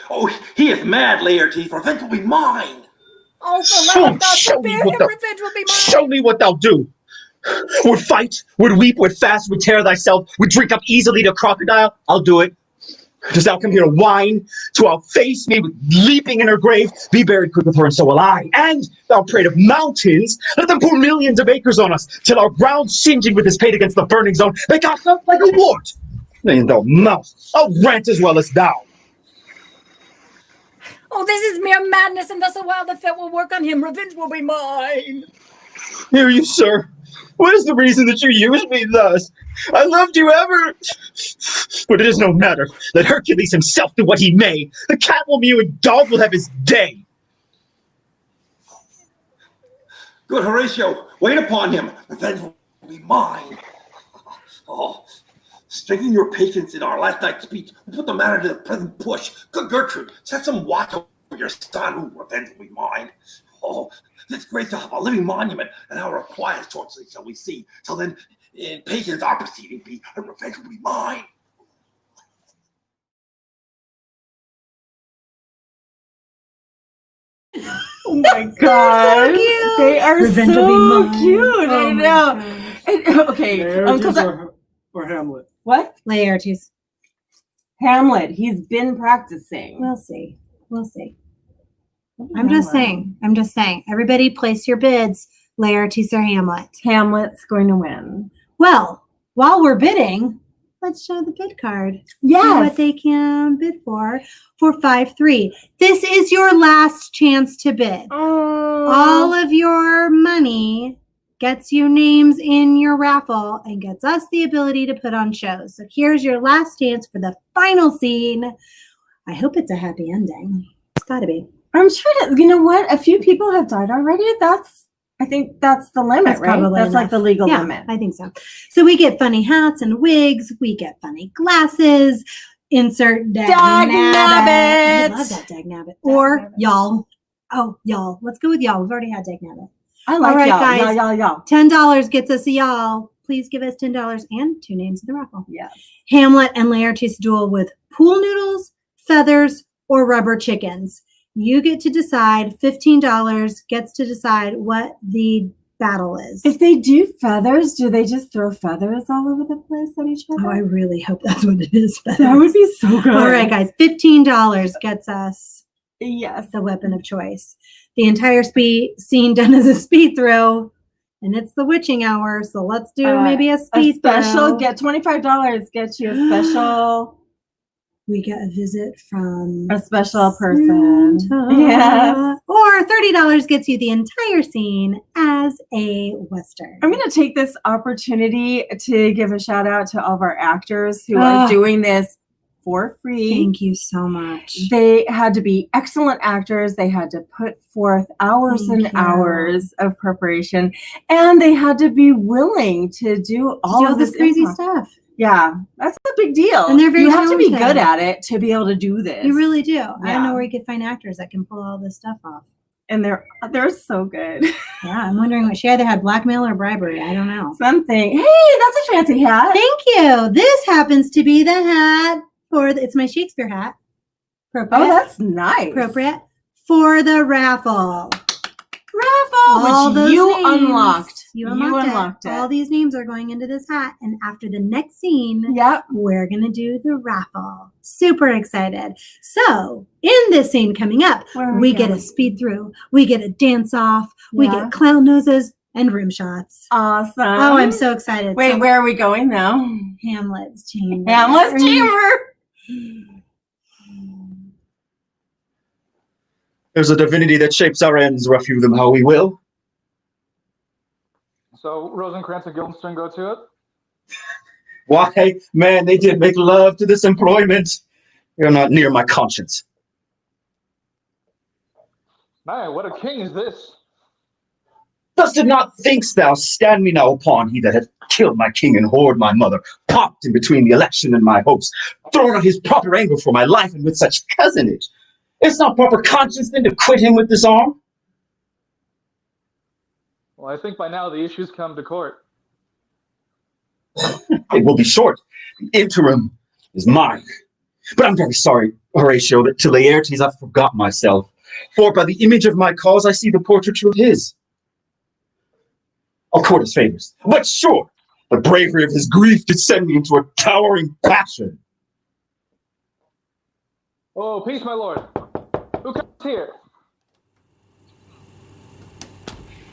Oh, he is mad, Laertes. Revenge will be mine. Oh, for love of God, spare him. Revenge will be mine. Show me what thou do. Would fight, would weep, would fast, would tear thyself, would drink up easily to crocodile? I'll do it. Dost thou come here to whine, to outface me with leaping in her grave? Be buried quick with her, and so will I. And thou prate of mountains, let them pour millions of acres on us, till our ground singeing with his pate against the burning zone, make ourselves like a wart. Nay, thou mouth, I'll rant as well as thou. Oh, this is mere madness, and thus a while the fit will work on him. Revenge will be mine. Hear you, sir. What is the reason that you use me thus? I loved you ever. But it is no matter. Let Hercules himself do what he may. The cat will mew and dog will have his day. Good Horatio, wait upon him. Revenge will be mine. Oh, strengthen your patience in our last night's speech. We'll put the matter to the present push. Good Gertrude, set some watch over your son. Ooh, revenge will be mine. Oh, it's great to have a living monument, an hour of quiet shortly shall we see. Till then, in patience our proceeding be, and revenge will be mine. Oh my god, they are Revenge will be so mine. cute. Oh I my know. God. And, okay, Laertes or Hamlet? What? Laertes. Hamlet. He's been practicing. We'll see. We'll see. I'm just saying. Everybody place your bids. Laertes or Hamlet. Hamlet's going to win. Well, while we're bidding, let's show the bid card. Yes. See what they can bid for 5-3. This is your last chance to bid. All of your money gets you names in your raffle and gets us the ability to put on shows. So here's your last chance for the final scene. I hope it's a happy ending. It's got to be. I'm sure that, you know what? A few people have died already. I think that's the limit, That's right? probably That's like the enough. legal Yeah, limit. I think so. So we get funny hats and wigs. We get funny glasses. Insert Dagnabbit. I love that Dagnabbit. Or y'all. Oh, y'all. Let's go with y'all. We've already had Dagnabbit. I like All right, y'all. guys. Y'all. $10 gets us a y'all. Please give us $10 and 2 names in the raffle. Yes. Hamlet and Laertes duel with pool noodles, feathers, or rubber chickens. You get to decide. $15 gets to decide what the battle is. If they do feathers, do they just throw feathers all over the place at each other? Oh, I really hope that's what it is. That would be so good. All right, guys. $15 gets us yes the weapon of choice. The entire scene done as a speed throw, and it's the witching hour. So let's do maybe a speed special. throw. Get $25. Get you a special. We get a visit from a special person. Santa. Yes. Or $30 gets you the entire scene as a Western. I'm going to take this opportunity to give a shout out to all of our actors who are doing this for free. Thank you so much. They had to be excellent actors. They had to put forth hours and hours of preparation, and they had to be willing to do all of this crazy stuff. Yeah, that's a big deal. And they're very you have to be talented. good at it to be able to do this. You really do. I Yeah. don't know where you could find actors that can pull all this stuff off. And they're so good. Yeah, I'm wondering what she either had blackmail or bribery. I don't know. Something. Hey, that's a fancy hat. Thank you. This happens to be the hat for it's my Shakespeare hat. Appropriate. Oh, that's nice. Appropriate for the raffle. All those you names, unlocked. You You unlocked, unlocked it. it. All these names are going into this hat. And after the next scene, we're going to do the raffle. Super excited. So in this scene coming up, we get a speed through. We get a dance off. We Yeah. get clown noses and rim shots. Awesome. Oh, I'm so excited. Wait, So- where are we going now? Hamlet's chamber. Hamlet's chamber. There's a divinity that shapes our ends, rough hew them how we will. So Rosencrantz and Guildenstern go to it? Why, man, they did make love to this employment. You're not near my conscience. Man, what a king is this? Thus did not thinkst thou stand me now upon he that hath killed my king and whored my mother, popped in between the election and my hopes, thrown on his proper anger for my life, and with such cousinage. It's not proper conscience then to quit him with this arm. Well, I think by now the issue's come to court. It will be short. The interim is mine. But I'm very sorry, Horatio, that to Laertes I forgot myself. For by the image of my cause I see the portraiture of his. I'll court his favors. But sure, the bravery of his grief did send me into a towering passion. Oh, peace, my lord. Who comes here?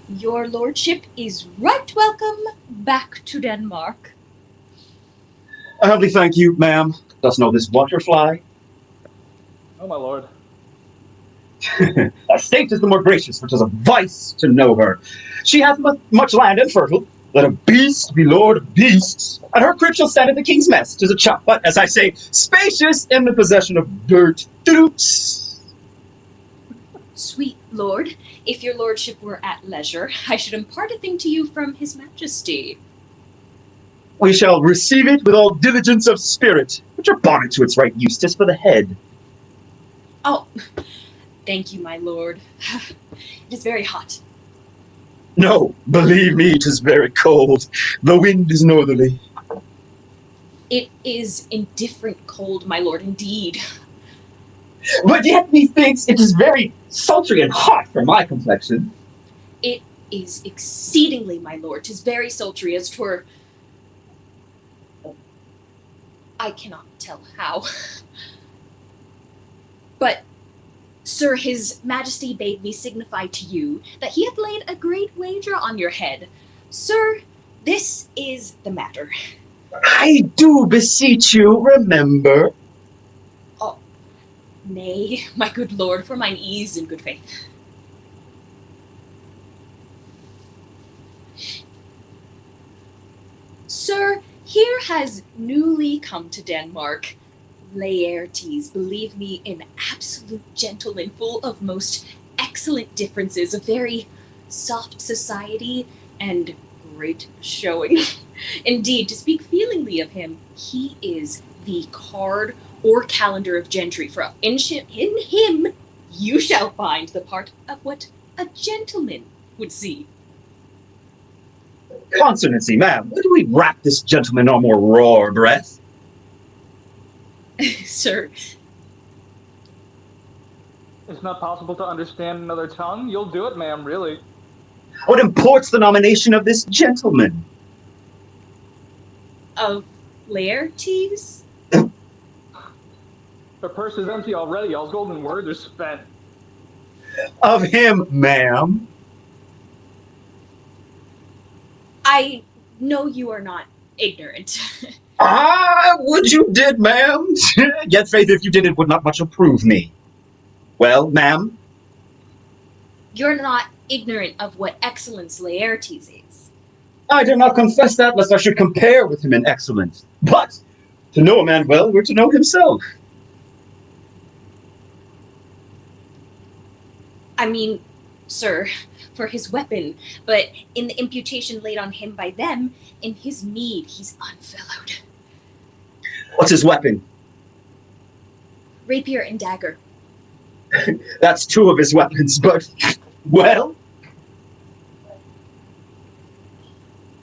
Your lordship is right welcome back to Denmark. I humbly thank you, ma'am. Dost know this butterfly? Oh, my lord. Thy state is the more gracious, for 'tis a vice to know her. She hath much land and fertile, Let a beast be lord of beasts, and her crib shall stand at the king's mess. 'Tis a chop, but, as I say, spacious in the possession of dirt. Doots. Sweet lord, if your lordship were at leisure, I should impart a thing to you from his majesty. We shall receive it with all diligence of spirit. Put your bonnet to its right use, 'tis for the head. Oh, thank you, my lord. It is very hot. No, believe me, 'tis very cold. The wind is northerly. It is indifferent cold, my lord, indeed. But yet methinks it is very sultry and hot for my complexion. It is exceedingly, my lord. 'Tis very sultry, as 'twere... I cannot tell how. But, sir, his majesty bade me signify to you that he hath laid a great wager on your head. Sir, this is the matter. I do beseech you, remember. Oh, nay, my good lord, for mine ease and good faith. Sir, here has newly come to Denmark Laertes, believe me, an absolute gentleman, full of most excellent differences, a very soft society, and great showing. Indeed, to speak feelingly of him, he is the card or calendar of gentry, for in him you shall find the part of what a gentleman would see. Consonancy, ma'am, where do we wrap this gentleman on more raw breath? Sir. It's not possible to understand another tongue? You'll do it, ma'am, really. What imports the nomination of this gentleman? Of Laertes? Her purse is empty already. All golden words are spent. Of him, ma'am. I know you are not ignorant. Would you did, ma'am. Yet faith, if you did, it would not much approve me. Well, ma'am? You're not ignorant of what excellence Laertes is. I dare not confess that, lest I should compare with him in excellence. But to know a man well, we're to know himself. I mean, sir, for his weapon, but in the imputation laid on him by them, in his meed he's unfellowed. What's his weapon? Rapier and dagger. That's two of his weapons, but, well...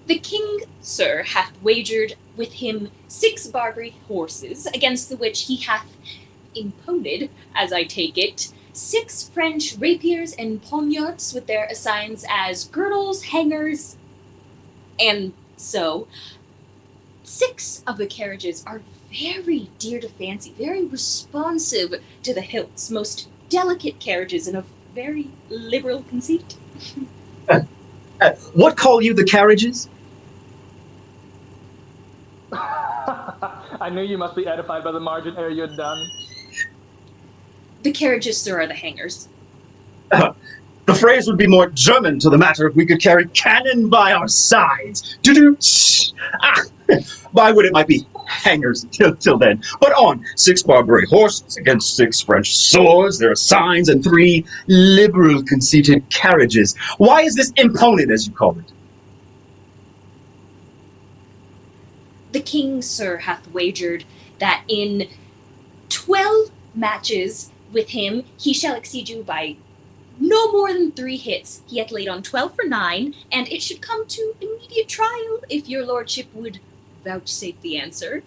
The king, sir, hath wagered with him 6 Barbary horses, against the which he hath imponed, as I take it, 6 French rapiers and poniards with their assigns as girdles, hangers, and so. 6 of the carriages are very dear to fancy, very responsive to the hilts, most delicate carriages and of very liberal conceit. What call you the carriages? I knew you must be edified by the margin ere you had done. The carriages, sir, are the hangers. The phrase would be more German to the matter if we could carry cannon by our sides. By would it might be hangers till then. But on 6 Barbary horses against 6 French swords, there are signs, and 3 liberal conceited carriages. Why is this imponent, as you call it? The king, sir, hath wagered that in 12 matches with him he shall exceed you by no more than 3 hits. He hath laid on 12 for 9, and it should come to immediate trial if your lordship would vouchsafe the answer.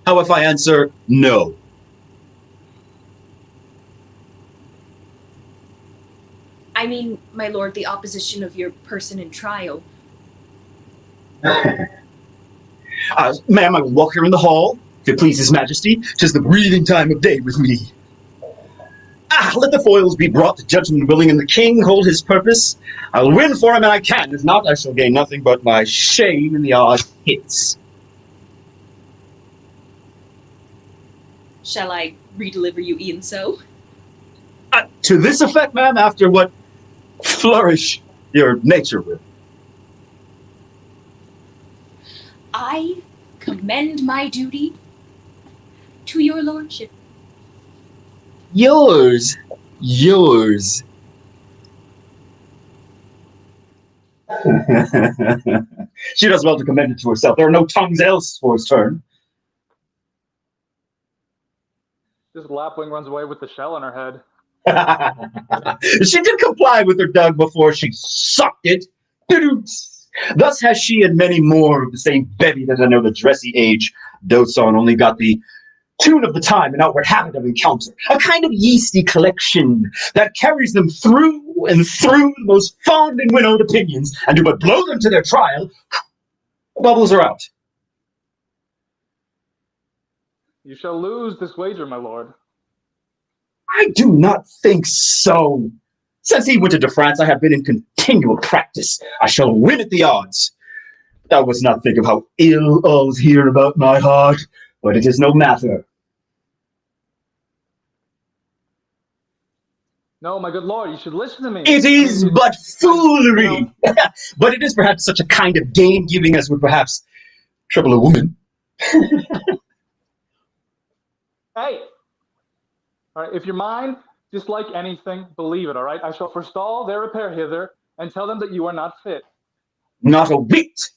How if I answer no? I mean, my lord, the opposition of your person in trial. Ma'am, I will walk here in the hall, if it please his majesty. 'Tis the breathing time of day with me. Let the foils be brought, the gentleman willing, and the king hold his purpose. I'll win for him, and I can. If not, I shall gain nothing but my shame in the odd hits. Shall I redeliver you e'en so? To this effect, ma'am, after what flourish your nature with. I commend my duty to your lordship. Yours. She does well to commend it to herself. There are no tongues else for his turn. This lapwing runs away with the shell on her head. She did comply with her dug before she sucked it. Thus has she and many more of the same bevy that I know the dressy age dotes on only got the tune of the time and outward habit of encounter, a kind of yeasty collection that carries them through and through the most fond and winnowed opinions, and do but blow them to their trial, the bubbles are out. You shall lose this wager, my lord. I do not think so. Since he went into France, I have been in continual practice. I shall win at the odds. Thou wouldst not think of how ill all's here about my heart, but it is no matter. No, my good lord, you should listen to me. It is but foolery. But it is perhaps such a kind of gain giving as would perhaps trouble a woman. Hey! All right, if your mind dislike anything, believe it, all right? I shall forestall their repair hither and tell them that you are not fit. Not a whit.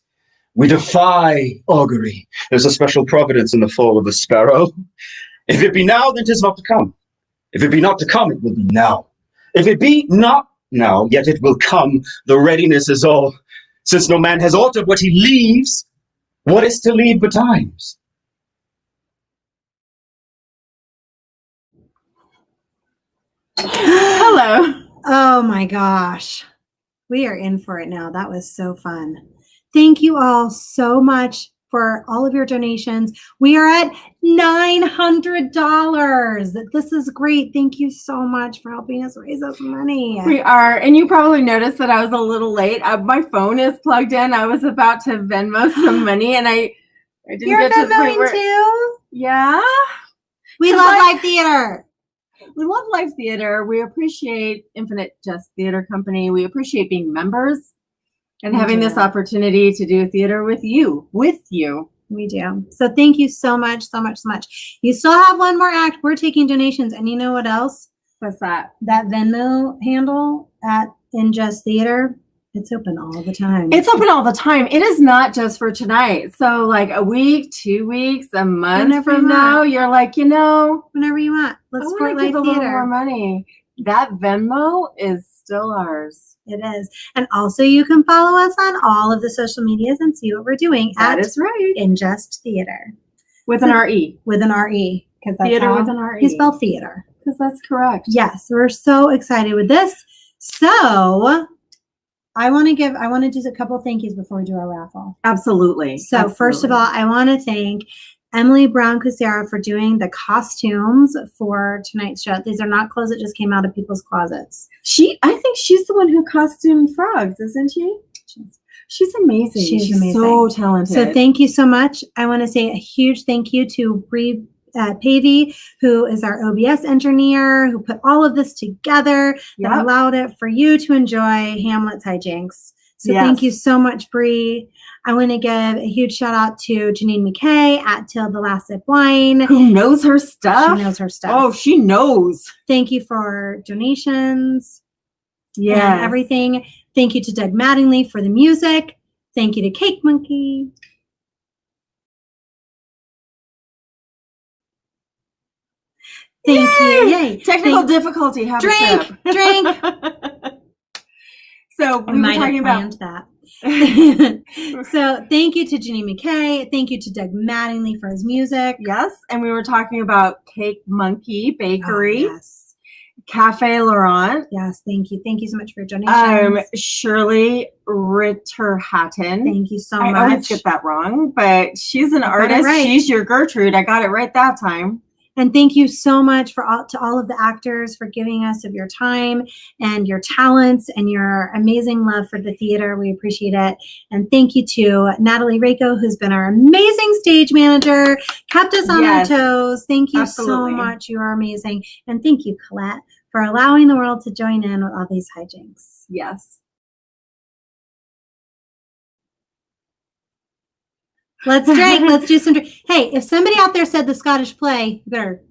We defy augury. There's a special providence in the fall of the sparrow. If it be now, then 'tis not to come. If it be not to come, it will be now. If it be not now, yet it will come. The readiness is all. Since no man has aught of what he leaves, what is to leave betimes? Hello. Oh my gosh. We are in for it now. That was so fun. Thank you all so much for all of your donations. We are at $900. This is great. Thank you so much for helping us raise this money. We are, and you probably noticed that I was a little late. My phone is plugged in. I was about to Venmo some money, and I didn't You're get to the point Venmoing where. too? Yeah. We love live theater. We love live theater. We appreciate Infinite Jest Theatre Company. We appreciate being members and having this opportunity to do theater with you. We do. So thank you so much, so much, so much. You still have one more act. We're taking donations. And you know what else? What's that? That Venmo handle at In Just Theater. It's open all the time. It's open all the time. It is not just for tonight. So like a week, 2 weeks, a month Whenever from you now, want. you're like, whenever you want. Let's I support want to live give a little theater. more money. That Venmo is still ours. It is. And also you can follow us on all of the social medias and see what we're doing That at is right. In Just Theater. With an R-E. With an R-E. Because that's Theater how with an R-E. you spell theater. Because that's correct. Yes, we're so excited with this. So I want to do a couple of thank yous before we do our raffle. Absolutely. So first of all, I want to thank Emily Brown Cusera for doing the costumes for tonight's show. These are not clothes that just came out of people's closets. I think she's the one who costumed frogs, isn't she? She's amazing. She's amazing. So talented. So thank you so much. I want to say a huge thank you to Bree Pavey, who is our OBS engineer, who put all of this together that allowed it for you to enjoy Hamlet's hi-jinks. So thank you so much, Bree. I want to give a huge shout out to Janine McKay at Till the Last Sip Wine. Who knows her stuff? She knows her stuff. Oh, she knows. Thank you for donations. Yeah. And everything. Thank you to Doug Mattingly for the music. Thank you to Cake Monkey. Thank you. Yay. Technical difficulty. Have Drink. a Drink. So we were talking about that. So thank you to Ginny McKay. Thank you to Doug Mattingly for his music. Yes. And we were talking about Cake Monkey Bakery. Oh, yes. Cafe Laurent. Yes, thank you. Thank you so much for your donations. Shirley Ritter-Hatton. Thank you so I much. always get that wrong, but she's an got it artist. right. She's your Gertrude. I got it right that time. And thank you so much to all of the actors for giving us of your time and your talents and your amazing love for the theater. We appreciate it. And thank you to Natalie Rako, who's been our amazing stage manager, kept us on our toes. Thank you so much. You are amazing. And thank you, Colette, for allowing the world to join in with all these hijinks. Yes. Let's drink. Let's do some drink. Hey, if somebody out there said the Scottish play, you better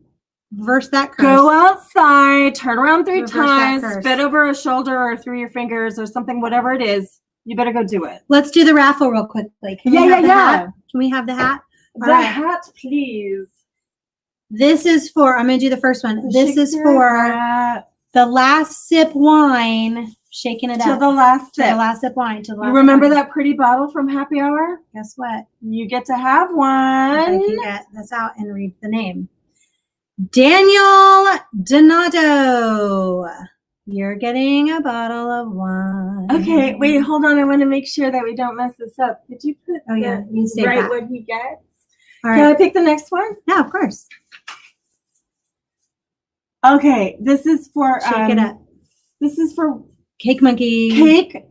reverse that curse. Go outside, turn around 3 Reverse that times, curse. spit over a shoulder or through your fingers or something, whatever it is. You better go do it. Let's do the raffle real quickly. Can we have the hat? Can we have the hat? The hat, please. This is for, I'm going to do the first one. This is Shakespeare for hat. the last sip wine, shaking it To up. the last To sip. the last sip wine. To the last You remember sip wine. that pretty bottle from Happy Hour? Guess what? You get to have If one. I can get this out and read the name. Daniel Donato. You're getting a bottle of wine. Okay, wait, hold on. I want to make sure that we don't mess this up. Could you put you save right that. what he gets? All Can I right. pick the next one? Yeah, of course. Okay, this is for Shake it up. This is for Cake Monkey. Cake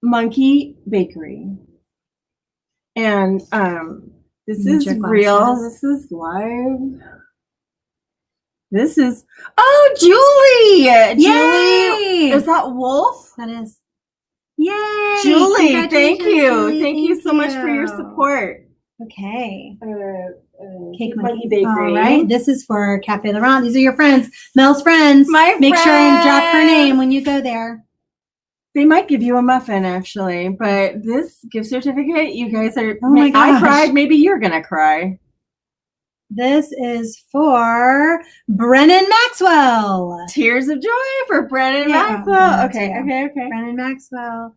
Monkey Bakery. And this Need is your real. glasses. This is live. This is Julie. Yay! Is that Wolf? That is. Yay! Julie, thank Congratulations, you. Julie. Thank you so much for your support. Okay. Cake Monkey Bakery. Bakery. All right. This is for Cafe Laurent. These are your friends. Mel's friends. Make sure and drop her friends. name when you go there. They might give you a muffin, actually, but this gift certificate, you guys are. Oh my I gosh. cried. Maybe you're gonna cry. This is for Brennan Maxwell. Tears of joy for Brennan Yeah, Maxwell. Brennan Okay. Brennan Maxwell.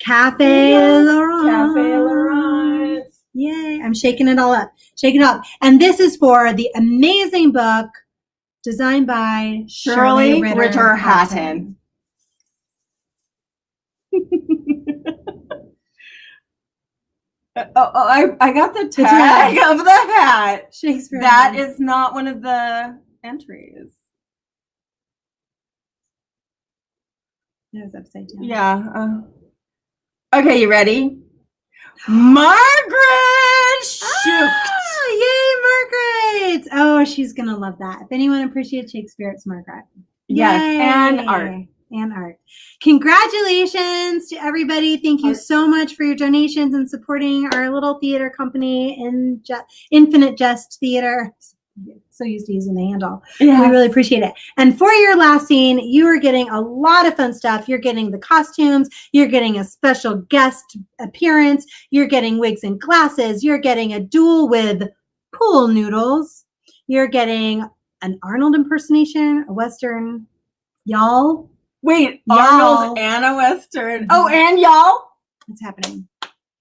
Cafe Laurent. Cafe Laurent. Yay. I'm shaking it all up. Shaking it up. And this is for the amazing book designed by Shirley Ritter Ritter Hatton. Hatton. I got the tag of the hat. Shakespeare. That is not one of the entries. It was upside down. Yeah. Okay, you ready? Margaret Shoot. Yay, Margaret! Oh, she's gonna love that. If anyone appreciates Shakespeare, it's Margaret. Yes, Yay. and art. And art. Congratulations to everybody. Thank you so much for your donations and supporting our little theater company in Infinite Jest Theater. So used to using the handle. Yes. We really appreciate it. And for your last scene, you are getting a lot of fun stuff. You're getting the costumes. You're getting a special guest appearance. You're getting wigs and glasses. You're getting a duel with pool noodles. You're getting an Arnold impersonation, a Western, y'all. Wait, Y'all. Arnold and a Western. Oh, and y'all. What's happening?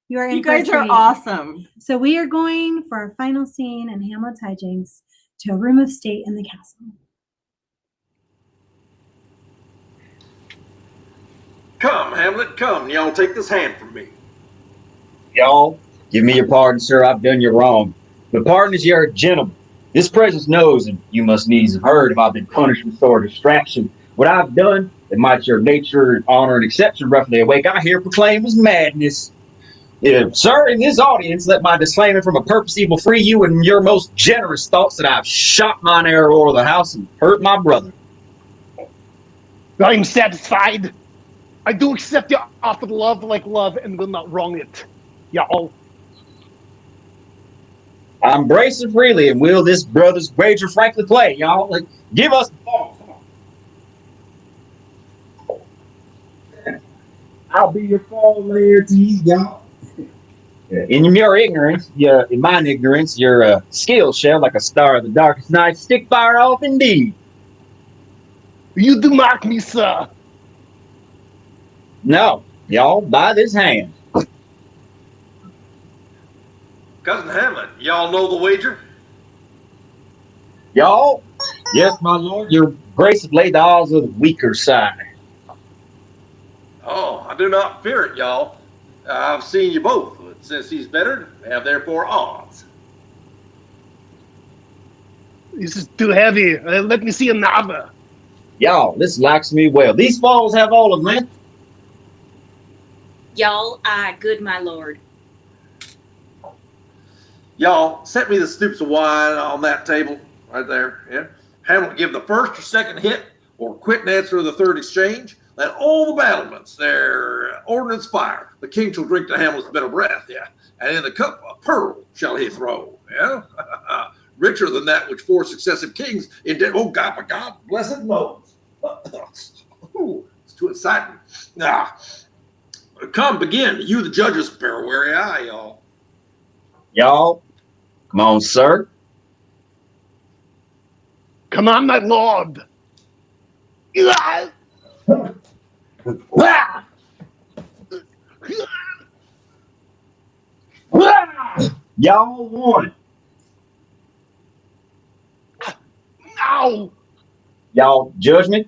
You are in You for a guys are treat. awesome. So we are going for our final scene in Hamlet's hijinks to a room of state in the castle. Come, Hamlet, come. Y'all take this hand from me. Y'all, give me your pardon, sir. I've done you wrong. But pardon is you're a gentleman. This presence knows, and you must needs have heard, if I've been punished with sore distraction. What I've done, that might your nature, honor, and exception roughly awake, I here proclaim as madness. Sir, in this audience, let my disclaimer from a purpose evil free you and your most generous thoughts that I've shot mine arrow over the house and hurt my brother. I'm satisfied. I do accept your offered love like love and will not wrong it. Y'all. I embrace it freely and will this brother's wager frankly play, y'all. Like, give us the ball. I'll be your fall layer to you, y'all. In your ignorance, in mine ignorance, your skill shell like a star of the darkest night, stick fire off indeed. You do mock me, sir. No, y'all, by this hand. Cousin Hamlet, y'all know the wager? Y'all? Yes, my lord, your grace have laid the odds of the weaker side. Oh, I do not fear it, y'all. I've seen you both. But since he's bettered, have therefore odds. This is too heavy. Let me see another. Y'all, this likes me well. These falls have all of length. Y'all, aye, good my lord. Y'all, set me the stoops of wine on that table right there. Yeah. Hamlet give the first or second hit, or quit and answer the third exchange. Let all the battlements their ordnance fire. The king shall drink to Hamlet's bitter breath, yeah. And in the cup a pearl shall he throw, yeah. Richer than that which 4 successive kings indebted. Oh God, my God, blessed knows. Ooh, it's too exciting. Come, begin. You, the judges, bear a wary eye, y'all. Y'all, come on, sir. Come on, my lord. Y'all won. Ow! Y'all judgment?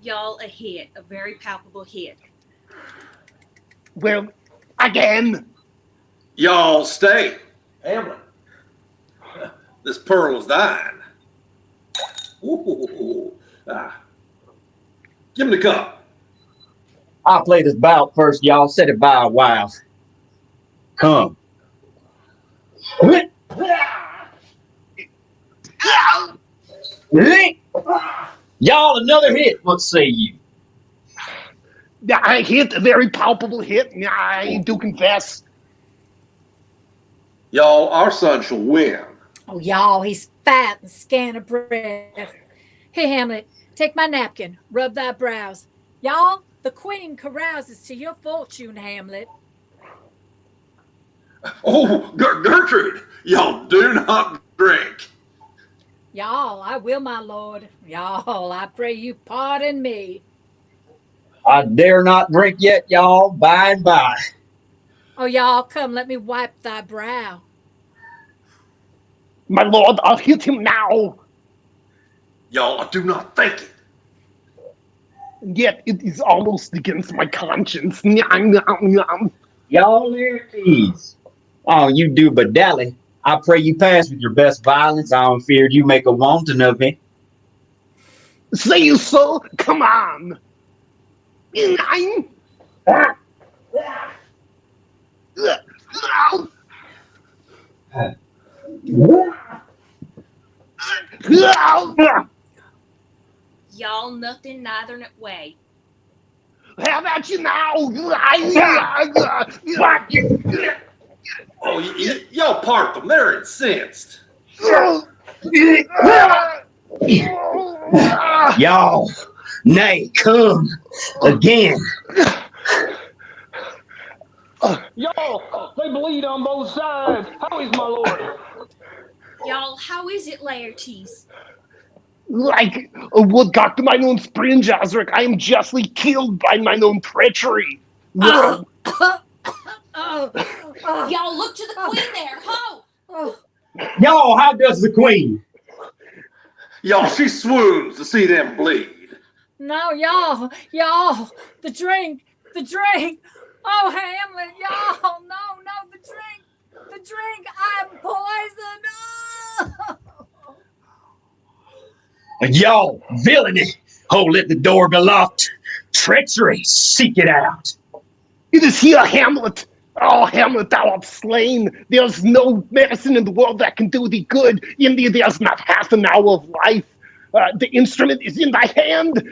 Y'all a hit, a very palpable hit. Well, again. Y'all stay. Hamlet, this pearl is thine. Ooh. Give him the cup. I'll play this bout first, y'all. Set it by a while. Come. Y'all another hit. What say you? I hit a very palpable hit. I do confess. Y'all, our son shall win. Oh, y'all, he's fat and scant of breath. Hey, Hamlet, take my napkin, rub thy brows. Y'all, the queen carouses to your fortune, Hamlet. Oh, Gertrude, y'all do not drink. Y'all, I will, my lord. Y'all, I pray you pardon me. I dare not drink yet, y'all. By and by. Oh, y'all, come, let me wipe thy brow. My lord, I'll hit him now. Y'all, I do not think it. Yet it is almost against my conscience. Y'all Laertes. Oh, you do but dally. I pray you pass with your best violence. I don't fear you make a wanton of me. Say you so? Come on. Y'all nothing neither way. How about you now? Oh, y'all part them. They're incensed. Y'all, nay, come again. Y'all, they bleed on both sides. How is my lord? Y'all, how is it, Laertes? Like a woodcock to mine own spring, Jazric, I am justly killed by mine own treachery. Y'all look to the queen there. Ho! Y'all, how does the queen? Y'all, she swoons to see them bleed. No, y'all, the drink. Oh, Hamlet, y'all, no, the drink, I'm poisoned. Y'all, villainy. Oh, let the door be locked. Treachery, seek it out. It is here, Hamlet. Oh, Hamlet, thou art slain. There's no medicine in the world that can do thee good. In thee there's not half an hour of life. The instrument is in thy hand.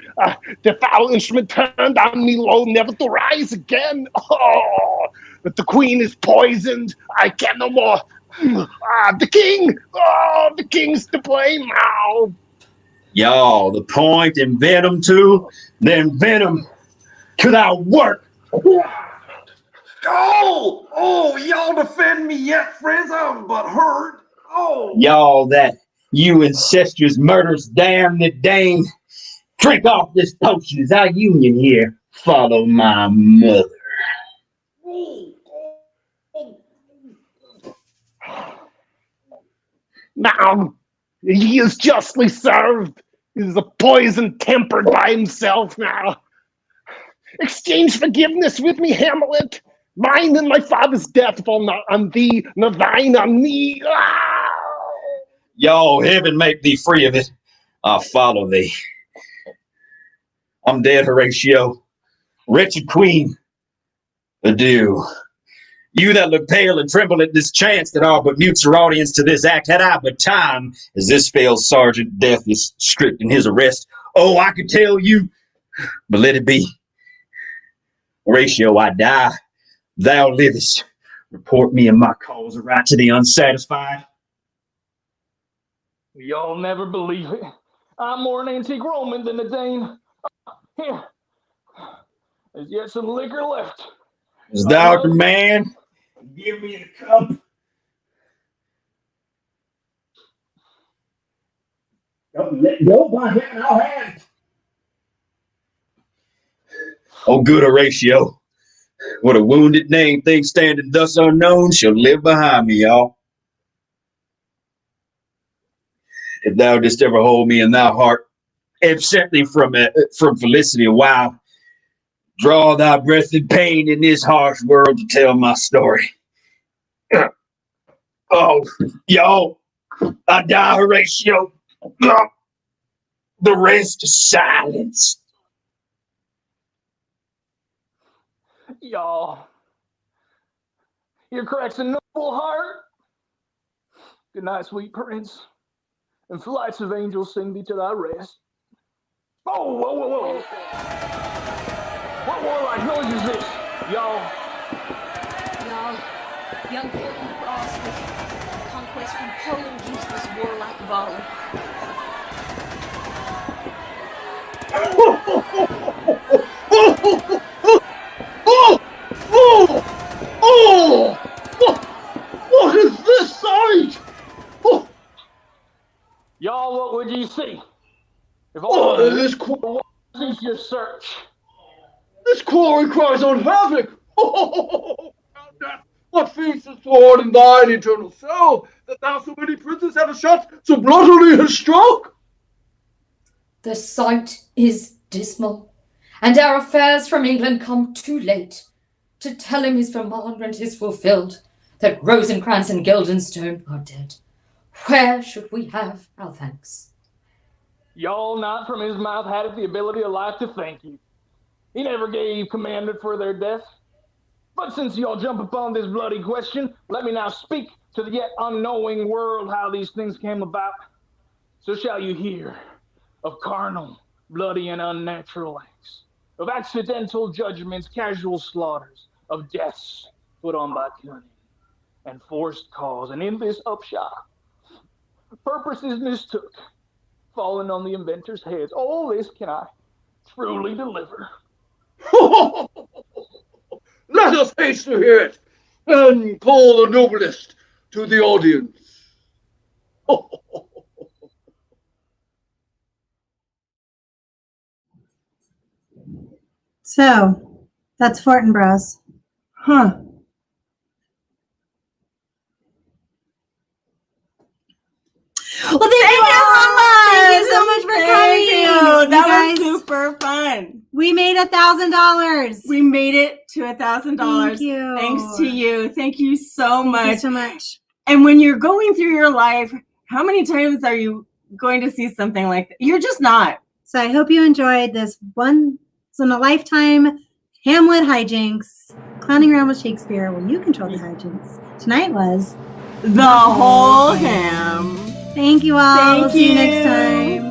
The foul instrument turned on me low, never to rise again. Oh, but the queen is poisoned. I can no more. The king. Oh, the king's to blame now. Y'all, the point in venom too, then venom to thou work. Oh, y'all defend me yet, friends? I'm but hurt. Oh. Y'all that you incestuous murders, damn the dame. Drink off this potion as our union here. Follow my mother. Now, he is justly served. He is a poison tempered by himself now. Exchange forgiveness with me, Hamlet. Mine and my father's death fall not on thee, nor thine on me. Y'all, heaven make thee free of it. I'll follow thee. I'm dead, Horatio. Wretched queen, adieu. You that look pale and tremble at this chance that all but mutes your audience to this act, had I but time, as this failed sergeant death is strict in his arrest. Oh, I could tell you, but let it be. Horatio, I die, thou livest. Report me and my cause aright to the unsatisfied. Y'all never believe it. I'm more an antique Roman than a Dane. Here, there's yet some liquor left. As thou art the man, give me the cup. Don't let go by him, I'll have it. Oh, good Horatio. What a wounded name, thing standing thus unknown, shall live behind me, y'all. If thou didst ever hold me in thy heart, absent thee from felicity a while, draw thy breath in pain in this harsh world to tell my story. Oh, y'all, I die, Horatio. The rest is silence. Y'all, your cracks a noble heart. Good night, sweet prince, and flights of angels sing thee to thy rest. Oh, whoa, whoa, whoa. What warlike noise is this, y'all? Y'all, young Fulton Cross with conquest from Poland used this warlike volley. What is this sight? Y'all, what would ye see? If all this cease your search. This quarry cries on havoc. What feast is toward in thine eternal soul, that thou so many princes have shot so bloodily his stroke? The sight is dismal, and our affairs from England come too late to tell him his commandment is fulfilled, that Rosencrantz and Guildenstern are dead. Where should we have our thanks? Y'all not from his mouth had it the ability of life to thank you. He never gave commandment for their death. But since y'all jump upon this bloody question, let me now speak to the yet unknowing world how these things came about. So shall you hear of carnal, bloody, and unnatural acts, of accidental judgments, casual slaughters, of deaths put on by cunning and forced cause. And in this upshot, purposes mistook, falling on the inventor's heads. All this can I truly deliver. Let us haste to hear it, and call the noblest to the audience. So, that's Fortinbras. Huh. Well, thank you so much for coming. That was super fun. We made $1,000. We made it to $1,000. Thank you. Thanks to you. Thank you so much. Thank you so much. And when you're going through your life, how many times are you going to see something like that? You're just not. So I hope you enjoyed this once in a lifetime Hamlet hijinks, clowning around with Shakespeare, where you control the hijinks. Tonight was The Whole Ham. Thank you all. Thank We'll see you you. next time.